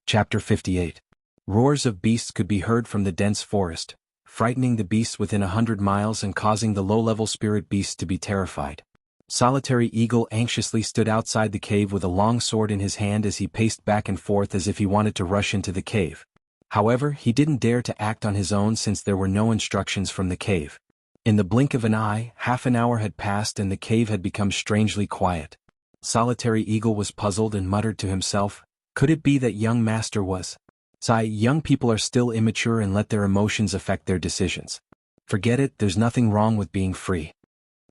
Speaker 1: Chapter 58. Roars of beasts could be heard from the dense forest, frightening the beasts within 100 miles and causing the low-level spirit beasts to be terrified. Solitary Eagle anxiously stood outside the cave with a long sword in his hand as he paced back and forth as if he wanted to rush into the cave. However, he didn't dare to act on his own since there were no instructions from the cave. In the blink of an eye, half an hour had passed and the cave had become strangely quiet. Solitary Eagle was puzzled and muttered to himself, "Could it be that young master was? Young people are still immature and let their emotions affect their decisions. Forget it, there's nothing wrong with being free."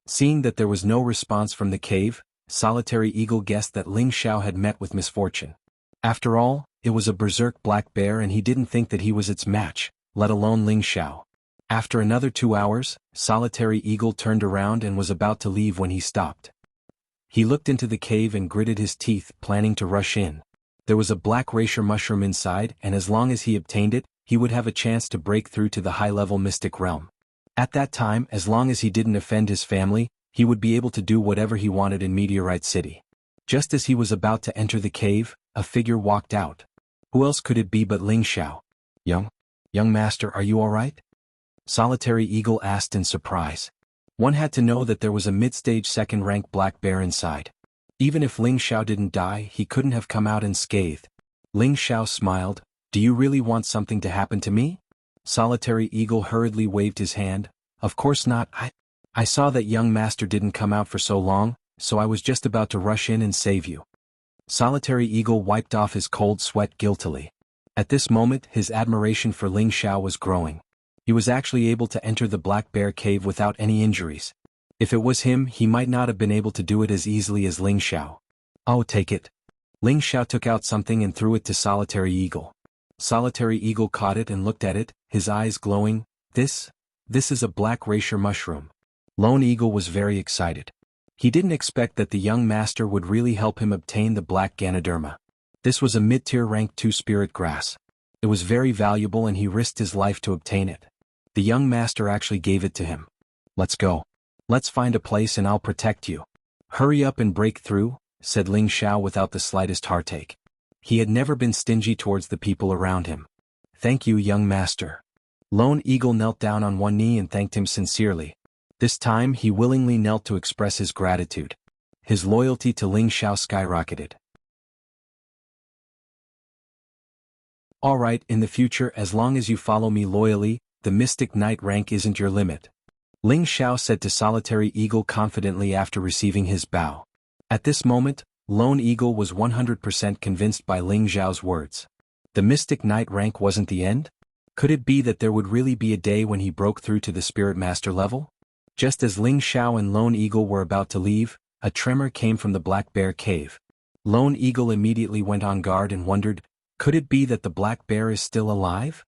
Speaker 1: Seeing that there was no response from the cave, Solitary Eagle guessed that Ling Xiao had met with misfortune. After all, it was a berserk black bear and he didn't think that he was its match, let alone Ling Xiao. After another 2 hours, Solitary Eagle turned around and was about to leave when he stopped. He looked into the cave and gritted his teeth, planning to rush in. There was a black racer mushroom inside, and as long as he obtained it, he would have a chance to break through to the high-level mystic realm. At that time, as long as he didn't offend his family, he would be able to do whatever he wanted in Meteorite City. Just as he was about to enter the cave, a figure walked out. Who else could it be but Ling Xiao? Young master, are you alright?" Solitary Eagle asked in surprise. One had to know that there was a mid-stage second-rank black bear inside. Even if Ling Xiao didn't die, he couldn't have come out unscathed. Ling Xiao smiled. "Do you really want something to happen to me?" Solitary Eagle hurriedly waved his hand. "Of course not. I saw that young master didn't come out for so long, so I was just about to rush in and save you." Solitary Eagle wiped off his cold sweat guiltily. At this moment, his admiration for Ling Xiao was growing. He was actually able to enter the Black Bear Cave without any injuries. If it was him, he might not have been able to do it as easily as Ling Xiao. "Oh, take it." Ling Xiao took out something and threw it to Solitary Eagle. Solitary Eagle caught it and looked at it, his eyes glowing. This is a black racer mushroom." Lone Eagle was very excited. He didn't expect that the young master would really help him obtain the black Ganoderma. This was a mid-tier rank 2 spirit grass. It was very valuable and he risked his life to obtain it. The young master actually gave it to him. "Let's go. Let's find a place and I'll protect you." "Hurry up and break through," said Ling Xiao without the slightest heartache. He had never been stingy towards the people around him. "Thank you, young master." Lone Eagle knelt down on one knee and thanked him sincerely. This time he willingly knelt to express his gratitude. His loyalty to Ling Xiao skyrocketed. "Alright, in the future, as long as you follow me loyally, the Mystic Knight rank isn't your limit," Ling Xiao said to Solitary Eagle confidently after receiving his bow. At this moment, Lone Eagle was 100% convinced by Ling Xiao's words. The Mystic Knight rank wasn't the end? Could it be that there would really be a day when he broke through to the Spirit Master level? Just as Ling Xiao and Lone Eagle were about to leave, a tremor came from the Black Bear Cave. Lone Eagle immediately went on guard and wondered, could it be that the Black Bear is still alive?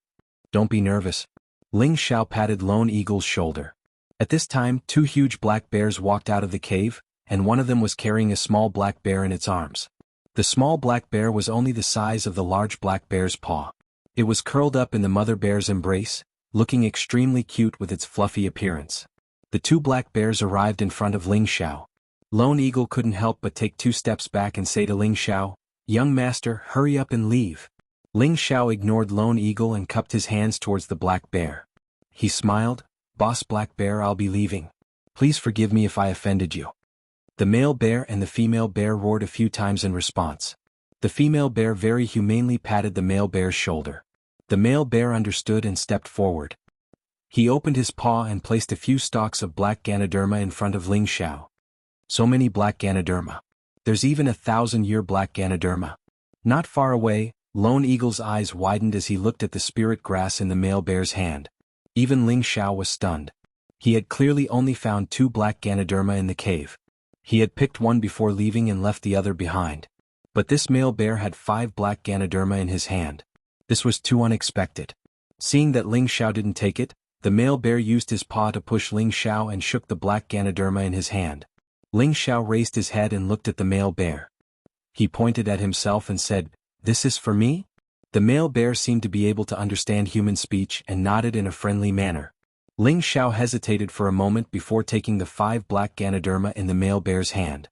Speaker 1: "Don't be nervous." Ling Xiao patted Lone Eagle's shoulder. At this time, 2 huge black bears walked out of the cave, and one of them was carrying a small black bear in its arms. The small black bear was only the size of the large black bear's paw. It was curled up in the mother bear's embrace, looking extremely cute with its fluffy appearance. The two black bears arrived in front of Ling Xiao. Lone Eagle couldn't help but take 2 steps back and say to Ling Xiao, "Young master, hurry up and leave." Ling Xiao ignored Lone Eagle and cupped his hands towards the black bear. He smiled, "Boss Black Bear, I'll be leaving. Please forgive me if I offended you." The male bear and the female bear roared a few times in response. The female bear very humanely patted the male bear's shoulder. The male bear understood and stepped forward. He opened his paw and placed a few stalks of black Ganoderma in front of Ling Xiao. So many black Ganoderma. There's even 1,000-year black Ganoderma. Not far away, Lone Eagle's eyes widened as he looked at the spirit grass in the male bear's hand. Even Ling Xiao was stunned. He had clearly only found 2 black Ganoderma in the cave. He had picked one before leaving and left the other behind. But this male bear had 5 black Ganoderma in his hand. This was too unexpected. Seeing that Ling Xiao didn't take it, the male bear used his paw to push Ling Xiao and shook the black Ganoderma in his hand. Ling Xiao raised his head and looked at the male bear. He pointed at himself and said, "This is for me?" The male bear seemed to be able to understand human speech and nodded in a friendly manner. Ling Xiao hesitated for a moment before taking the 5 black Ganoderma in the male bear's hand.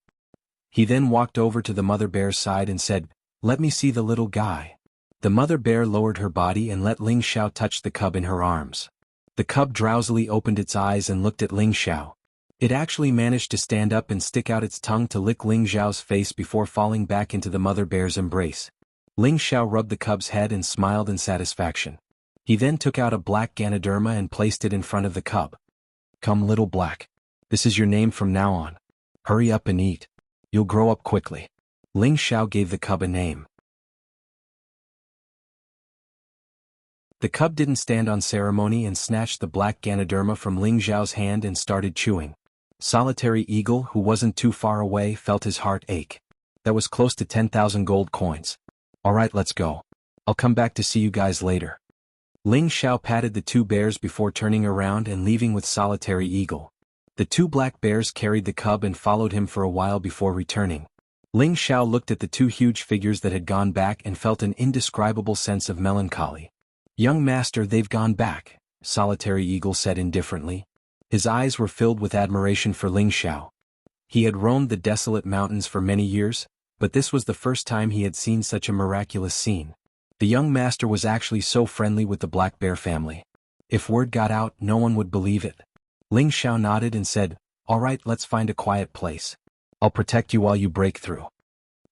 Speaker 1: He then walked over to the mother bear's side and said, "Let me see the little guy." The mother bear lowered her body and let Ling Xiao touch the cub in her arms. The cub drowsily opened its eyes and looked at Ling Xiao. It actually managed to stand up and stick out its tongue to lick Ling Xiao's face before falling back into the mother bear's embrace. Ling Xiao rubbed the cub's head and smiled in satisfaction. He then took out a black Ganoderma and placed it in front of the cub. "Come, little black. This is your name from now on. Hurry up and eat. You'll grow up quickly." Ling Xiao gave the cub a name. The cub didn't stand on ceremony and snatched the black Ganoderma from Ling Xiao's hand and started chewing. Solitary Eagle, who wasn't too far away, felt his heart ache. That was close to 10,000 gold coins. "Alright, let's go. I'll come back to see you guys later." Ling Xiao patted the 2 bears before turning around and leaving with Solitary Eagle. The 2 black bears carried the cub and followed him for a while before returning. Ling Xiao looked at the 2 huge figures that had gone back and felt an indescribable sense of melancholy. "Young master, they've gone back," Solitary Eagle said indifferently. His eyes were filled with admiration for Ling Xiao. He had roamed the desolate mountains for many years, but this was the first time he had seen such a miraculous scene. The young master was actually so friendly with the black bear family. If word got out, no one would believe it. Ling Xiao nodded and said, "Alright, let's find a quiet place. I'll protect you while you break through."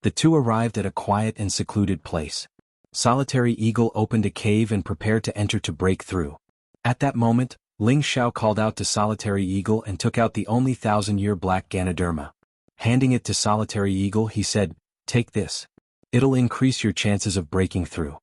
Speaker 1: The 2 arrived at a quiet and secluded place. Solitary Eagle opened a cave and prepared to enter to break through. At that moment, Ling Xiao called out to Solitary Eagle and took out the only 1,000-year black Ganoderma. Handing it to Solitary Eagle, he said, "Take this. It'll increase your chances of breaking through."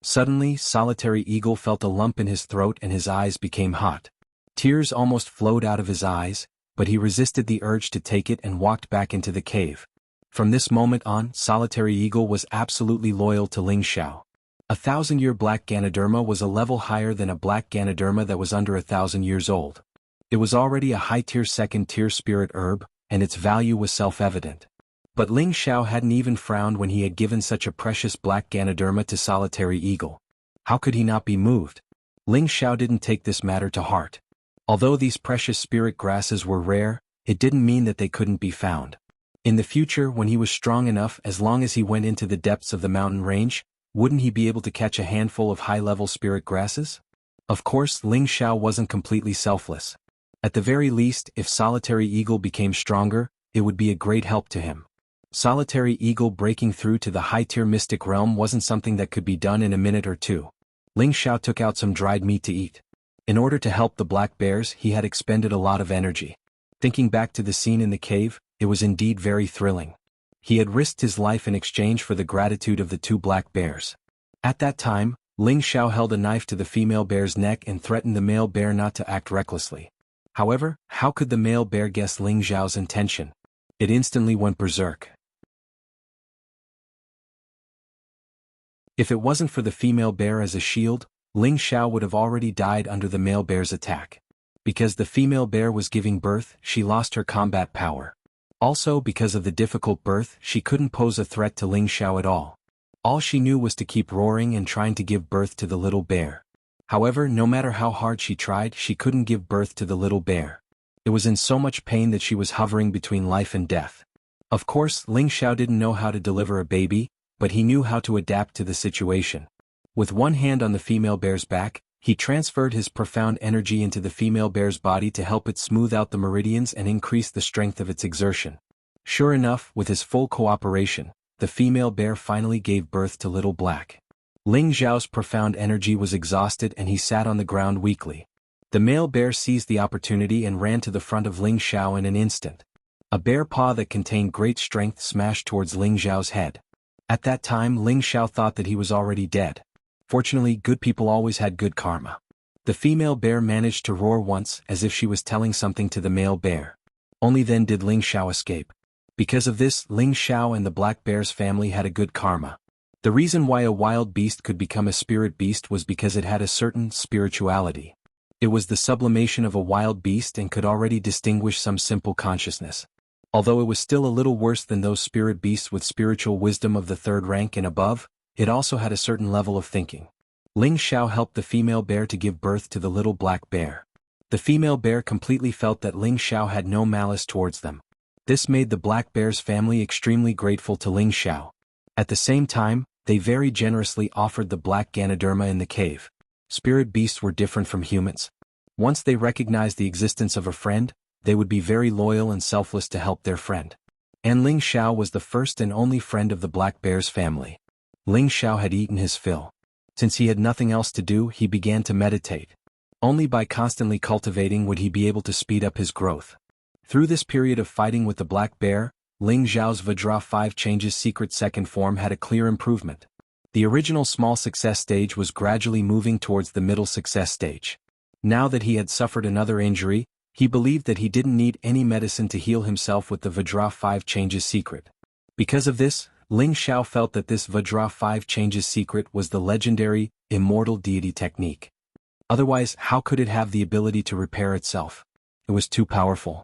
Speaker 1: Suddenly, Solitary Eagle felt a lump in his throat and his eyes became hot. Tears almost flowed out of his eyes, but he resisted the urge to take it and walked back into the cave. From this moment on, Solitary Eagle was absolutely loyal to Ling Xiao. 1,000-year black Ganoderma was a level higher than a black Ganoderma that was under 1,000 years old. It was already a high-tier second-tier spirit herb, and its value was self-evident. But Ling Xiao hadn't even frowned when he had given such a precious black Ganoderma to Solitary Eagle. How could he not be moved? Ling Xiao didn't take this matter to heart. Although these precious spirit grasses were rare, it didn't mean that they couldn't be found. In the future, when he was strong enough, as long as he went into the depths of the mountain range, wouldn't he be able to catch a handful of high-level spirit grasses? Of course, Ling Xiao wasn't completely selfless. At the very least, if Solitary Eagle became stronger, it would be a great help to him. Solitary Eagle breaking through to the high-tier mystic realm wasn't something that could be done in a minute or two. Ling Xiao took out some dried meat to eat. In order to help the black bears, he had expended a lot of energy. Thinking back to the scene in the cave, it was indeed very thrilling. He had risked his life in exchange for the gratitude of the 2 black bears. At that time, Ling Xiao held a knife to the female bear's neck and threatened the male bear not to act recklessly. However, how could the male bear guess Ling Xiao's intention? It instantly went berserk. If it wasn't for the female bear as a shield, Ling Xiao would have already died under the male bear's attack. Because the female bear was giving birth, she lost her combat power. Also, because of the difficult birth, she couldn't pose a threat to Ling Xiao at all. All she knew was to keep roaring and trying to give birth to the little bear. However, no matter how hard she tried, she couldn't give birth to the little bear. It was in so much pain that she was hovering between life and death. Of course, Ling Xiao didn't know how to deliver a baby, but he knew how to adapt to the situation. With one hand on the female bear's back, he transferred his profound energy into the female bear's body to help it smooth out the meridians and increase the strength of its exertion. Sure enough, with his full cooperation, the female bear finally gave birth to Little Black. Ling Xiao's profound energy was exhausted and he sat on the ground weakly. The male bear seized the opportunity and ran to the front of Ling Xiao in an instant. A bear paw that contained great strength smashed towards Ling Xiao's head. At that time, Ling Xiao thought that he was already dead. Fortunately, good people always had good karma. The female bear managed to roar once as if she was telling something to the male bear. Only then did Ling Xiao escape. Because of this, Ling Xiao and the black bear's family had a good karma. The reason why a wild beast could become a spirit beast was because it had a certain spirituality. It was the sublimation of a wild beast and could already distinguish some simple consciousness. Although it was still a little worse than those spirit beasts with spiritual wisdom of the third rank and above, it also had a certain level of thinking. Ling Xiao helped the female bear to give birth to the little black bear. The female bear completely felt that Ling Xiao had no malice towards them. This made the black bear's family extremely grateful to Ling Xiao. At the same time, they very generously offered the black Ganoderma in the cave. Spirit beasts were different from humans. Once they recognized the existence of a friend, they would be very loyal and selfless to help their friend. And Ling Xiao was the first and only friend of the black bear's family. Ling Xiao had eaten his fill. Since he had nothing else to do, he began to meditate. Only by constantly cultivating would he be able to speed up his growth. Through this period of fighting with the black bear, Ling Xiao's Vajra 5 Changes secret second form had a clear improvement. The original small success stage was gradually moving towards the middle success stage. Now that he had suffered another injury, he believed that he didn't need any medicine to heal himself with the Vajra 5 Changes secret. Because of this, Ling Xiao felt that this Vajra 5 Changes secret was the legendary, immortal deity technique. Otherwise, how could it have the ability to repair itself? It was too powerful.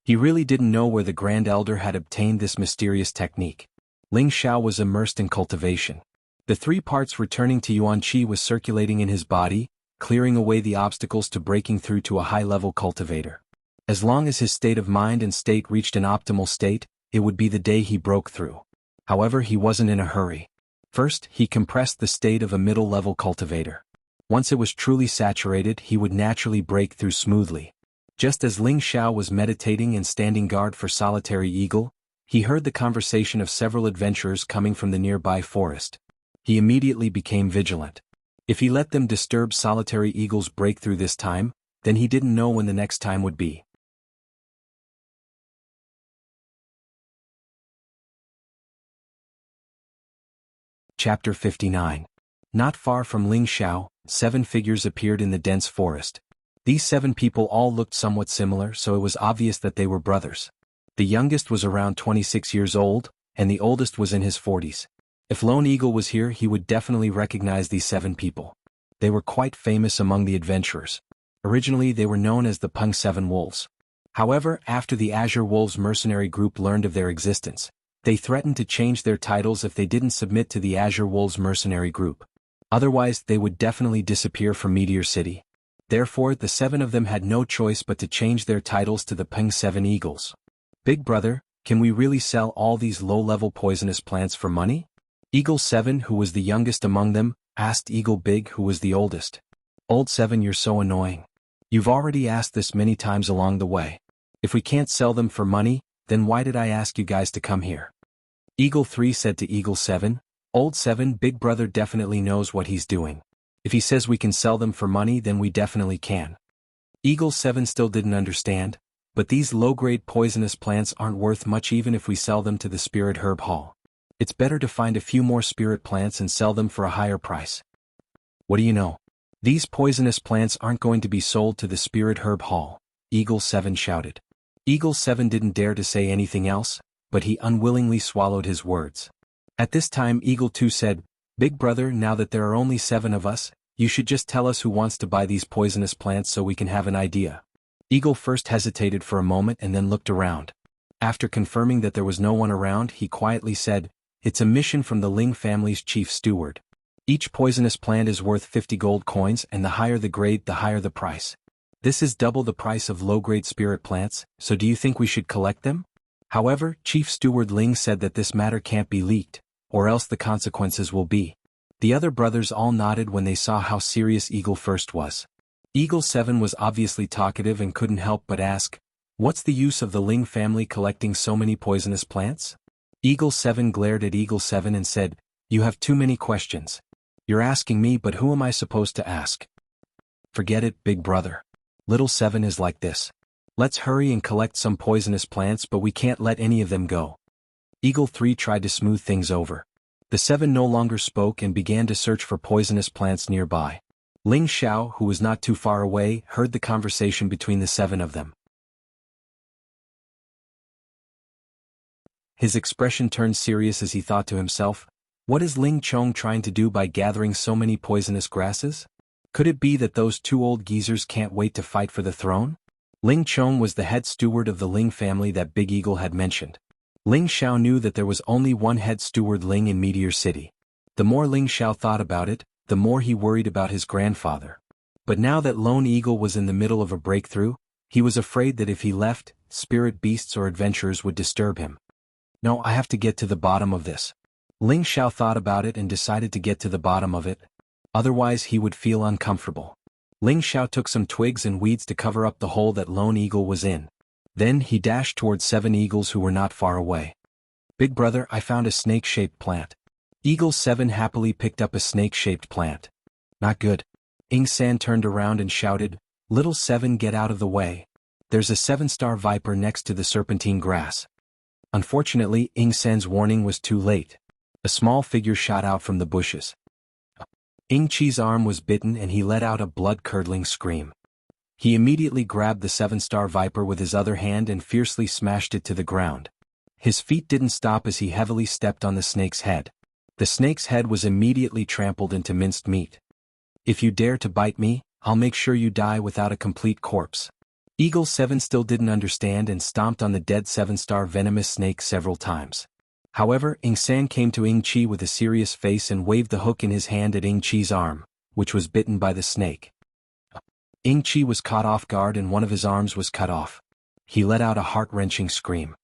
Speaker 1: He really didn't know where the Grand Elder had obtained this mysterious technique. Ling Xiao was immersed in cultivation. The 3 parts returning to Yuan Qi was circulating in his body, clearing away the obstacles to breaking through to a high-level cultivator. As long as his state of mind and state reached an optimal state, it would be the day he broke through. However, he wasn't in a hurry. First, he compressed the state of a middle-level cultivator. Once it was truly saturated, he would naturally break through smoothly. Just as Ling Xiao was meditating and standing guard for Solitary Eagle, he heard the conversation of several adventurers coming from the nearby forest. He immediately became vigilant. If he let them disturb Solitary Eagle's breakthrough this time, then he didn't know when the next time would be. Chapter 59. Not far from Ling Xiao, 7 figures appeared in the dense forest. These 7 people all looked somewhat similar, so it was obvious that they were brothers. The youngest was around 26 years old, and the oldest was in his 40s. If Lone Eagle was here, he would definitely recognize these 7 people. They were quite famous among the adventurers. Originally, they were known as the Peng 7 Wolves. However, after the Azure Wolves mercenary group learned of their existence, they threatened to change their titles if they didn't submit to the Azure Wolves mercenary group. Otherwise, they would definitely disappear from Meteor City. Therefore, the 7 of them had no choice but to change their titles to the Peng 7 Eagles. Big brother, can we really sell all these low-level poisonous plants for money? Eagle 7, who was the youngest among them, asked Eagle Big, who was the oldest. Old 7, you're so annoying. You've already asked this many times along the way. If we can't sell them for money, then why did I ask you guys to come here? Eagle 3 said to Eagle 7, Old 7, Big brother definitely knows what he's doing. If he says we can sell them for money, then we definitely can. Eagle 7 still didn't understand, but these low-grade poisonous plants aren't worth much even if we sell them to the Spirit Herb Hall. It's better to find a few more spirit plants and sell them for a higher price. What do you know? These poisonous plants aren't going to be sold to the Spirit Herb Hall, Eagle 7 shouted. Eagle 7 didn't dare to say anything else, but he unwillingly swallowed his words. At this time Eagle 2 said, Big brother, now that there are only 7 of us, you should just tell us who wants to buy these poisonous plants so we can have an idea. Eagle first hesitated for a moment and then looked around. After confirming that there was no one around, he quietly said, It's a mission from the Ling family's chief steward. Each poisonous plant is worth 50 gold coins, and the higher the grade, the higher the price. This is double the price of low-grade spirit plants, so do you think we should collect them? However, Chief Steward Ling said that this matter can't be leaked, or else the consequences will be. The other brothers all nodded when they saw how serious Eagle First was. Eagle 7 was obviously talkative and couldn't help but ask, "What's the use of the Ling family collecting so many poisonous plants?" Eagle 7 glared at Eagle 7 and said, "You have too many questions. You're asking me, but who am I supposed to ask?" "Forget it, big brother. Little 7 is like this. Let's hurry and collect some poisonous plants, but we can't let any of them go." Eagle 3 tried to smooth things over. The 7 no longer spoke and began to search for poisonous plants nearby. Ling Xiao, who was not too far away, heard the conversation between the 7 of them. His expression turned serious as he thought to himself, "What is Ling Chong trying to do by gathering so many poisonous grasses? Could it be that those two old geezers can't wait to fight for the throne?" Ling Chong was the head steward of the Ling family that Big Eagle had mentioned. Ling Xiao knew that there was only one head steward Ling in Meteor City. The more Ling Xiao thought about it, the more he worried about his grandfather. But now that Lone Eagle was in the middle of a breakthrough, he was afraid that if he left, spirit beasts or adventurers would disturb him. "No, I have to get to the bottom of this." Ling Xiao thought about it and decided to get to the bottom of it. Otherwise he would feel uncomfortable. Ling Xiao took some twigs and weeds to cover up the hole that Lone Eagle was in. Then he dashed towards 7 eagles who were not far away. "Big brother, I found a snake-shaped plant." Eagle 7 happily picked up a snake-shaped plant. "Not good." Ing San turned around and shouted, "Little 7, get out of the way. There's a 7-star viper next to the serpentine grass." Unfortunately, Ing San's warning was too late. A small figure shot out from the bushes. Ing Chi's arm was bitten and he let out a blood-curdling scream. He immediately grabbed the 7-star viper with his other hand and fiercely smashed it to the ground. His feet didn't stop as he heavily stepped on the snake's head. The snake's head was immediately trampled into minced meat. "If you dare to bite me, I'll make sure you die without a complete corpse." Eagle 7 still didn't understand and stomped on the dead 7-star venomous snake several times. However, Ing San came to Ing Chi with a serious face and waved the hook in his hand at Ing Chi's arm, which was bitten by the snake. Ing Chi was caught off guard and one of his arms was cut off. He let out a heart-wrenching scream.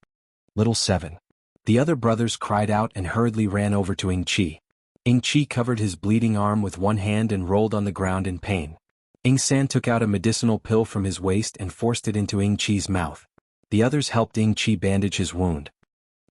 Speaker 1: "Little 7. The other brothers cried out and hurriedly ran over to Ing Chi. Ing Chi covered his bleeding arm with one hand and rolled on the ground in pain. Ing San took out a medicinal pill from his waist and forced it into Ing Chi's mouth. The others helped Ing Chi bandage his wound.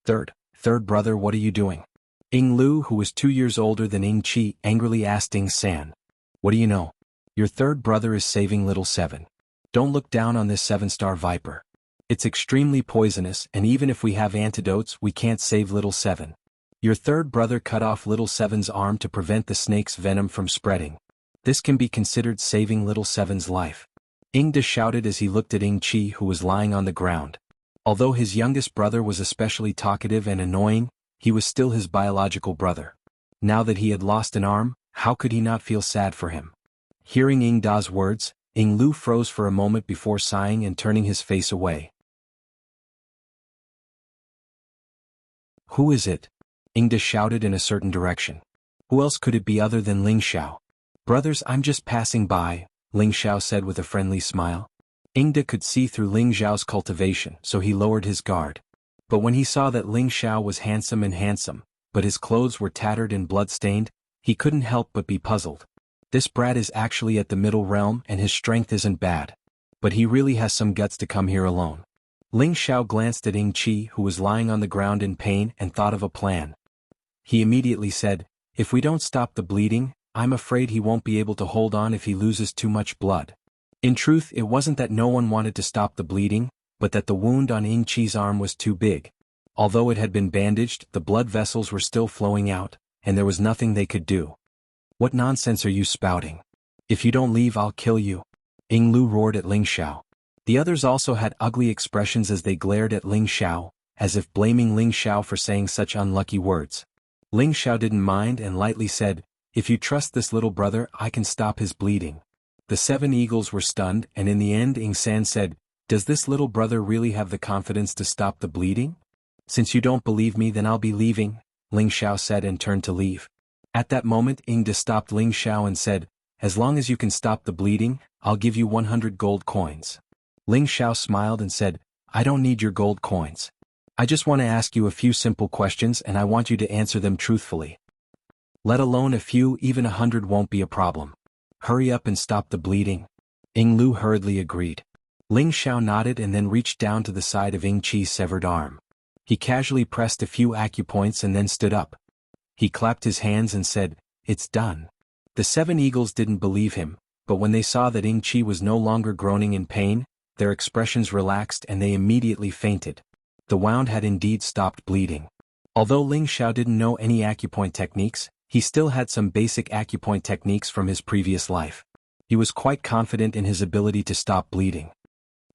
Speaker 1: Third brother, what are you doing?" Ing Lu, who was 2 years older than Ing Chi, angrily asked Ing San. "What do you know? Your third brother is saving little 7. Don't look down on this 7-star viper. It's extremely poisonous, and even if we have antidotes, we can't save little 7. Your third brother cut off little 7's arm to prevent the snake's venom from spreading. This can be considered saving little 7's life." Ing Da shouted as he looked at Ing Chi, who was lying on the ground. Although his youngest brother was especially talkative and annoying, he was still his biological brother. Now that he had lost an arm, how could he not feel sad for him? Hearing Ing Da's words, Ing Lu froze for a moment before sighing and turning his face away. "Who is it?" Ing Da shouted in a certain direction. Who else could it be other than Ling Xiao? "Brothers, I'm just passing by," Ling Xiao said with a friendly smile. Ing Da could see through Ling Xiao's cultivation, so he lowered his guard. But when he saw that Ling Xiao was handsome, but his clothes were tattered and blood-stained, he couldn't help but be puzzled. This brat is actually at the Middle Realm and his strength isn't bad. But he really has some guts to come here alone. Ling Xiao glanced at Ing Chi, who was lying on the ground in pain, and thought of a plan. He immediately said, "If we don't stop the bleeding, I'm afraid he won't be able to hold on if he loses too much blood." In truth, it wasn't that no one wanted to stop the bleeding, but that the wound on Ing Chi's arm was too big. Although it had been bandaged, the blood vessels were still flowing out, and there was nothing they could do. "What nonsense are you spouting? If you don't leave, I'll kill you," Ing Lu roared at Ling Xiao. The others also had ugly expressions as they glared at Ling Xiao, as if blaming Ling Xiao for saying such unlucky words. Ling Xiao didn't mind and lightly said, "If you trust this little brother, I can stop his bleeding." The 7 eagles were stunned, and in the end Ing San said, "Does this little brother really have the confidence to stop the bleeding? Since you don't believe me, then I'll be leaving." Ling Xiao said and turned to leave. At that moment Ingda stopped Ling Xiao and said, "As long as you can stop the bleeding, I'll give you 100 gold coins." Ling Xiao smiled and said, "I don't need your gold coins. I just want to ask you a few simple questions and I want you to answer them truthfully. Let alone a few, even 100 won't be a problem. Hurry up and stop the bleeding." Ing Lu hurriedly agreed. Ling Xiao nodded and then reached down to the side of Ing Chi's severed arm. He casually pressed a few acupoints and then stood up. He clapped his hands and said, "It's done." The 7 eagles didn't believe him, but when they saw that Ing Chi was no longer groaning in pain, their expressions relaxed and they immediately fainted. The wound had indeed stopped bleeding. Although Ling Xiao didn't know any acupoint techniques, he still had some basic acupoint techniques from his previous life. He was quite confident in his ability to stop bleeding.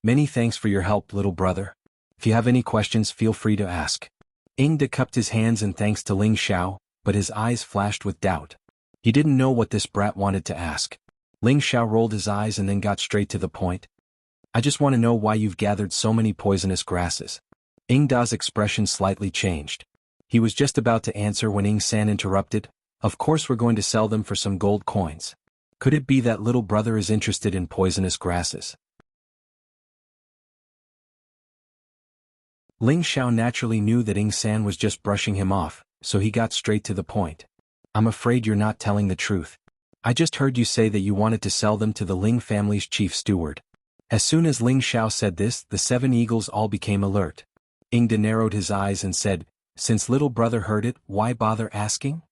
Speaker 1: "Many thanks for your help, little brother. If you have any questions, feel free to ask." Ingda cupped his hands in thanks to Ling Xiao, but his eyes flashed with doubt. He didn't know what this brat wanted to ask. Ling Xiao rolled his eyes and then got straight to the point. "I just want to know why you've gathered so many poisonous grasses." Ingda's expression slightly changed. He was just about to answer when Ing San interrupted, "Of course we're going to sell them for some gold coins. Could it be that little brother is interested in poisonous grasses?" Ling Xiao naturally knew that Ing San was just brushing him off, so he got straight to the point. "I'm afraid you're not telling the truth. I just heard you say that you wanted to sell them to the Ling family's chief steward." As soon as Ling Xiao said this, the 7 eagles all became alert. Ingda narrowed his eyes and said, "Since little brother heard it, why bother asking?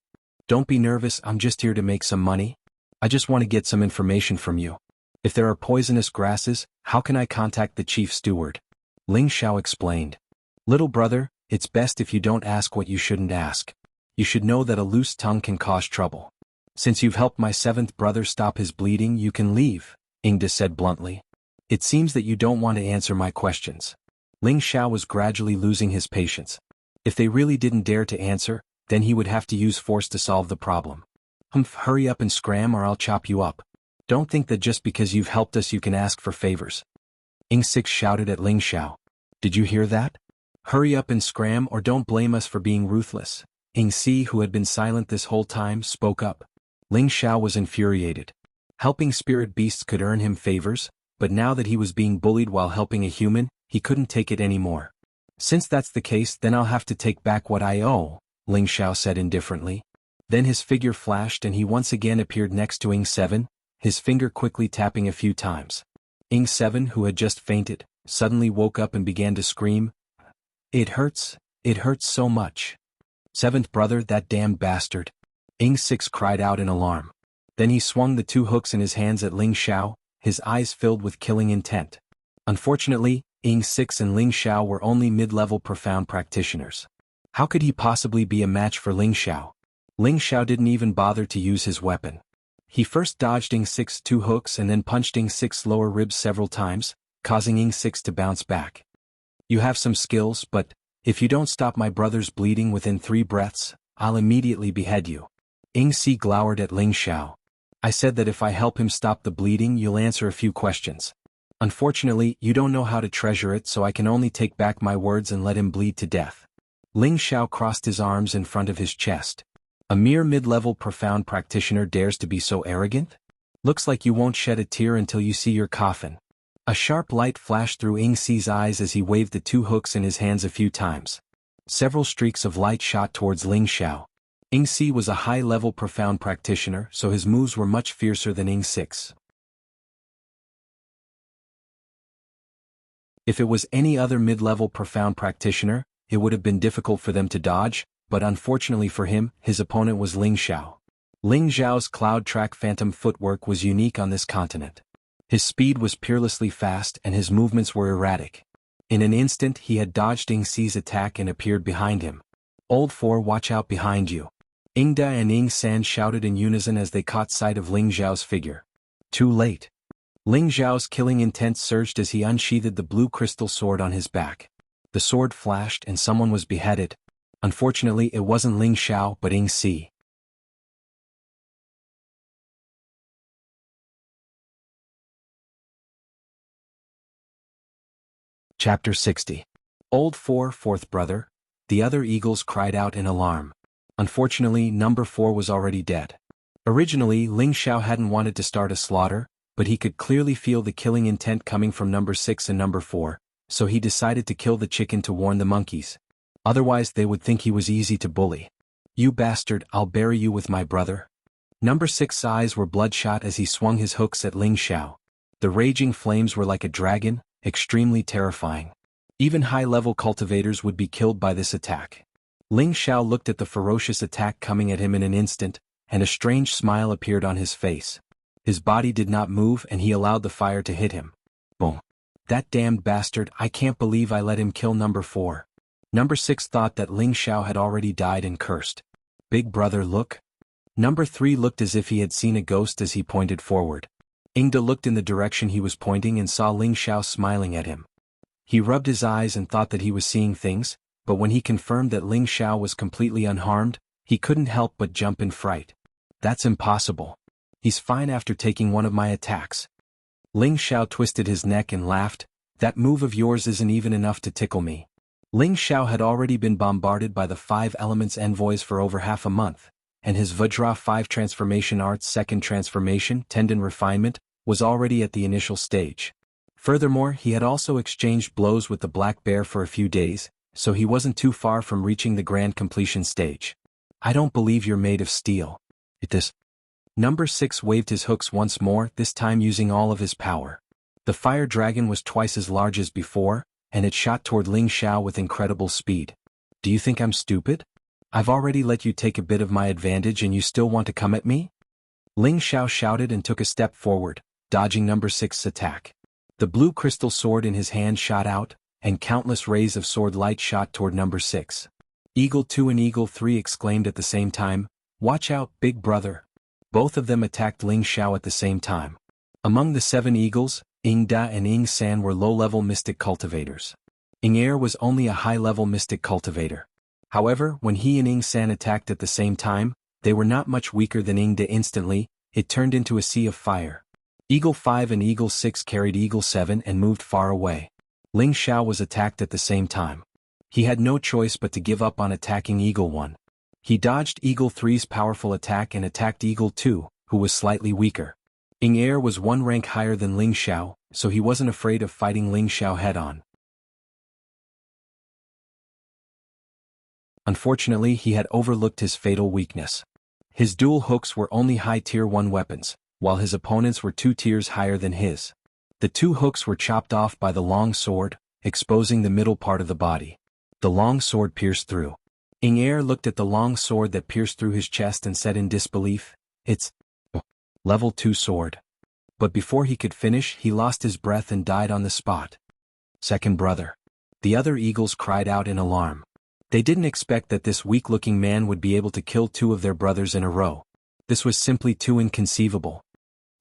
Speaker 1: Don't be nervous, I'm just here to make some money. I just want to get some information from you. If there are poisonous grasses, how can I contact the chief steward?" Ling Xiao explained. "Little brother, it's best if you don't ask what you shouldn't ask. You should know that a loose tongue can cause trouble. Since you've helped my 7th brother stop his bleeding, you can leave," Ingda said bluntly. "It seems that you don't want to answer my questions." Ling Xiao was gradually losing his patience. If they really didn't dare to answer, then he would have to use force to solve the problem. Hurry up and scram or I'll chop you up. Don't think that just because you've helped us you can ask for favors." Ing Six shouted at Ling Xiao. "Did you hear that? Hurry up and scram or don't blame us for being ruthless." Ing Si, who had been silent this whole time, spoke up. Ling Xiao was infuriated. Helping spirit beasts could earn him favors, but now that he was being bullied while helping a human, he couldn't take it anymore. "Since that's the case, then I'll have to take back what I owe," Ling Xiao said indifferently. Then his figure flashed and he once again appeared next to Ing 7, his finger quickly tapping a few times. Ing 7, who had just fainted, suddenly woke up and began to scream, it hurts so much. 7th brother, that damned bastard." Ing 6 cried out in alarm. Then he swung the 2 hooks in his hands at Ling Xiao, his eyes filled with killing intent. Unfortunately, Ing 6 and Ling Xiao were only mid-level profound practitioners. How could he possibly be a match for Ling Xiao? Ling Xiao didn't even bother to use his weapon. He first dodged Ing 6's 2 hooks and then punched Ing 6's lower ribs several times, causing Ing 6 to bounce back. "You have some skills, but if you don't stop my brother's bleeding within 3 breaths, I'll immediately behead you." Ing Si glowered at Ling Xiao. "I said that if I help him stop the bleeding you'll answer a few questions. Unfortunately, you don't know how to treasure it, so I can only take back my words and let him bleed to death." Ling Xiao crossed his arms in front of his chest. "A mere mid-level profound practitioner dares to be so arrogant? Looks like you won't shed a tear until you see your coffin." A sharp light flashed through Ing Si's eyes as he waved the 2 hooks in his hands a few times. Several streaks of light shot towards Ling Xiao. Ing Si was a high-level profound practitioner, so his moves were much fiercer than Ing 6. If it was any other mid-level profound practitioner, it would have been difficult for them to dodge, but unfortunately for him, his opponent was Ling Xiao. Ling Xiao's cloud track phantom footwork was unique on this continent. His speed was peerlessly fast and his movements were erratic. In an instant he had dodged Ing Si's attack and appeared behind him. "Old 4, watch out behind you." Ingda and Ing San shouted in unison as they caught sight of Ling Xiao's figure. Too late. Ling Xiao's killing intent surged as he unsheathed the blue crystal sword on his back. The sword flashed and someone was beheaded. Unfortunately, it wasn't Ling Xiao but Ing Si. Chapter 60. Old 4, fourth brother. The other eagles cried out in alarm. Unfortunately, number 4 was already dead. Originally, Ling Xiao hadn't wanted to start a slaughter, but he could clearly feel the killing intent coming from number 6 and number 4, so he decided to kill the chicken to warn the monkeys. Otherwise they would think he was easy to bully. "You bastard, I'll bury you with my brother." Number 6's eyes were bloodshot as he swung his hooks at Ling Xiao. The raging flames were like a dragon, extremely terrifying. Even high-level cultivators would be killed by this attack. Ling Xiao looked at the ferocious attack coming at him in an instant, and a strange smile appeared on his face. His body did not move and he allowed the fire to hit him. Boom. "That damned bastard, I can't believe I let him kill number 4. Number 6 thought that Ling Xiao had already died and cursed. "Big brother, look." Number 3 looked as if he had seen a ghost as he pointed forward. Ingda looked in the direction he was pointing and saw Ling Xiao smiling at him. He rubbed his eyes and thought that he was seeing things, but when he confirmed that Ling Xiao was completely unharmed, he couldn't help but jump in fright. "That's impossible. He's fine after taking one of my attacks." Ling Xiao twisted his neck and laughed. "That move of yours isn't even enough to tickle me." Ling Xiao had already been bombarded by the 5 elements envoys for over half a month, and his Vajra 5 transformation art's second transformation, Tendon Refinement, was already at the initial stage. Furthermore, he had also exchanged blows with the Black Bear for a few days, so he wasn't too far from reaching the grand completion stage. "I don't believe you're made of steel." "This." Number 6 waved his hooks once more, this time using all of his power. The fire dragon was twice as large as before, and it shot toward Ling Xiao with incredible speed. "Do you think I'm stupid? I've already let you take a bit of my advantage and you still want to come at me?" Ling Xiao shouted and took a step forward, dodging number 6's attack. The blue crystal sword in his hand shot out, and countless rays of sword light shot toward number 6. Eagle 2 and Eagle 3 exclaimed at the same time, "Watch out, big brother." Both of them attacked Ling Xiao at the same time. Among the 7 eagles, Ying Da and Ying San were low-level mystic cultivators. Ying Er was only a high-level mystic cultivator. However, when he and Ying San attacked at the same time, they were not much weaker than Ying Da. Instantly, it turned into a sea of fire. Eagle 5 and Eagle 6 carried Eagle 7 and moved far away. Ling Xiao was attacked at the same time. He had no choice but to give up on attacking Eagle 1. He dodged Eagle 3's powerful attack and attacked Eagle 2, who was slightly weaker. Ying Er was 1 rank higher than Ling Xiao, so he wasn't afraid of fighting Ling Xiao head-on. Unfortunately, he had overlooked his fatal weakness. His dual hooks were only high tier 1 weapons, while his opponents were 2 tiers higher than his. The 2 hooks were chopped off by the long sword, exposing the middle part of the body. The long sword pierced through. Ying Er looked at the long sword that pierced through his chest and said in disbelief, "It's level 2 sword." But before he could finish, he lost his breath and died on the spot. "Second brother." The other eagles cried out in alarm. They didn't expect that this weak-looking man would be able to kill 2 of their brothers in a row. This was simply too inconceivable.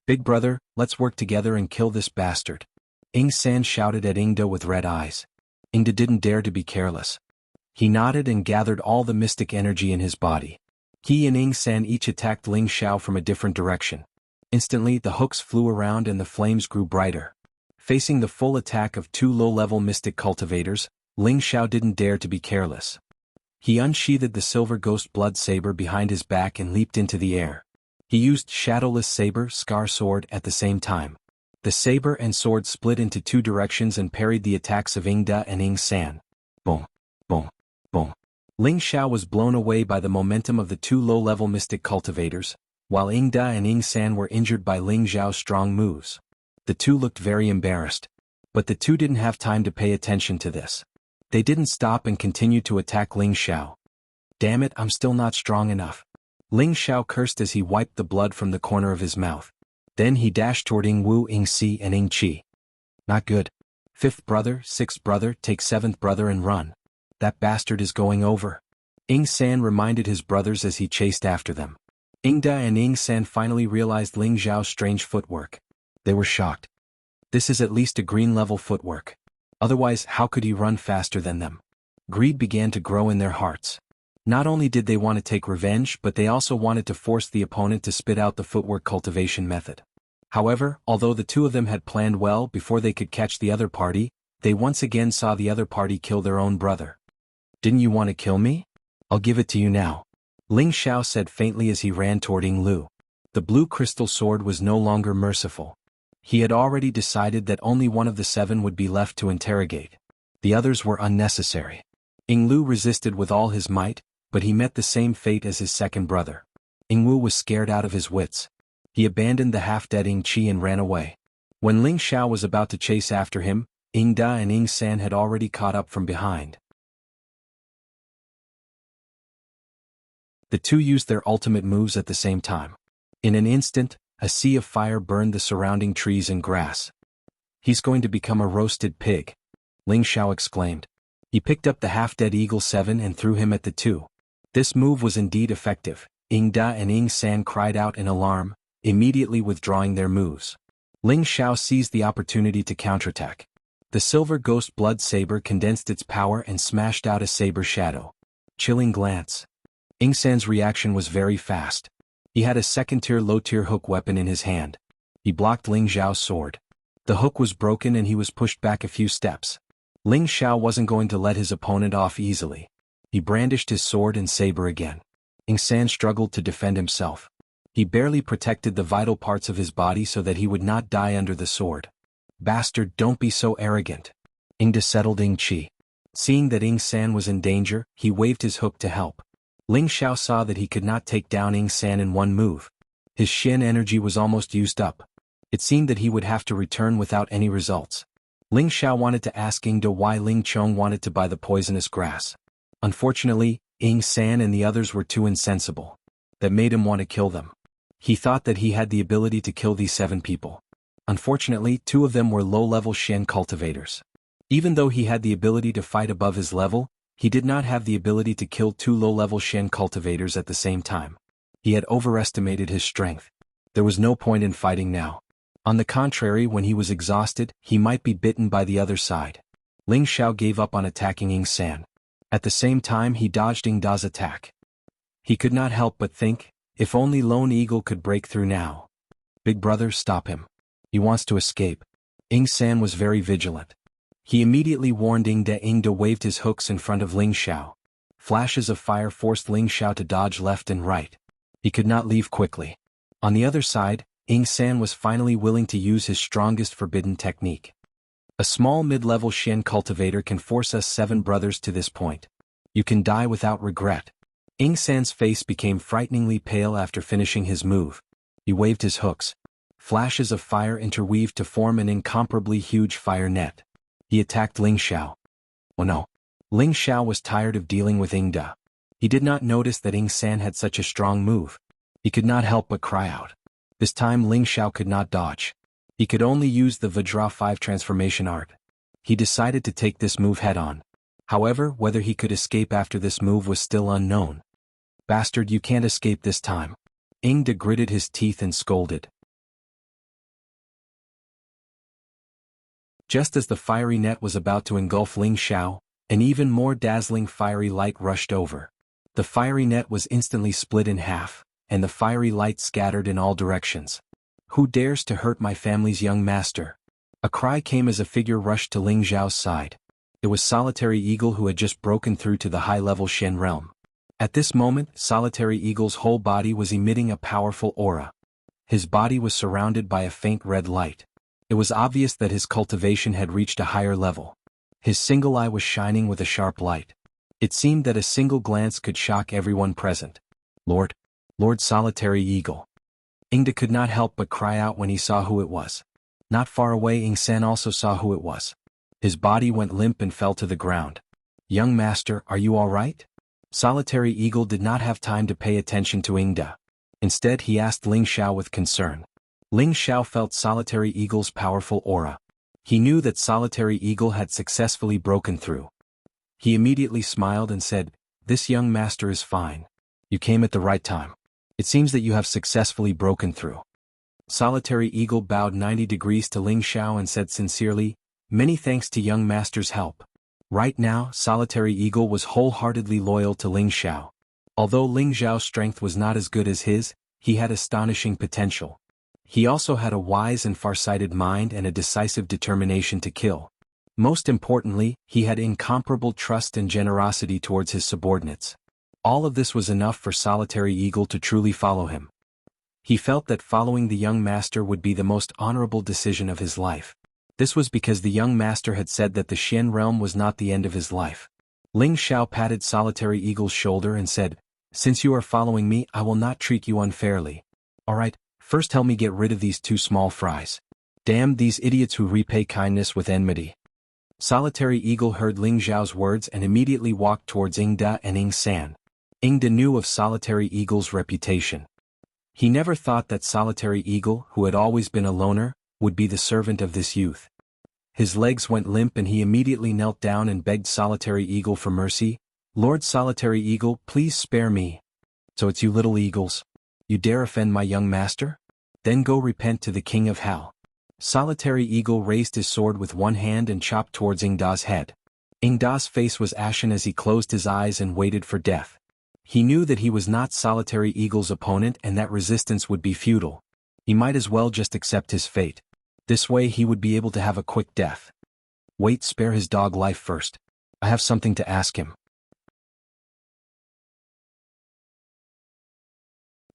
Speaker 1: "Big brother, let's work together and kill this bastard." Ying San shouted at Ingda with red eyes. Ingda didn't dare to be careless. He nodded and gathered all the mystic energy in his body. He and Ying San each attacked Ling Xiao from a different direction. Instantly, the hooks flew around and the flames grew brighter. Facing the full attack of 2 low-level mystic cultivators, Ling Xiao didn't dare to be careless. He unsheathed the silver ghost blood saber behind his back and leaped into the air. He used Shadowless Saber, Scar Sword at the same time. The saber and sword split into 2 directions and parried the attacks of Ingda and Ying San. Boom, boom, boom. Ling Xiao was blown away by the momentum of the 2 low-level mystic cultivators, while Ingda and Ying San were injured by Ling Xiao's strong moves. The 2 looked very embarrassed. But the 2 didn't have time to pay attention to this. They didn't stop and continued to attack Ling Xiao. "Damn it, I'm still not strong enough." Ling Xiao cursed as he wiped the blood from the corner of his mouth. Then he dashed toward Ying Wu, Ying Si and Ying Qi. "Not good. 5th brother, 6th brother, take 7th brother and run. That bastard is going over." Ying San reminded his brothers as he chased after them. Ingda and Ying San finally realized Ling Xiao's strange footwork. They were shocked. This is at least a green-level footwork. Otherwise, how could he run faster than them? Greed began to grow in their hearts. Not only did they want to take revenge, but they also wanted to force the opponent to spit out the footwork cultivation method. However, although the 2 of them had planned well before they could catch the other party, they once again saw the other party kill their own brother. "Didn't you want to kill me? I'll give it to you now." Ling Xiao said faintly as he ran toward Ying Lu. The blue crystal sword was no longer merciful. He had already decided that only one of the 7 would be left to interrogate. The others were unnecessary. Ying Lu resisted with all his might, but he met the same fate as his second brother. Ying Wu was scared out of his wits. He abandoned the half-dead Ying Qi and ran away. When Ling Xiao was about to chase after him, Ying Da and Ying San had already caught up from behind. The two used their ultimate moves at the same time. In an instant, a sea of fire burned the surrounding trees and grass. "He's going to become a roasted pig," Ling Xiao exclaimed. He picked up the half-dead Eagle 7 and threw him at the two. This move was indeed effective. Ying Da and Ying San cried out in alarm, immediately withdrawing their moves. Ling Xiao seized the opportunity to counterattack. The silver ghost blood saber condensed its power and smashed out a saber shadow. Chilling glance. Ying San's reaction was very fast. He had a second-tier low-tier hook weapon in his hand. He blocked Ling Xiao's sword. The hook was broken and he was pushed back a few steps. Ling Xiao wasn't going to let his opponent off easily. He brandished his sword and saber again. Ying San struggled to defend himself. He barely protected the vital parts of his body so that he would not die under the sword. "Bastard, don't be so arrogant." Ying Da settled Ying Qi. Seeing that Ying San was in danger, he waved his hook to help. Ling Xiao saw that he could not take down Ying San in one move. His Shen energy was almost used up. It seemed that he would have to return without any results. Ling Xiao wanted to ask Ying Da why Ling Chong wanted to buy the poisonous grass. Unfortunately, Ying San and the others were too insensible. That made him want to kill them. He thought that he had the ability to kill these 7 people. Unfortunately, 2 of them were low-level Shen cultivators. Even though he had the ability to fight above his level, he did not have the ability to kill 2 low-level Shen cultivators at the same time. He had overestimated his strength. There was no point in fighting now. On the contrary, when he was exhausted, he might be bitten by the other side. Ling Xiao gave up on attacking Ying San. At the same time, he dodged Ying Da's attack. He could not help but think, if only Lone Eagle could break through now. "Big brother, stop him. He wants to escape." Ying San was very vigilant. He immediately warned Ying Da. Ying Da waved his hooks in front of Ling Xiao. Flashes of fire forced Ling Xiao to dodge left and right. He could not leave quickly. On the other side, Ying San was finally willing to use his strongest forbidden technique. A small mid-level Shen cultivator can force us 7 brothers to this point. You can die without regret. Ying San's face became frighteningly pale after finishing his move. He waved his hooks. Flashes of fire interweaved to form an incomparably huge fire net. He attacked Ling Xiao. Oh no. Ling Xiao was tired of dealing with Ying Da. He did not notice that Ying San had such a strong move. He could not help but cry out. This time Ling Xiao could not dodge. He could only use the Vajra 5 transformation art. He decided to take this move head-on. However, whether he could escape after this move was still unknown. "Bastard, you can't escape this time." Ying Da gritted his teeth and scolded. Just as the fiery net was about to engulf Ling Xiao, an even more dazzling fiery light rushed over. The fiery net was instantly split in half, and the fiery light scattered in all directions. "Who dares to hurt my family's young master?" A cry came as a figure rushed to Ling Xiao's side. It was Solitary Eagle, who had just broken through to the high-level Shen realm. At this moment, Solitary Eagle's whole body was emitting a powerful aura. His body was surrounded by a faint red light. It was obvious that his cultivation had reached a higher level. His single eye was shining with a sharp light. It seemed that a single glance could shock everyone present. Lord Solitary Eagle." Ying Da could not help but cry out when he saw who it was. Not far away, Ying San also saw who it was. His body went limp and fell to the ground. "Young master, are you all right?" Solitary Eagle did not have time to pay attention to Ying Da. Instead, he asked Ling Xiao with concern. Ling Xiao felt Solitary Eagle's powerful aura. He knew that Solitary Eagle had successfully broken through. He immediately smiled and said, "This young master is fine. You came at the right time. It seems that you have successfully broken through." Solitary Eagle bowed 90 degrees to Ling Xiao and said sincerely, "Many thanks to young master's help." Right now, Solitary Eagle was wholeheartedly loyal to Ling Xiao. Although Ling Xiao's strength was not as good as his, he had astonishing potential. He also had a wise and far-sighted mind and a decisive determination to kill. Most importantly, he had incomparable trust and generosity towards his subordinates. All of this was enough for Solitary Eagle to truly follow him. He felt that following the young master would be the most honorable decision of his life. This was because the young master had said that the Xian realm was not the end of his life. Ling Xiao patted Solitary Eagle's shoulder and said, "Since you are following me, I will not treat you unfairly. Alright, first help me get rid of these 2 small fries. Damn these idiots who repay kindness with enmity." Solitary Eagle heard Ling Xiao's words and immediately walked towards Ingda and Ing San. Ingda knew of Solitary Eagle's reputation. He never thought that Solitary Eagle, who had always been a loner, would be the servant of this youth. His legs went limp and he immediately knelt down and begged Solitary Eagle for mercy. "Lord Solitary Eagle, please spare me." "So it's you little eagles? You dare offend my young master? Then go repent to the King of Hell." Solitary Eagle raised his sword with one hand and chopped towards Ingda's head. Ingda's face was ashen as he closed his eyes and waited for death. He knew that he was not Solitary Eagle's opponent and that resistance would be futile. He might as well just accept his fate. This way he would be able to have a quick death. Wait, spare his dog life first. I have something to ask him.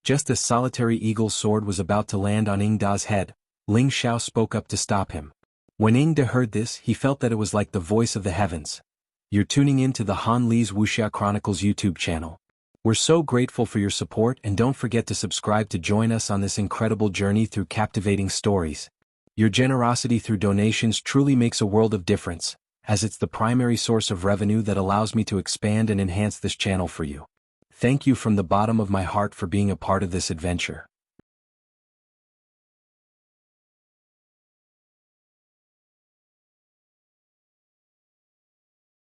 Speaker 1: Just as Solitary Eagle's sword was about to land on Ingda's head, Ling Xiao spoke up to stop him. When Ingda heard this, he felt that it was like the voice of the heavens. "You're tuning in to the Han Li's Wuxia Chronicles YouTube channel. We're so grateful for your support and don't forget to subscribe to join us on this incredible journey through captivating stories. Your generosity through donations truly makes a world of difference, as it's the primary source of revenue that allows me to expand and enhance this channel for you. Thank you from the bottom of my heart for being a part of this adventure."